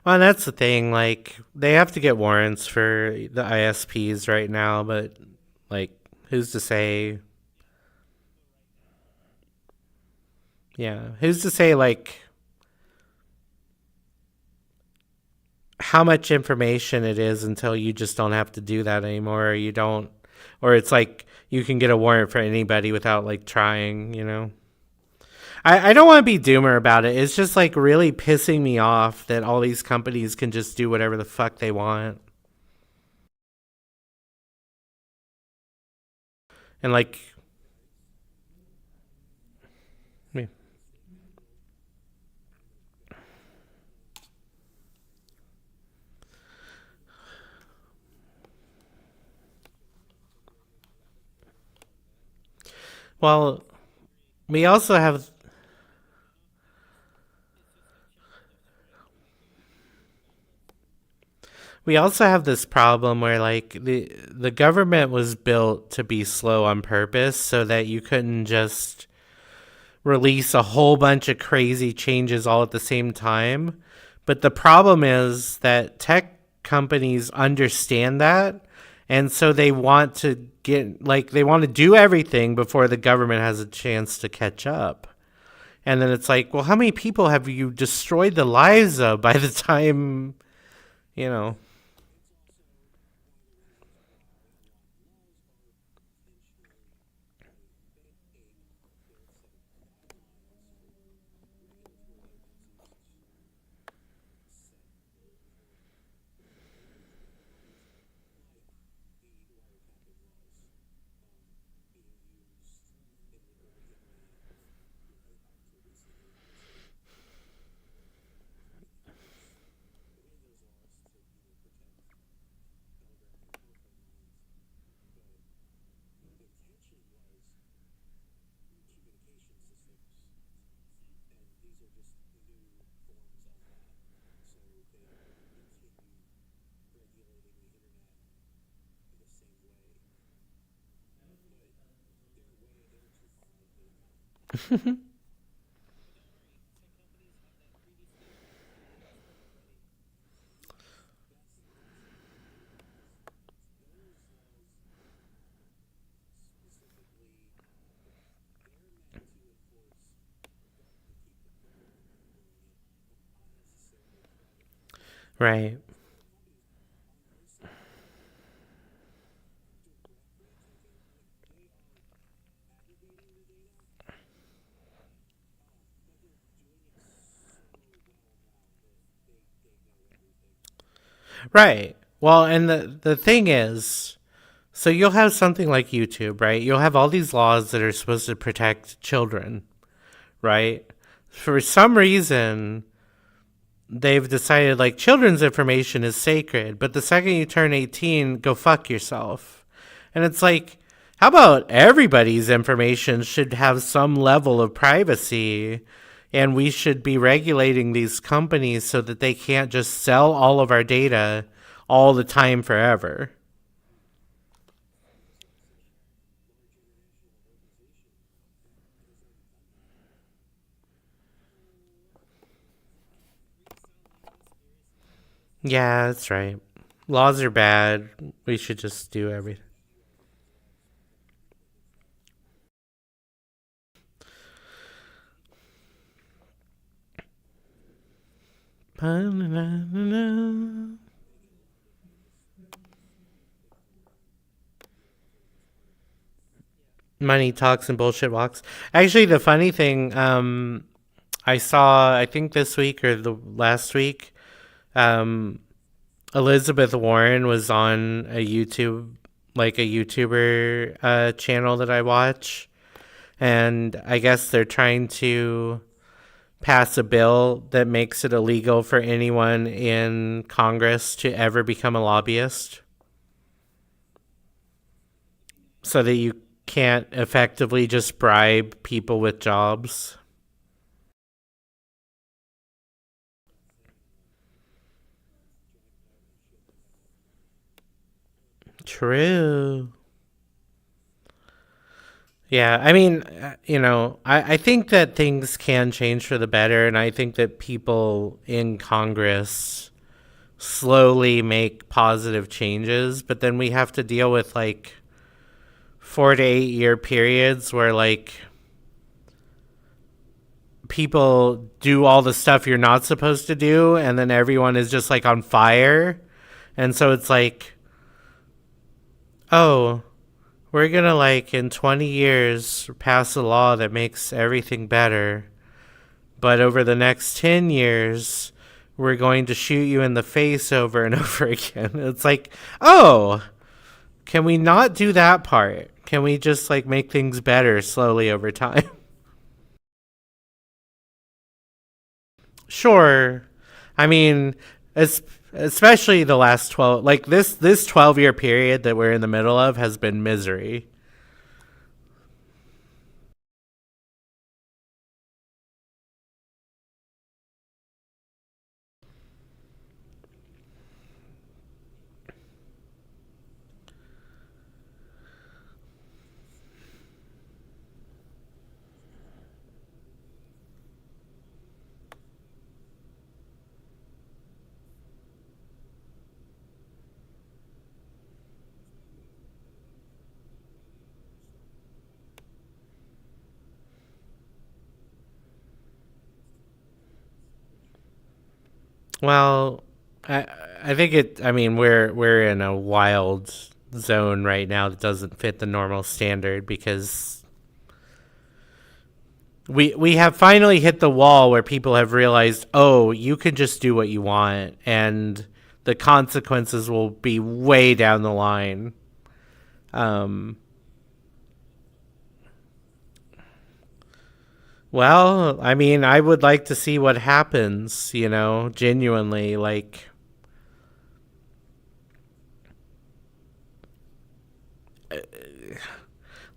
Well, that's the thing. Like, they have to get warrants for the ISPs right now, but, like, who's to say? Yeah, who's to say, like, how much information it is until you just don't have to do that anymore, or you don't, or it's like you can get a warrant for anybody without, like, trying. I don't want to be doomer about it. It's just, like, really pissing me off that all these companies can just do whatever the fuck they want. And, like, yeah. Well, we also have this problem where, like, the government was built to be slow on purpose so that you couldn't just release a whole bunch of crazy changes all at the same time. But the problem is that tech companies understand that, and so they want to they want to do everything before the government has a chance to catch up. And then it's like, well, how many people have you destroyed the lives of by the time, you know? Right. Right. Well, and the thing is, so you'll have something like YouTube, right? You'll have all these laws that are supposed to protect children, right? For some reason, they've decided, like, children's information is sacred, but the second you turn 18, go fuck yourself. And it's like, how about everybody's information should have some level of privacy, and we should be regulating these companies so that they can't just sell all of our data all the time forever. Yeah, that's right. Laws are bad. We should just do everything. Ba-na-na-na-na. Money talks and bullshit walks. Actually, the funny thing, I saw, I think this week or the last week, Elizabeth Warren was on a YouTuber channel that I watch. And I guess they're trying to pass a bill that makes it illegal for anyone in Congress to ever become a lobbyist. So that you can't effectively just bribe people with jobs. True. Yeah, I mean, I think that things can change for the better, and I think that people in Congress slowly make positive changes, but then we have to deal with like 4 to 8 year periods where like people do all the stuff you're not supposed to do, and then everyone is just like on fire. And so it's like, oh, we're gonna like in 20 years pass a law that makes everything better, but over the next 10 years we're going to shoot you in the face over and over again. It's like, oh, can we not do that part? Can we just like make things better slowly over time? Sure. I mean, especially the last 12, like this 12-year period that we're in the middle of has been misery. Well, I think I mean, we're in a wild zone right now that doesn't fit the normal standard because we have finally hit the wall where people have realized, oh, you can just do what you want, and the consequences will be way down the line. Well, I mean, I would like to see what happens, genuinely. Like,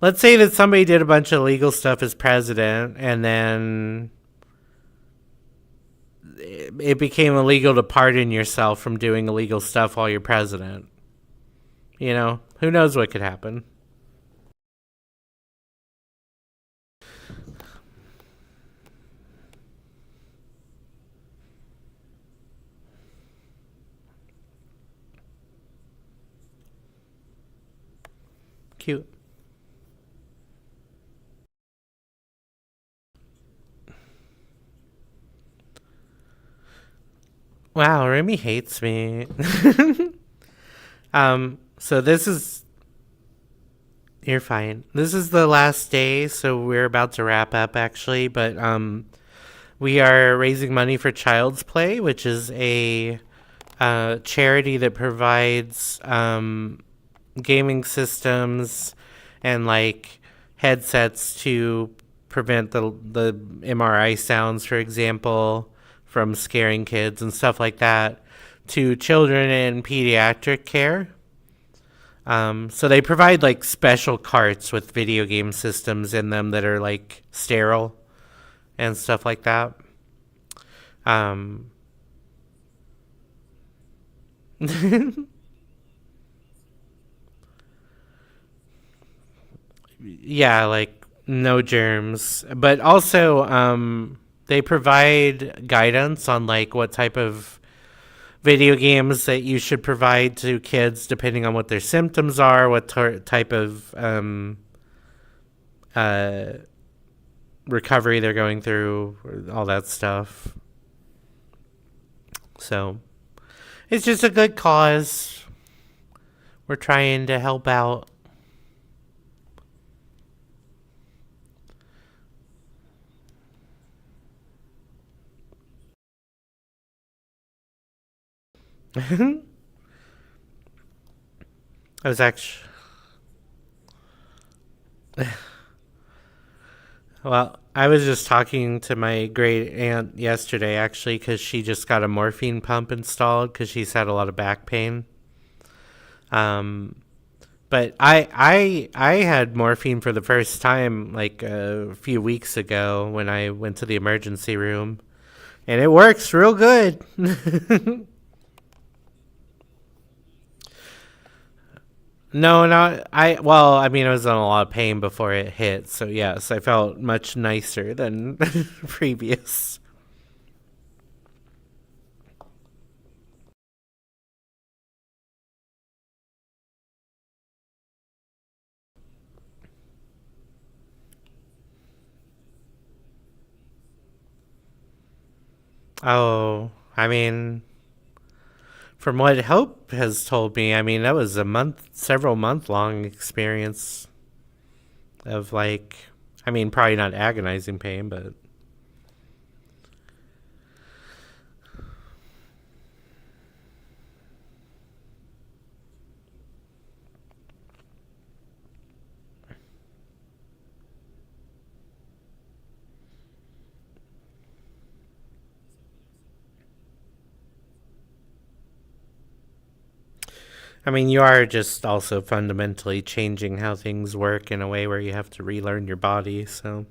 let's say that somebody did a bunch of illegal stuff as president, and then it became illegal to pardon yourself from doing illegal stuff while you're president. Who knows what could happen? Cute. Wow, Remy hates me. So this is... You're fine. This is the last day, so we're about to wrap up, actually. But we are raising money for Child's Play, which is a charity that provides gaming systems and like headsets to prevent the MRI sounds, for example, from scaring kids and stuff like that, to children in pediatric care. So they provide like special carts with video game systems in them that are like sterile and stuff like that. Yeah, like no germs, but also they provide guidance on like what type of video games that you should provide to kids depending on what their symptoms are, what type of recovery they're going through, all that stuff. So it's just a good cause. We're trying to help out. I was actually... Well, I was just talking to my great aunt yesterday, actually, because she just got a morphine pump installed because she's had a lot of back pain. But I had morphine for the first time like a few weeks ago when I went to the emergency room, and it works real good. No, not I. Well, I mean, I was in a lot of pain before it hit, so yes, I felt much nicer than previous. Oh, I mean, from what Hope has told me, I mean, that was a several month long experience of like, I mean, probably not agonizing pain, but I mean, you are just also fundamentally changing how things work in a way where you have to relearn your body, so.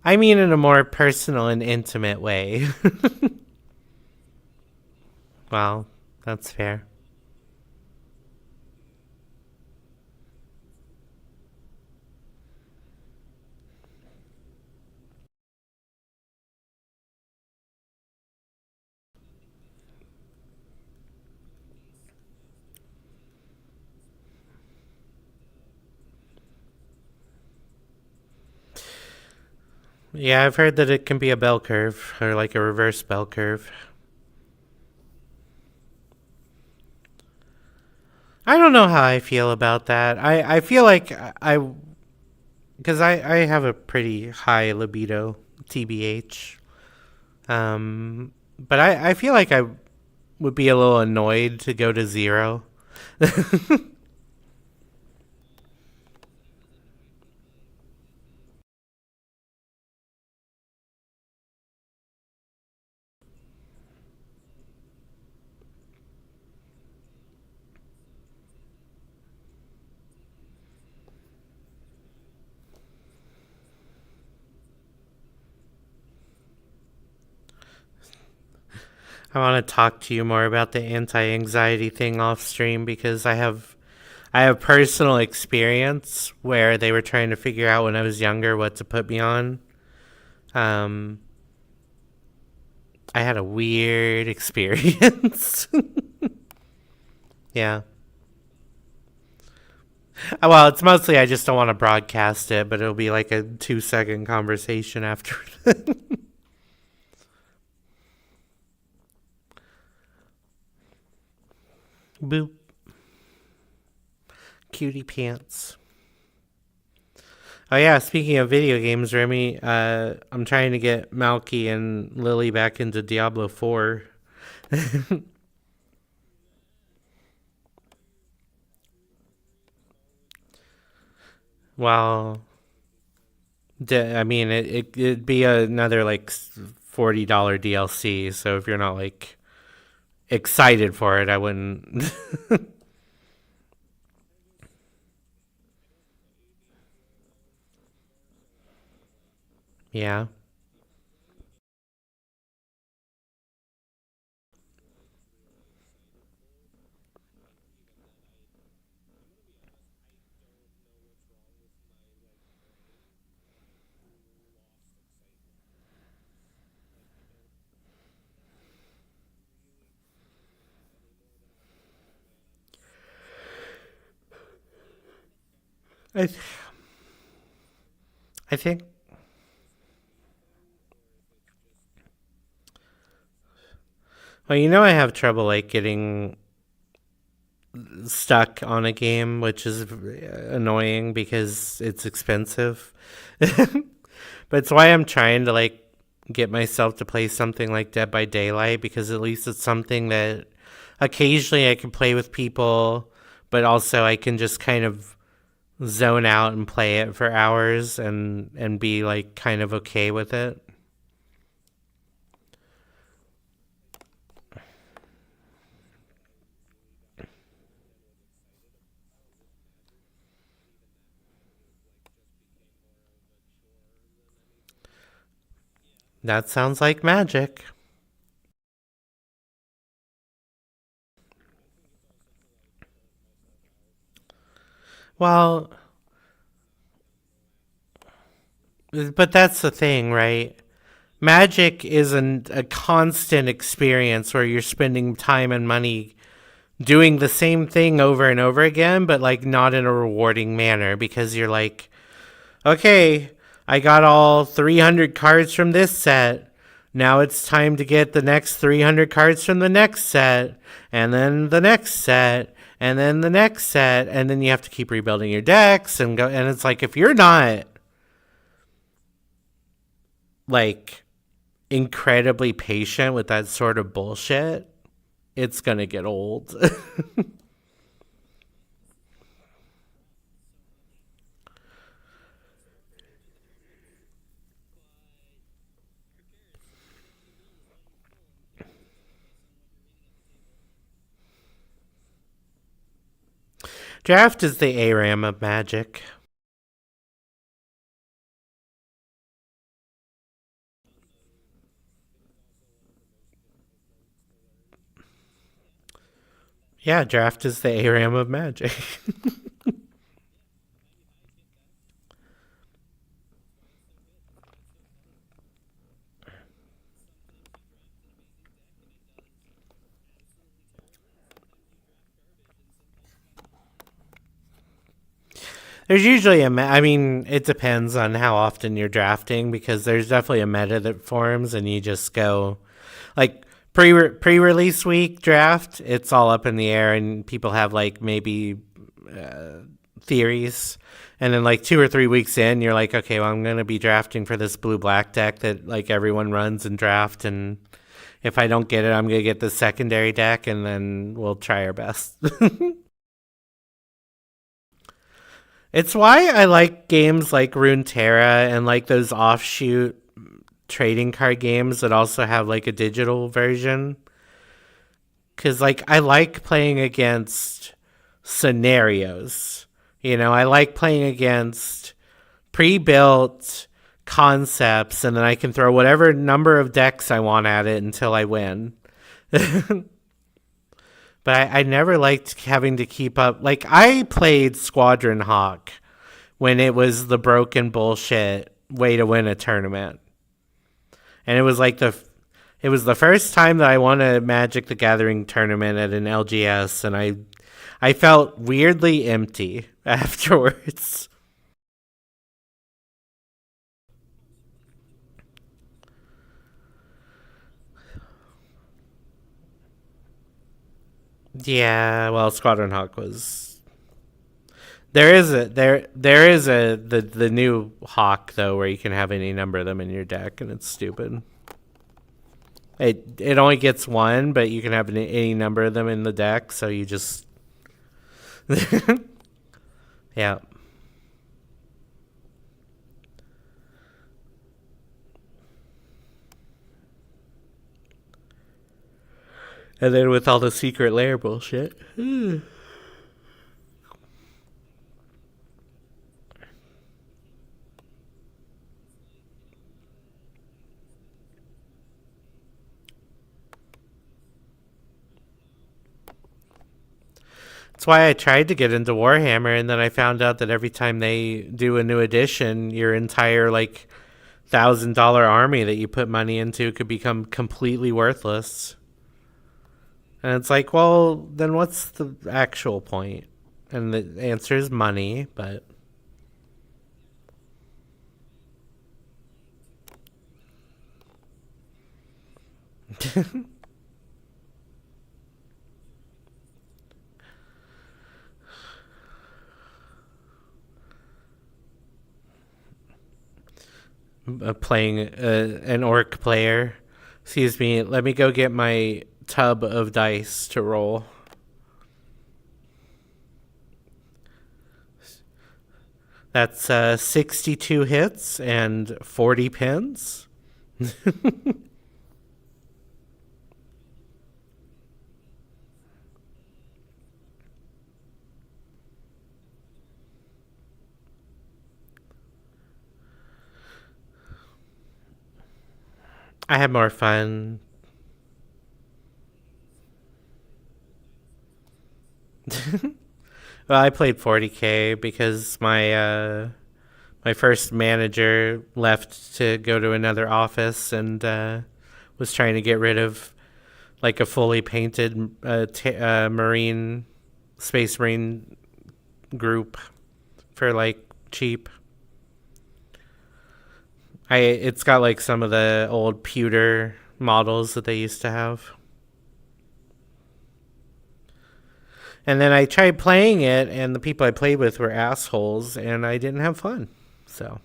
I mean, in a more personal and intimate way. Well, that's fair. Yeah, I've heard that it can be a bell curve, or like a reverse bell curve. I don't know how I feel about that. I feel like because I have a pretty high libido, TBH. But I feel like I would be a little annoyed to go to zero. I want to talk to you more about the anti-anxiety thing off stream because I have personal experience where they were trying to figure out when I was younger what to put me on. Um, I had a weird experience. Yeah. Well, it's mostly I just don't want to broadcast it, but it'll be like a 2-second conversation after. Boop. Cutie pants. Oh yeah, speaking of video games, Remy, I'm trying to get Malky and Lily back into Diablo 4. Well, I mean, it'd be another like $40 DLC. So if you're not like excited for it, I wouldn't. Yeah. I, I think Well, you know I have trouble like getting stuck on a game, which is annoying because it's expensive. But it's why I'm trying to like get myself to play something like Dead by Daylight, because at least it's something that occasionally I can play with people, but also I can just kind of zone out and play it for hours and be like kind of okay with it. That sounds like magic. Well, but that's the thing, right? Magic isn't a constant experience where you're spending time and money doing the same thing over and over again, but like not in a rewarding manner, because you're like, okay, I got all 300 cards from this set. Now it's time to get the next 300 cards from the next set, and then the next set, and then the next set, and then you have to keep rebuilding your decks and go. And it's like, if you're not like incredibly patient with that sort of bullshit, it's gonna get old. Draft is the ARAM of Magic. Yeah, draft is the ARAM of Magic. There's usually I mean, it depends on how often you're drafting, because there's definitely a meta that forms and you just go like pre-release week draft, it's all up in the air and people have like maybe theories. And then like 2 or 3 weeks in, you're like, okay, well, I'm going to be drafting for this blue black deck that like everyone runs and draft, and if I don't get it, I'm going to get the secondary deck, and then we'll try our best. It's why I like games like Runeterra and like those offshoot trading card games that also have like a digital version. Cause like I like playing against scenarios. You know, I like playing against pre-built concepts, and then I can throw whatever number of decks I want at it until I win. But I never liked having to keep up. Like, I played Squadron Hawk when it was the broken bullshit way to win a tournament. And it was like it was the first time that I won a Magic the Gathering tournament at an LGS, and I felt weirdly empty afterwards. Yeah, well, Squadron Hawk was. There is the new Hawk though, where you can have any number of them in your deck, and it's stupid. It only gets one, but you can have any number of them in the deck, so you just yeah. And then with all the secret lair bullshit. That's why I tried to get into Warhammer, and then I found out that every time they do a new edition, your entire like $1,000 army that you put money into could become completely worthless. And it's like, well, then what's the actual point? And the answer is money, but playing an orc player. Excuse me, let me go get my tub of dice to roll. That's 62 hits and 40 pins. I had more fun. Well, I played 40K because my first manager left to go to another office and was trying to get rid of like a fully painted space marine group for like cheap. It's got like some of the old pewter models that they used to have. And then I tried playing it, and the people I played with were assholes, and I didn't have fun. So.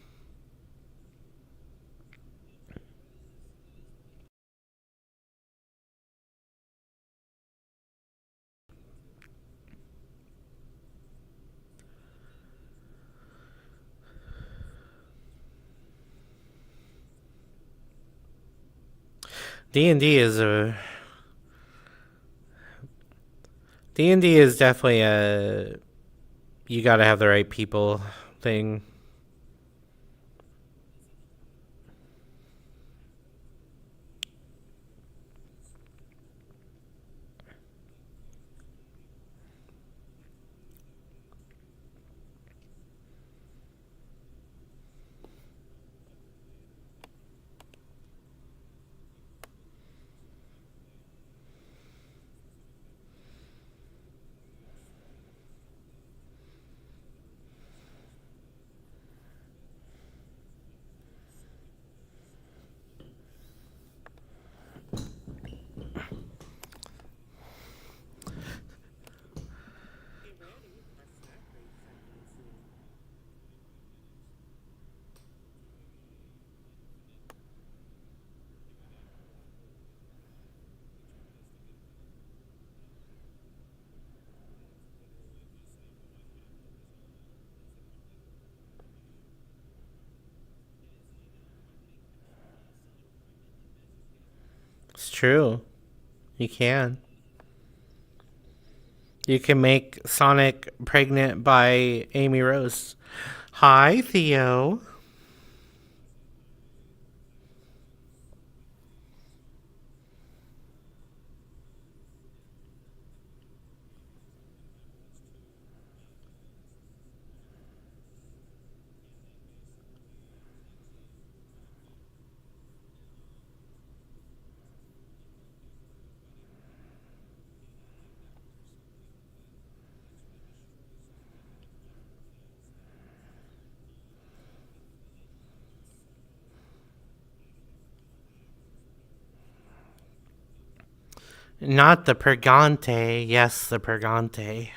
D&D is definitely a you gotta have the right people thing. It's true. You can. You can make Sonic pregnant by Amy Rose. Hi, Theo. Not the Purgante. Yes, the Purgante.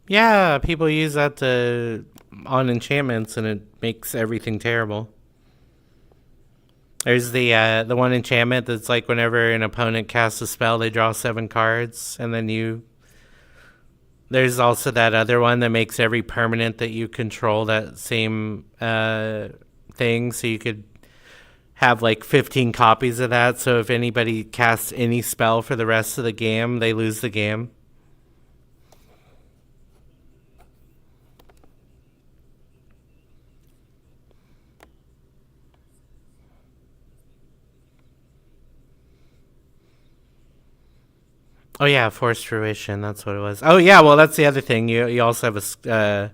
Yeah, people use that on enchantments, and it makes everything terrible. There's the one enchantment that's like whenever an opponent casts a spell, they draw 7 cards, and then you. There's also that other one that makes every permanent that you control that same thing, so you could have like 15 copies of that. So if anybody casts any spell for the rest of the game, they lose the game. Oh yeah, forced fruition. That's what it was. Oh yeah, well that's the other thing. You also have a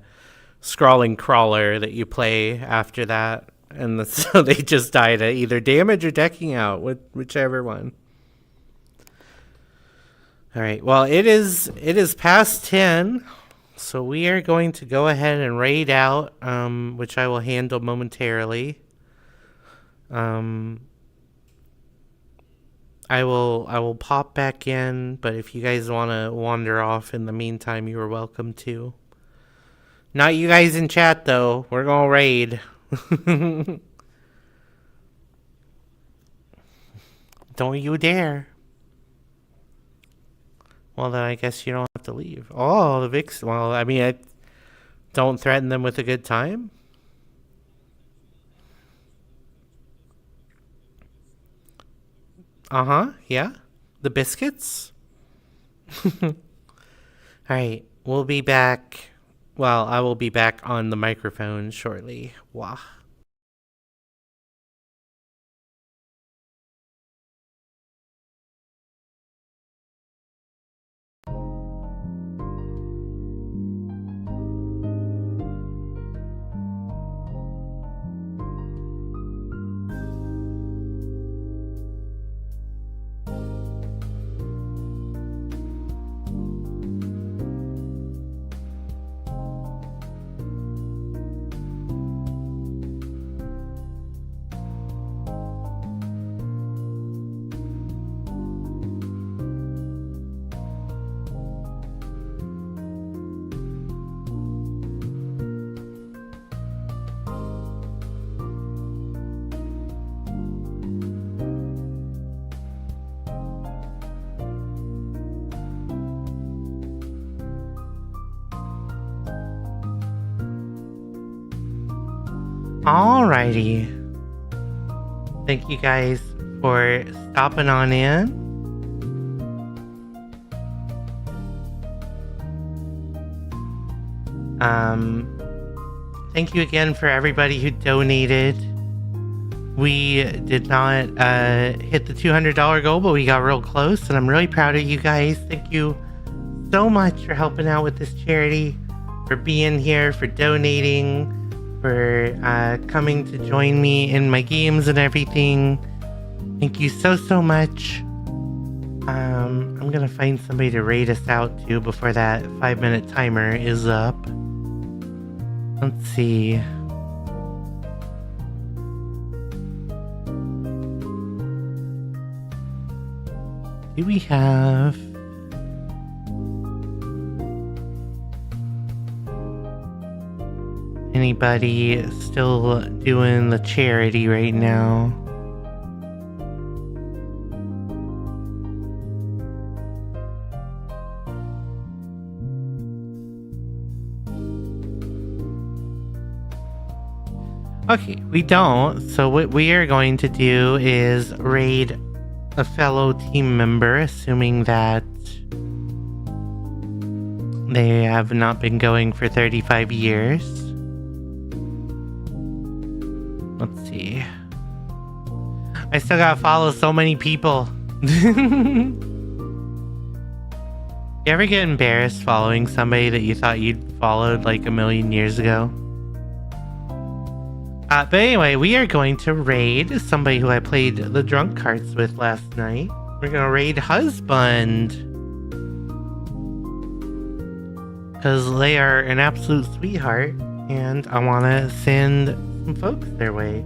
scrawling crawler that you play after that, and so they just died at either damage or decking out, whichever one. All right. Well, it is past 10, so we are going to go ahead and raid out, which I will handle momentarily. I will pop back in, but if you guys want to wander off in the meantime, you are welcome to. Not you guys in chat, though. We're going to raid. Don't you dare. Well, then I guess you don't have to leave. Oh, the Vix. Well, I mean, don't threaten them with a good time. Uh-huh, yeah. The biscuits? Alright, we'll be back. Well, I will be back on the microphone shortly. Wah. Alrighty. Thank you guys for stopping on in. Thank you again for everybody who donated. We did not hit the $200 goal, but we got real close, and I'm really proud of you guys. Thank you so much for helping out with this charity, for being here, for donating, for coming to join me in my games and everything. Thank you so much. I'm gonna find somebody to raid us out to before that 5-minute timer is up. Let's see. Do we have... anybody still doing the charity right now? Okay, we don't. So what we are going to do is raid a fellow team member, assuming that they have not been going for 35 years. Let's see. I still gotta follow so many people. You ever get embarrassed following somebody that you thought you'd followed like a million years ago? But anyway, we are going to raid somebody who I played the drunk cards with last night. We're gonna raid Husband. Because they are an absolute sweetheart, and I want to send some folks their way.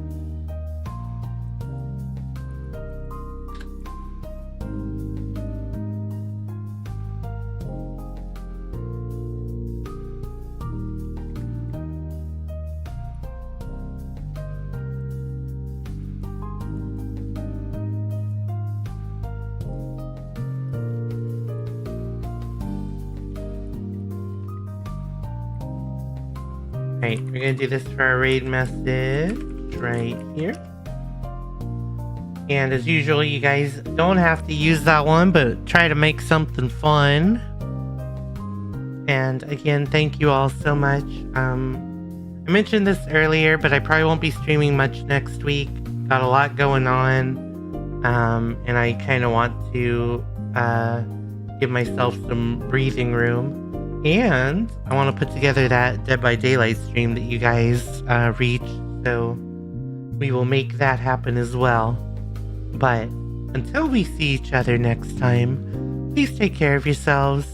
Alright, we're gonna do this for our raid message right here. And as usual, you guys don't have to use that one, but try to make something fun. And again, thank you all so much. I mentioned this earlier, but I probably won't be streaming much next week. Got a lot going on. And I kind of want to give myself some breathing room. And I want to put together that Dead by Daylight stream that you guys reached. So we will make that happen as well. But until we see each other next time, please take care of yourselves.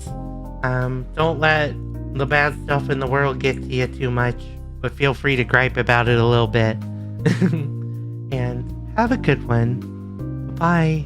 Don't let the bad stuff in the world get to you too much, but feel free to gripe about it a little bit. And have a good one. Bye.